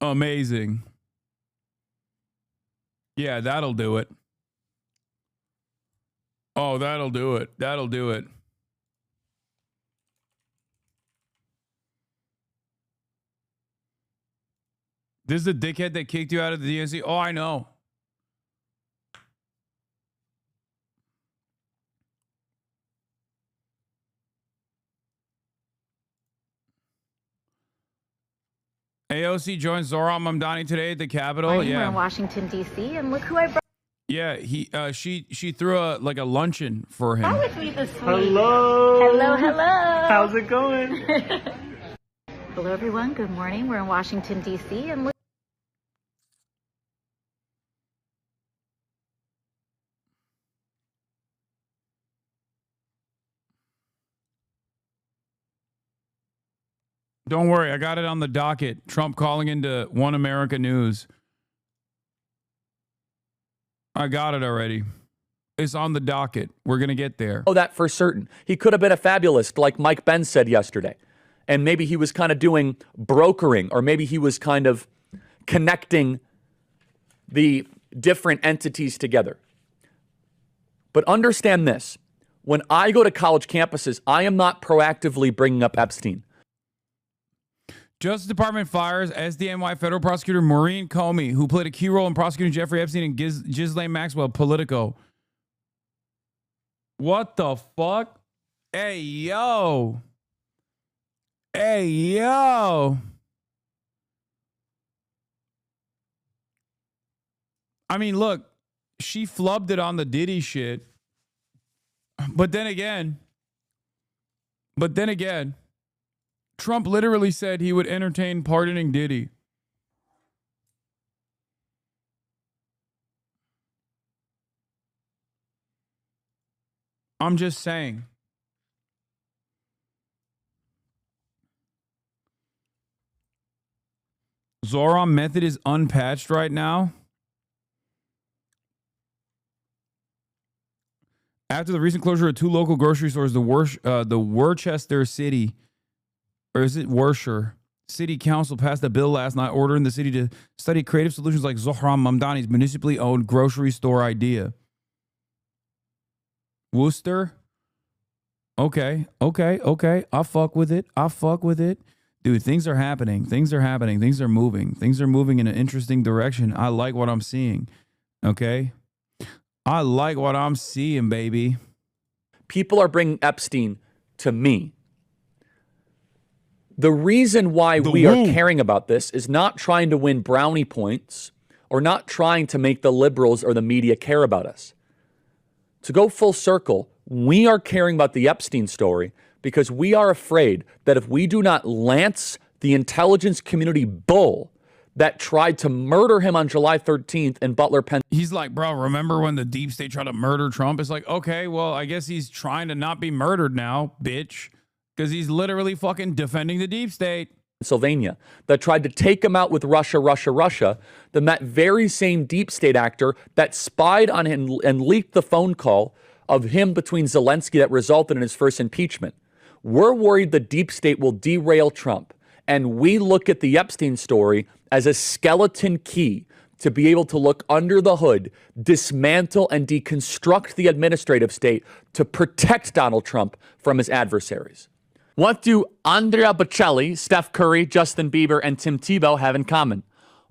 Amazing. Yeah, that'll do it. Oh, that'll do it. That'll do it. This is the dickhead that kicked you out of the DNC? Oh, I know. AOC joins Zohran Mamdani today at the Capitol. We're Yeah. in Washington, D.C., and look who I brought. Yeah, she threw a luncheon for him. with me this week. Hello. Hello, hello. How's it going? Hello, everyone. Good morning. We're in Washington, D.C., and look. Don't worry, I got it on the docket. Trump calling into One America News. I got it already. It's on the docket. We're going to get there. Oh, that for certain. He could have been a fabulist, like Mike Benz said yesterday. And maybe he was kind of doing brokering, or maybe he was kind of connecting the different entities together. But understand this. When I go to college campuses, I am not proactively bringing up Epstein. Justice Department fires SDNY federal prosecutor Maureen Comey, who played a key role in prosecuting Jeffrey Epstein and Ghislaine Maxwell, Politico. What the fuck? Hey, yo. Hey, yo. I mean, look, she flubbed it on the Diddy shit. But then again, Trump literally said he would entertain pardoning Diddy. I'm just saying. Zohran method is unpatched right now. After the recent closure of two local grocery stores, the Worcester City, or is it Worcester City Council passed a bill last night ordering the city to study creative solutions like Zohran Mamdani's municipally owned grocery store idea. Worcester? Okay. I'll fuck with it. Dude, things are happening. Things are moving. Things are moving in an interesting direction. I like what I'm seeing. Okay? I like what I'm seeing, baby. People are bringing Epstein to me. The reason why we are caring about this is not trying to win brownie points or not trying to make the liberals or the media care about us. To go full circle, we are caring about the Epstein story because we are afraid that if we do not lance the intelligence community bull that tried to murder him on July 13th in Butler, Pennsylvania. He's like, bro, remember when the deep state tried to murder Trump? It's like, okay, well, I guess he's trying to not be murdered now, bitch. Because he's literally fucking defending the deep state. Pennsylvania that tried to take him out with Russia, then that very same deep state actor that spied on him and leaked the phone call of him between Zelensky that resulted in his first impeachment. We're worried the deep state will derail Trump. And we look at the Epstein story as a skeleton key to be able to look under the hood, dismantle and deconstruct the administrative state to protect Donald Trump from his adversaries. What do Andrea Bocelli, Steph Curry, Justin Bieber, and Tim Tebow have in common?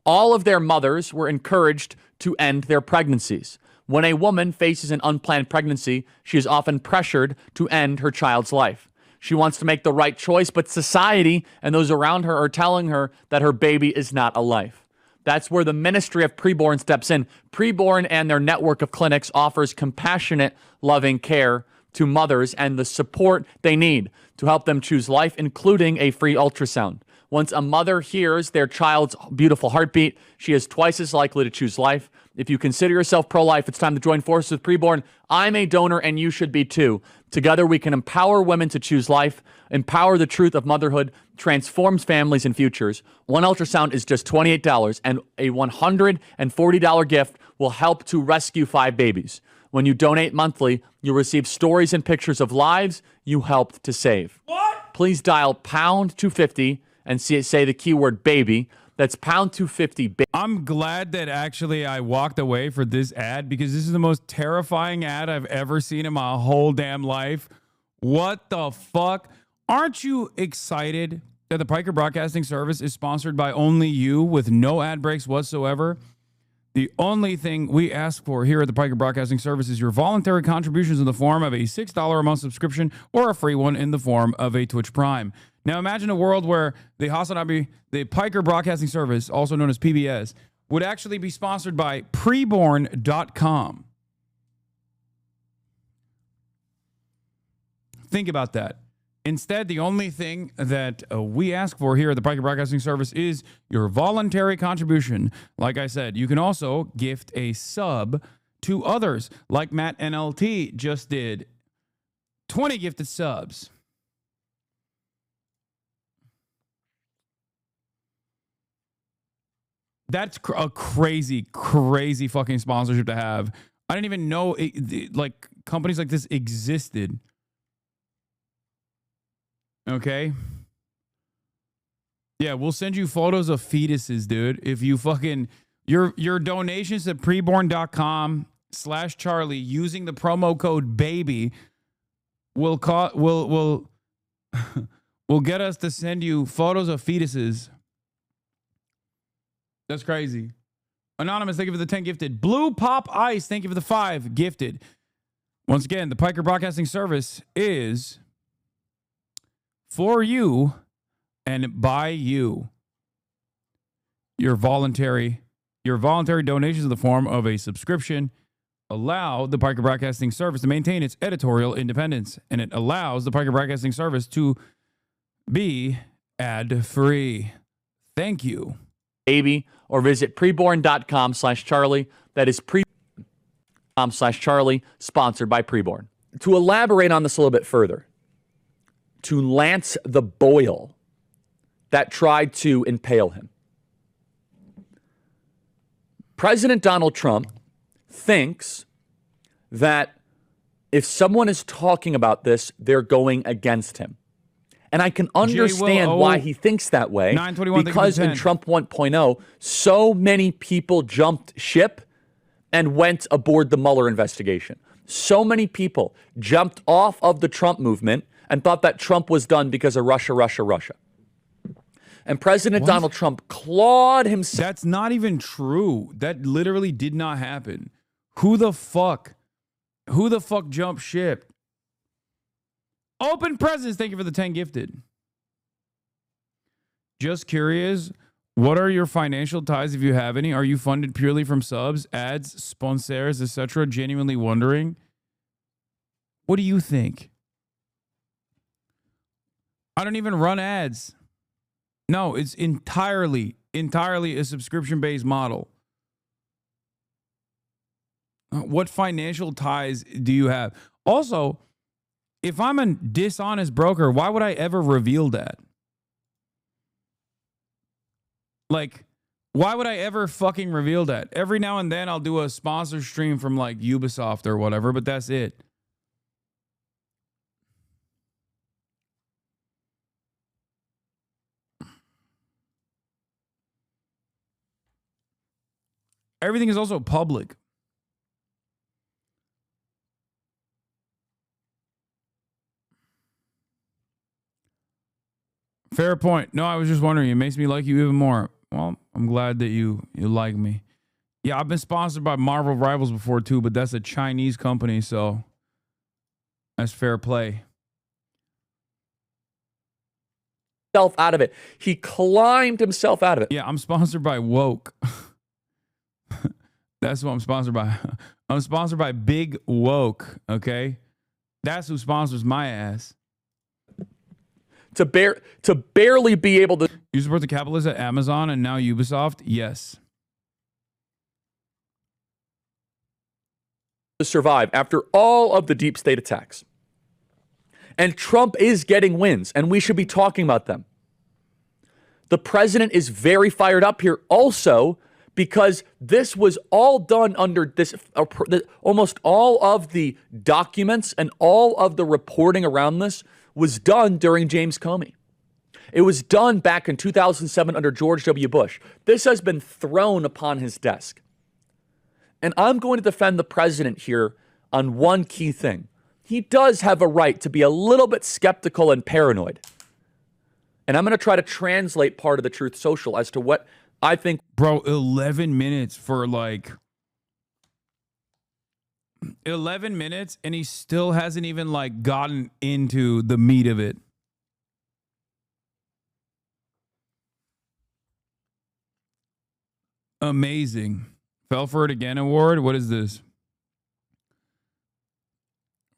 All of their mothers were encouraged to end their pregnancies. When a woman faces an unplanned pregnancy, she is often pressured to end her child's life. She wants to make the right choice, but society and those around her are telling her that her baby is not a life. That's where the Ministry of Preborn steps in. Preborn and their network of clinics offers compassionate, loving care to mothers and the support they need to help them choose life, including a free ultrasound. Once a mother hears their child's beautiful heartbeat, she is twice as likely to choose life. If you consider yourself pro-life, it's time to join forces with Preborn. I'm a donor and you should be too. Together we can empower women to choose life, empower the truth of motherhood, transforms families and futures. One ultrasound is just $28 and a $140 gift will help to rescue 5 babies. When you donate monthly, you'll receive stories and pictures of lives you helped to save. What? Please dial pound 250 and say the keyword baby. That's pound 250. I'm glad that actually I walked away for this ad because this is the most terrifying ad I've ever seen in my whole damn life. What the fuck? Aren't you excited that the Piker Broadcasting Service is sponsored by only you with no ad breaks whatsoever? The only thing we ask for here at the Piker Broadcasting Service is your voluntary contributions in the form of a $6 a month subscription or a free one in the form of a Twitch Prime. Now imagine a world where the Hasanabi, the Piker Broadcasting Service, also known as PBS, would actually be sponsored by preborn.com. Think about that. Instead, the only thing that we ask for here at the Piker Broadcasting Service is your voluntary contribution. Like I said, you can also gift a sub to others, like Matt NLT just did. 20 gifted subs. That's a crazy, crazy fucking sponsorship to have. I didn't even know like companies like this existed. Okay. Yeah, we'll send you photos of fetuses, dude. If you fucking your donations at preborn.com/Charlie using the promo code BABY will get us to send you photos of fetuses. That's crazy. Anonymous, thank you for the 10 gifted. Blue Pop Ice, thank you for the 5 gifted. Once again, the Piker Broadcasting Service is for you and by you. Your voluntary donations in the form of a subscription allow the Piker Broadcasting Service to maintain its editorial independence, and it allows the Piker Broadcasting Service to be ad-free. Thank you. Baby, or visit preborn.com/Charlie. That is preborn.com/Charlie, sponsored by Preborn. To elaborate on this a little bit further, to Lance the Boil that tried to impale him. President Donald Trump thinks that if someone is talking about this, they're going against him. And I can understand why he thinks that way, because in Trump 1.0, so many people jumped ship and went aboard the Mueller investigation. So many people jumped off of the Trump movement and thought that Trump was done because of Russia. And President Donald Trump clawed himself. That's not even true. That literally did not happen. Who the fuck jumped ship? Open Presents, thank you for the 10 gifted. Just curious, what are your financial ties if you have any? Are you funded purely from subs, ads, sponsors, etc.? Genuinely wondering. What do you think? I don't even run ads. No, it's entirely a subscription-based model. What financial ties do you have? Also, 100% of the people that if I'm a dishonest broker, why would I ever reveal that? Like, why would I ever fucking reveal that? Every now and then I'll do a sponsor stream from like Ubisoft or whatever, but that's it. Everything is also public. Fair point. No, I was just wondering. It makes me like you even more. Well, I'm glad that you like me. Yeah, I've been sponsored by Marvel Rivals before too, but that's a Chinese company, so that's fair play. Out of it. He climbed himself out of it. Yeah, I'm sponsored by Woke. That's what I'm sponsored by. I'm sponsored by Big Woke, okay? That's who sponsors my ass. To barely be able to... You support the capitalists at Amazon and now Ubisoft? Yes. To survive after all of the deep state attacks. And Trump is getting wins, and we should be talking about them. The president is very fired up here also because this was all done under this, almost all of the documents and all of the reporting around this was done during James Comey. It was done back in 2007 under George W. Bush. This has been thrown upon his desk. And I'm going to defend the president here on one key thing. He does have a right to be a little bit skeptical and paranoid. And I'm going to try to translate part of the Truth Social as to what I think. Bro, 11 minutes for like 11 minutes and he still hasn't even like gotten into the meat of it. Amazing. Fell for it again award. What is this?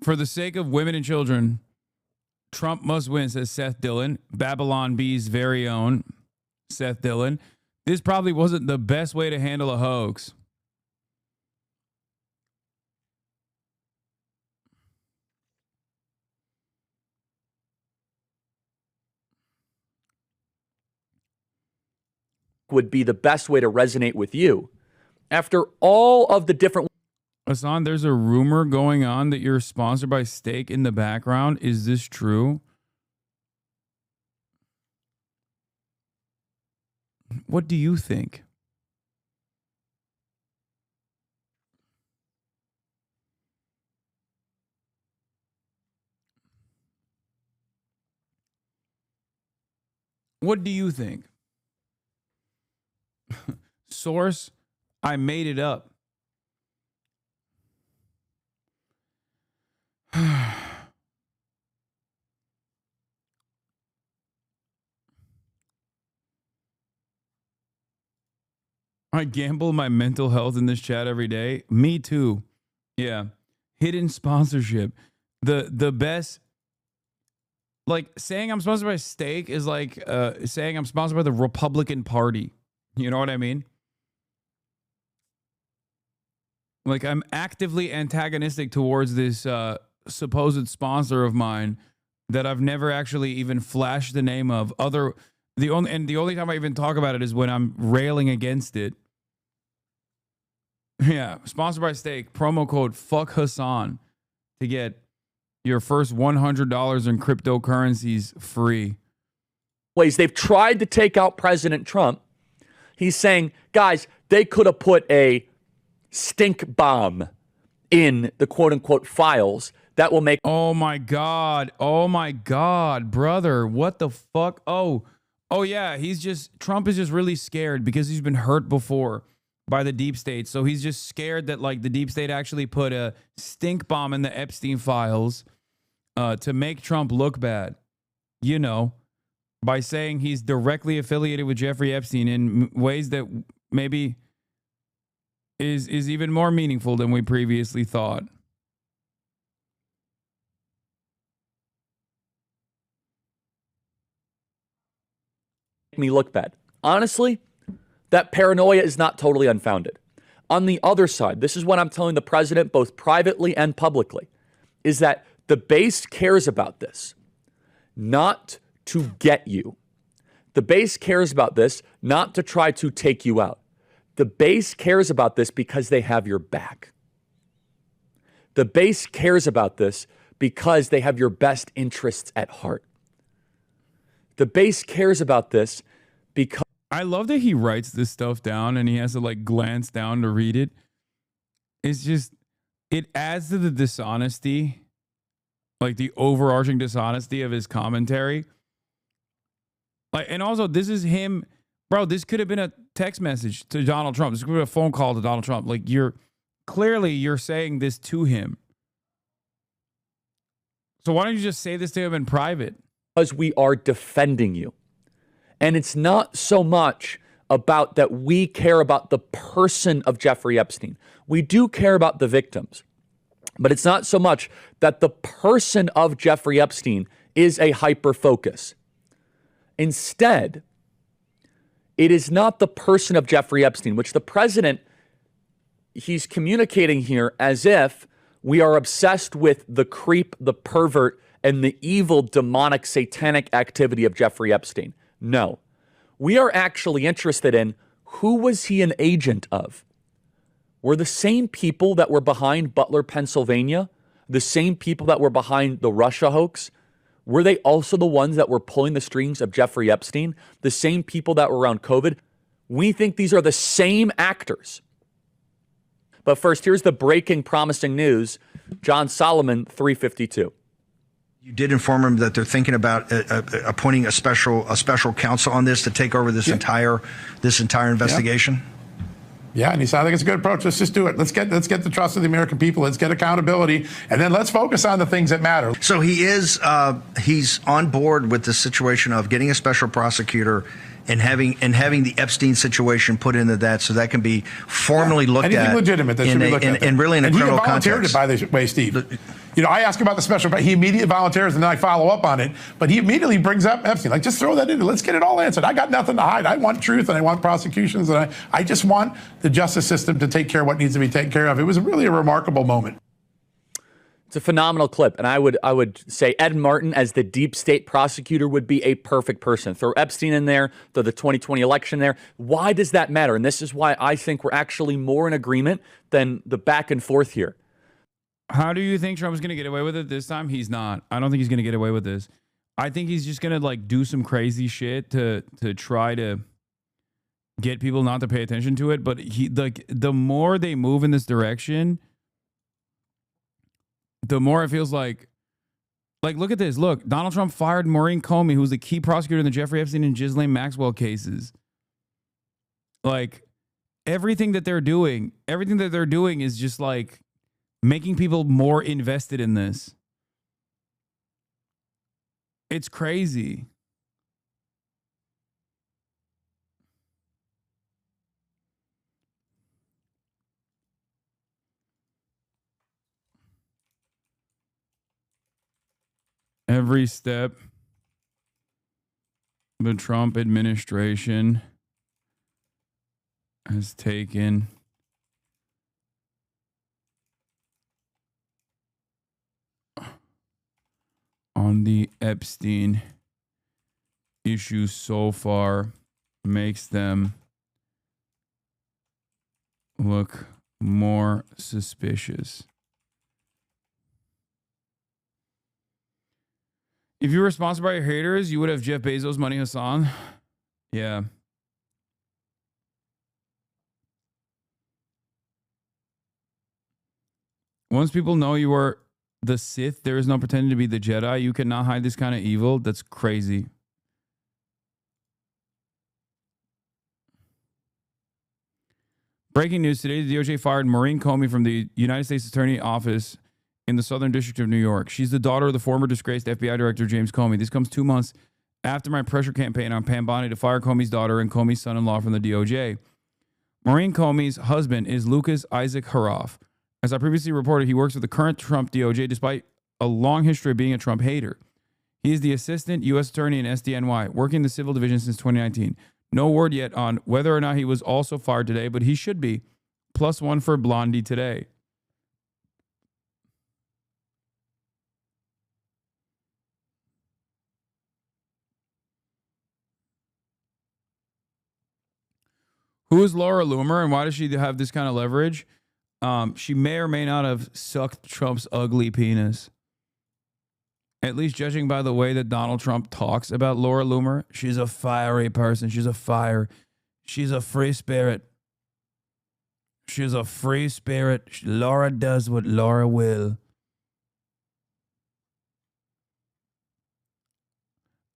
For the sake of women and children, Trump must win, says Seth Dillon. Babylon B's very own Seth Dillon. This probably wasn't the best way to handle a hoax. Would be the best way to resonate with you. After all of the different... Hasan, there's a rumor going on that you're sponsored by Steak in the background. Is this true? What do you think? What do you think? Source, I made it up. I gamble my mental health in this chat every day. Me too. Yeah. Hidden sponsorship. The best, like saying I'm sponsored by Steak is like saying I'm sponsored by the Republican Party. You know what I mean? Like I'm actively antagonistic towards this supposed sponsor of mine that I've never actually even flashed the name of. The only time I even talk about it is when I'm railing against it. Yeah, sponsored by Steak. Promo code Fuck Hasan to get your first $100 in cryptocurrencies free. Ways they've tried to take out President Trump. He's saying, guys, they could have put a stink bomb in the quote unquote files that will make. Oh my God, brother. What the fuck? Oh yeah. Trump is just really scared because he's been hurt before by the deep state. So he's just scared that like the deep state actually put a stink bomb in the Epstein files to make Trump look bad, you know, by saying he's directly affiliated with Jeffrey Epstein in ways that maybe is even more meaningful than we previously thought. Me look bad. Honestly, that paranoia is not totally unfounded. On the other side, this is what I'm telling the president both privately and publicly, is that The base cares about this, not to get you. The base cares about this, not to try to take you out. The base cares about this because they have your back. The base cares about this because they have your best interests at heart. The base cares about this because... I love that he writes this stuff down and he has to like glance down to read it. It's just, it adds to the dishonesty, like the overarching dishonesty of his commentary. Like, and also, this is him, bro. This could have been a text message to Donald Trump. This could have been a phone call to Donald Trump. Like, you're saying this to him. So why don't you just say this to him in private? Because we are defending you. And it's not so much about that we care about the person of Jeffrey Epstein. We do care about the victims. But it's not so much that the person of Jeffrey Epstein is a hyper focus. Instead, it is not the person of Jeffrey Epstein, which the president, he's communicating here as if we are obsessed with the creep, the pervert, and the evil, demonic, satanic activity of Jeffrey Epstein. No, we are actually interested in who was he an agent of? Were the same people that were behind Butler, Pennsylvania, the same people that were behind the Russia hoax, were they also the ones that were pulling the strings of Jeffrey Epstein? The same people that were around COVID? We think these are the same actors. But first, here's the breaking, promising news. John Solomon, 352. You did inform him that they're thinking about appointing a special counsel on this to take over this entire investigation. Yeah, and he said, I think it's a good approach. Let's just do it. Let's get the trust of the American people. Let's get accountability, and then let's focus on the things that matter. So he's on board with the situation of getting a special prosecutor and having the Epstein situation put into that, so that can be formally looked Anything at. legitimate that should be looked at. And really in a criminal context. He volunteered it, by the way, Steve. You know, I ask about the special, but he immediately volunteers, and then I follow up on it. But he immediately brings up Epstein. Like, just throw that in. Let's get it all answered. I got nothing to hide. I want truth, and I want prosecutions, and I just want the justice system to take care of what needs to be taken care of. It was really a remarkable moment. It's a phenomenal clip, and I would say Ed Martin as the deep state prosecutor would be a perfect person. Throw Epstein in there, throw the 2020 election there. Why does that matter? And this is why I think we're actually more in agreement than the back and forth here. How do you think Trump's going to get away with it this time? He's not. I don't think he's going to get away with this. I think he's just going to like do some crazy shit to try to get people not to pay attention to it. But the more they move in this direction, the more it feels like look at this. Look, Donald Trump fired Maureen Comey, who was the key prosecutor in the Jeffrey Epstein and Ghislaine Maxwell cases. Like everything that they're doing is just like making people more invested in this. It's crazy. Every step the Trump administration has taken on the Epstein issue so far makes them look more suspicious. If you were sponsored by your haters, you would have Jeff Bezos' money, Hasan. Yeah. Once people know you are the Sith, there is no pretending to be the Jedi. You cannot hide this kind of evil. That's crazy. Breaking news today, the DOJ fired Maureen Comey from the United States Attorney Office in the Southern District of New York. She's the daughter of the former disgraced FBI Director James Comey. This comes 2 months after my pressure campaign on Pam Bondi to fire Comey's daughter and Comey's son-in-law from the DOJ. Maureen Comey's husband is Lucas Isaac Haroff. As I previously reported, he works with the current Trump DOJ despite a long history of being a Trump hater. He is the assistant U.S. attorney in SDNY, working in the civil division since 2019. No word yet on whether or not he was also fired today, but he should be. +1 for Blondie today. Who is Laura Loomer and why does she have this kind of leverage? She may or may not have sucked Trump's ugly penis. At least judging by the way that Donald Trump talks about Laura Loomer, she's a fiery person. She's a free spirit. She's a free spirit. Laura does what Laura will.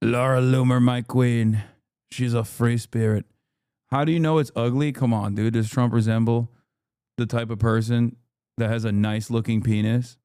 Laura Loomer, my queen. She's a free spirit. How do you know it's ugly? Come on, dude. Does Trump resemble the type of person that has a nice looking penis?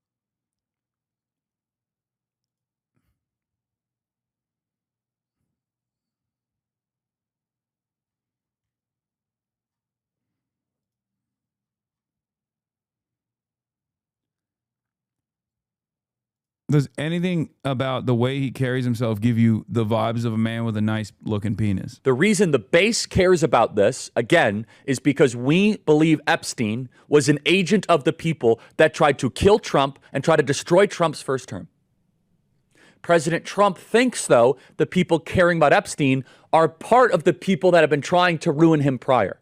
Does anything about the way he carries himself give you the vibes of a man with a nice looking penis? The reason the base cares about this, again, is because we believe Epstein was an agent of the people that tried to kill Trump and try to destroy Trump's first term. President Trump thinks, though, the people caring about Epstein are part of the people that have been trying to ruin him prior.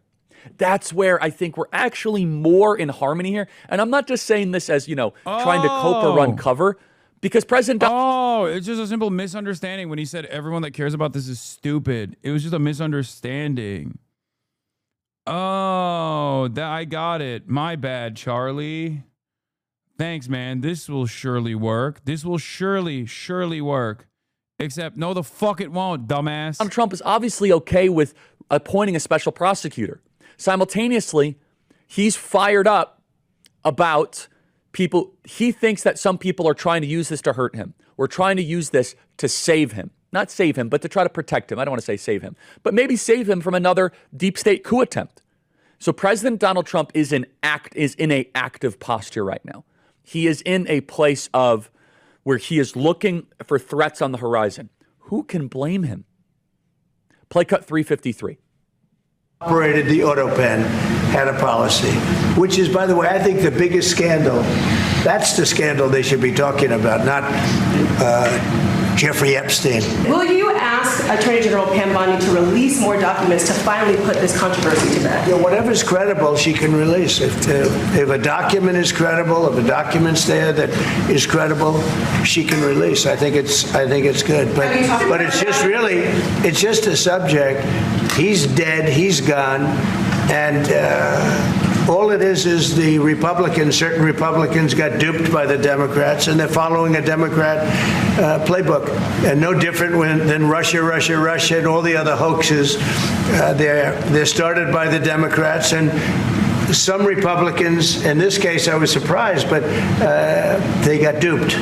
That's where I think we're actually more in harmony here. And I'm not just saying this as, trying to cope or run cover. Because President it's just a simple misunderstanding when he said everyone that cares about this is stupid. It was just a misunderstanding. I got it. My bad, Charlie. Thanks, man. This will surely work. This will surely work. Except, no, the fuck it won't, dumbass. Donald Trump is obviously okay with appointing a special prosecutor. Simultaneously, he's fired up about people. He thinks that some people are trying to use this to hurt him. We're trying to use this to save him. Not save him, but to try to protect him. I don't want to say save him, but maybe save him from another deep state coup attempt. So President Donald Trump is in a active posture right now. He is in a place of where he is looking for threats on the horizon. Who can blame him? Play cut 353. Operated the auto pen, had a policy, which is, by the way, I think the biggest scandal. That's the scandal they should be talking about, not Jeffrey Epstein. Will you ask Attorney General Pam Bondi to release more documents to finally put this controversy to bed? Whatever's credible, she can release. If a document is credible, if a document's there that is credible, she can release. I think it's good. But it's just a subject. He's dead. He's gone, and. All it is certain Republicans got duped by the Democrats, and they're following a Democrat playbook. And no different than Russia, and all the other hoaxes. They're started by the Democrats, and some Republicans, in this case I was surprised, but they got duped.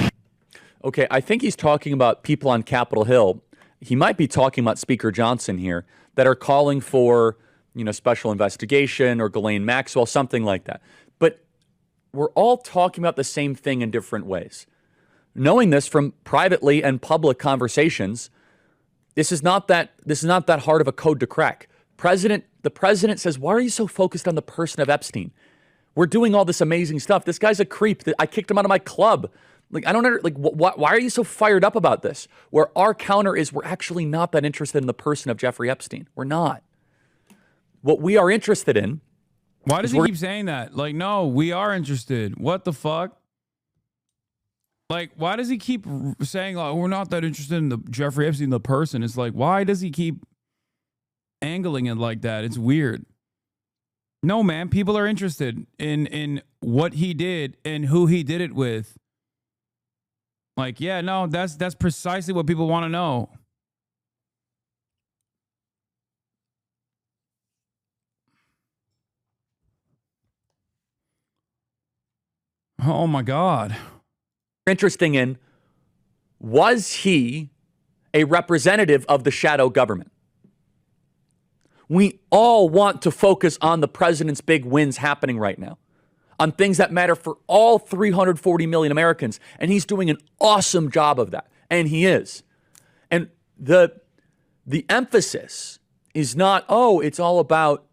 Okay, I think he's talking about people on Capitol Hill. He might be talking about Speaker Johnson here that are calling for special investigation or Ghislaine Maxwell, something like that. But we're all talking about the same thing in different ways. Knowing this from privately and public conversations, this is not that hard of a code to crack. The president says, "Why are you so focused on the person of Epstein? We're doing all this amazing stuff. This guy's a creep. I kicked him out of my club. I don't know. Why are you so fired up about this?" Where our counter is, we're actually not that interested in the person of Jeffrey Epstein. We're not. What we are interested in. Why does he keep saying that? No, we are interested. What the fuck? Why does he keep saying, we're not that interested in the Jeffrey Epstein, the person? It's why does he keep angling it like that? It's weird. No, man, people are interested in what he did and who he did it with. That's precisely what people want to know. Oh my God. Interesting in, was he a representative of the shadow government? We all want to focus on the president's big wins happening right now, on things that matter for all 340 million Americans. And he's doing an awesome job of that. And he is. And the emphasis is not, it's all about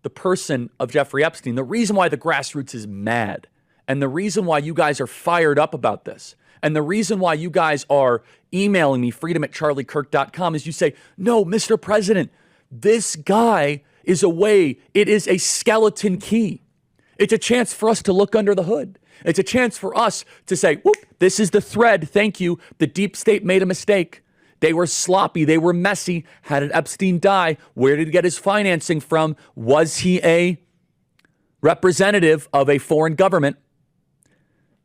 the person of Jeffrey Epstein. The reason why the grassroots is mad, and the reason why you guys are fired up about this, and the reason why you guys are emailing me, freedom@charliekirk.com, is you say, no, Mr. President, this guy is a way, it is a skeleton key. It's a chance for us to look under the hood. It's a chance for us to say, whoop, this is the thread. Thank you. The deep state made a mistake. They were sloppy. They were messy. How did Epstein die? Where did he get his financing from? Was he a representative of a foreign government?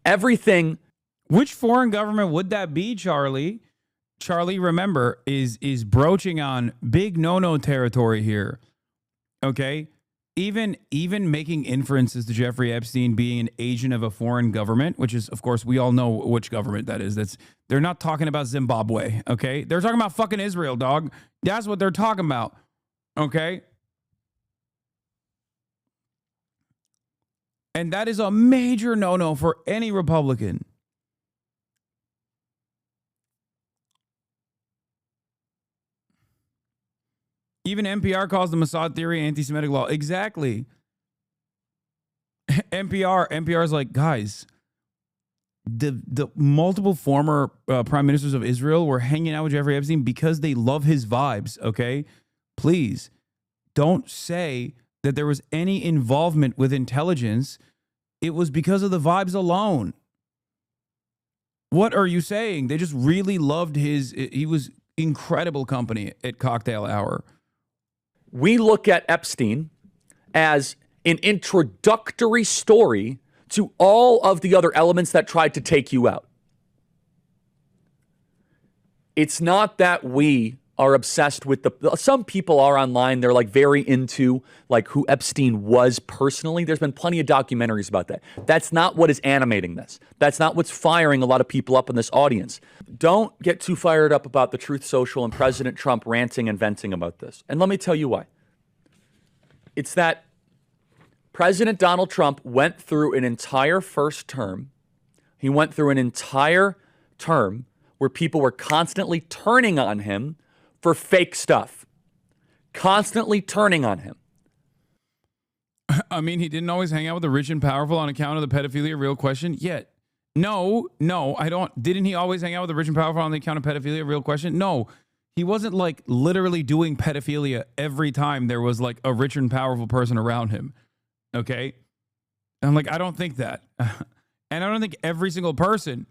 Everything. Which foreign government would that be, Charlie? Charlie, remember, is broaching on big no-no territory here. Okay? Even making inferences to Jeffrey Epstein being an agent of a foreign government, which is, of course, we all know which government that is. They're not talking about Zimbabwe, okay? They're talking about fucking Israel, dog. That's what they're talking about, okay? And that is a major no-no for any Republican. Even NPR calls the Mossad theory anti-Semitic law. Exactly. NPR is like, guys, the multiple former prime ministers of Israel were hanging out with Jeffrey Epstein because they love his vibes, okay? Please, don't say that there was any involvement with intelligence. It was because of the vibes alone. What are you saying? They just really loved he was incredible company at cocktail hour. We look at Epstein as an introductory story to all of the other elements that tried to take you out. It's not that we are obsessed with some people are online. They're like very into like who Epstein was personally. There's been plenty of documentaries about that. That's not what is animating this. That's not what's firing a lot of people up in this audience. Don't get too fired up about the Truth Social and President Trump ranting and venting about this. And let me tell you why. It's that President Donald Trump went through an entire first term. He went through an entire term where people were constantly turning on him for fake stuff. Constantly turning on him. I mean, he didn't always hang out with the rich and powerful on account of the pedophilia real question. Yet, no, I don't. Didn't he always hang out with the rich and powerful on the account of pedophilia real question? No, he wasn't like literally doing pedophilia every time there was like a rich and powerful person around him. Okay? And I'm like, I don't think that. And I don't think every single person,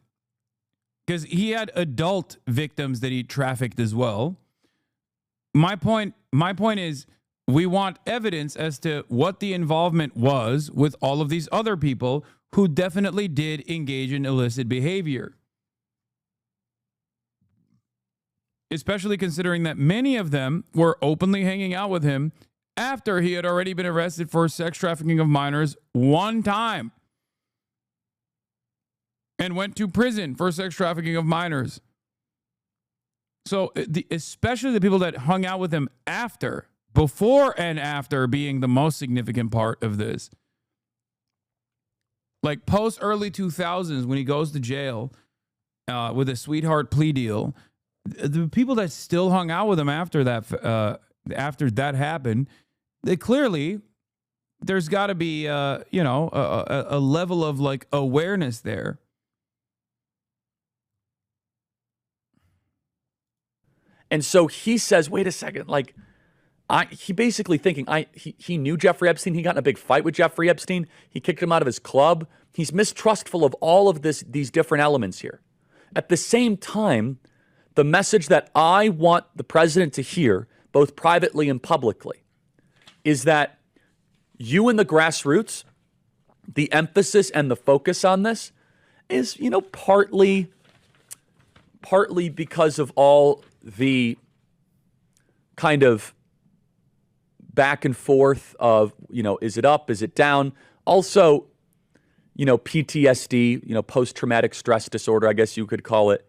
because he had adult victims that he trafficked as well. My point is we want evidence as to what the involvement was with all of these other people who definitely did engage in illicit behavior. Especially considering that many of them were openly hanging out with him after he had already been arrested for sex trafficking of minors one time and went to prison for sex trafficking of minors. So especially the people that hung out with him after, before and after being the most significant part of this. Like post early 2000s when he goes to jail with a sweetheart plea deal, the people that still hung out with him after that happened, there's got to be a level of like awareness there. And so he says, wait a second, like, he basically thinking, he knew Jeffrey Epstein. He got in a big fight with Jeffrey Epstein. He kicked him out of his club. He's mistrustful of all of these different elements here. At the same time, the message that I want the president to hear, both privately and publicly, is that you in the grassroots, the emphasis and the focus on this is, partly because of all the kind of back and forth of, is it up? Is it down? Also, PTSD, post-traumatic stress disorder, I guess you could call it.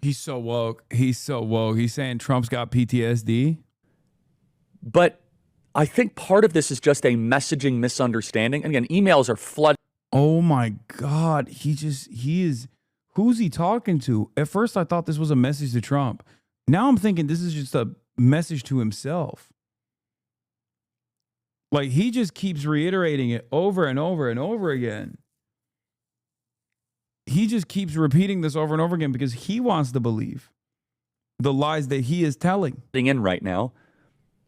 He's so woke. He's saying Trump's got PTSD. But I think part of this is just a messaging misunderstanding. And again, emails are flooded. Oh my God. Who's he talking to? At first, I thought this was a message to Trump. Now I'm thinking this is just a message to himself. Like he just keeps reiterating it over and over and over again. He just keeps repeating this over and over again because he wants to believe the lies that he is telling. In right now,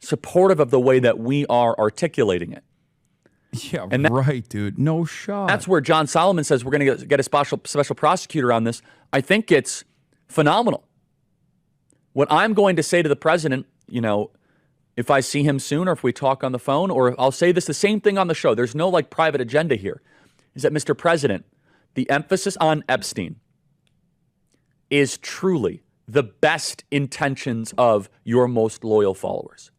supportive of the way that we are articulating it. Yeah, and right, dude. No shot. That's where John Solomon says we're going to get a special prosecutor on this. I think it's phenomenal. What I'm going to say to the president, if I see him soon or if we talk on the phone, or I'll say this the same thing on the show. There's no private agenda here. Is that, Mr. President, the emphasis on Epstein is truly the best intentions of your most loyal followers.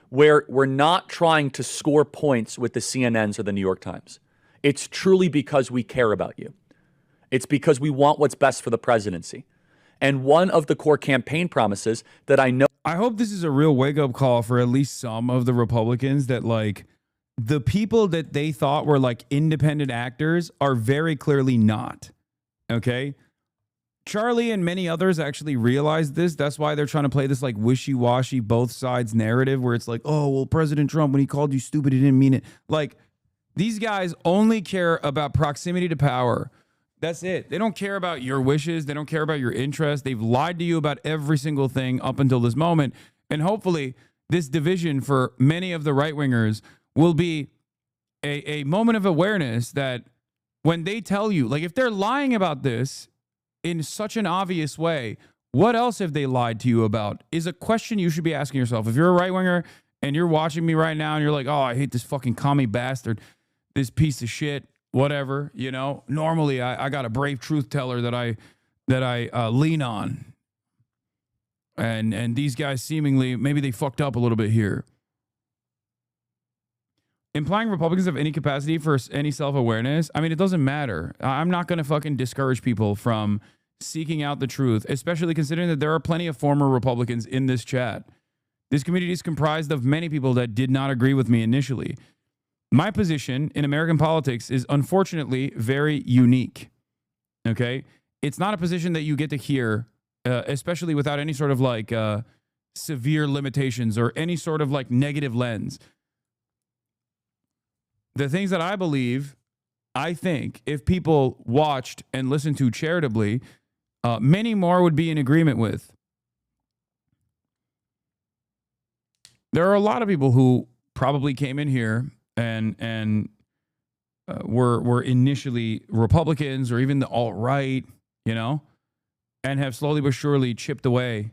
Where we're not trying to score points with the CNNs or the New York Times. It's truly because we care about you. It's because we want what's best for the presidency. And one of the core campaign promises that I know... I hope this is a real wake-up call for at least some of the Republicans that, the people that they thought were, independent actors are very clearly not. Okay? Charlie and many others actually realized this. That's why they're trying to play this wishy-washy both sides narrative where it's oh, well, President Trump, when he called you stupid, he didn't mean it. These guys only care about proximity to power. That's it. They don't care about your wishes. They don't care about your interests. They've lied to you about every single thing up until this moment. And hopefully this division for many of the right-wingers will be a moment of awareness that when they tell you, if they're lying about this in such an obvious way, what else have they lied to you about is a question you should be asking yourself. If you're a right-winger and you're watching me right now and you're oh, I hate this fucking commie bastard, this piece of shit, whatever, normally I got a brave truth teller that I lean on. And these guys seemingly, maybe they fucked up a little bit here. Implying Republicans have any capacity for any self-awareness, I mean, it doesn't matter. I'm not going to fucking discourage people from seeking out the truth, especially considering that there are plenty of former Republicans in this chat. This community is comprised of many people that did not agree with me initially. My position in American politics is unfortunately very unique. Okay? It's not a position that you get to hear, especially without any sort of severe limitations or any sort of negative lens. The things that I believe, I think, if people watched and listened to charitably, many more would be in agreement with. There are a lot of people who probably came in here and were initially Republicans or even the alt-right, and have slowly but surely chipped away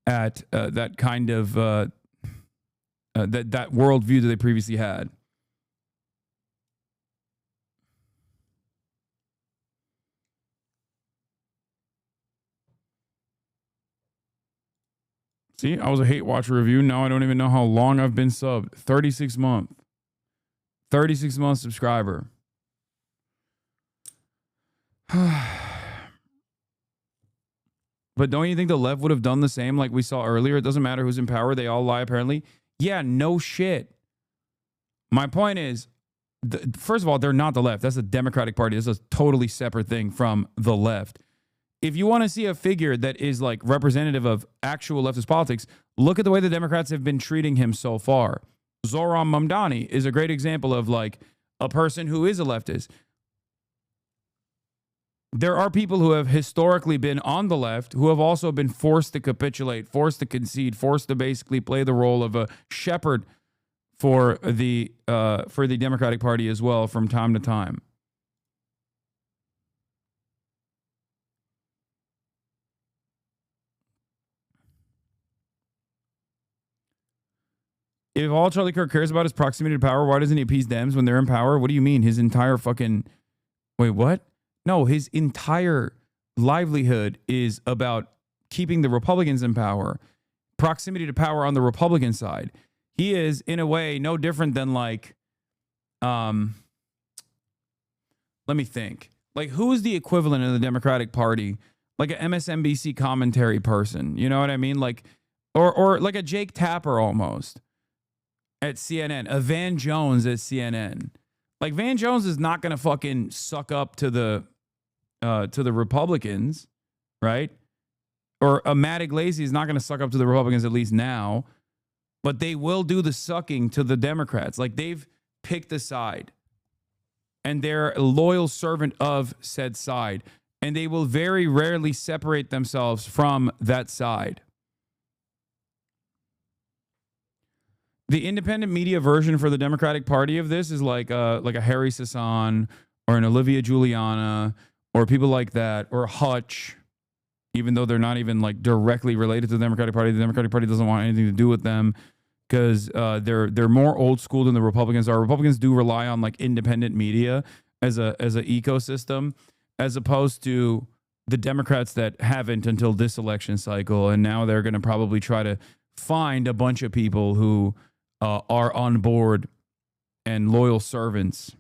at that kind of that worldview that they previously had. See, I was a hate watcher review. Now I don't even know how long I've been subbed. 36 month. 36 month subscriber. But don't you think the left would have done the same like we saw earlier? It doesn't matter who's in power. They all lie, apparently. Yeah, no shit. My point is, first of all, they're not the left. That's the Democratic Party. That's a totally separate thing from the left. If you want to see a figure that is representative of actual leftist politics, look at the way the Democrats have been treating him so far. Zohran Mamdani is a great example of a person who is a leftist. There are people who have historically been on the left who have also been forced to capitulate, forced to concede, forced to basically play the role of a shepherd for the Democratic Party as well from time to time. If all Charlie Kirk cares about is proximity to power, why doesn't he appease Dems when they're in power? What do you mean? His entire fucking... Wait, what? No, his entire livelihood is about keeping the Republicans in power. Proximity to power on the Republican side. He is, in a way, no different than let me think. Who is the equivalent of the Democratic Party? An MSNBC commentary person. You know what I mean? Or a Jake Tapper almost. At CNN, a Van Jones at CNN. Van Jones is not going to fucking suck up to the Republicans, right? Or a Matt Iglesias is not going to suck up to the Republicans, at least now. But they will do the sucking to the Democrats. They've picked a side. And they're a loyal servant of said side. And they will very rarely separate themselves from that side. The independent media version for the Democratic Party of this is like a Harry Hassan or an Olivia Giuliana or people like that, or Hutch, even though they're not even like directly related to the Democratic Party. The Democratic Party doesn't want anything to do with them because they're more old school than the Republicans are. Republicans do rely on like independent media as a ecosystem, as opposed to the Democrats that haven't until this election cycle, and now they're going to probably try to find a bunch of people who are on board and loyal servants.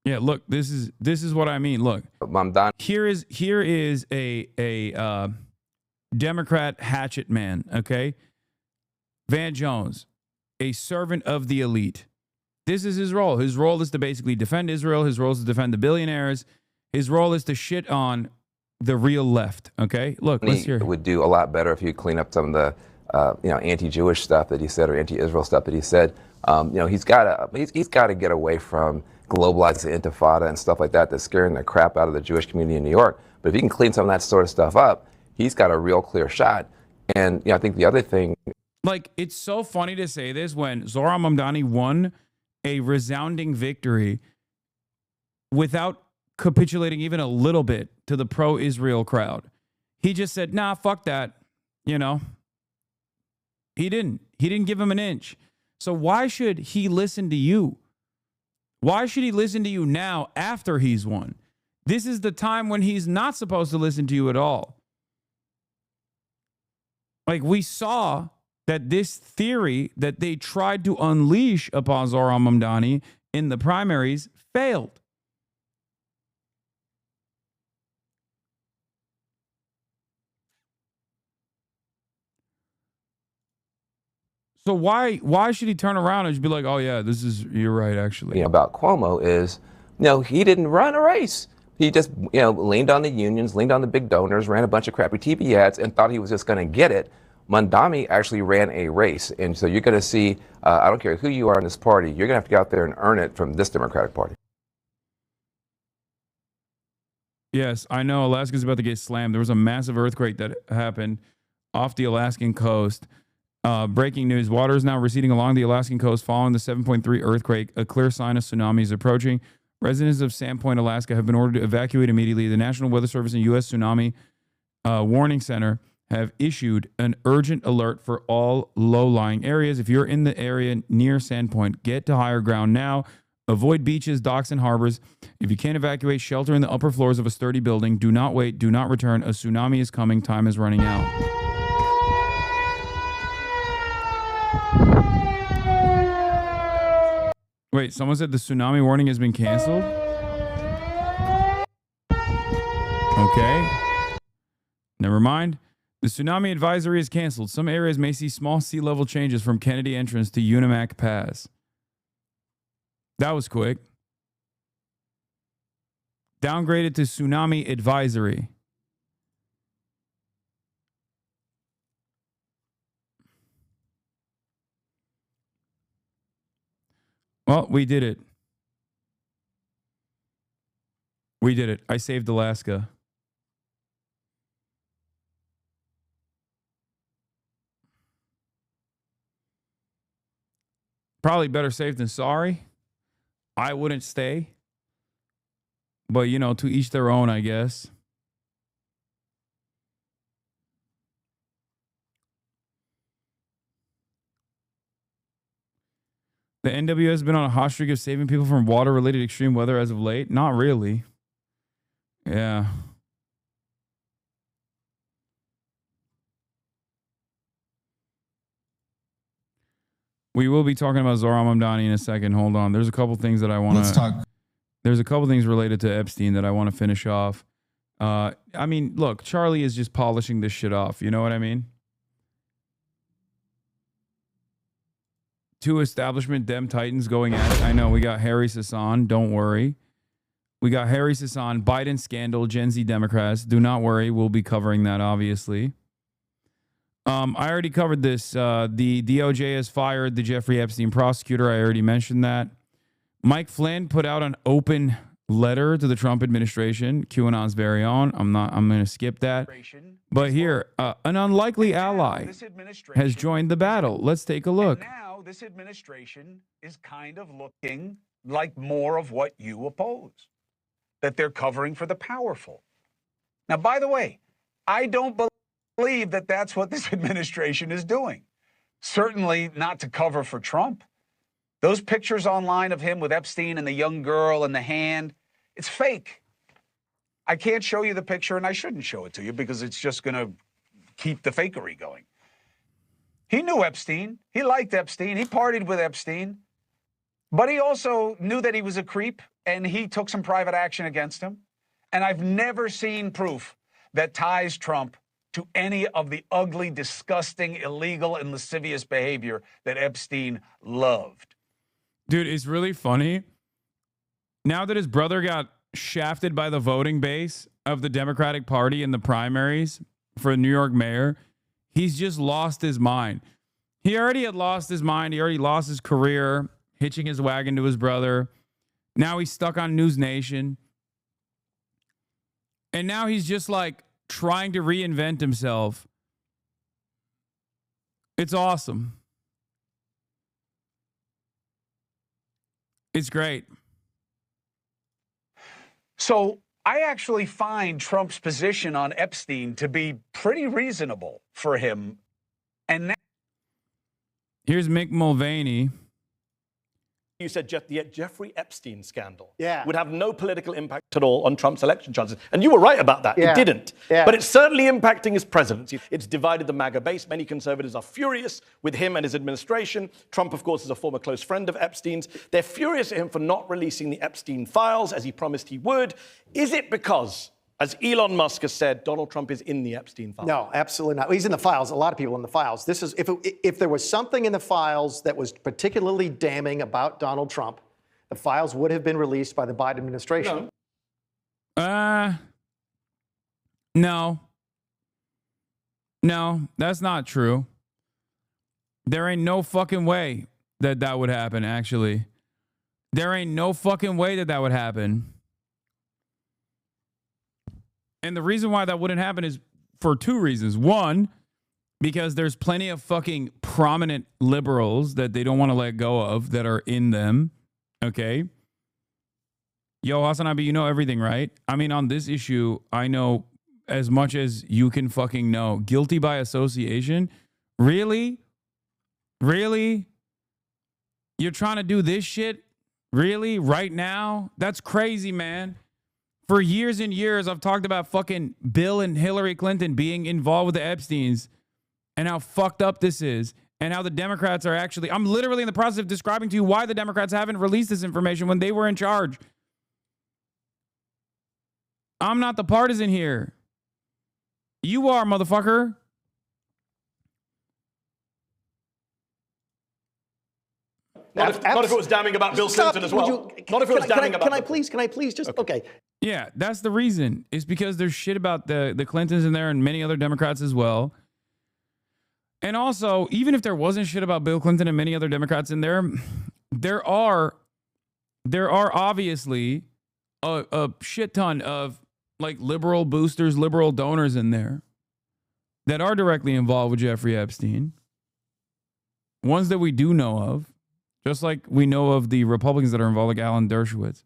Yeah, look, this is what I mean. Look, I'm done. Here is a Democrat hatchet man. Okay, Van Jones, a servant of the elite. This is his role. His role is to basically defend Israel. His role is to defend the billionaires. His role is to shit on the real left. Okay, look, let's hear. It would do a lot better if you clean up some of the anti-Jewish stuff that he said, or anti-Israel stuff that he said. He's got to get away from globalizing the intifada and stuff like that that's scaring the crap out of the Jewish community in New York. But if he can clean some of that sort of stuff up, he's got a real clear shot. And I think the other thing, like, it's so funny to say this when Zohran Mamdani won a resounding victory without capitulating even a little bit to the pro-Israel crowd. He just said, nah, fuck that. He didn't give him an inch. So why should he listen to you? Why should he listen to you now after he's won? This is the time when he's not supposed to listen to you at all. Like, we saw that this theory that they tried to unleash upon Zohran Mamdani in the primaries failed. So why should he turn around and just be like, oh yeah, you're right, actually. about Cuomo is, he didn't run a race. He just, leaned on the unions, leaned on the big donors, ran a bunch of crappy TV ads and thought he was just going to get it. Mamdani actually ran a race. And so you're going to see, I don't care who you are in this party, you're going to have to go out there and earn it from this Democratic Party. Yes, I know Alaska's about to get slammed. There was a massive earthquake that happened off the Alaskan coast. Breaking news, water is now receding along the Alaskan coast following the 7.3 earthquake. A clear sign of tsunami is approaching. Residents of Sandpoint, Alaska have been ordered to evacuate immediately. The National Weather Service and U.S. Tsunami Warning Center have issued an urgent alert for all low-lying areas. If you're in the area near Sandpoint, get to higher ground now. Avoid beaches, docks, and harbors. If you can't evacuate, shelter in the upper floors of a sturdy building. Do not wait. Do not return. A tsunami is coming. Time is running out. Wait, someone said the tsunami warning has been canceled? Okay. Never mind. The tsunami advisory is canceled. Some areas may see small sea level changes from Kennedy entrance to Unimac Pass. That was quick. Downgraded to tsunami advisory. Well, we did it. We did it. I saved Alaska. Probably better safe than sorry. I wouldn't stay. But, to each their own, I guess. The NWS has been on a hot streak of saving people from water-related extreme weather as of late. Not really. Yeah. We will be talking about Zohran Mamdani in a second. Hold on. There's a couple things that I want to... Let's talk. There's a couple things related to Epstein that I want to finish off. Look, Charlie is just polishing this shit off. You know what I mean? Two establishment Dem Titans going at it. I know we got Harry Hassan. Don't worry. We got Harry Hassan, Biden scandal, Gen Z Democrats. Do not worry. We'll be covering that, obviously. I already covered this. The DOJ has fired the Jeffrey Epstein prosecutor. I already mentioned that. Mike Flynn put out an open letter to the Trump administration, QAnon's very own. I'm going to skip that. But here, an unlikely ally has joined the battle. Let's take a look. And now this administration is kind of looking like more of what you oppose, that they're covering for the powerful. Now, by the way, I don't believe that that's what this administration is doing. Certainly not to cover for Trump. Those pictures online of him with Epstein and the young girl and the hand, it's fake. I can't show you the picture, and I shouldn't show it to you because it's just going to keep the fakery going. He knew Epstein. He liked Epstein. He partied with Epstein. But he also knew that he was a creep, and he took some private action against him. And I've never seen proof that ties Trump to any of the ugly, disgusting, illegal, and lascivious behavior that Epstein loved. Dude, it's really funny. Now that his brother got shafted by the voting base of the Democratic Party in the primaries for New York mayor, he's just lost his mind. He already had lost his mind. He already lost his career, hitching his wagon to his brother. Now he's stuck on News Nation. And now he's just like trying to reinvent himself. It's awesome. It's great. So I actually find Trump's position on Epstein to be pretty reasonable for him. And now Here's Mick Mulvaney. You said the Jeffrey Epstein scandal would have no political impact at all on Trump's election chances. And you were right about that. It didn't. But it's certainly impacting his presidency. It's divided the MAGA base. Many conservatives are furious with him and his administration. Trump, of course, is a former close friend of Epstein's. They're furious at him for not releasing the Epstein files as he promised he would. Is it because, as Elon Musk has said, Donald Trump is in the Epstein files? No, absolutely not. He's in the files. A lot of people in the files. This is if there was something in the files that was particularly damning about Donald Trump, the files would have been released by the Biden administration. No. No, that's not true. There ain't no fucking way that would happen, actually. There ain't no fucking way that would happen. And the reason why that wouldn't happen is for two reasons. One, because there's plenty of fucking prominent liberals that they don't want to let go of that are in them. Okay. Yo, Hasanabi, you know everything, right? I mean, on this issue, I know as much as you can fucking know. Guilty by association? Really? Really? You're trying to do this shit? Really? Right now? That's crazy, man. For years and years, I've talked about fucking Bill and Hillary Clinton being involved with the Epsteins and how fucked up this is and how the Democrats are actually... I'm literally in the process of describing to you why the Democrats haven't released this information when they were in charge. I'm not the partisan here. You are, motherfucker. Not if it was damning about Bill Clinton as well. Not if it was damning about... Can I please just... Okay. Yeah, that's the reason. It's because there's shit about the Clintons in there and many other Democrats as well. And also, even if there wasn't shit about Bill Clinton and many other Democrats in there, there are obviously a shit ton of like liberal boosters, liberal donors in there that are directly involved with Jeffrey Epstein. Ones that we do know of. Just like we know of the Republicans that are involved, like Alan Dershowitz.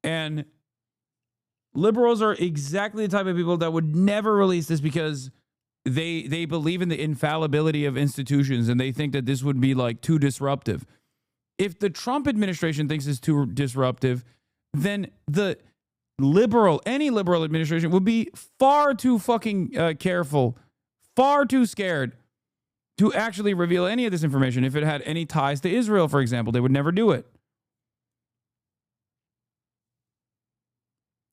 And liberals are exactly the type of people that would never release this because they believe in the infallibility of institutions and they think that this would be like too disruptive. If the Trump administration thinks it's too disruptive, then any liberal administration would be far too fucking careful, far too scared to actually reveal any of this information. If it had any ties to Israel, for example, they would never do it.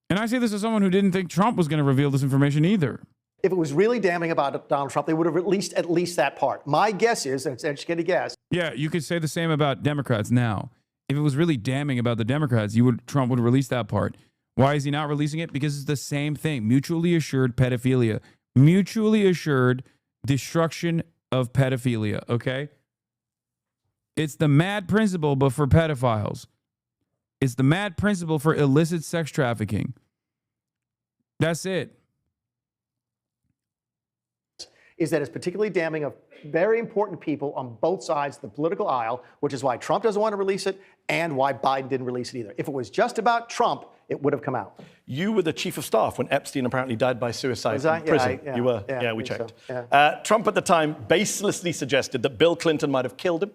And I say this as someone who didn't think Trump was going to reveal this information either. If it was really damning about Donald Trump, they would have released at least that part. My guess is, and it's an educated guess. Yeah, you could say the same about Democrats now. If it was really damning about the Democrats, Trump would release that part. Why is he not releasing it? Because it's the same thing. Mutually assured pedophilia. Mutually assured destruction of pedophilia, okay? It's the mad principle, but for pedophiles. It's the mad principle for illicit sex trafficking. That's it. Is that it's particularly damning of very important people on both sides of the political aisle, which is why Trump doesn't want to release it and why Biden didn't release it either. If it was just about Trump, it would have come out. You were the chief of staff when Epstein apparently died by suicide in prison. Yeah, you were. yeah, Yeah, we I think checked. so, yeah. Trump at the time baselessly suggested that Bill Clinton might have killed him,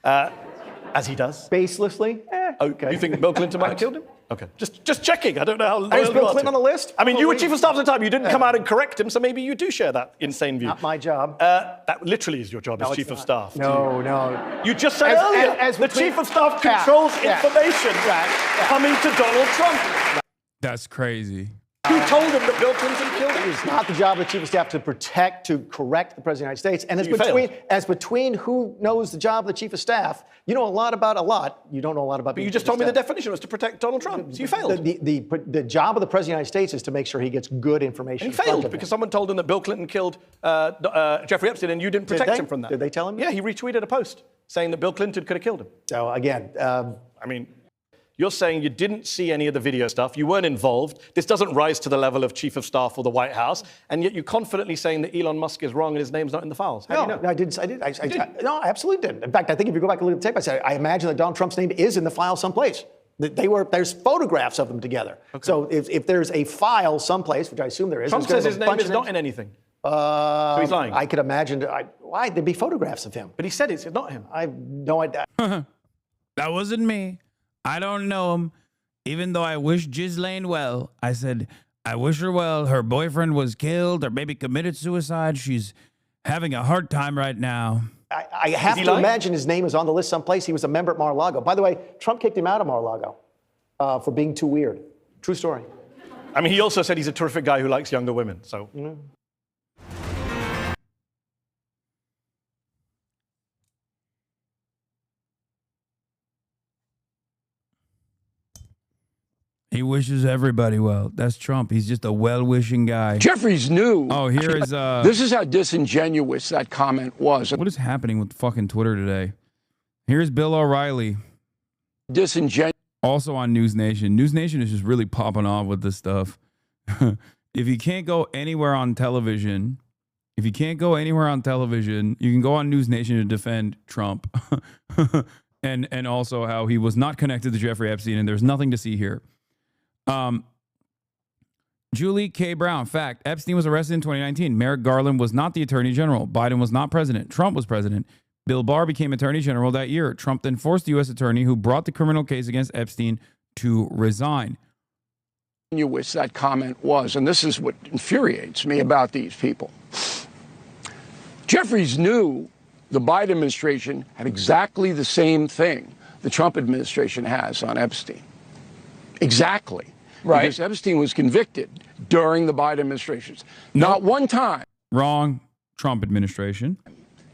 as he does. Baselessly? Okay. You think Bill Clinton might have killed him? Okay. Just checking. I don't know how loyal Is you Bill are Clinton to on the list? I mean, you were chief of staff at the time. You didn't Yeah. come out and correct him, so maybe you do share that insane view. Not my job. That literally is your job No, as it's chief of not. staff. No. You just said As- earlier as the between- chief of staff Yeah, controls yeah. information coming to Donald Trump. That's crazy. Who told him that Bill Clinton killed him? It's not the job of the chief of staff to protect, to correct the president of the United States. And You as between who knows the job of the chief of staff, you know a lot about a lot. You don't know a lot about. But you just told me the definition was to protect Donald Trump. So you failed. The job of the president of the United States is to make sure he gets good information. And he in front failed of him. because someone told him that Bill Clinton killed Jeffrey Epstein and you didn't Did protect they? him from that. Did they tell him? Yeah, he retweeted a post saying that Bill Clinton could have killed him. So again, I mean, you're saying you didn't see any of the video stuff, you weren't involved, this doesn't rise to the level of chief of staff or the White House, and yet you're confidently saying that Elon Musk is wrong and his name's not in the files. How do you know? I didn't. No, I absolutely didn't. In fact, I think if you go back and look at the tape, I said I imagine that Donald Trump's name is in the file someplace. There's photographs of them together. Okay. So if there's a file someplace, which I assume there is, Trump says his name is not in anything. So he's lying. I could imagine. Why there'd be photographs of him? But he said it's not him. I have no idea. That wasn't me. I don't know him. Even though I wish Ghislaine well, I said, I wish her well. Her boyfriend was killed or maybe committed suicide. She's having a hard time right now. I have to imagine his name is on the list someplace. He was a member at Mar-a-Lago. By the way, Trump kicked him out of Mar-a-Lago for being too weird. True story. I mean, he also said he's a terrific guy who likes younger women. So. He wishes everybody well. That's Trump. He's just a well-wishing guy. Jeffries knew. Oh, here is This is how disingenuous that comment was. What is happening with fucking Twitter today? Here's Bill O'Reilly. Disingenuous. Also on News Nation. News Nation is just really popping off with this stuff. If you can't go anywhere on television, you can go on News Nation to defend Trump. and also how he was not connected to Jeffrey Epstein, and there's nothing to see here. Julie K. Brown, fact, Epstein was arrested in 2019. Merrick Garland was not the attorney general. Biden was not president. Trump was president. Bill Barr became attorney general that year. Trump then forced the U.S. attorney who brought the criminal case against Epstein to resign. Disingenuous that comment was, and this is what infuriates me about these people. Jeffries knew the Biden administration had exactly the same thing the Trump administration has on Epstein. Exactly. Right. Because Epstein was convicted during the Biden administration. Not one time. Wrong. Trump administration.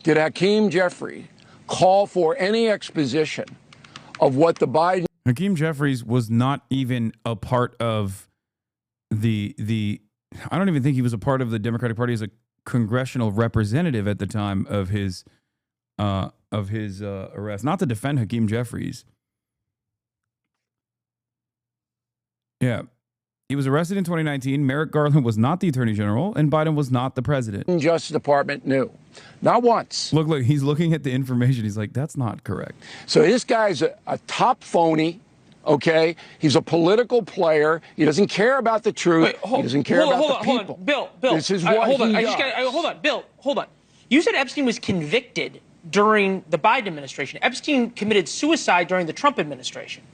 Did Hakeem Jeffries call for any exposition of what the Biden... Hakeem Jeffries was not even a part of the I don't even think he was a part of the Democratic Party as a congressional representative at the time of his arrest. Not to defend Hakeem Jeffries. Yeah. He was arrested in 2019. Merrick Garland was not the attorney general, and Biden was not the president. Justice Department knew. Not once. Look, he's looking at the information. He's like, that's not correct. So this guy's a top phony, okay? He's a political player. He doesn't care about the truth. He doesn't care about the people. Hold on. Bill. This is what hold on. he I just does. got. Hold on, Bill. Hold on. You said Epstein was convicted during the Biden administration. Epstein committed suicide during the Trump administration.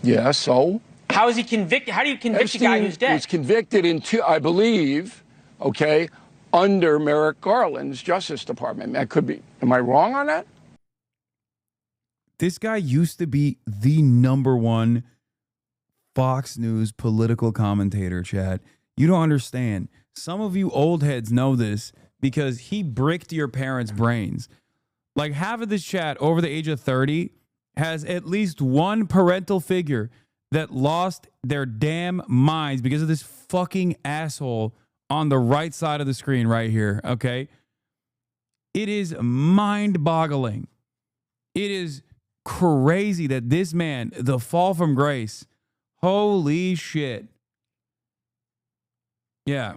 Yeah, so? How is he convicted? How do you convict a guy who's Epstein dead? was convicted in I believe, okay, under Merrick Garland's Justice Department. That could be. Am I wrong on that? This guy used to be the #1 Fox News political commentator, Chad. You don't understand. Some of you old heads know this because he bricked your parents' brains. Like half of this chat over the age of 30 has at least one parental figure that lost their damn minds because of this fucking asshole on the right side of the screen right here, okay? It is mind-boggling. It is crazy that this man, the fall from grace, holy shit. Yeah.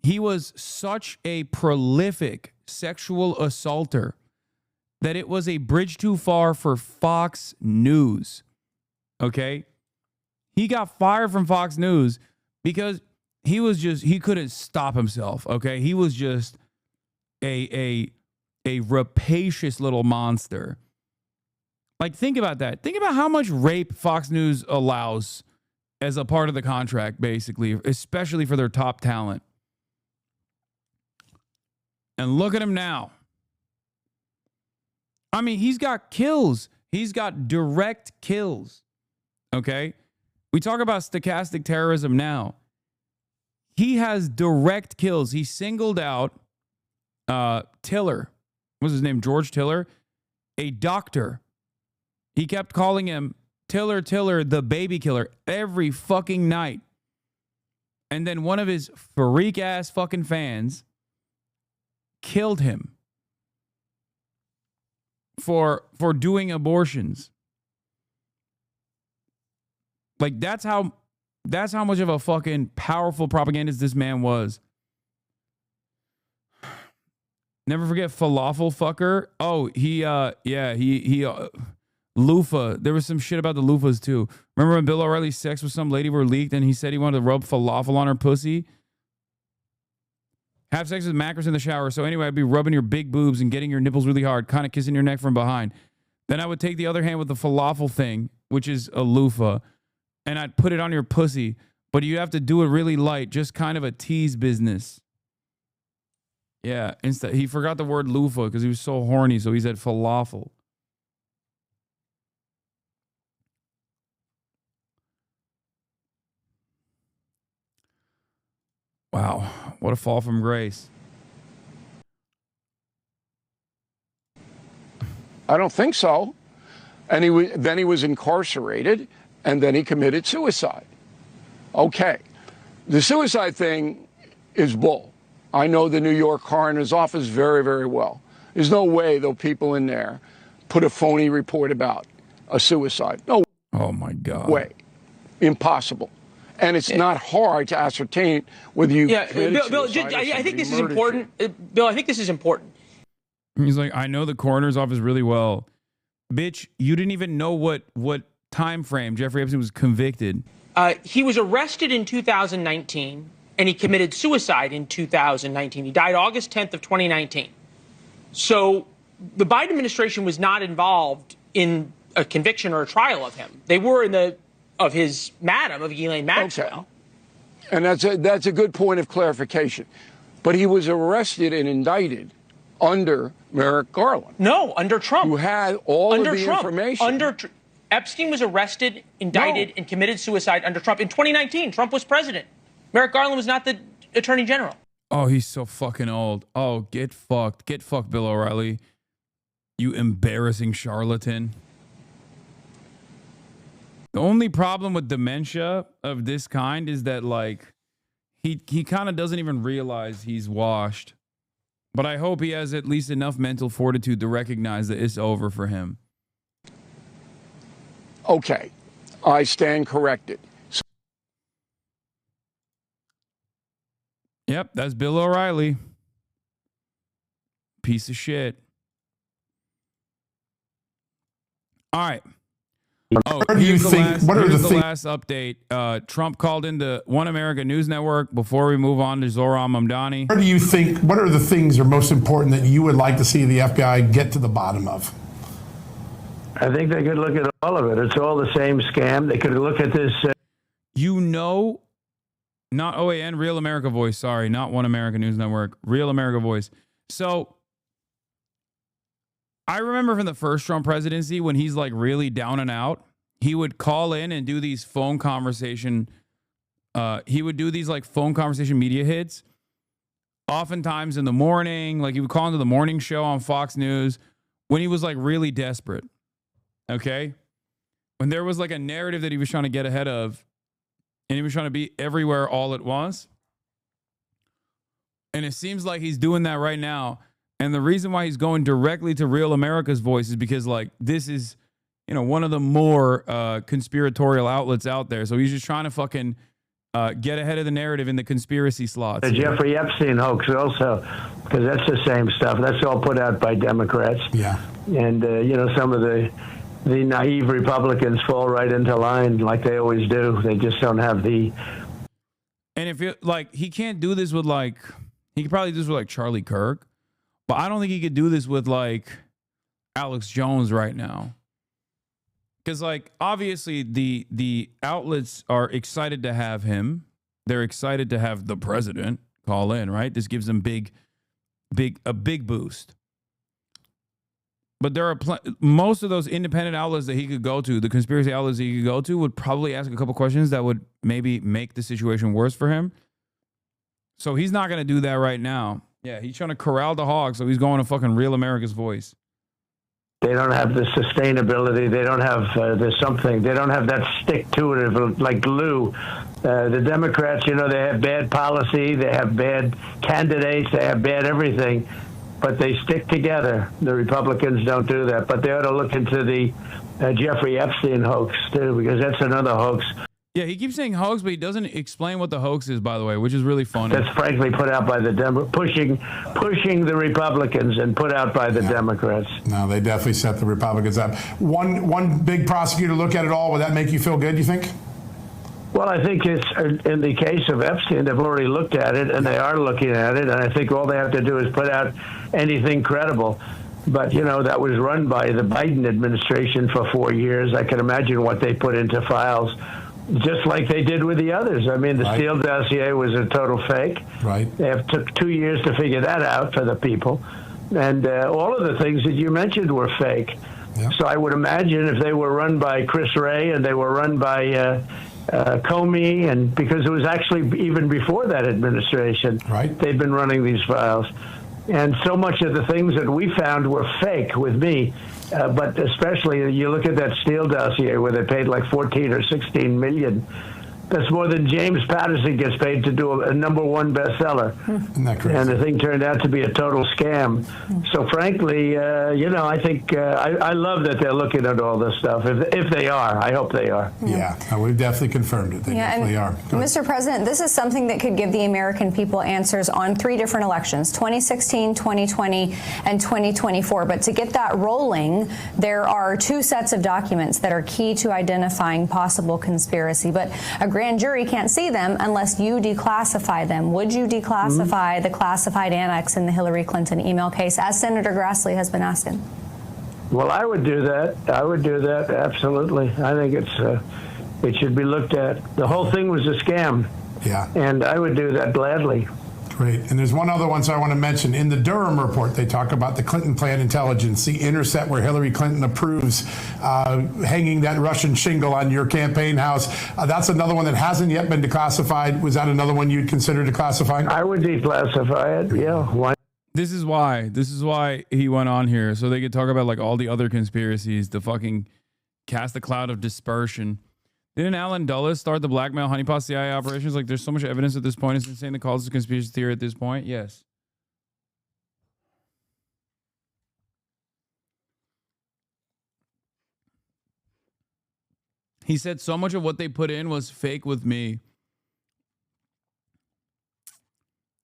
He was such a prolific sexual assaulter that it was a bridge too far for Fox News. Okay? He got fired from Fox News because he couldn't stop himself. Okay? He was just a rapacious little monster. Like, think about that. Think about how much rape Fox News allows as a part of the contract, basically, especially for their top talent. And look at him now. I mean, he's got kills. He's got direct kills. Okay? We talk about stochastic terrorism now. He has direct kills. He singled out Tiller. What was his name? George Tiller, a doctor. He kept calling him Tiller, the baby killer, every fucking night. And then one of his freak ass fucking fans killed him for doing abortions. Like, that's how much of a fucking powerful propagandist this man was. Never forget falafel fucker. Oh, he loofah. There was some shit about the loofahs too. Remember when Bill O'Reilly's sex with some lady were leaked and he said he wanted to rub falafel on her pussy? Have sex with Macros in the shower. So anyway, I'd be rubbing your big boobs and getting your nipples really hard, kind of kissing your neck from behind. Then I would take the other hand with the falafel thing, which is a loofah, and I'd put it on your pussy. But you have to do it really light, just kind of a tease business. Yeah, he forgot the word loofah because he was so horny, so he said falafel. Wow, what a fall from grace. I don't think so. And then he was incarcerated, and then he committed suicide. Okay. The suicide thing is bull. I know the New York coroner's office very, very well. There's no way those people in there put a phony report about a suicide. No. Oh, my God. Way. Impossible. And it's not hard to ascertain whether you. Yeah, Bill, I think this is important. Bill, I think this is important. He's like, I know the coroner's office really well. Bitch, you didn't even know what time frame Jeffrey Epstein was convicted. He was arrested in 2019, and he committed suicide in 2019. He died August 10th of 2019. So the Biden administration was not involved in a conviction or a trial of him. They were of Ghislaine Maxwell. Okay. And that's a good point of clarification. But he was arrested and indicted under Merrick Garland. No, under Trump. Who had all of the information. Epstein was arrested, indicted, and committed suicide under Trump. In 2019, Trump was president. Merrick Garland was not the attorney general. Oh, he's so fucking old. Oh, get fucked. Get fucked, Bill O'Reilly. You embarrassing charlatan. The only problem with dementia of this kind is that, like, he kind of doesn't even realize he's washed. But I hope he has at least enough mental fortitude to recognize that it's over for him. Okay, I stand corrected. Yep, that's Bill O'Reilly. Piece of shit. All right. Oh, here's the last update. Trump called into One America News Network before we move on to Zohran Mamdani. What are the things are most important that you would like to see the FBI get to the bottom of? I think they could look at all of it. It's all the same scam. They could look at this. Not OAN, Real America Voice. Sorry, not One America News Network. Real America Voice. So I remember from the first Trump presidency when he's like really down and out, he would call in and do these phone conversation. He would do these like phone conversation media hits. Oftentimes in the morning, like he would call into the morning show on Fox News when he was like really desperate. Okay. When there was like a narrative that he was trying to get ahead of and he was trying to be everywhere all at once. And it seems like he's doing that right now. And the reason why he's going directly to Real America's Voice is because, like, this is one of the more conspiratorial outlets out there. So he's just trying to fucking get ahead of the narrative in the conspiracy slots. The Jeffrey Epstein hoax also, because that's the same stuff. That's all put out by Democrats. Yeah. And, some of the naive Republicans fall right into line like they always do. They just don't have the... And if you he can't do this with he could probably do this with Charlie Kirk, but I don't think he could do this with Alex Jones right now. Because obviously the outlets are excited to have him. They're excited to have the president call in, right? This gives them a big boost. But there are most of those independent outlets that he could go to, the conspiracy outlets that he could go to, would probably ask a couple questions that would maybe make the situation worse for him. So he's not going to do that right now. Yeah, he's trying to corral the hog, so he's going to fucking Real America's Voice. They don't have the sustainability. They don't have They don't have that stick to it like glue. The Democrats, they have bad policy. They have bad candidates. They have bad everything. But they stick together. The Republicans don't do that. But they ought to look into the Jeffrey Epstein hoax, too, because that's another hoax. Yeah, he keeps saying hoax, but he doesn't explain what the hoax is, by the way, which is really funny. That's frankly put out by the pushing the Republicans and put out by the Democrats. No, they definitely set the Republicans up. One big prosecutor look at it all. Would that make you feel good, you think? Well, I think it's in the case of Epstein, they've already looked at it, and they are looking at it, and I think all they have to do is put out anything credible. But, that was run by the Biden administration for 4 years. I can imagine what they put into files, just like they did with the others. I mean, the Steele dossier was a total fake. Right. They took 2 years to figure that out for the people. And all of the things that you mentioned were fake. Yeah. So I would imagine if they were run by Chris Wray and they were run by Comey, and because it was actually even before that administration, they've been running these files. And so much of the things that we found were fake with me, but especially you look at that Steele dossier where they paid like 14 or 16 million. That's more than James Patterson gets paid to do a #1 bestseller. Isn't that crazy? And the thing turned out to be a total scam. So frankly, I think I love that they're looking at all this stuff. If they are, I hope they are. Yeah, we've definitely confirmed it. They definitely are. Mr. President, this is something that could give the American people answers on 3 different elections, 2016, 2020, and 2024. But to get that rolling, there are 2 sets of documents that are key to identifying possible conspiracy. But a grand jury can't see them unless you declassify them. Would you declassify the classified annex in the Hillary Clinton email case, as Senator Grassley has been asking? Well, I would do that. I would do that, absolutely. I think it should be looked at. The whole thing was a scam. Yeah. And I would do that gladly. Great. And there's one other one I want to mention. In the Durham report, they talk about the Clinton plan intelligence, the intercept where Hillary Clinton approves hanging that Russian shingle on your campaign house. That's another one that hasn't yet been declassified. Was that another one you'd consider declassifying? I would declassify it, yeah. Why? This is why he went on here, so they could talk about all the other conspiracies, to fucking cast a cloud of dispersion. Didn't Alan Dulles start the blackmail honeypot CIA operations? There's so much evidence at this point. It's insane to call this a conspiracy theory at this point. Yes. He said so much of what they put in was fake with me.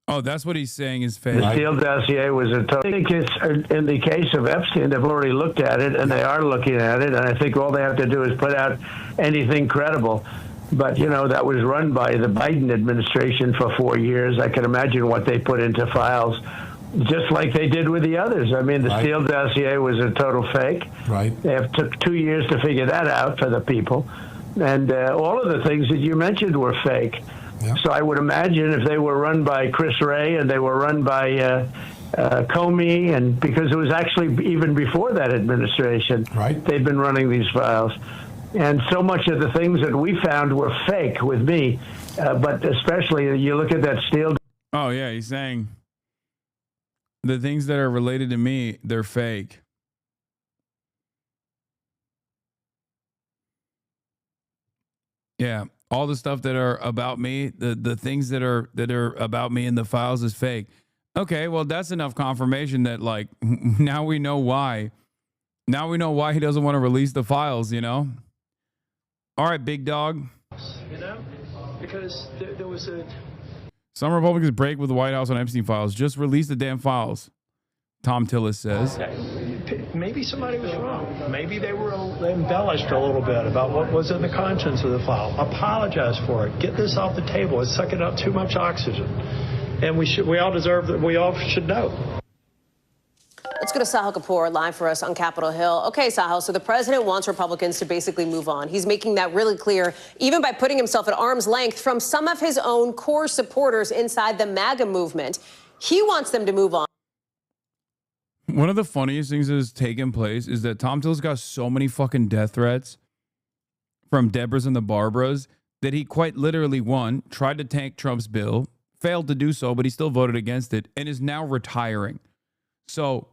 Oh, that's what he's saying is fake. The Steele dossier was a total... I think it's, in the case of Epstein, they've already looked at it, and they are looking at it, and I think all they have to do is put out anything credible. But, that was run by the Biden administration for 4 years. I can imagine what they put into files, just like they did with the others. I mean, the Steele dossier was a total fake. Right. They took 2 years to figure that out for the people. And all of the things that you mentioned were fake. Yep. So I would imagine if they were run by Chris Wray and they were run by Comey, and because it was actually even before that administration, they've been running these files. And so much of the things that we found were fake with me, but especially you look at that Steele. Oh, yeah, he's saying the things that are related to me, they're fake. Yeah. All the stuff that are about me, the things that are about me in the files is fake. Okay, well, that's enough confirmation that now we know why Now we know why he doesn't want to release the files, you know? All right, big dog. You know, because there was a... Some Republicans break with the White House on Epstein files. Just release the damn files, Tom Tillis says. Maybe somebody was wrong. Maybe they embellished a little bit about what was in the contents of the file. Apologize for it. Get this off the table. It's sucking up too much oxygen. And we all deserve that. We all should know. Let's go to Sahil Kapoor live for us on Capitol Hill. Okay, Sahil, so the president wants Republicans to basically move on. He's making that really clear, even by putting himself at arm's length from some of his own core supporters inside the MAGA movement. He wants them to move on. One of the funniest things that has taken place is that Tom Tillis got so many fucking death threats from Deborahs and the Barbaras that he quite literally, one, tried to tank Trump's bill, failed to do so, but he still voted against it, and is now retiring. So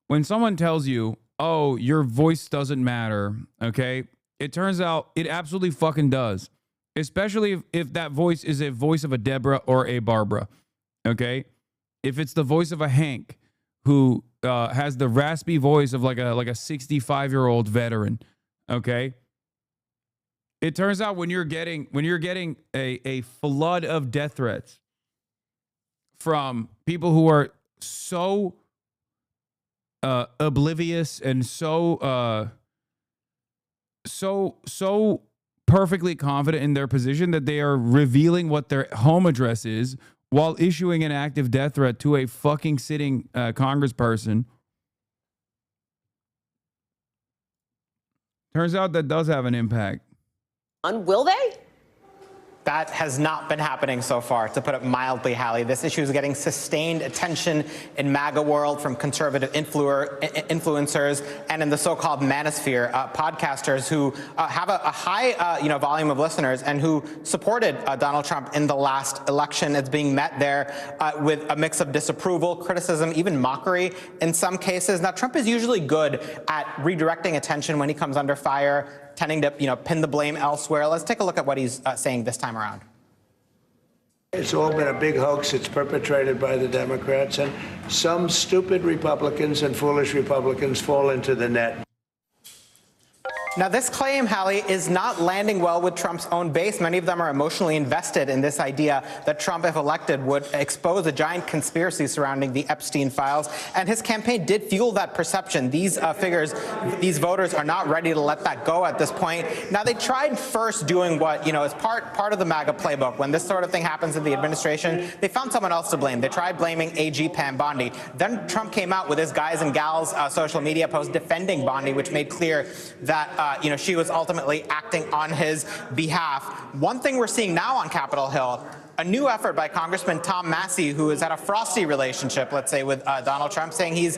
when someone tells you, oh, your voice doesn't matter, okay, it turns out it absolutely fucking does, especially if that voice is a voice of a Deborah or a Barbara, okay? If it's the voice of a Hank who has the raspy voice of like a 65-year-old veteran, okay? It turns out when you're getting a flood of death threats from people who are so oblivious and so perfectly confident in their position that they are revealing what their home address is while issuing an active death threat to a fucking sitting congressperson. Turns out that does have an impact. Will they? That has not been happening so far, to put it mildly, Hallie. This issue is getting sustained attention in MAGA world from conservative influencers and in the so-called manosphere, podcasters who have a high volume of listeners and who supported Donald Trump in the last election. It's being met there with a mix of disapproval, criticism, even mockery in some cases. Now, Trump is usually good at redirecting attention when he comes under fire, tending to pin the blame elsewhere. Let's take a look at what he's saying this time around. It's all been a big hoax. It's perpetrated by the Democrats, and some stupid Republicans and foolish Republicans fall into the net. Now, this claim, Hallie, is not landing well with Trump's own base. Many of them are emotionally invested in this idea that Trump, if elected, would expose a giant conspiracy surrounding the Epstein files. And his campaign did fuel that perception. These figures, these voters are not ready to let that go at this point. Now, they tried first doing what, is part of the MAGA playbook. When this sort of thing happens in the administration, they found someone else to blame. They tried blaming AG Pam Bondi. Then Trump came out with his guys and gals social media post defending Bondi, which made clear that she was ultimately acting on his behalf. One thing we're seeing now on Capitol Hill, a new effort by Congressman Tom Massey, who has had a frosty relationship, let's say, with Donald Trump, saying he's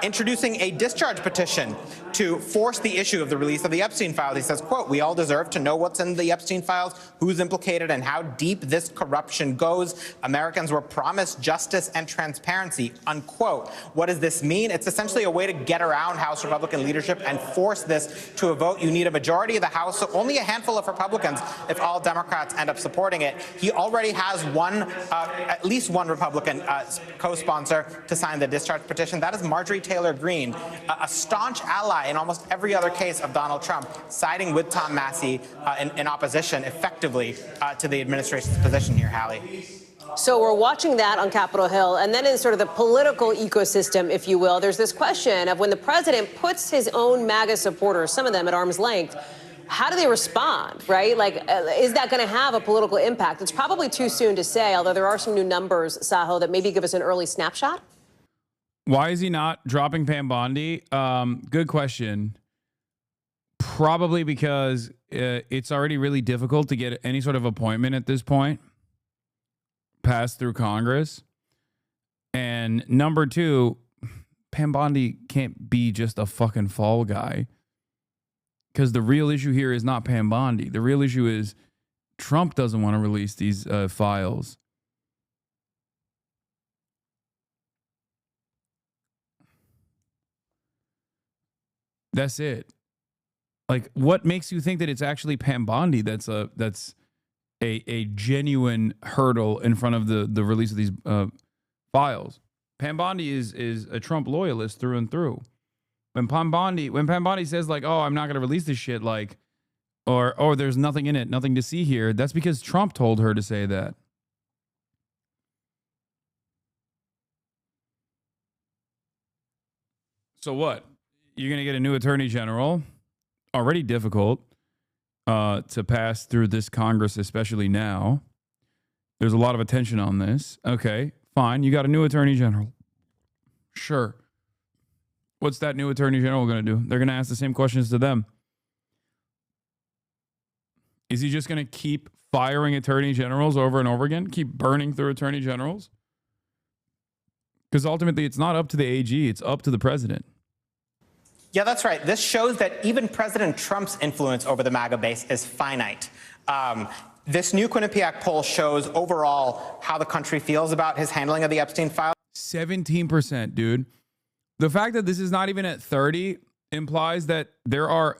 introducing a discharge petition to force the issue of the release of the Epstein files. He says, quote, "We all deserve to know what's in the Epstein files, who's implicated, and how deep this corruption goes. Americans were promised justice and transparency," unquote. What does this mean? It's essentially a way to get around House Republican leadership and force this to a vote. You need a majority of the House, so only a handful of Republicans if all Democrats end up supporting it. He already has at least one Republican co-sponsor to sign the discharge petition. That is Marjorie Taylor Greene, a staunch ally in almost every other case of Donald Trump, siding with Tom Massey in opposition effectively to the administration's position here, Hallie. So we're watching that on Capitol Hill. And then in sort of the political ecosystem, if you will, there's this question of when the president puts his own MAGA supporters, some of them at arm's length, how do they respond, right? Like, is that going to have a political impact? It's probably too soon to say, although there are some new numbers, Sahil, that maybe give us an early snapshot. Why is he not dropping Pam Bondi? Good question. Probably because it's already really difficult to get any sort of appointment at this point passed through Congress. And number two, Pam Bondi can't be just a fucking fall guy. Because the real issue here is not Pam Bondi. The real issue is Trump doesn't want to release these files. That's it. Like, what makes you think that it's actually Pam Bondi that's a genuine hurdle in front of the release of these files? Pam Bondi is a Trump loyalist through and through. When Pambondi says like, "Oh, I'm not going to release this shit," like, or "Oh, there's nothing in it, nothing to see here," that's because Trump told her to say that. So what? You're going to get a new attorney general, already difficult to pass through this Congress, especially now. There's a lot of attention on this. Okay, fine. You got a new attorney general. Sure. What's that new attorney general going to do? They're going to ask the same questions to them. Is he just going to keep firing attorney generals over and over again? Keep burning through attorney generals? Because ultimately, it's not up to the AG. It's up to the president. Yeah, that's right. This shows that even President Trump's influence over the MAGA base is finite. This new Quinnipiac poll shows overall how the country feels about his handling of the Epstein file. 17%, dude. The fact that this is not even at 30 implies that there are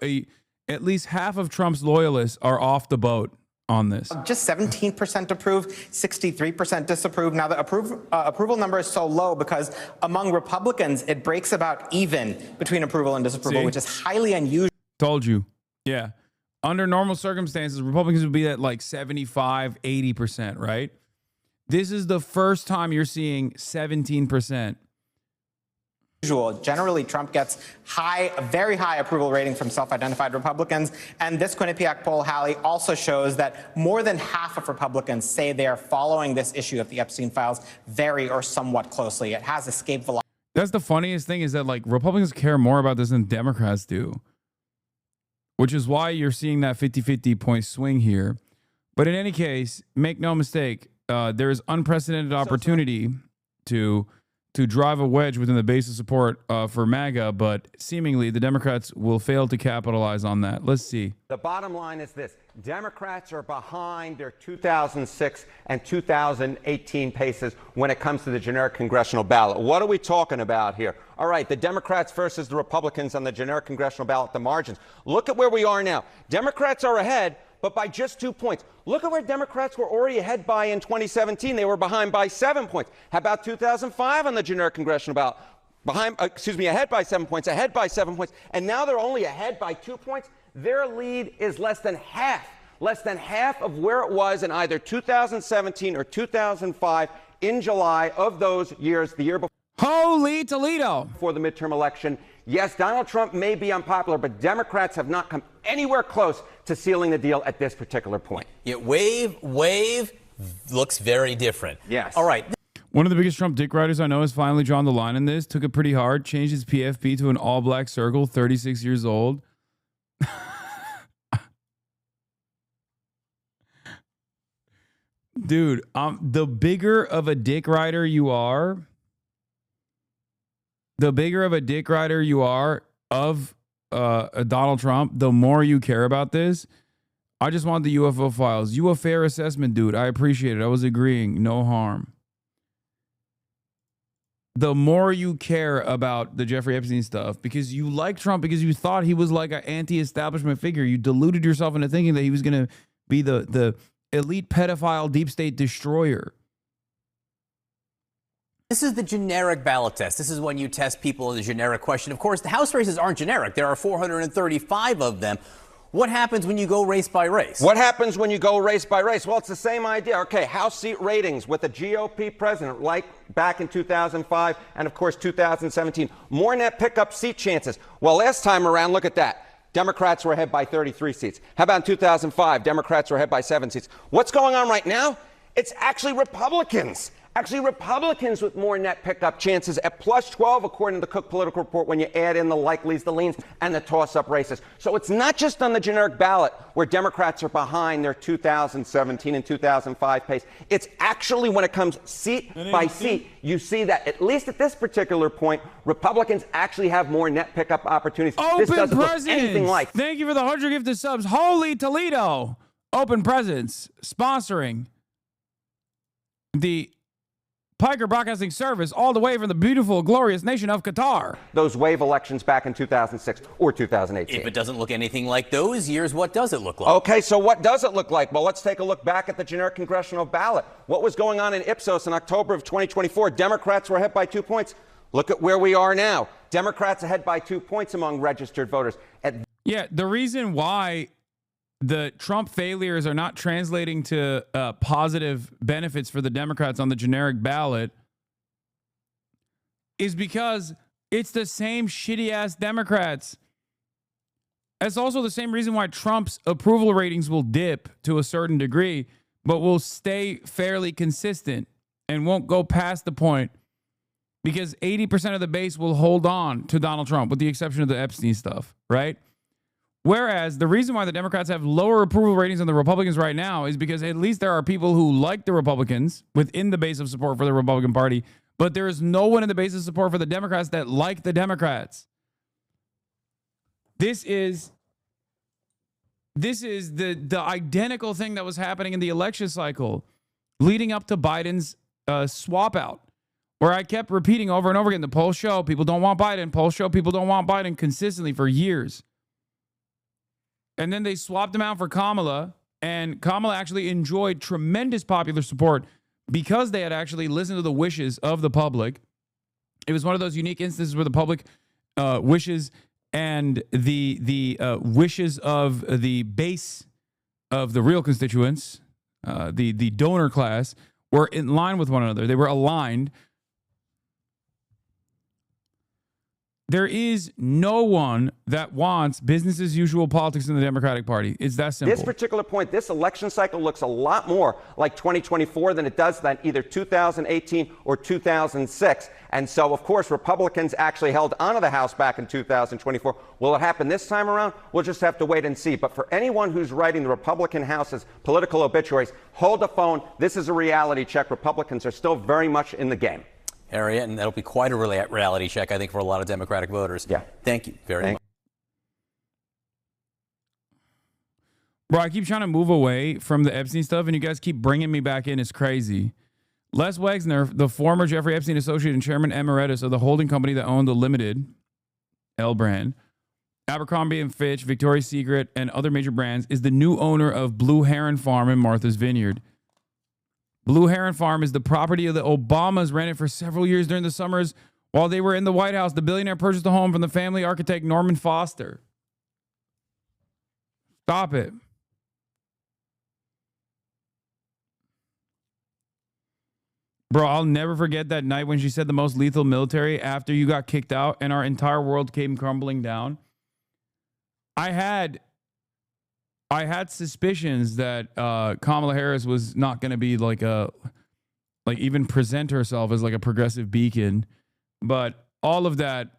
at least half of Trump's loyalists are off the boat on this. Just 17% approve, 63% disapprove. Now, the approval number is so low because among Republicans, it breaks about even between approval and disapproval, which is highly unusual. Told you. Yeah. Under normal circumstances, Republicans would be at like 75, 80%, right? This is the first time you're seeing 17%. Generally, Trump gets a very high approval rating from self-identified Republicans. And this Quinnipiac poll, Hallie, also shows that more than half of Republicans say they are following this issue of the Epstein files very or somewhat closely. It has escape velocity. That's the funniest thing is that like Republicans care more about this than Democrats do, which is why you're seeing that 50-50 point swing here. But in any case, make no mistake, there is unprecedented opportunity to drive a wedge within the base of support for MAGA, but seemingly the Democrats will fail to capitalize on that. Let's see. The bottom line is this. Democrats are behind their 2006 and 2018 paces when it comes to the generic congressional ballot. What are we talking about here? All right, the Democrats versus the Republicans on the generic congressional ballot, the margins. Look at where we are now. Democrats are ahead, but by just 2 points. Look at where Democrats were already ahead by in 2017. They were behind by 7 points. How about 2005 on the generic congressional ballot? Ahead by 7 points, ahead by 7 points. And now they're only ahead by 2 points. Their lead is less than half of where it was in either 2017 or 2005 in July of those years, the year before. Holy Toledo! For the midterm election. Yes, Donald Trump may be unpopular, but Democrats have not come anywhere close to sealing the deal at this particular point. Yeah, wave looks very different. Yes. All right. One of the biggest Trump dick riders I know has finally drawn the line in this, took it pretty hard, changed his PFP to an all-black circle, 36 years old. Dude, the bigger of a dick rider you are, of Donald Trump, the more you care about this. I just want the UFO files. You a fair assessment, dude. I appreciate it. I was agreeing. No harm. The more you care about the Jeffrey Epstein stuff, because you like Trump, because you thought he was like an anti-establishment figure. You deluded yourself into thinking that he was going to be the elite pedophile deep state destroyer. This is the generic ballot test. This is when you test people in the generic question. Of course, the House races aren't generic. There are 435 of them. What happens when you go race by race? What happens when you go race by race? Well, it's the same idea. Okay, House seat ratings with a GOP president like back in 2005 and, of course, 2017. More net pickup seat chances. Well, last time around, look at that. Democrats were ahead by 33 seats. How about in 2005? Democrats were ahead by 7 seats. What's going on right now? It's actually Republicans. Actually, Republicans with more net pickup chances at plus 12, according to the Cook Political Report, when you add in the likelies, the leans, and the toss-up races. So it's not just on the generic ballot where Democrats are behind their 2017 and 2005 pace. It's actually when it comes seat by seat, you see that, at least at this particular point, Republicans actually have more net pickup opportunities. This doesn't look anything like. Thank you for the 100 gifted subs. Holy Toledo! Open Presence sponsoring the Piker Broadcasting Service all the way from the beautiful, glorious nation of Qatar. Those wave elections back in 2006 or 2018. If it doesn't look anything like those years, what does it look like? Okay, so what does it look like? Well, let's take a look back at the generic congressional ballot. What was going on in Ipsos in October of 2024? Democrats were ahead by 2 points. Look at where we are now. Democrats ahead by 2 points among registered voters. Yeah, the reason why the Trump failures are not translating to positive benefits for the Democrats on the generic ballot is because it's the same shitty ass Democrats. That's also the same reason why Trump's approval ratings will dip to a certain degree, but will stay fairly consistent and won't go past the point because 80% of the base will hold on to Donald Trump, with the exception of the Epstein stuff, right? Whereas the reason why the Democrats have lower approval ratings than the Republicans right now is because at least there are people who like the Republicans within the base of support for the Republican Party, but there is no one in the base of support for the Democrats that like the Democrats. This is the identical thing that was happening in the election cycle leading up to Biden's swap out, where I kept repeating over and over again, the polls show people don't want Biden, polls show people don't want Biden consistently for years. And then they swapped him out for Kamala, and Kamala actually enjoyed tremendous popular support because they had actually listened to the wishes of the public. It was one of those unique instances where the public wishes and the wishes of the base of the real constituents, the donor class, were in line with one another. They were aligned. There is no one that wants business as usual politics in the Democratic Party. It's that simple. This particular point, this election cycle looks a lot more like 2024 than it does than either 2018 or 2006. And so, of course, Republicans actually held onto the House back in 2024. Will it happen this time around? We'll just have to wait and see. But for anyone who's writing the Republican House's political obituaries, hold the phone. This is a reality check. Republicans are still very much in the game. Area, and that'll be quite a reality check, I think, for a lot of Democratic voters. Yeah. Thank you very much. Bro, I keep trying to move away from the Epstein stuff, and you guys keep bringing me back in. It's crazy. Les Wexner, the former Jeffrey Epstein associate and chairman emeritus of the holding company that owned the Limited, L brand, Abercrombie & Fitch, Victoria's Secret, and other major brands, is the new owner of Blue Heron Farm in Martha's Vineyard. Blue Heron Farm is the property of the Obamas, ran it for several years during the summers while they were in the White House. The billionaire purchased a home from the family architect Norman Foster. Stop it. Bro, I'll never forget that night when she said the most lethal military after you got kicked out and our entire world came crumbling down. I had suspicions that Kamala Harris was not going to be even present herself as like a progressive beacon, but all of that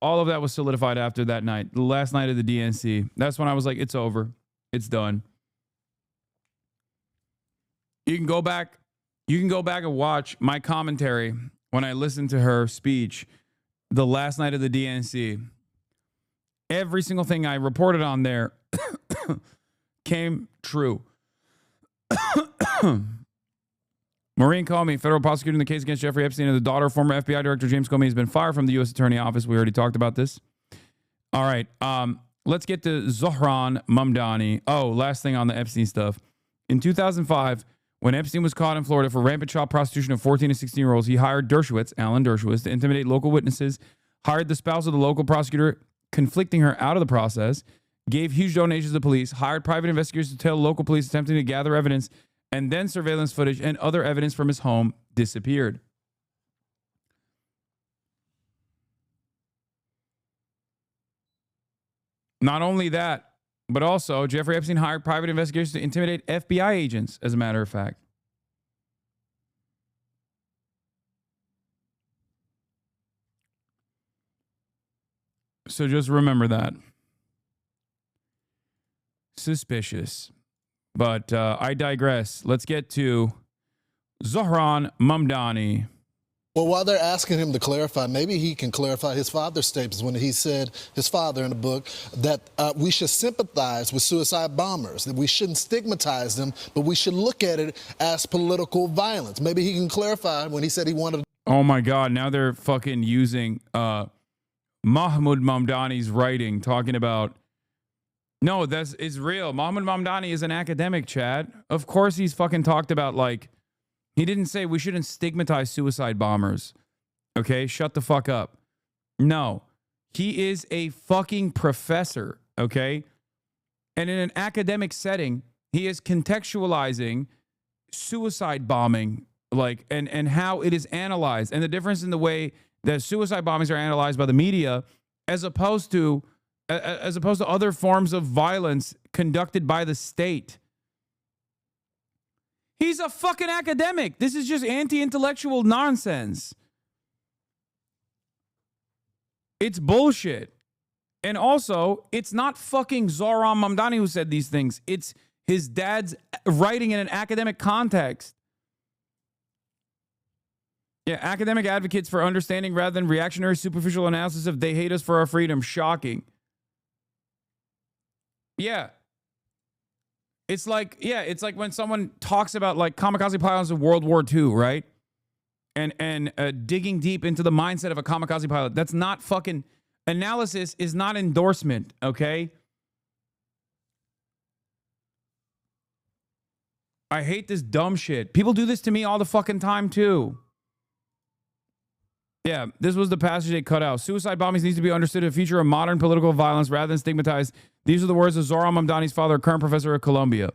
was solidified after that night, the last night of the DNC. That's when I was like, it's over, it's done. You can go back and watch my commentary when I listened to her speech the last night of the DNC. Every single thing I reported on there came true. Maureen Comey, federal prosecutor in the case against Jeffrey Epstein, and the daughter of former FBI Director James Comey, has been fired from the U.S. Attorney Office. We already talked about this. All right. Let's get to Zohran Mamdani. Oh, last thing on the Epstein stuff. In 2005, when Epstein was caught in Florida for rampant child prostitution of 14 to 16-year-olds, he hired Alan Dershowitz, to intimidate local witnesses, hired the spouse of the local prosecutor, conflicting her out of the process, gave huge donations to police, hired private investigators to tell local police attempting to gather evidence, and then surveillance footage and other evidence from his home disappeared. Not only that, but also Jeffrey Epstein hired private investigators to intimidate FBI agents, as a matter of fact. So just remember that. Suspicious. But I digress. Let's get to Zohran Mamdani. Well, while they're asking him to clarify, maybe he can clarify his father's statements when he said, his father in the book, that we should sympathize with suicide bombers, that we shouldn't stigmatize them, but we should look at it as political violence. Maybe he can clarify when he said he wanted. Oh my God, now they're fucking using Mahmoud Mamdani's writing, talking about, no, it's real. Mahmoud Mamdani is an academic, Chad. Of course he's fucking talked about, like, he didn't say we shouldn't stigmatize suicide bombers. Okay, shut the fuck up. No. He is a fucking professor, okay? And in an academic setting, he is contextualizing suicide bombing, like, and how it is analyzed, and the difference in the way that suicide bombings are analyzed by the media as opposed to other forms of violence conducted by the state. He's a fucking academic. This is just anti-intellectual nonsense. It's bullshit. And also, it's not fucking Zohran Mamdani who said these things. It's his dad's writing in an academic context. Yeah, academic advocates for understanding rather than reactionary superficial analysis of they hate us for our freedom. Shocking. Yeah. It's like when someone talks about like kamikaze pilots of World War II, right? And digging deep into the mindset of a kamikaze pilot. That's not fucking analysis, is not endorsement, okay? I hate this dumb shit. People do this to me all the fucking time too. Yeah, this was the passage they cut out. Suicide bombings needs to be understood as a feature of modern political violence rather than stigmatized. These are the words of Zohran Mamdani's father, a current professor at Columbia.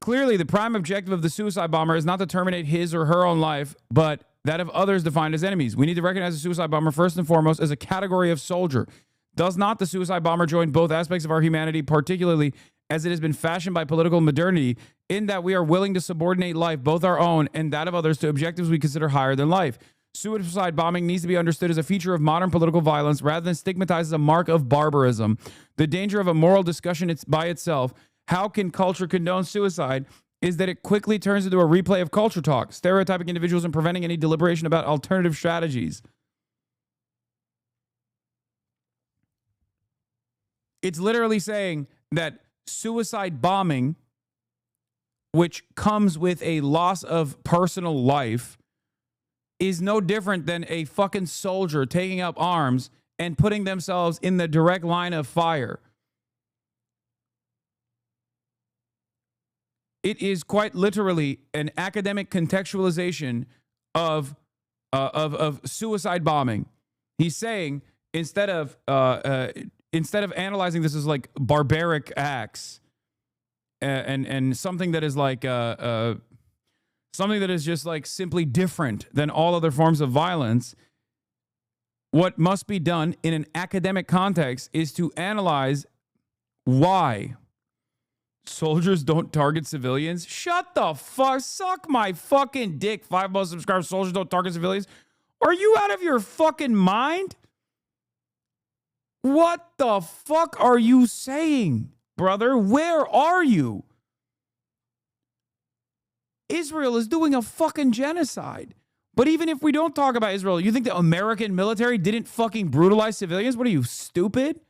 Clearly, the prime objective of the suicide bomber is not to terminate his or her own life, but that of others defined as enemies. We need to recognize the suicide bomber first and foremost as a category of soldier. Does not the suicide bomber join both aspects of our humanity, particularly as it has been fashioned by political modernity, in that we are willing to subordinate life, both our own and that of others, to objectives we consider higher than life? Suicide bombing needs to be understood as a feature of modern political violence rather than stigmatized as a mark of barbarism. The danger of a moral discussion by itself, how can culture condone suicide, is that it quickly turns into a replay of culture talk, stereotyping individuals and preventing any deliberation about alternative strategies. It's literally saying that suicide bombing, which comes with a loss of personal life, is no different than a fucking soldier taking up arms and putting themselves in the direct line of fire. It is quite literally an academic contextualization of suicide bombing. He's saying instead of analyzing this as like barbaric acts and something that is like something that is just like simply different than all other forms of violence, what must be done in an academic context is to analyze why soldiers don't target civilians. Shut the fuck, suck my fucking dick. 5 most subscribed soldiers don't target civilians. Are you out of your fucking mind? What the fuck are you saying, brother? Where are you? Israel is doing a fucking genocide. But even if we don't talk about Israel, you think the American military didn't fucking brutalize civilians? What are you, stupid?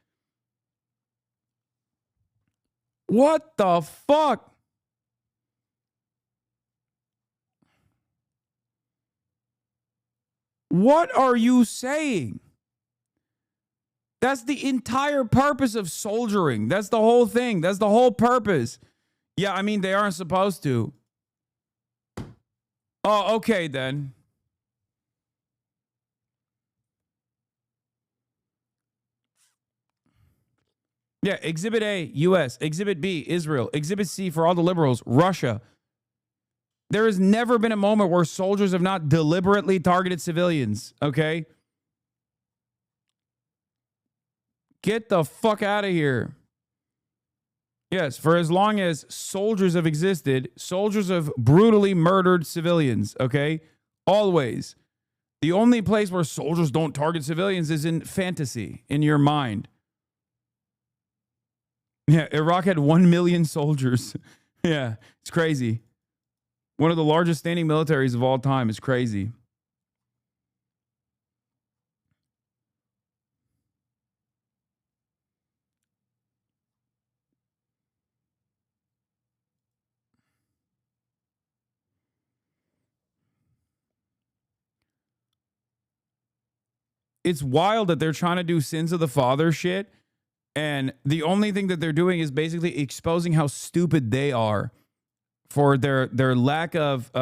What the fuck? What are you saying? That's the entire purpose of soldiering. That's the whole thing. That's the whole purpose. Yeah, I mean, they aren't supposed to. Oh, okay then. Yeah, Exhibit A, U.S., Exhibit B, Israel, Exhibit C for all the liberals, Russia. There has never been a moment where soldiers have not deliberately targeted civilians, okay? Get the fuck out of here. Yes, for as long as soldiers have existed, soldiers have brutally murdered civilians, okay? Always. The only place where soldiers don't target civilians is in fantasy, in your mind. Yeah, Iraq had 1 million soldiers. Yeah, it's crazy. One of the largest standing militaries of all time is crazy. It's wild that they're trying to do sins of the father shit, and the only thing that they're doing is basically exposing how stupid they are for their lack of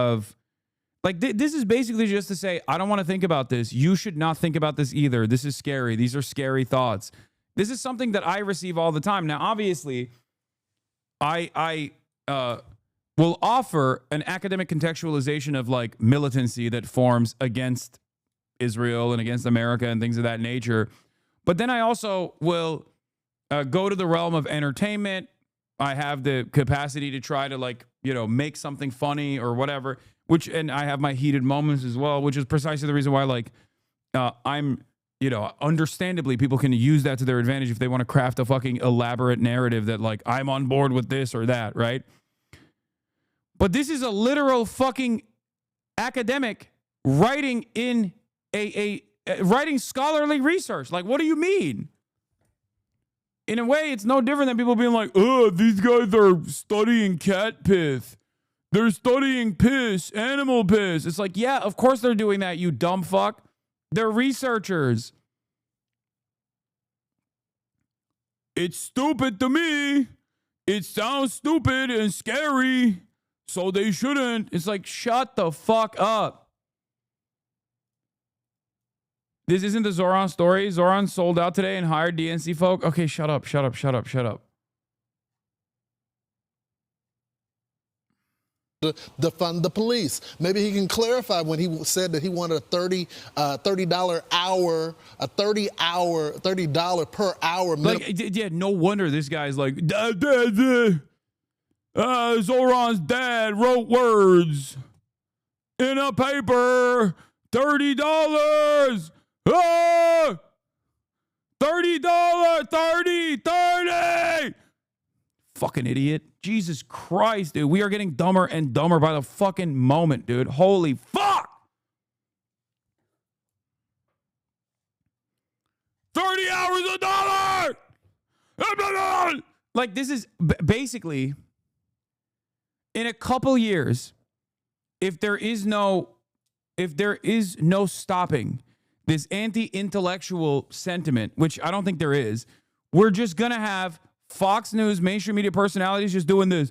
Like, this is basically just to say, I don't want to think about this. You should not think about this either. This is scary. These are scary thoughts. This is something that I receive all the time. Now, obviously, I will offer an academic contextualization of like militancy that forms against Israel and against America and things of that nature. But then I also will go to the realm of entertainment. I have the capacity to try to like, you know, make something funny or whatever, and I have my heated moments as well, which is precisely the reason why like I'm, you know, understandably people can use that to their advantage if they want to craft a fucking elaborate narrative that like I'm on board with this or that, right? But this is a literal fucking academic writing in writing scholarly research. Like, what do you mean? In a way, it's no different than people being like, oh, these guys are studying cat piss. They're studying piss, animal piss. It's like, yeah, of course they're doing that, you dumb fuck. They're researchers. It's stupid to me. It sounds stupid and scary, so they shouldn't. It's like, shut the fuck up. This isn't the Zoran story. Zoran sold out today and hired DNC folk. Okay, shut up. Defund the police. Maybe he can clarify when he said that he wanted a $30 per hour. Like, yeah, no wonder this guy's like, Zoran's dad wrote words in a paper. $30. Ah! $30. 30. Fucking idiot. Jesus Christ, dude. We are getting dumber and dumber by the fucking moment, dude. Holy fuck. 30 hours $1. Like, this is basically, in a couple years, if there is no stopping this anti-intellectual sentiment, which I don't think there is, we're just going to have Fox News, mainstream media personalities just doing this.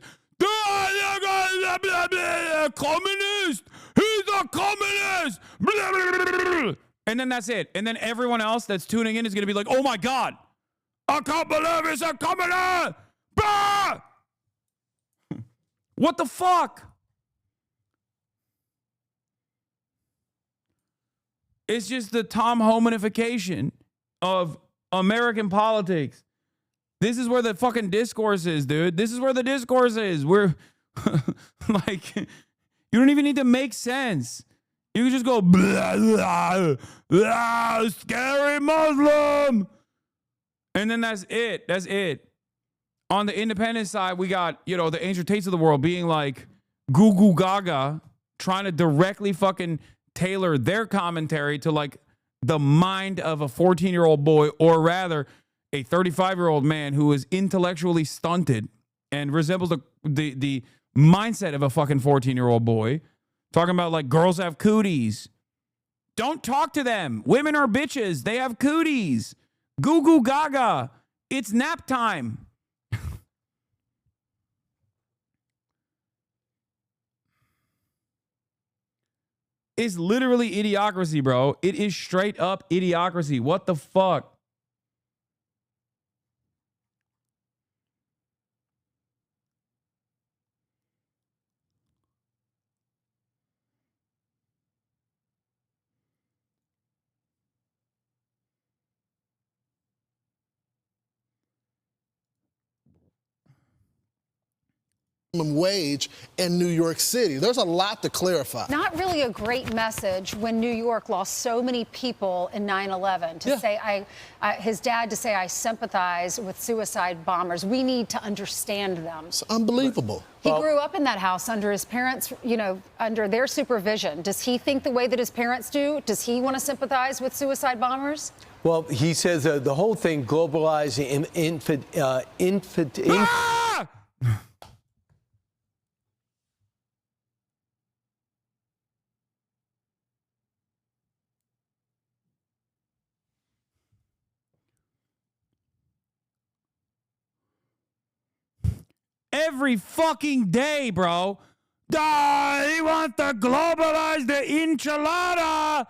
Communist! He's a communist! And then that's it. And then everyone else that's tuning in is going to be like, oh my God, I can't believe it's a communist! Bah! What the fuck? It's just the Tom Homanification of American politics. This is where the fucking discourse is, dude. This is where the discourse is. We're like, you don't even need to make sense. You can just go, blah, blah, blah, scary Muslim. And then that's it. That's it. On the independent side, we got, you know, the Angel Tates of the world being like goo goo gaga, trying to directly fucking tailor their commentary to like the mind of a 14-year-old boy, or rather a 35-year-old man who is intellectually stunted and resembles the mindset of a fucking 14-year-old boy, talking about like girls have cooties. Don't talk to them. Women are bitches. They have cooties. Goo goo gaga. It's nap time. It's literally idiocracy, bro. It is straight up idiocracy. What the fuck? Minimum wage in New York City. There's a lot to clarify. Not really a great message when New York lost so many people in 9/11 to say his dad to say I sympathize with suicide bombers. We need to understand them. It's unbelievable. He grew up in that house under his parents, you know, under their supervision. Does he think the way that his parents do? Does he want to sympathize with suicide bombers? Well, he says the whole thing globalizing Every fucking day, bro. He wants to globalize the enchilada.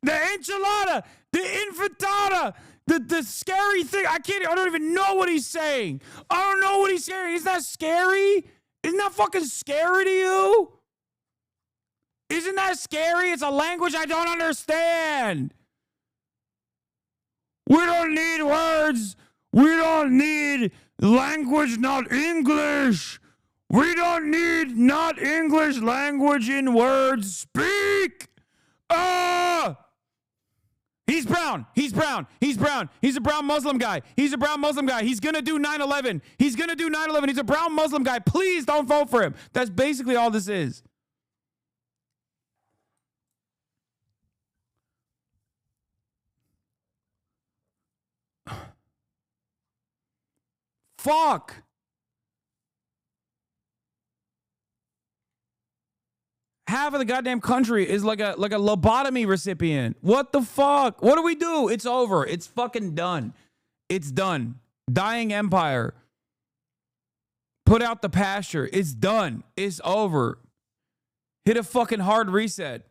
The enchilada. The infantada. The scary thing. I don't even know what he's saying. I don't know what he's saying. Isn't that scary? Isn't that fucking scary to you? Isn't that scary? It's a language I don't understand. We don't need words. We don't need language, not English. We don't need not English language in words. Speak! He's brown. He's brown. He's brown. He's a brown Muslim guy. He's a brown Muslim guy. He's going to do 9/11. He's going to do 9/11. He's a brown Muslim guy. Please don't vote for him. That's basically all this is. Fuck. Half of the goddamn country is like a lobotomy recipient. What the fuck? What do we do? It's over. It's fucking done. It's done. Dying empire. Put out the pasture. It's done. It's over. Hit a fucking hard reset.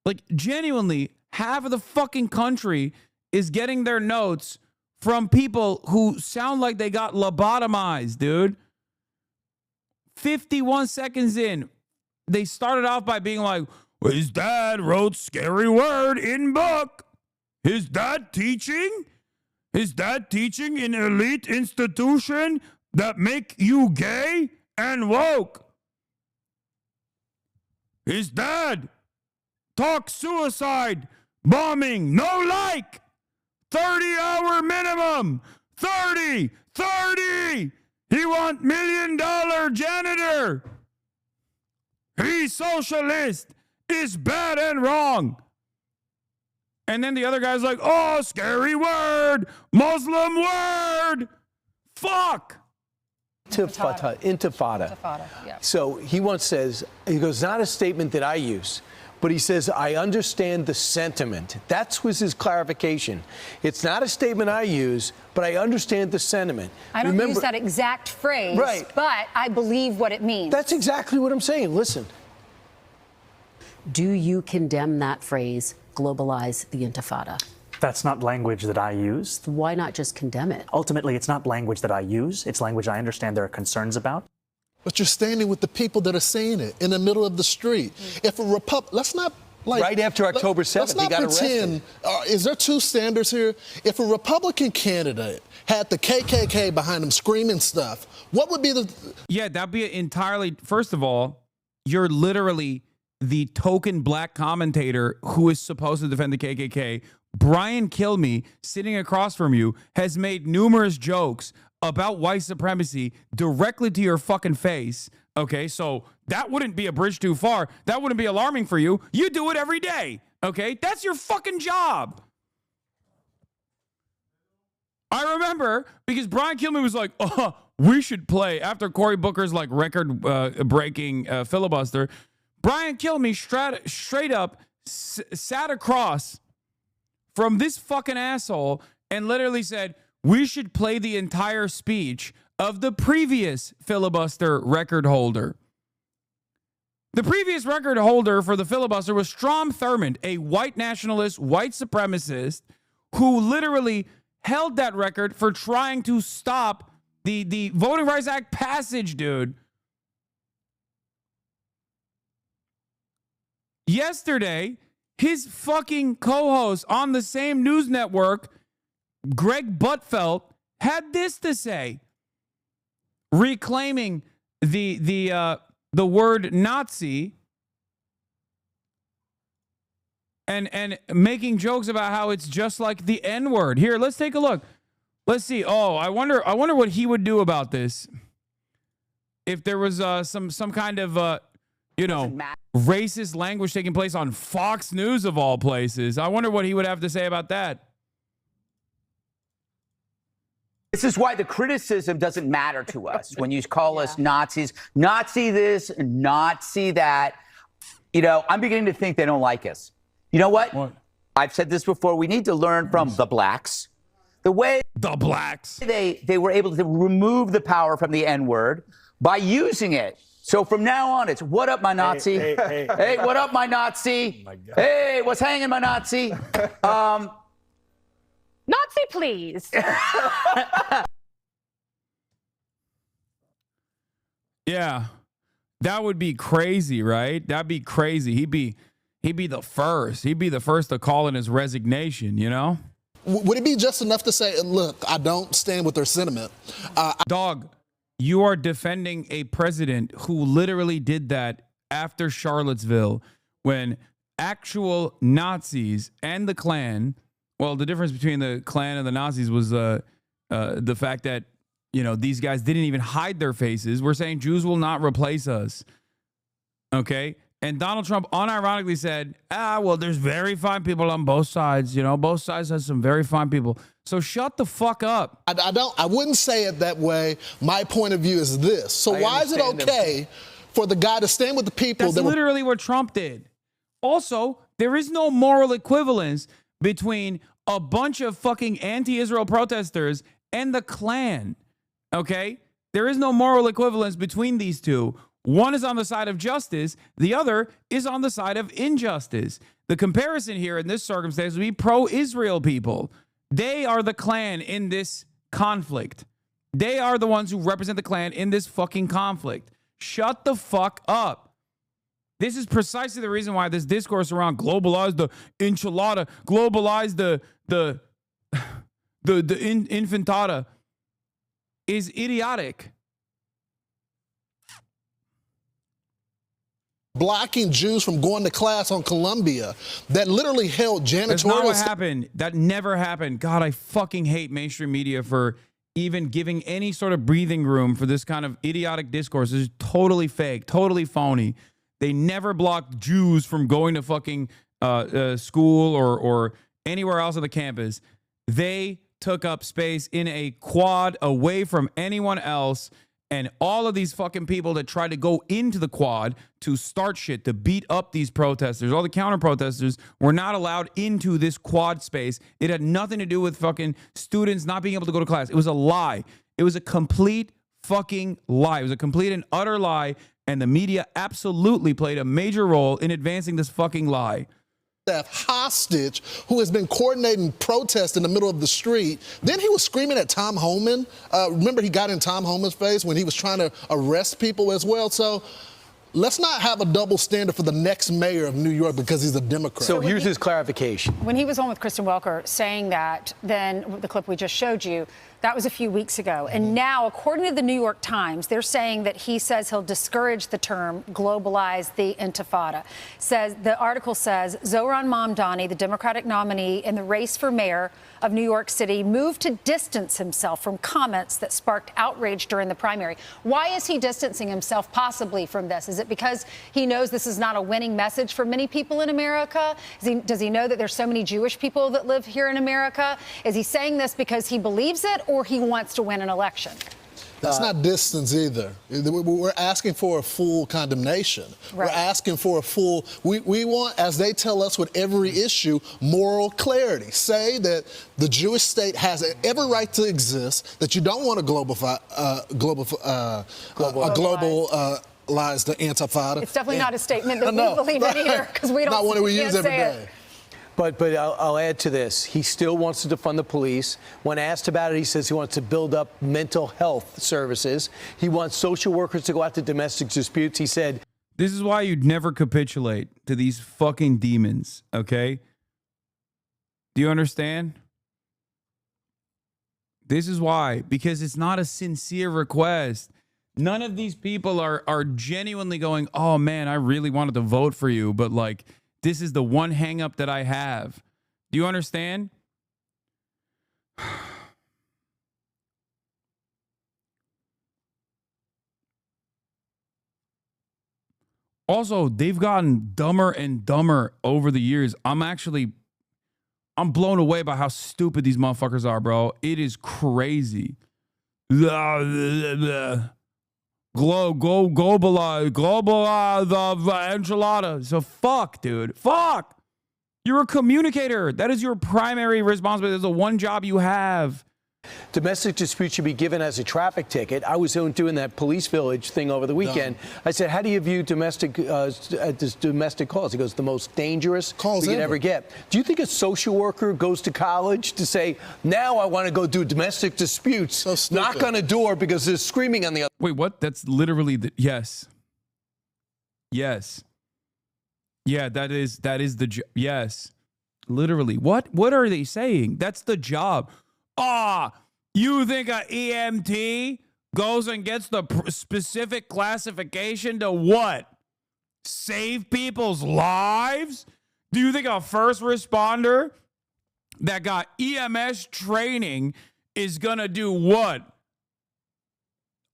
Like, genuinely, half of the fucking country is getting their notes from people who sound like they got lobotomized, dude. 51 seconds in, they started off by being like, well, his dad wrote scary word in book. His dad teaching? His dad teaching in elite institution that make you gay and woke. His dad talk suicide, bombing, no like. 30-hour minimum. 30. He want $1 million janitor. He's socialist. It's bad and wrong. And then the other guy's like, oh, scary word. Muslim word. Fuck. Intifada. Yeah. So he once says, he goes, not a statement that I use. But he says, I understand the sentiment. That was his clarification. It's not a statement I use, but I understand the sentiment. I don't use that exact phrase, right, but I believe what it means. That's exactly what I'm saying. Listen. Do you condemn that phrase, globalize the intifada? That's not language that I use. Why not just condemn it? Ultimately, it's not language that I use. It's language I understand there are concerns about. But you're standing with the people that are saying it in the middle of the street. If a let's not like right after October 7th, he got pretend, arrested. Is there two standards here? If a Republican candidate had the KKK behind him screaming stuff, what would be the? Yeah, that'd be entirely. First of all, you're literally the token black commentator who is supposed to defend the KKK. Brian Kilmeade, sitting across from you, has made numerous jokes about white supremacy directly to your fucking face. Okay, so that wouldn't be a bridge too far. That wouldn't be alarming for you. You do it every day. Okay, that's your fucking job. I remember because Brian Kilmeade was like, oh, we should play after Cory Booker's like record breaking filibuster. Brian Kilmeade straight up sat across from this fucking asshole and literally said, we should play the entire speech of the previous filibuster record holder. The previous record holder for the filibuster was Strom Thurmond, a white nationalist, white supremacist, who literally held that record for trying to stop the Voting Rights Act passage, dude. Yesterday, his fucking co-host on the same news network, Greg Buttfeld, had this to say, reclaiming the word Nazi and making jokes about how it's just like the N-word. Here, let's take a look. Let's see. Oh, I wonder what he would do about this if there was some kind of racist language taking place on Fox News of all places. I wonder what he would have to say about that. This is why the criticism doesn't matter to us when you call us Nazis, Nazi this, Nazi that. You know, I'm beginning to think they don't like us. You know what? I've said this before. We need to learn from the blacks. The way the blacks they were able to remove the power from the N-word by using it. So from now on, it's what up, my Nazi? Hey, what up, my Nazi? Oh my God. Hey, what's hanging, my Nazi? Nazi, please. Yeah, that would be crazy, right? That'd be crazy. He'd be the first. He'd be the first to call in his resignation, you know? Would it be just enough to say, look, I don't stand with their sentiment? Dog, you are defending a president who literally did that after Charlottesville when actual Nazis and the Klan, well, the difference between the Klan and the Nazis was the fact that, you know, these guys didn't even hide their faces. We're saying Jews will not replace us. Okay? And Donald Trump unironically said, well, there's very fine people on both sides. You know, both sides has some very fine people. So shut the fuck up. I wouldn't say it that way. My point of view is this. So why is it okay for the guy to stand with the people? That's literally what Trump did. Also, there is no moral equivalence between a bunch of fucking anti-Israel protesters and the Klan. Okay? There is no moral equivalence between these two. One is on the side of justice. The other is on the side of injustice. The comparison here in this circumstance would be pro-Israel people. They are the Klan in this conflict. They are the ones who represent the Klan in this fucking conflict. Shut the fuck up. This is precisely the reason why this discourse around globalize the enchilada, globalize the infantata is idiotic. Blocking Jews from going to class on Columbia that literally held janitorial. That's not what happened. That never happened. God, I fucking hate mainstream media for even giving any sort of breathing room for this kind of idiotic discourse. It's totally fake, totally phony. They never blocked Jews from going to fucking school or anywhere else on the campus. They took up space in a quad away from anyone else. And all of these fucking people that tried to go into the quad to start shit, to beat up these protesters, all the counter protesters were not allowed into this quad space. It had nothing to do with fucking students not being able to go to class. It was a lie. It was a complete fucking lie. It was a complete and utter lie. And the media absolutely played a major role in advancing this fucking lie. Hostage who has been coordinating protests in the middle of the street. Then he was screaming at Tom Homan. Remember, he got in Tom Homan's face when he was trying to arrest people as well. So let's not have a double standard for the next mayor of New York because he's a Democrat. So here's his clarification. When he was on with Kristen Welker saying that, then the clip we just showed you, that was a few weeks ago. And now, according to the New York Times, they're saying that he says he'll discourage the term globalize the intifada. The article says Zohran Mamdani, the Democratic nominee in the race for mayor of New York City, moved to distance himself from comments that sparked outrage during the primary. Why is he distancing himself possibly from this? Is it because he knows this is not a winning message for many people in America? Does he know that there's so many Jewish people that live here in America? Is he saying this because he believes it or he wants to win an election? That's not distance either. We're asking for a full condemnation. Right. We're asking for a full, we want, as they tell us with every issue, moral clarity. Say that the Jewish state has every right to exist, that you don't want to globalize the intifada. It's definitely not a statement that we believe in either, because we don't not one we use every day. It. But I'll add to this. He still wants to defund the police. When asked about it, he says he wants to build up mental health services. He wants social workers to go out to domestic disputes. He said, this is why you'd never capitulate to these fucking demons, okay? Do you understand? This is why, because it's not a sincere request. None of these people are genuinely going, oh man, I really wanted to vote for you, but like, this is the one hang up that I have. Do you understand? Also, they've gotten dumber and dumber over the years. I'm blown away by how stupid these motherfuckers are, bro. It is crazy. Globalize the enchilada. So fuck, dude. Fuck. You're a communicator. That is your primary responsibility. That's the one job you have. domestic dispute should be given as a traffic ticket. I was doing that police village thing over the weekend. I said, how do you view domestic calls? He goes, the most dangerous calls we could ever get. Do you think a social worker goes to college to say, now I want to go do domestic disputes, knock on a door because there's screaming on the other? Wait, what? That's literally the yes. Yes. Yeah, that is the yes. Literally. What are they saying? That's the job. You think a EMT goes and gets the specific classification to what? Save people's lives? Do you think a first responder that got EMS training is going to do what?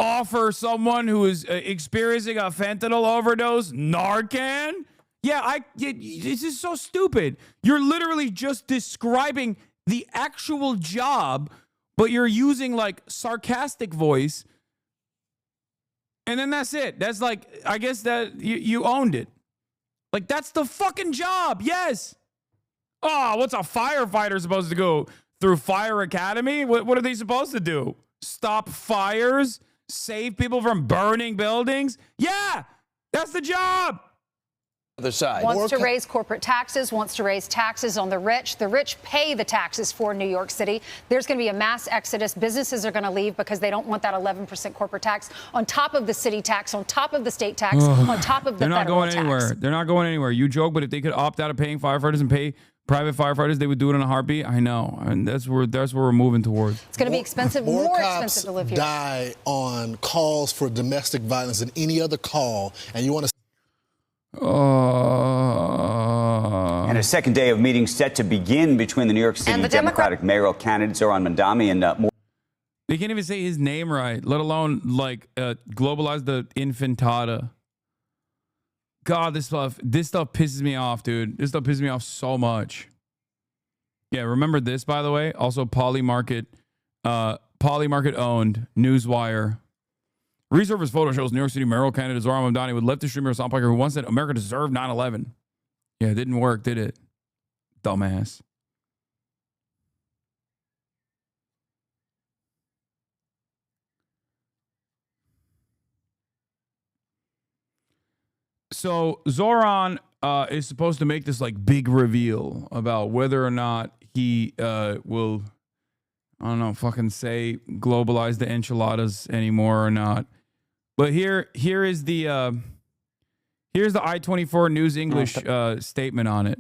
Offer someone who is experiencing a fentanyl overdose Narcan? Yeah, this is so stupid. You're literally just describing the actual job, but you're using like sarcastic voice. And then that's it. That's like, I guess that you owned it. Like, that's the fucking job. Yes. What's a firefighter supposed to go through Fire Academy? What are they supposed to do? Stop fires? Save people from burning buildings? Yeah, that's the job. Other side. Wants to raise corporate taxes, wants to raise taxes on the rich. The rich pay the taxes for New York City. There's going to be a mass exodus. Businesses are going to leave because they don't want that 11% corporate tax on top of the city tax, on top of the state tax, on top of the federal tax. They're not going anywhere. They're not going anywhere. You joke, but if they could opt out of paying firefighters and pay private firefighters, they would do it in a heartbeat. I know, and that's where we're moving towards. It's going to be expensive, more expensive to live here. Die on calls for domestic violence than any other call, and you want to. And a second day of meetings set to begin between the New York City Democratic mayoral candidate Zoran Mamdani and more. They can't even say his name right, let alone like globalize the infantada. God, this stuff pisses me off, dude. This stuff pisses me off so much. Yeah, remember this, by the way. Also, Polymarket owned Newswire. Resurface photo shows New York City mayoral candidate Zoran Mamdani with leftist streamer Hasan Piker, who once said America deserved 9/11. Yeah, it didn't work, did it? Dumbass. So Zoran is supposed to make this like big reveal about whether or not he will, I don't know, fucking say globalize the enchiladas anymore or not. But here's the I-24 News English statement on it.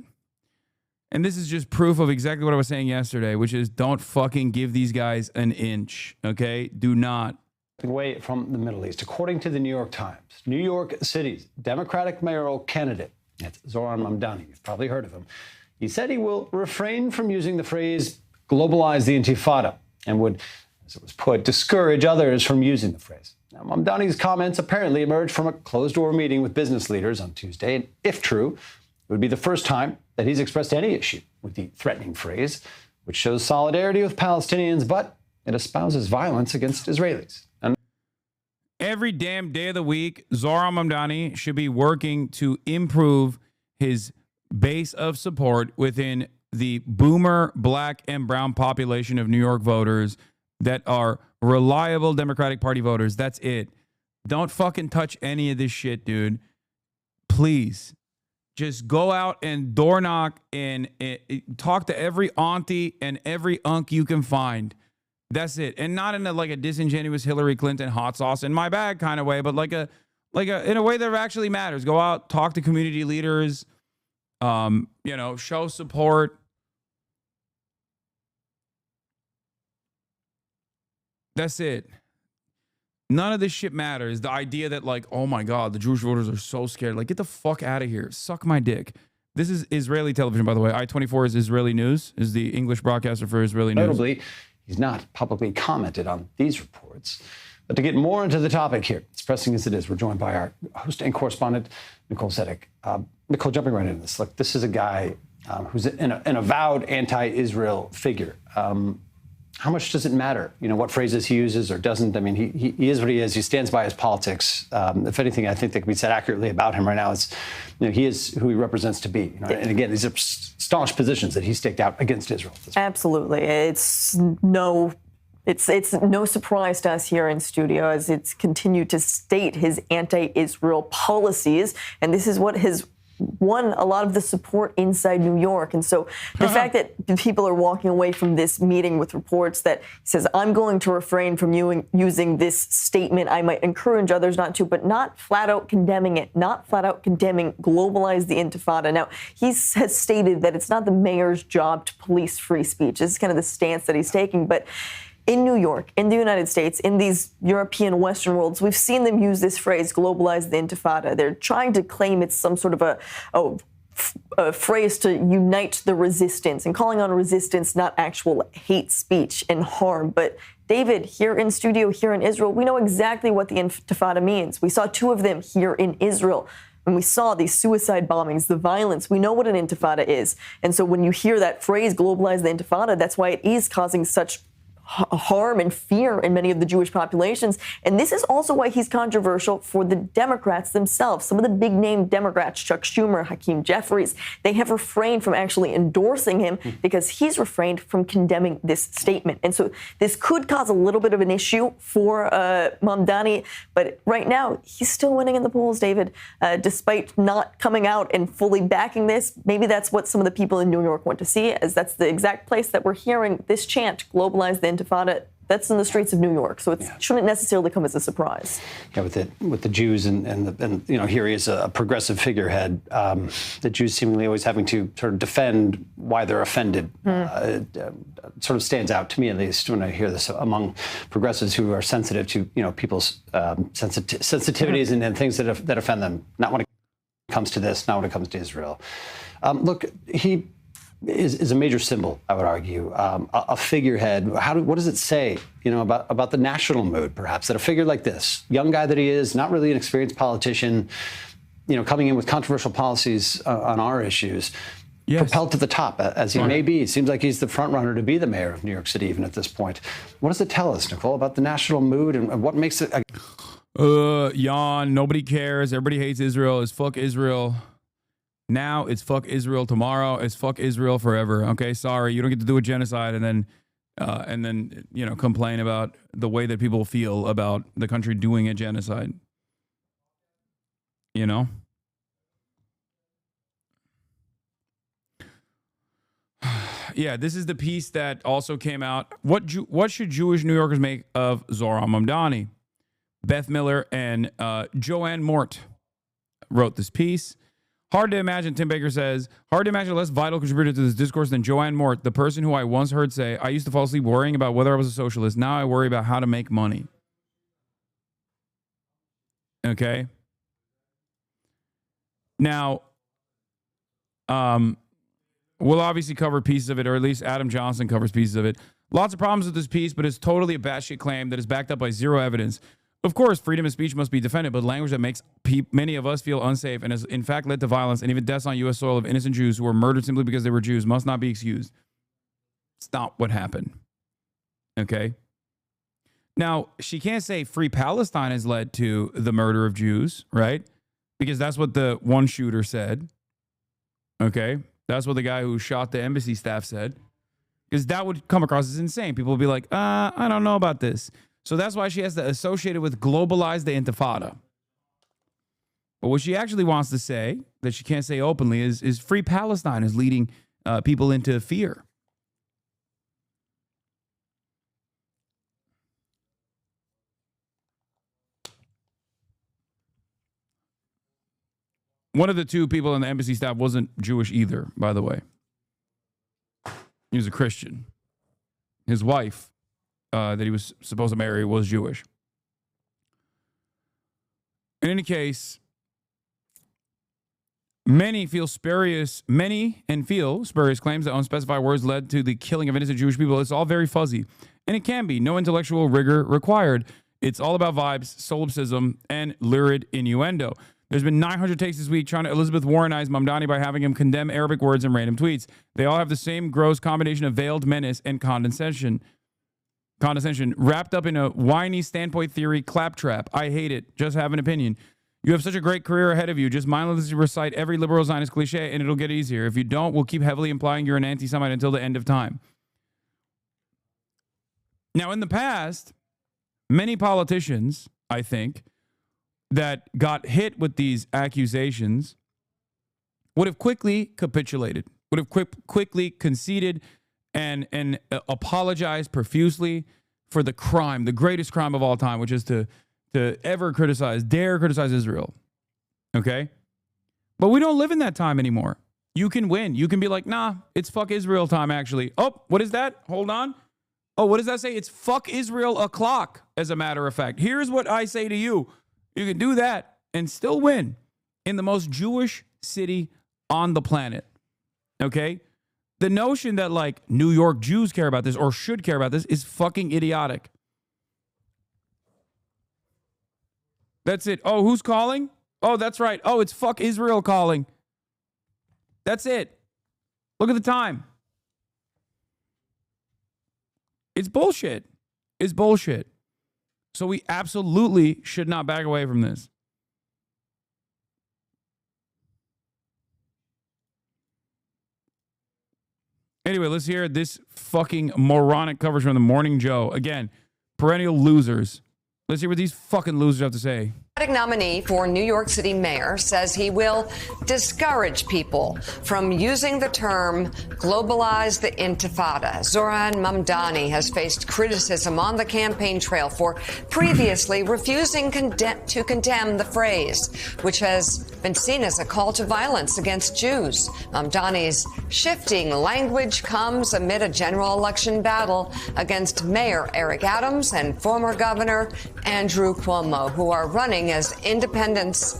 And this is just proof of exactly what I was saying yesterday, which is don't fucking give these guys an inch, okay? Do not. Away from the Middle East. According to the New York Times, New York City's Democratic mayoral candidate, that's Zoran Mamdani, you've probably heard of him, he said he will refrain from using the phrase globalize the intifada and would, as it was put, discourage others from using the phrase. Now, Mamdani's comments apparently emerged from a closed-door meeting with business leaders on Tuesday, and if true, it would be the first time that he's expressed any issue with the threatening phrase, which shows solidarity with Palestinians, but it espouses violence against Israelis. And every damn day of the week, Zoran Mamdani should be working to improve his base of support within the boomer black and brown population of New York voters that are reliable Democratic Party voters. That's it. Don't fucking touch any of this shit, dude. Please. Just go out and door knock and talk to every auntie and every unk you can find. That's it. And not in a disingenuous Hillary Clinton hot sauce in my bag kind of way, but in a way that actually matters. Go out, talk to community leaders, show support. That's it. None of this shit matters. The idea that oh my God, the Jewish voters are so scared. Get the fuck out of here. Suck my dick. This is Israeli television, by the way. I-24 is Israeli news, is the English broadcaster for Israeli news. notably, he's not publicly commented on these reports. But to get more into the topic here, as pressing as it is, we're joined by our host and correspondent, Nicole Zedek. Nicole, jumping right into this. Look, this is a guy who's an avowed anti-Israel figure. How much does it matter, what phrases he uses or doesn't? I mean, he is what he is. He stands by his politics. If anything, I think that can be said accurately about him right now. It's, he is who he represents to be. And again, these are staunch positions that he staked out against Israel. Absolutely. It's no It's no surprise to us here in studio as it's continued to state his anti-Israel policies, and this is what has won a lot of the support inside New York. And so the fact that people are walking away from this meeting with reports that he says, I'm going to refrain from using this statement. I might encourage others not to, but not flat out condemning it, not flat out condemning globalize the intifada. Now, he has stated that it's not the mayor's job to police free speech. This is kind of the stance that he's taking. But in New York, in the United States, in these European Western worlds, we've seen them use this phrase, globalize the intifada. They're trying to claim it's some sort of a phrase to unite the resistance and calling on resistance, not actual hate speech and harm. But David, here in studio, here in Israel, we know exactly what the intifada means. We saw 2 of them here in Israel. And we saw these suicide bombings, the violence. We know what an intifada is. And so when you hear that phrase, globalize the intifada, that's why it is causing such harm and fear in many of the Jewish populations. And this is also why he's controversial for the Democrats themselves. Some of the big name Democrats, Chuck Schumer, Hakeem Jeffries, they have refrained from actually endorsing him because he's refrained from condemning this statement. And so this could cause a little bit of an issue for Mamdani. But right now, he's still winning in the polls, David, despite not coming out and fully backing this. Maybe that's what some of the people in New York want to see, as that's the exact place that we're hearing this chant, globalize the intifada. That's in the streets of New York, so it shouldn't necessarily come as a surprise. Yeah, with the Jews and you know, here he is a progressive figurehead. The Jews seemingly always having to sort of defend why they're offended. It sort of stands out to me, at least, when I hear this among progressives who are sensitive to, you know, people's sensitivities and things that offend them. Not when it comes to this, not when it comes to Israel. Look, he is a major symbol, I would argue, a figurehead. What does it say, you know, about the national mood, perhaps, that a figure like this, young guy that he is, not really an experienced politician, you know, coming in with controversial policies on our issues, propelled to the top, as he may be. It seems like he's the front runner to be the mayor of New York City, even at this point. What does it tell us, Nicole, about the national mood and what makes it? Yawn. Nobody cares. Everybody hates Israel. It's fuck Israel. Now it's fuck Israel. Tomorrow it's fuck Israel forever. Okay, sorry, you don't get to do a genocide and then you know, complain about the way that people feel about the country doing a genocide. You know. Yeah, this is the piece that also came out. What should Jewish New Yorkers make of Zohran Mamdani? Beth Miller and Joanne Mort wrote this piece. Hard to imagine, Tim Baker says, hard to imagine a less vital contributor to this discourse than Joanne Mort, the person who I once heard say, I used to fall asleep worrying about whether I was a socialist. Now I worry about how to make money. Okay. Now, we'll obviously cover pieces of it, or at least Adam Johnson covers pieces of it. Lots of problems with this piece, but it's totally a batshit claim that is backed up by zero evidence. Of course, freedom of speech must be defended, but language that makes many of us feel unsafe and has in fact led to violence and even deaths on U.S. soil of innocent Jews who were murdered simply because they were Jews must not be excused. It's not what happened. Okay? Now, she can't say Free Palestine has led to the murder of Jews, right? Because that's what the one shooter said. Okay? That's what the guy who shot the embassy staff said. Because that would come across as insane. People would be like, I don't know about this. So that's why she has to associate it with globalize the intifada. But what she actually wants to say, that she can't say openly, is Free Palestine is leading people into fear. One of the two people on the embassy staff wasn't Jewish either, by the way. He was a Christian. His wife, that he was supposed to marry, was Jewish. In any case, many feel spurious claims that unspecified words led to the killing of innocent Jewish people. It's all very fuzzy. And it can be. No intellectual rigor required. It's all about vibes, solipsism, and lurid innuendo. There's been 900 takes this week trying to Elizabeth Warrenize Mamdani by having him condemn Arabic words in random tweets. They all have the same gross combination of veiled menace and condescension wrapped up in a whiny standpoint theory claptrap. I hate it. Just have an opinion. You have such a great career ahead of you. Just mindlessly recite every liberal Zionist cliche and it'll get easier. If you don't, we'll keep heavily implying you're an anti-Semite until the end of time. Now, in the past, many politicians, I think, that got hit with these accusations would have quickly capitulated, would have quickly conceded and apologized profusely for the crime, the greatest crime of all time, which is to ever dare criticize Israel. Okay? But we don't live in that time anymore. You can win. You can be like, nah, it's fuck Israel time, actually. Oh, what is that? Hold on. Oh, what does that say? It's fuck Israel o'clock, as a matter of fact. Here's what I say to you. You can do that and still win in the most Jewish city on the planet. Okay? The notion that, like, New York Jews care about this or should care about this is fucking idiotic. That's it. Oh, who's calling? Oh, that's right. Oh, it's fuck Israel calling. That's it. Look at the time. It's bullshit. It's bullshit. So we absolutely should not back away from this. Anyway, let's hear this fucking moronic coverage from the Morning Joe. Again, perennial losers. Let's hear what these fucking losers have to say. Nominee for New York City mayor says he will discourage people from using the term globalize the intifada. Zoran Mamdani has faced criticism on the campaign trail for previously refusing to condemn the phrase, which has been seen as a call to violence against Jews. Mamdani's shifting language comes amid a general election battle against Mayor Eric Adams and former Governor Andrew Cuomo, who are running as independents,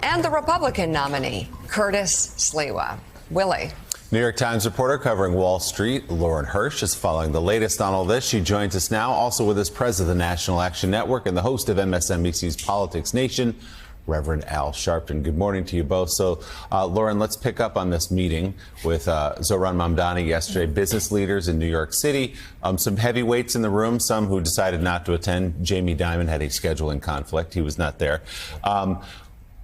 and the Republican nominee, Curtis Sliwa. Willie. New York Times reporter covering Wall Street, Lauren Hirsch, is following the latest on all this. She joins us now, also with us, president of the National Action Network and the host of MSNBC's Politics Nation, Reverend Al Sharpton. Good morning to you both. So, Lauren, let's pick up on this meeting with Zoran Mamdani yesterday. Business leaders in New York City, some heavyweights in the room, some who decided not to attend. Jamie Dimon had a scheduling conflict. He was not there.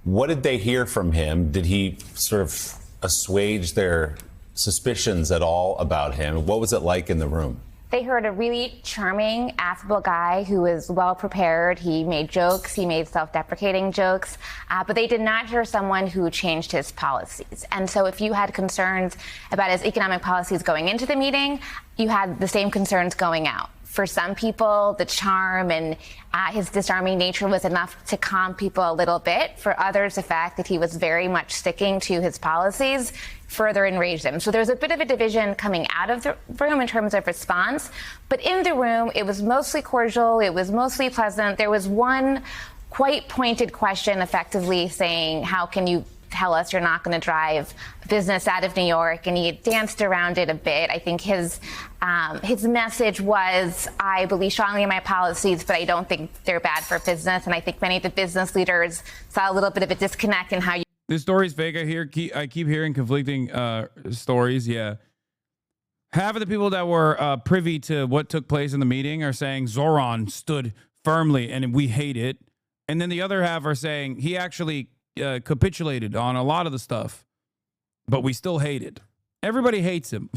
What did they hear from him? Did he sort of assuage their suspicions at all about him? What was it like in the room? They heard a really charming, affable guy who was well prepared. He made jokes, he made self-deprecating jokes, but they did not hear someone who changed his policies. And so if you had concerns about his economic policies going into the meeting, you had the same concerns going out. For some people, the charm and his disarming nature was enough to calm people a little bit. For others, the fact that he was very much sticking to his policies further enraged them. So there was a bit of a division coming out of the room in terms of response. But in the room, it was mostly cordial. It was mostly pleasant. There was one quite pointed question effectively saying, how can you tell us you're not going to drive business out of New York? And he danced around it a bit. I think his message was, I believe strongly in my policies, but I don't think they're bad for business. And I think many of the business leaders saw a little bit of a disconnect in how you. This story's fake. I keep hearing conflicting stories. Yeah. Half of the people that were privy to what took place in the meeting are saying Zoran stood firmly and we hate it. And then the other half are saying he actually capitulated on a lot of the stuff, but we still hate it. Everybody hates him.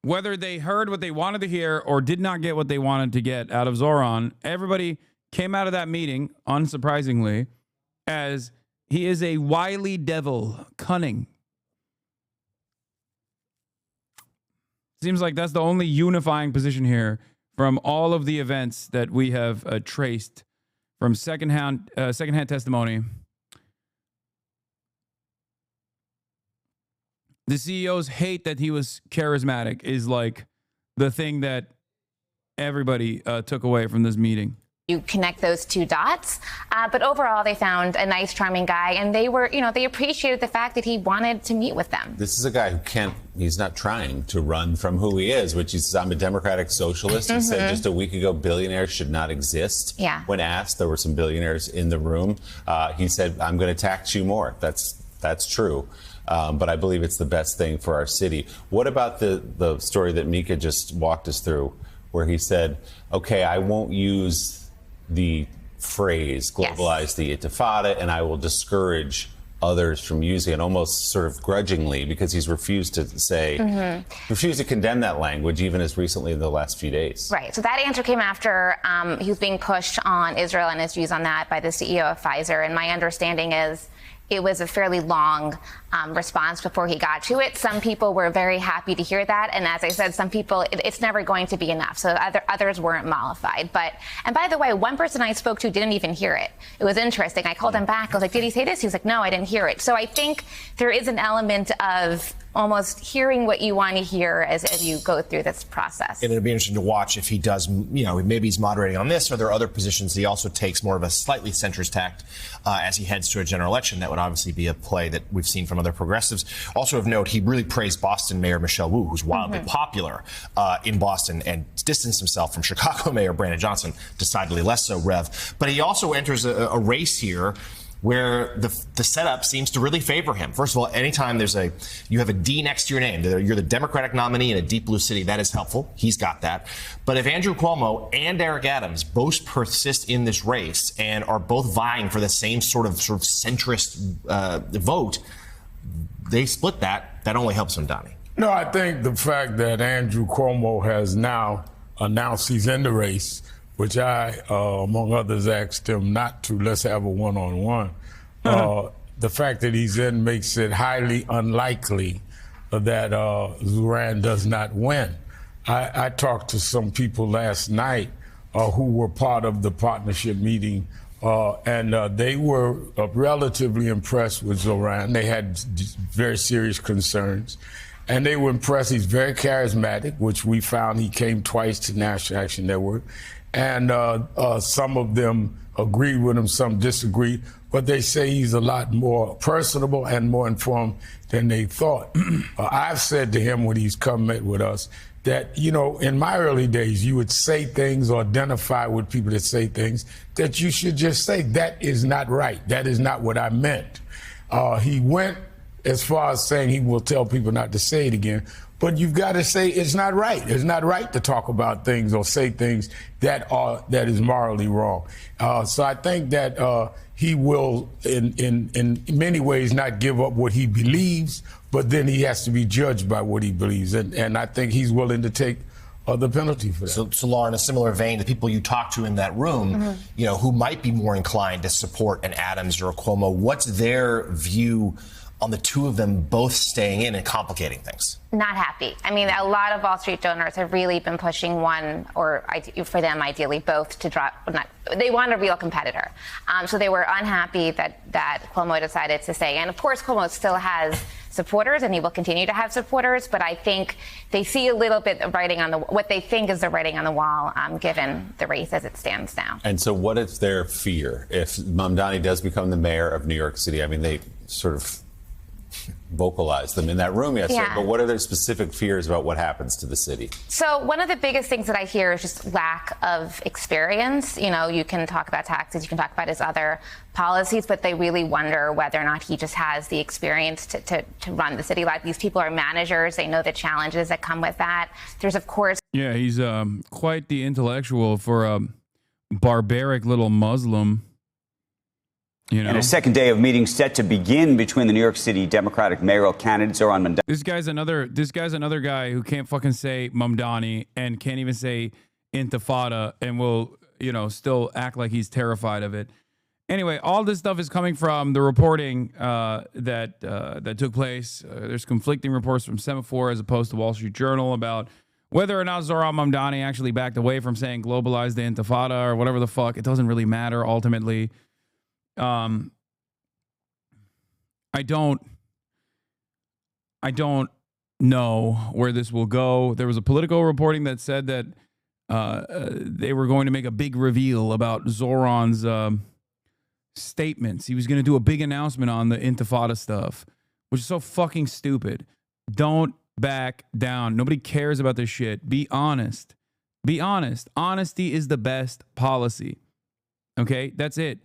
Whether they heard what they wanted to hear or did not get what they wanted to get out of Zoran, everybody came out of that meeting, unsurprisingly, as he is a wily devil, cunning. Seems like that's the only unifying position here from all of the events that we have traced from secondhand testimony. The CEOs hate that he was charismatic is like the thing that everybody took away from this meeting. You connect those two dots. But overall, they found a nice, charming guy, and they were, they appreciated the fact that he wanted to meet with them. This is a guy who he's not trying to run from who he is, which he says, I'm a democratic socialist. He said just a week ago, billionaires should not exist. Yeah. When asked, there were some billionaires in the room. He said, I'm going to tax you more. That's true. But I believe it's the best thing for our city. What about the story that Mika just walked us through, where he said, okay, I won't use the phrase globalize the intifada, and I will discourage others from using it almost sort of grudgingly because he's refused to refused to condemn that language even as recently in the last few days. Right. So that answer came after he was being pushed on Israel and his views on that by the CEO of Pfizer. And my understanding is it was a fairly long response before he got to it. Some people were very happy to hear that. And as I said, some people, it's never going to be enough. So others weren't mollified. And by the way, one person I spoke to didn't even hear it. It was interesting. I called him back. I was like, did he say this? He was like, no, I didn't hear it. So I think there is an element of almost hearing what you want to hear as you go through this process. And it'll be interesting to watch if he does, maybe he's moderating on this, or there are other positions he also takes more of a slightly centrist tact as he heads to a general election. That would obviously be a play that we've seen from other progressives. Also of note, he really praised Boston Mayor Michelle Wu, who's wildly popular in Boston, and distanced himself from Chicago Mayor Brandon Johnson, decidedly less so, Rev. But he also enters a race here where the setup seems to really favor him. First of all, anytime you have a D next to your name, you're the Democratic nominee in a deep blue city, that is helpful. He's got that. But if Andrew Cuomo and Eric Adams both persist in this race and are both vying for the same sort of centrist vote, they split that only helps Mamdani. No, I think the fact that Andrew Cuomo has now announced he's in the race, which I, among others, asked him not to. Let's have a one-on-one. The fact that he's in makes it highly unlikely that Zoran does not win. I talked to some people last night who were part of the partnership meeting, and they were relatively impressed with Zoran. They had very serious concerns. And they were impressed. He's very charismatic, which we found. He came twice to National Action Network. And some of them agreed with him, some disagreed. But they say he's a lot more personable and more informed than they thought. I've said to him when he's come met with us that, in my early days, you would say things or identify with people that say things that you should just say, that is not right. That is not what I meant. He went as far as saying he will tell people not to say it again. But you've got to say it's not right. It's not right to talk about things or say things that is morally wrong. So I think that he will, in many ways, not give up what he believes, but then he has to be judged by what he believes. And I think he's willing to take the penalty for that. So Laura, in a similar vein, the people you talk to in that room, who might be more inclined to support an Adams or a Cuomo, what's their view on the two of them both staying in and complicating things? Not happy. I mean, a lot of Wall Street donors have really been pushing one, or for them, ideally both, to drop. They want a real competitor. So they were unhappy that Cuomo decided to stay. And of course, Cuomo still has supporters, and he will continue to have supporters. But I think they see a little bit of writing on what they think is the writing on the wall, given the race as it stands now. And so, what is their fear if Mamdani does become the mayor of New York City? I mean, they sort of vocalized them in that room yesterday, but what are their specific fears about what happens to the city? So one of the biggest things that I hear is just lack of experience. You can talk about taxes, you can talk about his other policies, but they really wonder whether or not he just has the experience to run the city. Like, these people are managers, they know the challenges that come with that. There's, of course... Yeah, he's quite the intellectual for a barbaric little Muslim. And a second day of meetings set to begin between the New York City Democratic mayoral candidates Zoran Mamdani. This guy's another guy who can't fucking say Mamdani and can't even say Intifada and will, still act like he's terrified of it. Anyway, all this stuff is coming from the reporting that took place. There's conflicting reports from Semaphore as opposed to Wall Street Journal about whether or not Zoran Mamdani actually backed away from saying globalize the Intifada or whatever the fuck. It doesn't really matter ultimately. I don't know where this will go. There was a Politico reporting that said that they were going to make a big reveal about Zoran's statements. He was going to do a big announcement on the Intifada stuff, which is so fucking stupid. Don't back down. Nobody cares about this shit. Be honest. Be honest. Honesty is the best policy. Okay? That's it.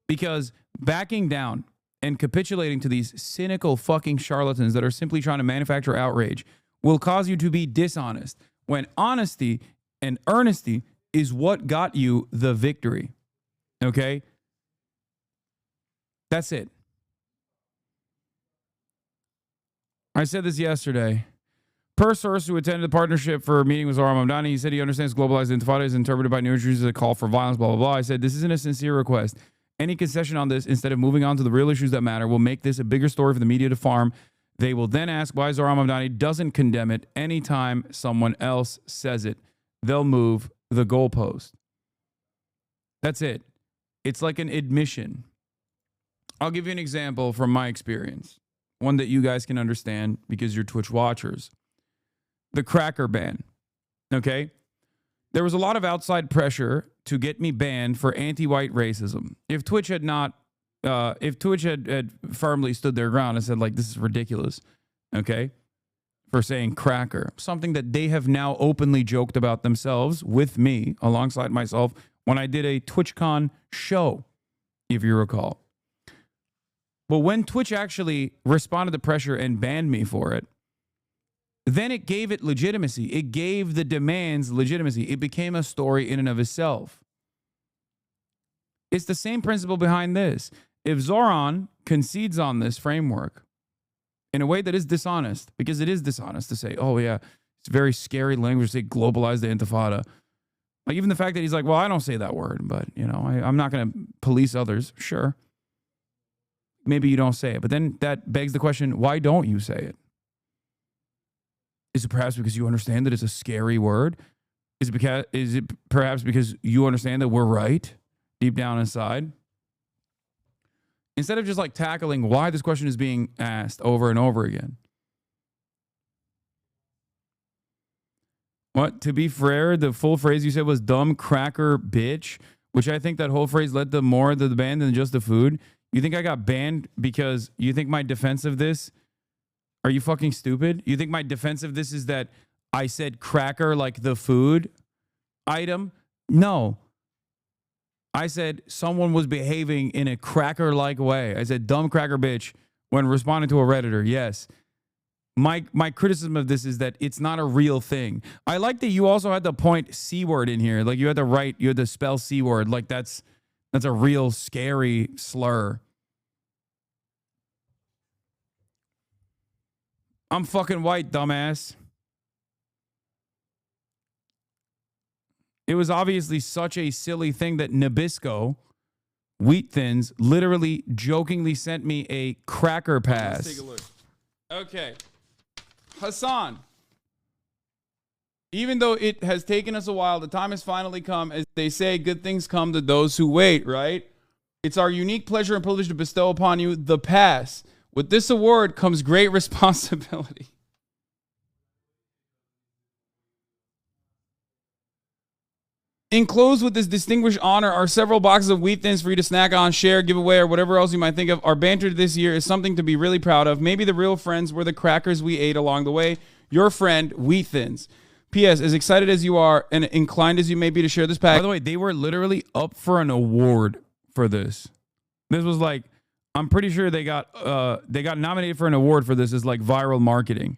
Because backing down and capitulating to these cynical fucking charlatans that are simply trying to manufacture outrage will cause you to be dishonest, when honesty and earnesty is what got you the victory. Okay? That's it. I said this yesterday. Per source who attended the partnership for a meeting with Zohran Mamdani, he said he understands globalized intifada is interpreted by new issues as a call for violence, blah, blah, blah. I said, this isn't a sincere request. Any concession on this, instead of moving on to the real issues that matter, will make this a bigger story for the media to farm. They will then ask why Zohran Mamdani doesn't condemn it anytime someone else says it. They'll move the goalpost. That's it. It's like an admission. I'll give you an example from my experience. One that you guys can understand because you're Twitch watchers. The cracker ban, okay? There was a lot of outside pressure to get me banned for anti-white racism. If Twitch had not, if Twitch had firmly stood their ground and said, like, this is ridiculous, okay, for saying cracker, something that they have now openly joked about themselves with me, alongside myself, when I did a TwitchCon show, if you recall. But when Twitch actually responded to pressure and banned me for it, then it gave it legitimacy. It gave the demands legitimacy. It became a story in and of itself. It's the same principle behind this. If Zohran concedes on this framework in a way that is dishonest, because it is dishonest to say, oh yeah, it's very scary language to say globalize the intifada. Like even the fact that he's like, well, I don't say that word, but you know, I'm not going to police others. Sure. Maybe you don't say it, but then that begs the question, why don't you say it? Is it perhaps because you understand that it's a scary word? Is it perhaps because you understand that we're right deep down inside? Instead of just like tackling why this question is being asked over and over again. What? To be fair, the full phrase you said was dumb cracker bitch, which I think that whole phrase led to more of the ban than just the food. You think I got banned because you think my defense of this? Are you fucking stupid? You think my defense of this is that I said cracker like the food item? No. I said someone was behaving in a cracker-like way. I said dumb cracker bitch when responding to a Redditor. Yes. My criticism of this is that it's not a real thing. I like that you also had the point C word in here. Like you had to spell C word. Like that's a real scary slur. I'm fucking white, dumbass. It was obviously such a silly thing that Nabisco, Wheat Thins, literally jokingly sent me a cracker pass. Let's take a look. Okay. Hasan. Even though it has taken us a while, the time has finally come. As they say, good things come to those who wait, right? It's our unique pleasure and privilege to bestow upon you the pass. With this award comes great responsibility. Enclosed with this distinguished honor are several boxes of Wheat Thins for you to snack on, share, give away, or whatever else you might think of. Our banter this year is something to be really proud of. Maybe the real friends were the crackers we ate along the way. Your friend, Wheat Thins. P.S. As excited as you are and inclined as you may be to share this pack. By the way, they were literally up for an award for this. This was like, I'm pretty sure they got nominated for an award for this as like viral marketing.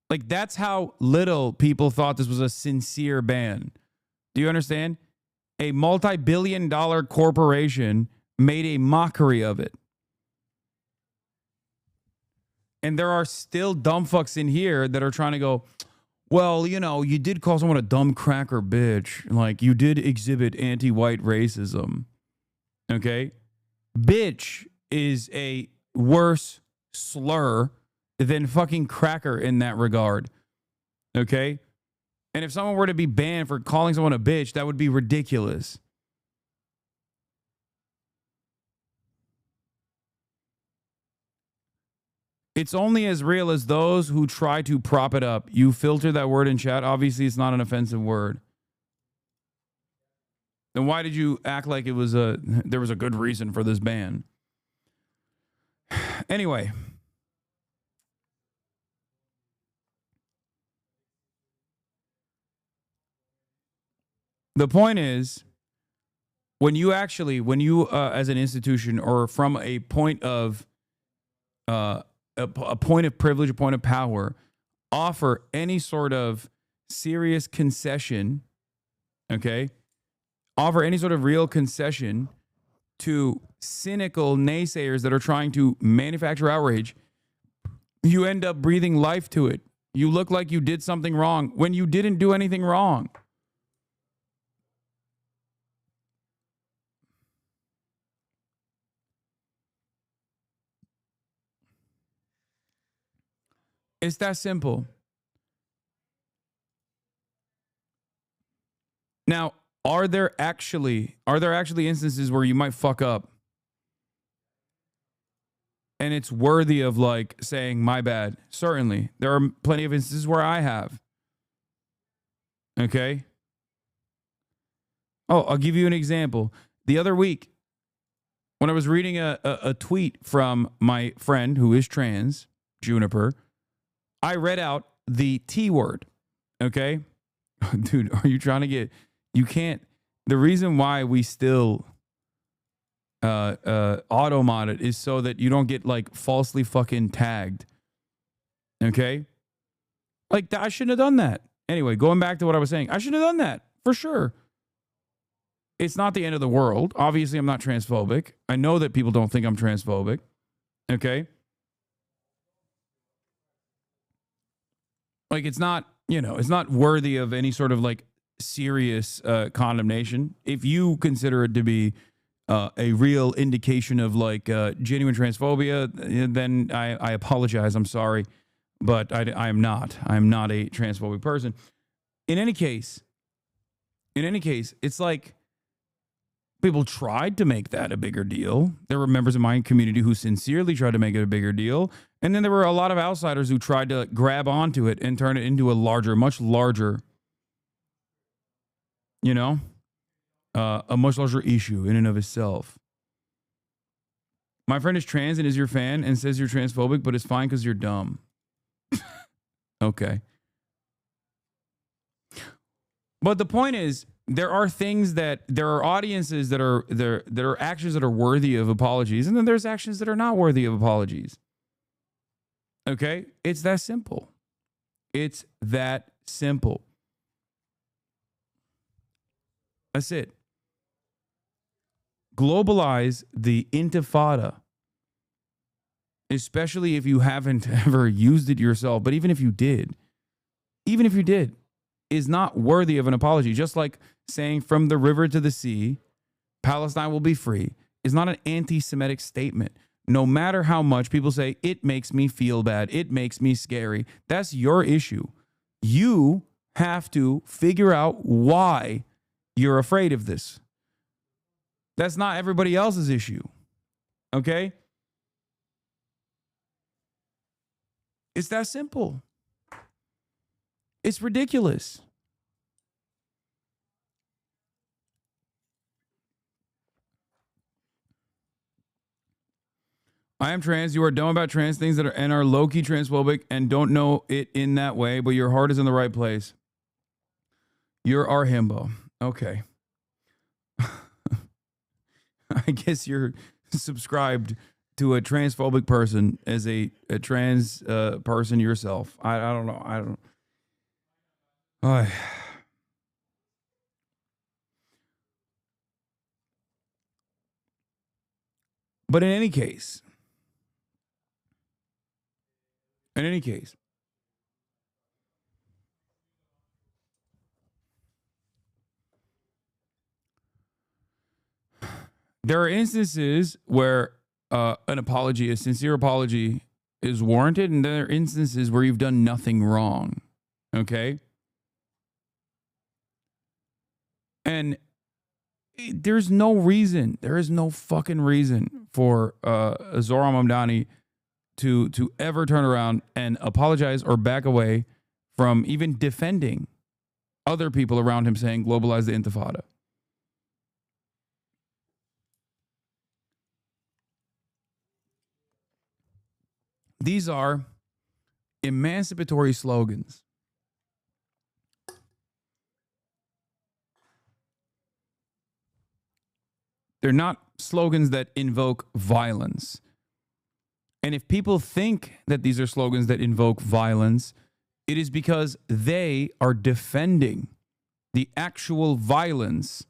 Like that's how little people thought this was a sincere ban. Do you understand? A multi-billion-dollar corporation made a mockery of it. And there are still dumb fucks in here that are trying to go, well, you know, you did call someone a dumb cracker bitch. Like you did exhibit anti-white racism. Okay? Bitch is a worse slur than fucking cracker in that regard. Okay? And if someone were to be banned for calling someone a bitch, that would be ridiculous. It's only as real as those who try to prop it up. You filter that word in chat. Obviously, it's not an offensive word. Then why did you act like there was a good reason for this ban? Anyway. The point is, when you as an institution or from a point of a point of privilege, a point of power, offer any sort of serious concession, okay? Offer any sort of real concession to cynical naysayers that are trying to manufacture outrage, You end up breathing life to it. You look like you did something wrong when you didn't do anything wrong. It's that simple. Now, are there actually instances where you might fuck up and it's worthy of like saying my bad? Certainly. There are plenty of instances where I have. Okay? Oh, I'll give you an example. The other week, when I was reading a tweet from my friend who is trans, Juniper, I read out the T word. Okay? Dude, are you trying to get... You can't... The reason why we still auto-mod it is so that you don't get, like, falsely fucking tagged. Okay? Like, I shouldn't have done that. Anyway, going back to what I was saying, I shouldn't have done that, for sure. It's not the end of the world. Obviously, I'm not transphobic. I know that people don't think I'm transphobic. Okay? Like, it's not, you know, it's not worthy of any sort of, like, serious condemnation. If you consider it to be a real indication of, like, genuine transphobia, then I apologize. I'm sorry. But I am not. I'm not a transphobic person. In any case, it's like people tried to make that a bigger deal. There were members of my community who sincerely tried to make it a bigger deal. And then there were a lot of outsiders who tried to grab onto it and turn it into a larger, much larger, you know, a much larger issue in and of itself. My friend is trans and is your fan and says you're transphobic, but it's fine because you're dumb. Okay. But the point is, there are audiences that are actions that are worthy of apologies, and then there's actions that are not worthy of apologies. Okay? It's that simple. It's that simple. That's it. Globalize the intifada, especially if you haven't ever used it yourself. But even if you did, is not worthy of an apology. Just like saying from the river to the sea, Palestine will be free, is not an anti-Semitic statement. No matter how much people say, it makes me feel bad, it makes me scary. That's your issue. You have to figure out why you're afraid of this. That's not everybody else's issue. Okay? It's that simple. It's ridiculous. I am trans. You are dumb about trans things that are low-key transphobic and don't know it in that way, but your heart is in the right place. You're our himbo. Okay. I guess you're subscribed to a transphobic person as a trans person yourself. I don't know. But in any case, there are instances where an apology, a sincere apology, is warranted, and there are instances where you've done nothing wrong. Okay? And there is no fucking reason for Zohran Mamdani to ever turn around and apologize or back away from even defending other people around him saying globalize the intifada. These are emancipatory slogans. They're not slogans that invoke violence. And if people think that these are slogans that invoke violence, it is because they are defending the actual violence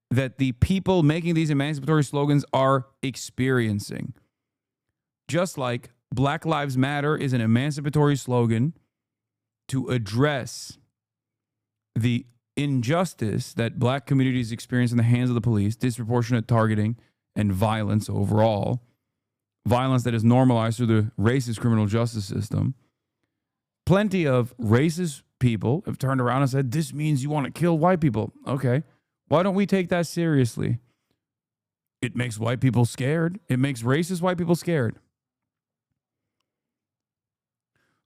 that the people making these emancipatory slogans are experiencing. Just like Black Lives Matter is an emancipatory slogan to address the injustice that black communities experience in the hands of the police, disproportionate targeting, and violence overall, violence that is normalized through the racist criminal justice system. Plenty of racist people have turned around and said, this means you want to kill white people. Okay, why don't we take that seriously? It makes white people scared. It makes racist white people scared.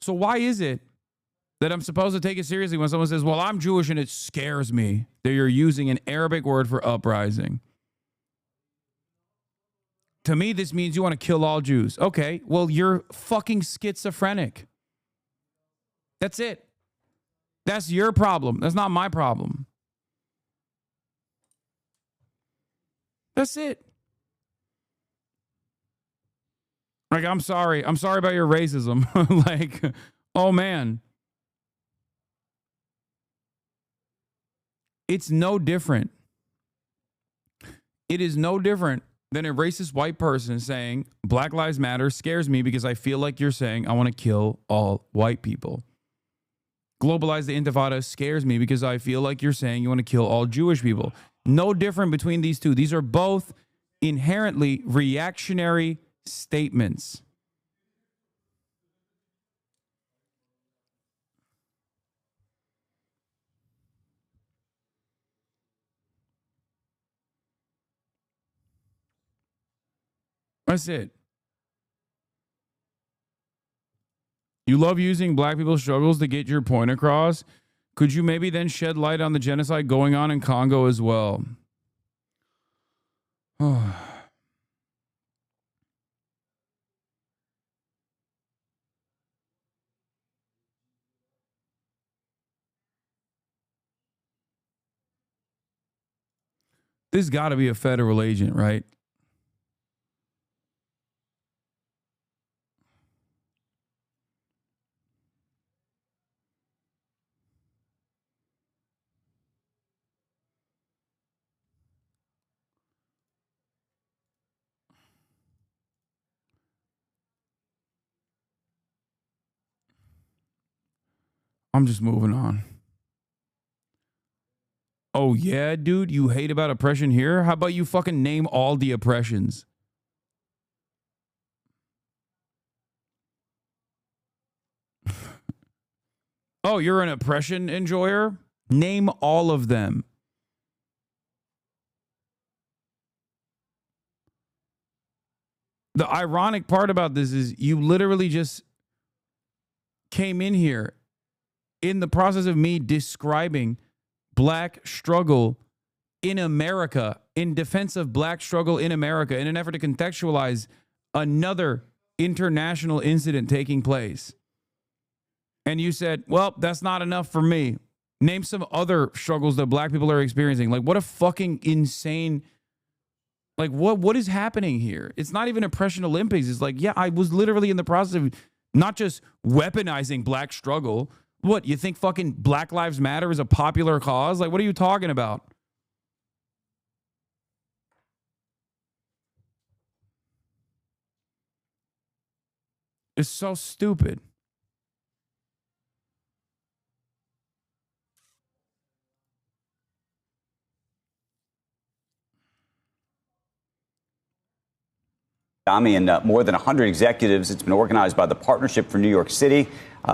So why is it that I'm supposed to take it seriously when someone says, well, I'm Jewish and it scares me that you're using an Arabic word for uprising? To me, this means you want to kill all Jews. Okay, well, you're fucking schizophrenic. That's it. That's your problem. That's not my problem. That's it. Like, I'm sorry. I'm sorry about your racism. Like, oh, man. It's no different. It is no different than a racist white person saying Black Lives Matter scares me because I feel like you're saying I want to kill all white people. Globalize the Intifada scares me because I feel like you're saying you want to kill all Jewish people. No different between these two. These are both inherently reactionary statements. That's it. You love using black people's struggles to get your point across. Could you maybe then shed light on the genocide going on in Congo as well? This got to be a federal agent, right? I'm just moving on. Oh, yeah, dude, you hate about oppression here? How about you fucking name all the oppressions? Oh, you're an oppression enjoyer? Name all of them. The ironic part about this is you literally just came in here in the process of me describing black struggle in America, in defense of black struggle in America, in an effort to contextualize another international incident taking place. And you said, well, that's not enough for me. Name some other struggles that black people are experiencing. Like, what a fucking insane, like, what is happening here? It's not even Oppression Olympics. It's like, yeah, I was literally in the process of not just weaponizing black struggle. What, you think fucking Black Lives Matter is a popular cause? Like, what are you talking about? It's so stupid. And more than 100 executives. It's been organized by the Partnership for New York City.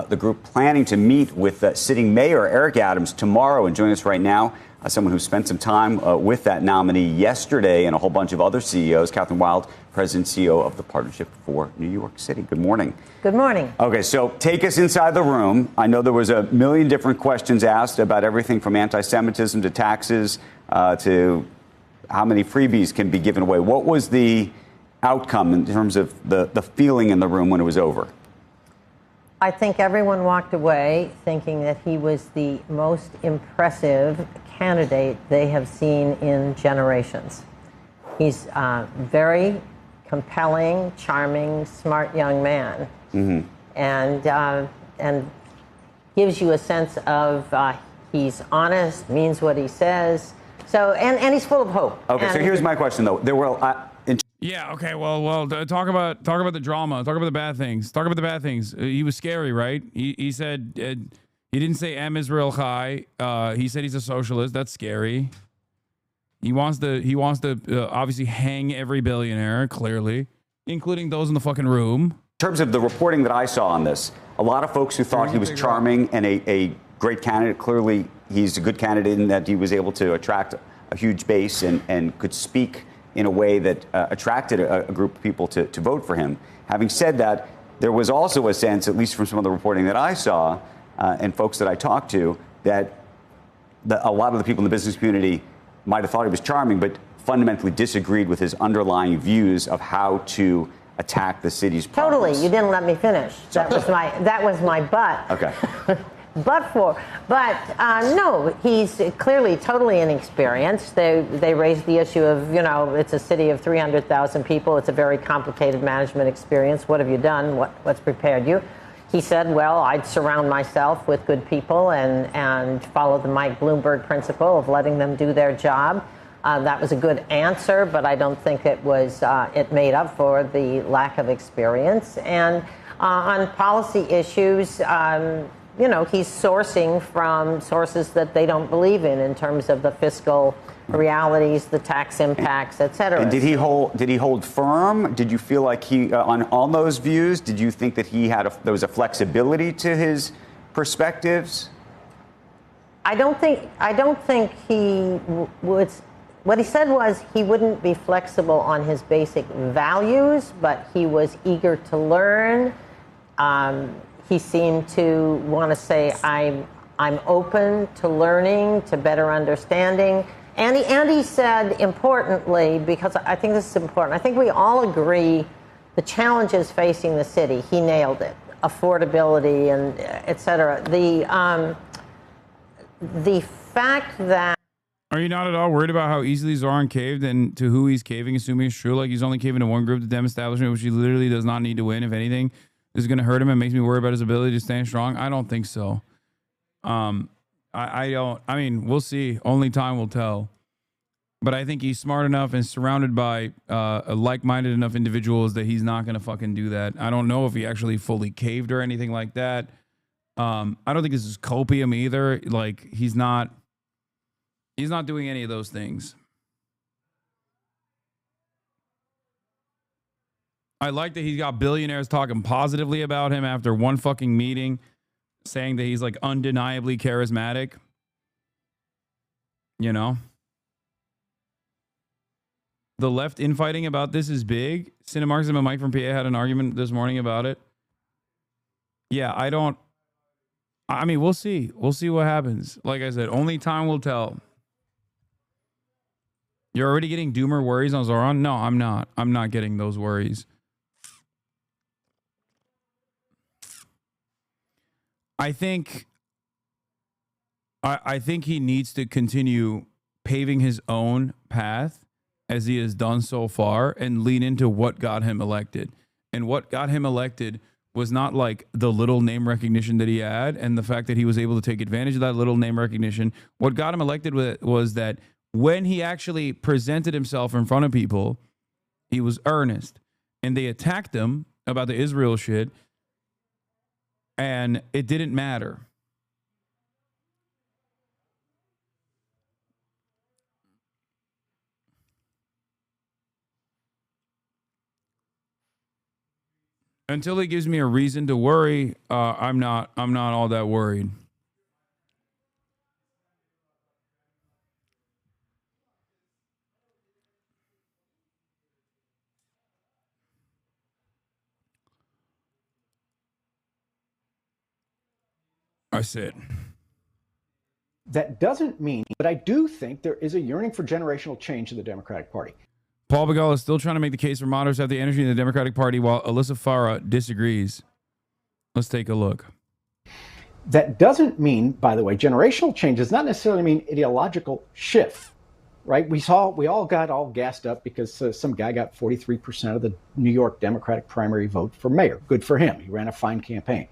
The group planning to meet with sitting Mayor Eric Adams tomorrow. And joining us right now, someone who spent some time with that nominee yesterday and a whole bunch of other CEOs, Catherine Wild, President and CEO of the Partnership for New York City. Good morning. Good morning. Okay, so take us inside the room. I know there was a million different questions asked about everything from anti-Semitism to taxes to how many freebies can be given away. What was the outcome in terms of the feeling in the room when it was over? I think everyone walked away thinking that he was the most impressive candidate they have seen in generations. He's very compelling, charming, smart young man, and gives you a sense of he's honest, means what he says. So and he's full of hope. Okay, so here's my question though. There were Yeah. Okay. Well. Talk about the drama. Talk about the bad things. Talk about the bad things. He was scary, right? He said he didn't say M Israel Chai. He said he's a socialist. That's scary. He wants to obviously hang every billionaire, clearly, including those in the fucking room. In terms of the reporting that I saw on this, a lot of folks who thought he was charming and a great candidate. Clearly, he's a good candidate in that he was able to attract a huge base and could speak in a way that attracted a group of people to vote for him. Having said that, there was also a sense, at least from some of the reporting that I saw and folks that I talked to, that a lot of the people in the business community might have thought he was charming, but fundamentally disagreed with his underlying views of how to attack the city's problems. Totally. You didn't let me finish. That was my butt. Okay. No, he's clearly totally inexperienced. They raised the issue of, it's a city of 300,000 people. It's a very complicated management experience. What have you done? What's prepared you? He said, well, I'd surround myself with good people and follow the Mike Bloomberg principle of letting them do their job. That was a good answer, but I don't think it made up for the lack of experience. And on policy issues, he's sourcing from sources that they don't believe in terms of the fiscal realities, the tax impacts, et cetera. And did he hold firm? Did you feel like he on those views? Did you think that there was a flexibility to his perspectives? I don't think he would. What he said was he wouldn't be flexible on his basic values, but he was eager to learn. He seemed to want to say, I'm open to learning, to better understanding. And he said, importantly, because I think this is important, I think we all agree the challenges facing the city, he nailed it. Affordability and et cetera. The fact that... Are you not at all worried about how easily Zoran caved and to who he's caving, assuming it's true? Like he's only caving to one group, the Dem establishment, which he literally does not need to win. If anything, this is going to hurt him and makes me worry about his ability to stand strong. I don't think so. I don't. I mean, we'll see. Only time will tell. But I think he's smart enough and surrounded by like-minded enough individuals that he's not going to fucking do that. I don't know if he actually fully caved or anything like that. I don't think this is copium either. Like he's not doing any of those things. I like that he's got billionaires talking positively about him after one fucking meeting, saying that he's like undeniably charismatic. The left infighting about this is big. Cinemarxism and Mike from PA had an argument this morning about it. Yeah, I mean, we'll see. We'll see what happens. Like I said, only time will tell. You're already getting doomer worries on Zoran? No, I'm not. I'm not getting those worries. I think he needs to continue paving his own path as he has done so far and lean into what got him elected. And what got him elected was not like the little name recognition that he had and the fact that he was able to take advantage of that little name recognition. What got him elected was that when he actually presented himself in front of people, he was earnest. And they attacked him about the Israel shit. And it didn't matter. Until he gives me a reason to worry, I'm not all that worried. I said. That doesn't mean, but I do think there is a yearning for generational change in the Democratic Party. Paul Begala is still trying to make the case for moderates to have the energy in the Democratic Party, while Alyssa Farah disagrees. Let's take a look. That doesn't mean, by the way, generational change does not necessarily mean ideological shift, right? We all got all gassed up because some guy got 43% of the New York Democratic primary vote for mayor. Good for him. He ran a fine campaign.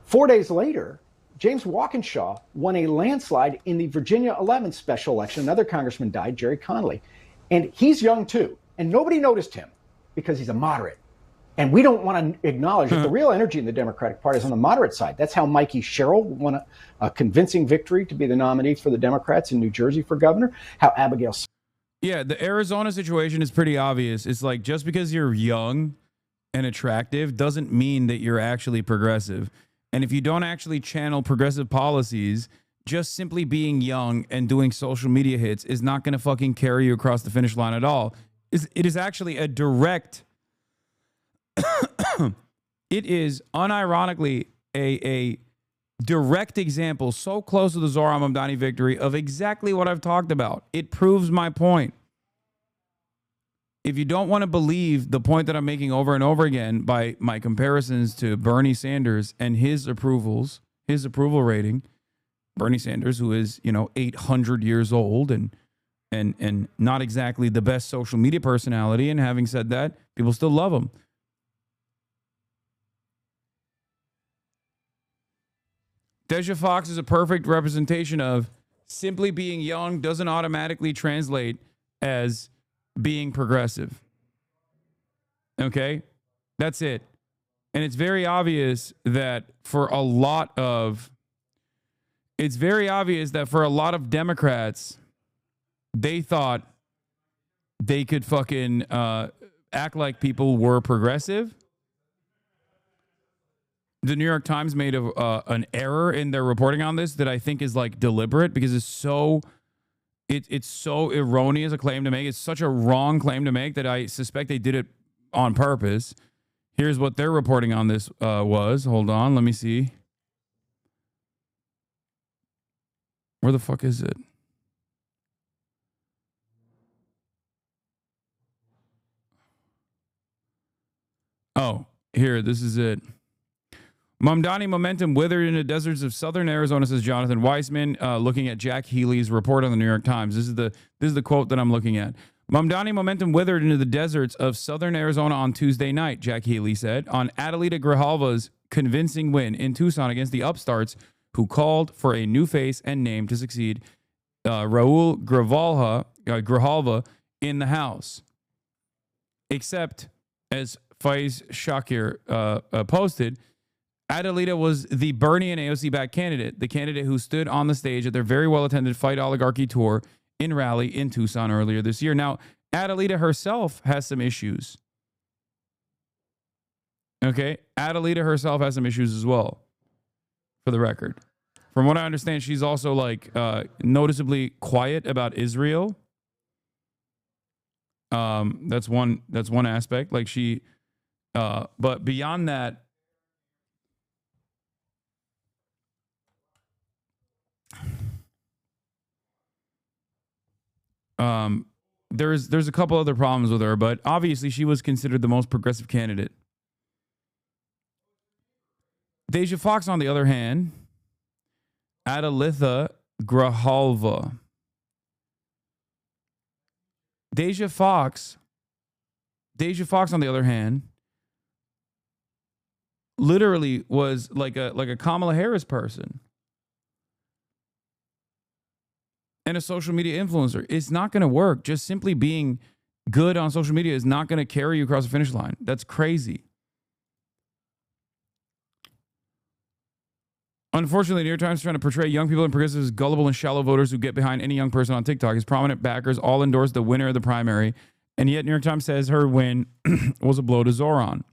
4 days later, James Walkinshaw won a landslide in the Virginia 11th special election. Another congressman died, Jerry Connolly. And he's young too. And nobody noticed him because he's a moderate. And we don't want to acknowledge that the real energy in the Democratic Party is on the moderate side. That's how Mikey Sherrill won a convincing victory to be the nominee for the Democrats in New Jersey for governor. How Abigail. Yeah, the Arizona situation is pretty obvious. It's like just because you're young and attractive doesn't mean that you're actually progressive. And if you don't actually channel progressive policies, just simply being young and doing social media hits is not going to fucking carry you across the finish line at all. It is actually a direct... It is unironically a direct example, so close to the Zohran Mamdani victory, of exactly what I've talked about. It proves my point. If you don't want to believe the point that I'm making over and over again by my comparisons to Bernie Sanders and his approval rating, Bernie Sanders, who is, 800 years old and not exactly the best social media personality, and having said that, people still love him. Deja Fox is a perfect representation of simply being young doesn't automatically translate as being progressive. Okay? That's it. And it's very obvious that for a lot of Democrats, they thought they could fucking act like people were progressive. The New York Times made an error in their reporting on this that I think is like deliberate, because it's so erroneous a claim to make. It's such a wrong claim to make that I suspect they did it on purpose. Here's what their reporting on this was. Hold on, let me see. Where the fuck is it? Oh, here, this is it. Mamdani momentum withered in the deserts of southern Arizona, says Jonathan Weissman, looking at Jack Healy's report on the New York Times. This is the quote that I'm looking at. Mamdani momentum withered into the deserts of southern Arizona on Tuesday night, Jack Healy said, on Adelita Grijalva's convincing win in Tucson against the upstarts who called for a new face and name to succeed Raul Grijalva in the House. Except, as Faiz Shakir posted, Adelita was the Bernie and AOC-backed candidate, the candidate who stood on the stage at their very well-attended Fight Oligarchy tour in Raleigh in Tucson earlier this year. Now, Adelita herself has some issues. Okay? Adelita herself has some issues as well, for the record. From what I understand, she's also noticeably quiet about Israel. That's one aspect. But beyond that, there's a couple other problems with her, but obviously she was considered the most progressive candidate. Deja Fox, on the other hand, Adelita Grijalva. Deja Fox, on the other hand, literally was like a Kamala Harris person and a social media influencer. It's not going to work. Just simply being good on social media is not going to carry you across the finish line. That's crazy. Unfortunately, the New York Times is trying to portray young people and progressives as gullible and shallow voters who get behind any young person on TikTok. His prominent backers all endorsed the winner of the primary, and yet New York Times says her win was a blow to Zohran.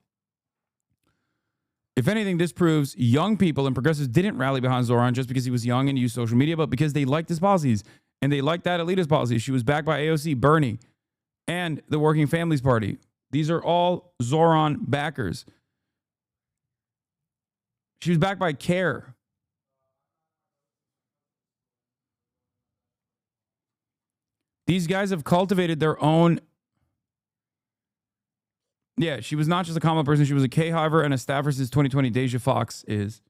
If anything, this proves young people and progressives didn't rally behind Zohran just because he was young and used social media, but because they liked his policies, and they liked that Adelita's policies. She was backed by AOC, Bernie, and the Working Families Party. These are all Zohran backers. She was backed by CARE. These guys have cultivated their own. Yeah, she was not just a Kamala person. She was a K, however, and a staffer since 2020. Deja Fox is.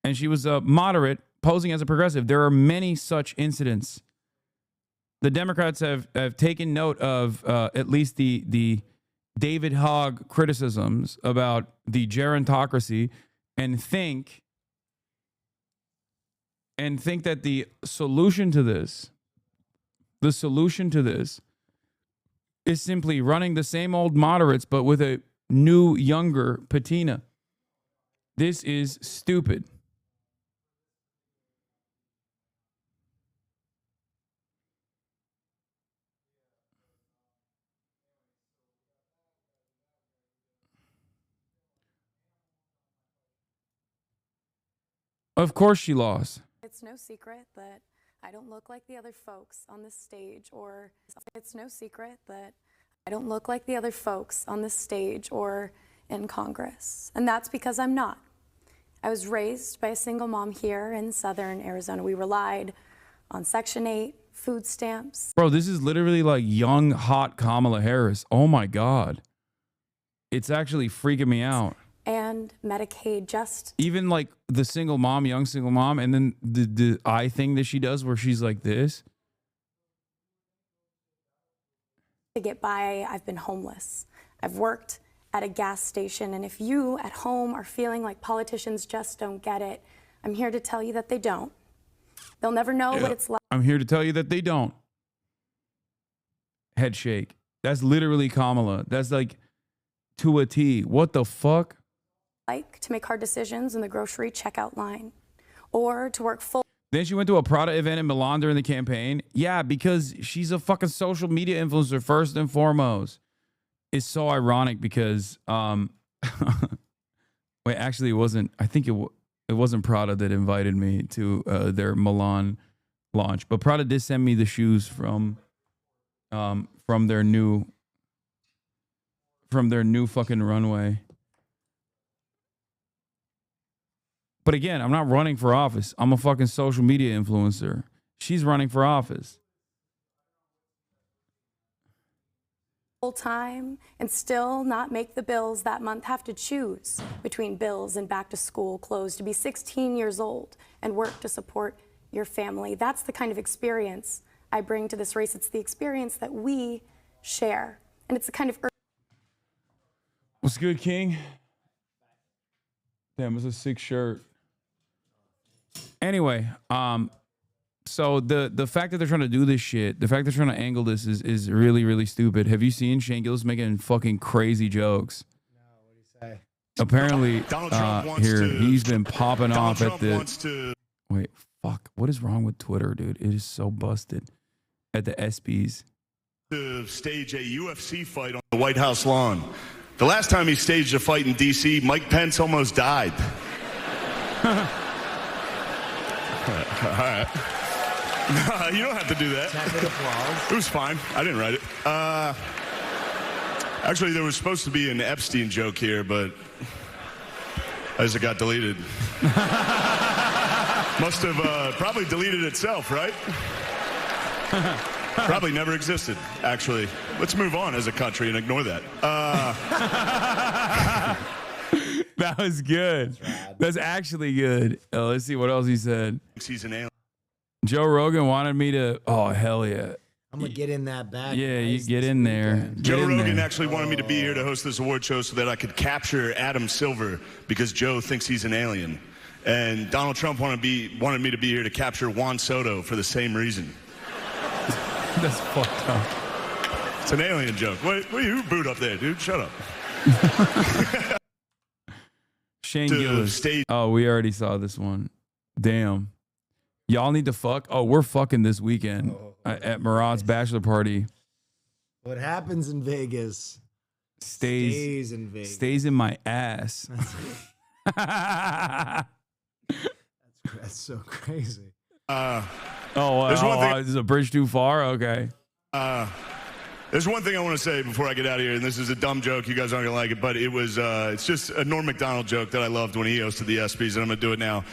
And she was a moderate, posing as a progressive. There are many such incidents. The Democrats have taken note of at least the David Hogg criticisms about the gerontocracy and think that the solution to this The solution to this is simply running the same old moderates, but with a new, younger patina. This is stupid. Of course she lost. It's no secret that I don't look like the other folks on this stage, or it's no secret that I don't look like the other folks on this stage or in Congress. And that's because I'm not. I was raised by a single mom here in southern Arizona. We relied on Section 8, food stamps. Bro, this is literally like young, hot Kamala Harris. Oh my God. It's actually freaking me out. And Medicaid, just Even like the single mom, young single mom, and then the eye thing that she does where she's like this. to get by. I've been homeless. I've worked at a gas station. And if you at home are feeling like politicians just don't get it, I'm here to tell you that they don't. They'll never know what it's like. I'm here to tell you that they don't. Head shake. That's literally Kamala. That's like to a T. What the fuck? Like to make hard decisions in the grocery checkout line, or to work full. Then she went to a Prada event in Milan during the campaign. Yeah, because she's a fucking social media influencer first and foremost. It's so ironic because wait, actually it wasn't. I think it wasn't Prada that invited me to their Milan launch, but Prada did send me the shoes from their new fucking runway. But again, I'm not running for office. I'm a fucking social media influencer. She's running for office. Full time and still not make the bills that month, have to choose between bills and back to school clothes, to be 16 years old and work to support your family. That's the kind of experience I bring to this race. It's the experience that we share. And it's the kind of... What's good, King? Damn, it's a sick shirt. Anyway, so the fact that they're trying to do this shit, the fact they're trying to angle this is really, really stupid. Have you seen Shane Gillis making fucking crazy jokes? No, what do you say? Apparently, he's been popping off at the... Wait, fuck. What is wrong with Twitter, dude? It is so busted. At the ESPYs. To stage a UFC fight on the White House lawn. The last time he staged a fight in D.C., Mike Pence almost died. All right. You don't have to do that. It was fine. I didn't write it. Actually, there was supposed to be an Epstein joke here, but as it got deleted. Must have probably deleted itself, right? Probably never existed, actually. Let's move on as a country and ignore that. That was good. That's actually good. Let's see what else he said. He's an alien. Joe Rogan wanted me to... Oh, hell yeah. I'm going to get in that bag. Yeah, you get in there. Joe Rogan actually wanted me to be here to host this award show so that I could capture Adam Silver because Joe thinks he's an alien. And Donald Trump wanted me to be here to capture Juan Soto for the same reason. That's fucked up. It's an alien joke. Wait, who booed up there, dude? Shut up. Shane Gillis. Oh, we already saw this one. Damn. Y'all need to fuck. Oh, we're fucking this weekend at Murad's bachelor party. What happens in Vegas stays in Vegas. Stays in my ass. That's so crazy. Oh, wow. Is a bridge too far? Okay. There's one thing I want to say before I get out of here, and this is a dumb joke. You guys aren't going to like it, but it's just a Norm Macdonald joke that I loved when he hosted the ESPYs, and I'm going to do it now.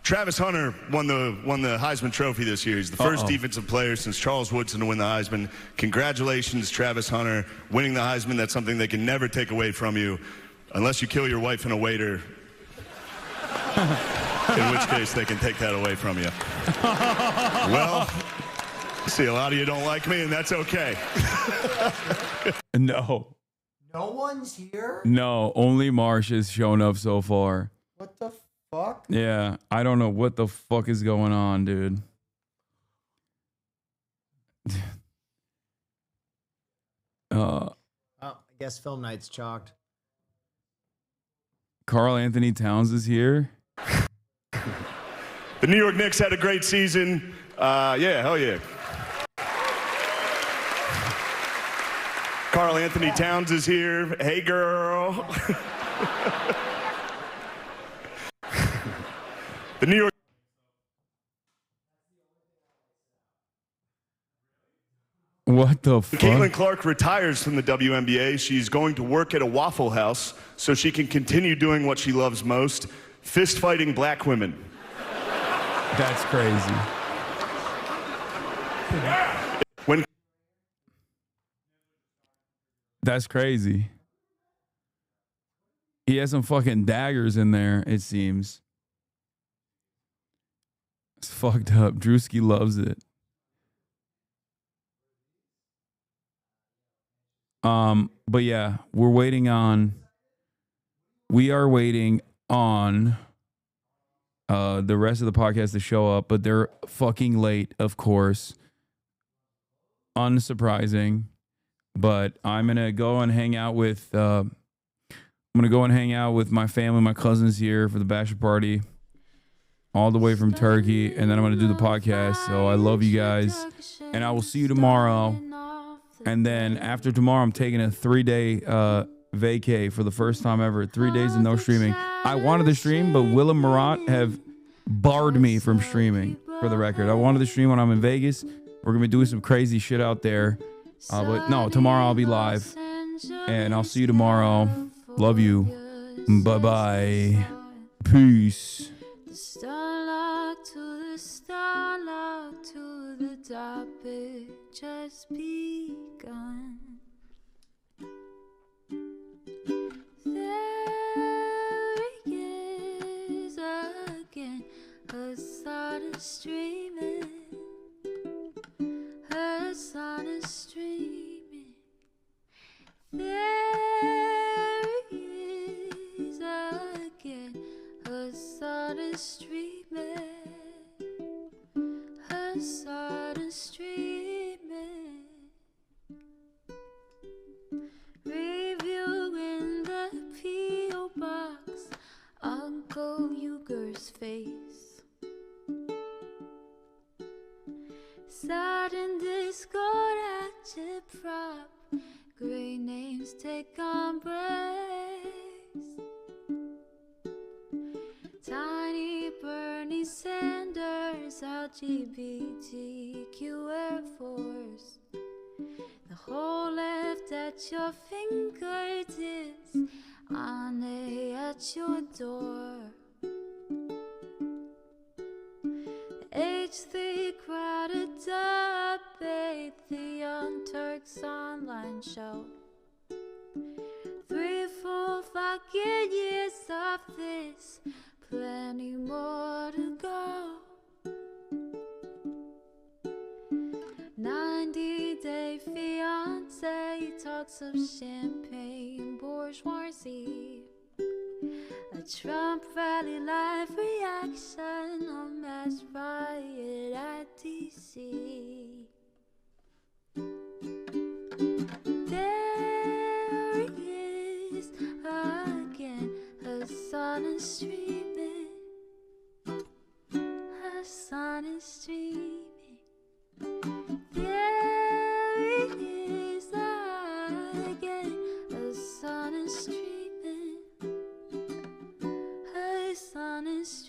Travis Hunter won the Heisman Trophy this year. He's the first defensive player since Charles Woodson to win the Heisman. Congratulations, Travis Hunter, winning the Heisman. That's something they can never take away from you, unless you kill your wife and a waiter, in which case they can take that away from you. Well... See, a lot of you don't like me, and that's okay. No. No one's here? No, only Marsh has shown up so far. What the fuck? Yeah, I don't know what the fuck is going on, dude. Oh, I guess film night's chalked. Karl Anthony Towns is here. The New York Knicks had a great season. Yeah, hell yeah. Karl Anthony Towns is here. Hey, girl. The New York. What the fuck? Caitlin Clark retires from the WNBA. She's going to work at a Waffle House so she can continue doing what she loves most, fist fighting black women. That's crazy. That's crazy. He has some fucking daggers in there, it seems. It's fucked up. Drewski loves it. But yeah, we are waiting on the rest of the podcast to show up, but they're fucking late, of course. Unsurprising. But I'm gonna go and hang out with my family, my cousins here for the bachelor party, all the way from Turkey, and then I'm gonna do the podcast. So I love you guys, and I will see you tomorrow. And then after tomorrow, I'm taking a 3-day vacay for the first time ever. 3 days of no streaming. I wanted to stream, but Will and Marat have barred me from streaming, for the record. I wanted to stream when I'm in Vegas. We're going to be doing some crazy shit out there. But no, tomorrow I'll be live. And I'll see you tomorrow. Love you. Bye-bye. Peace. To the topic just begun. There he is again, Hasan is streaming. Hasan is streaming. There he is again, Hasan is streaming. Hasan is streaming. Reviewing the P.O. box, Uncle Uger's face. Sudden Discord agitprop, great names take embrace. Tiny Bernie Sanders, LGBTQ Air Force. The whole left at your fingertips, Ane at your door. H3 crowded debate, the Young Turks online show. 3 full fucking years of this, plenty more to go. 90-day fiance talks of champagne bourgeoisie. A Trump rally live reaction, a mass riot at DC. There he is again, Hasan is streaming. Hasan is streaming. There he is again, Hasan is streaming. Hasan is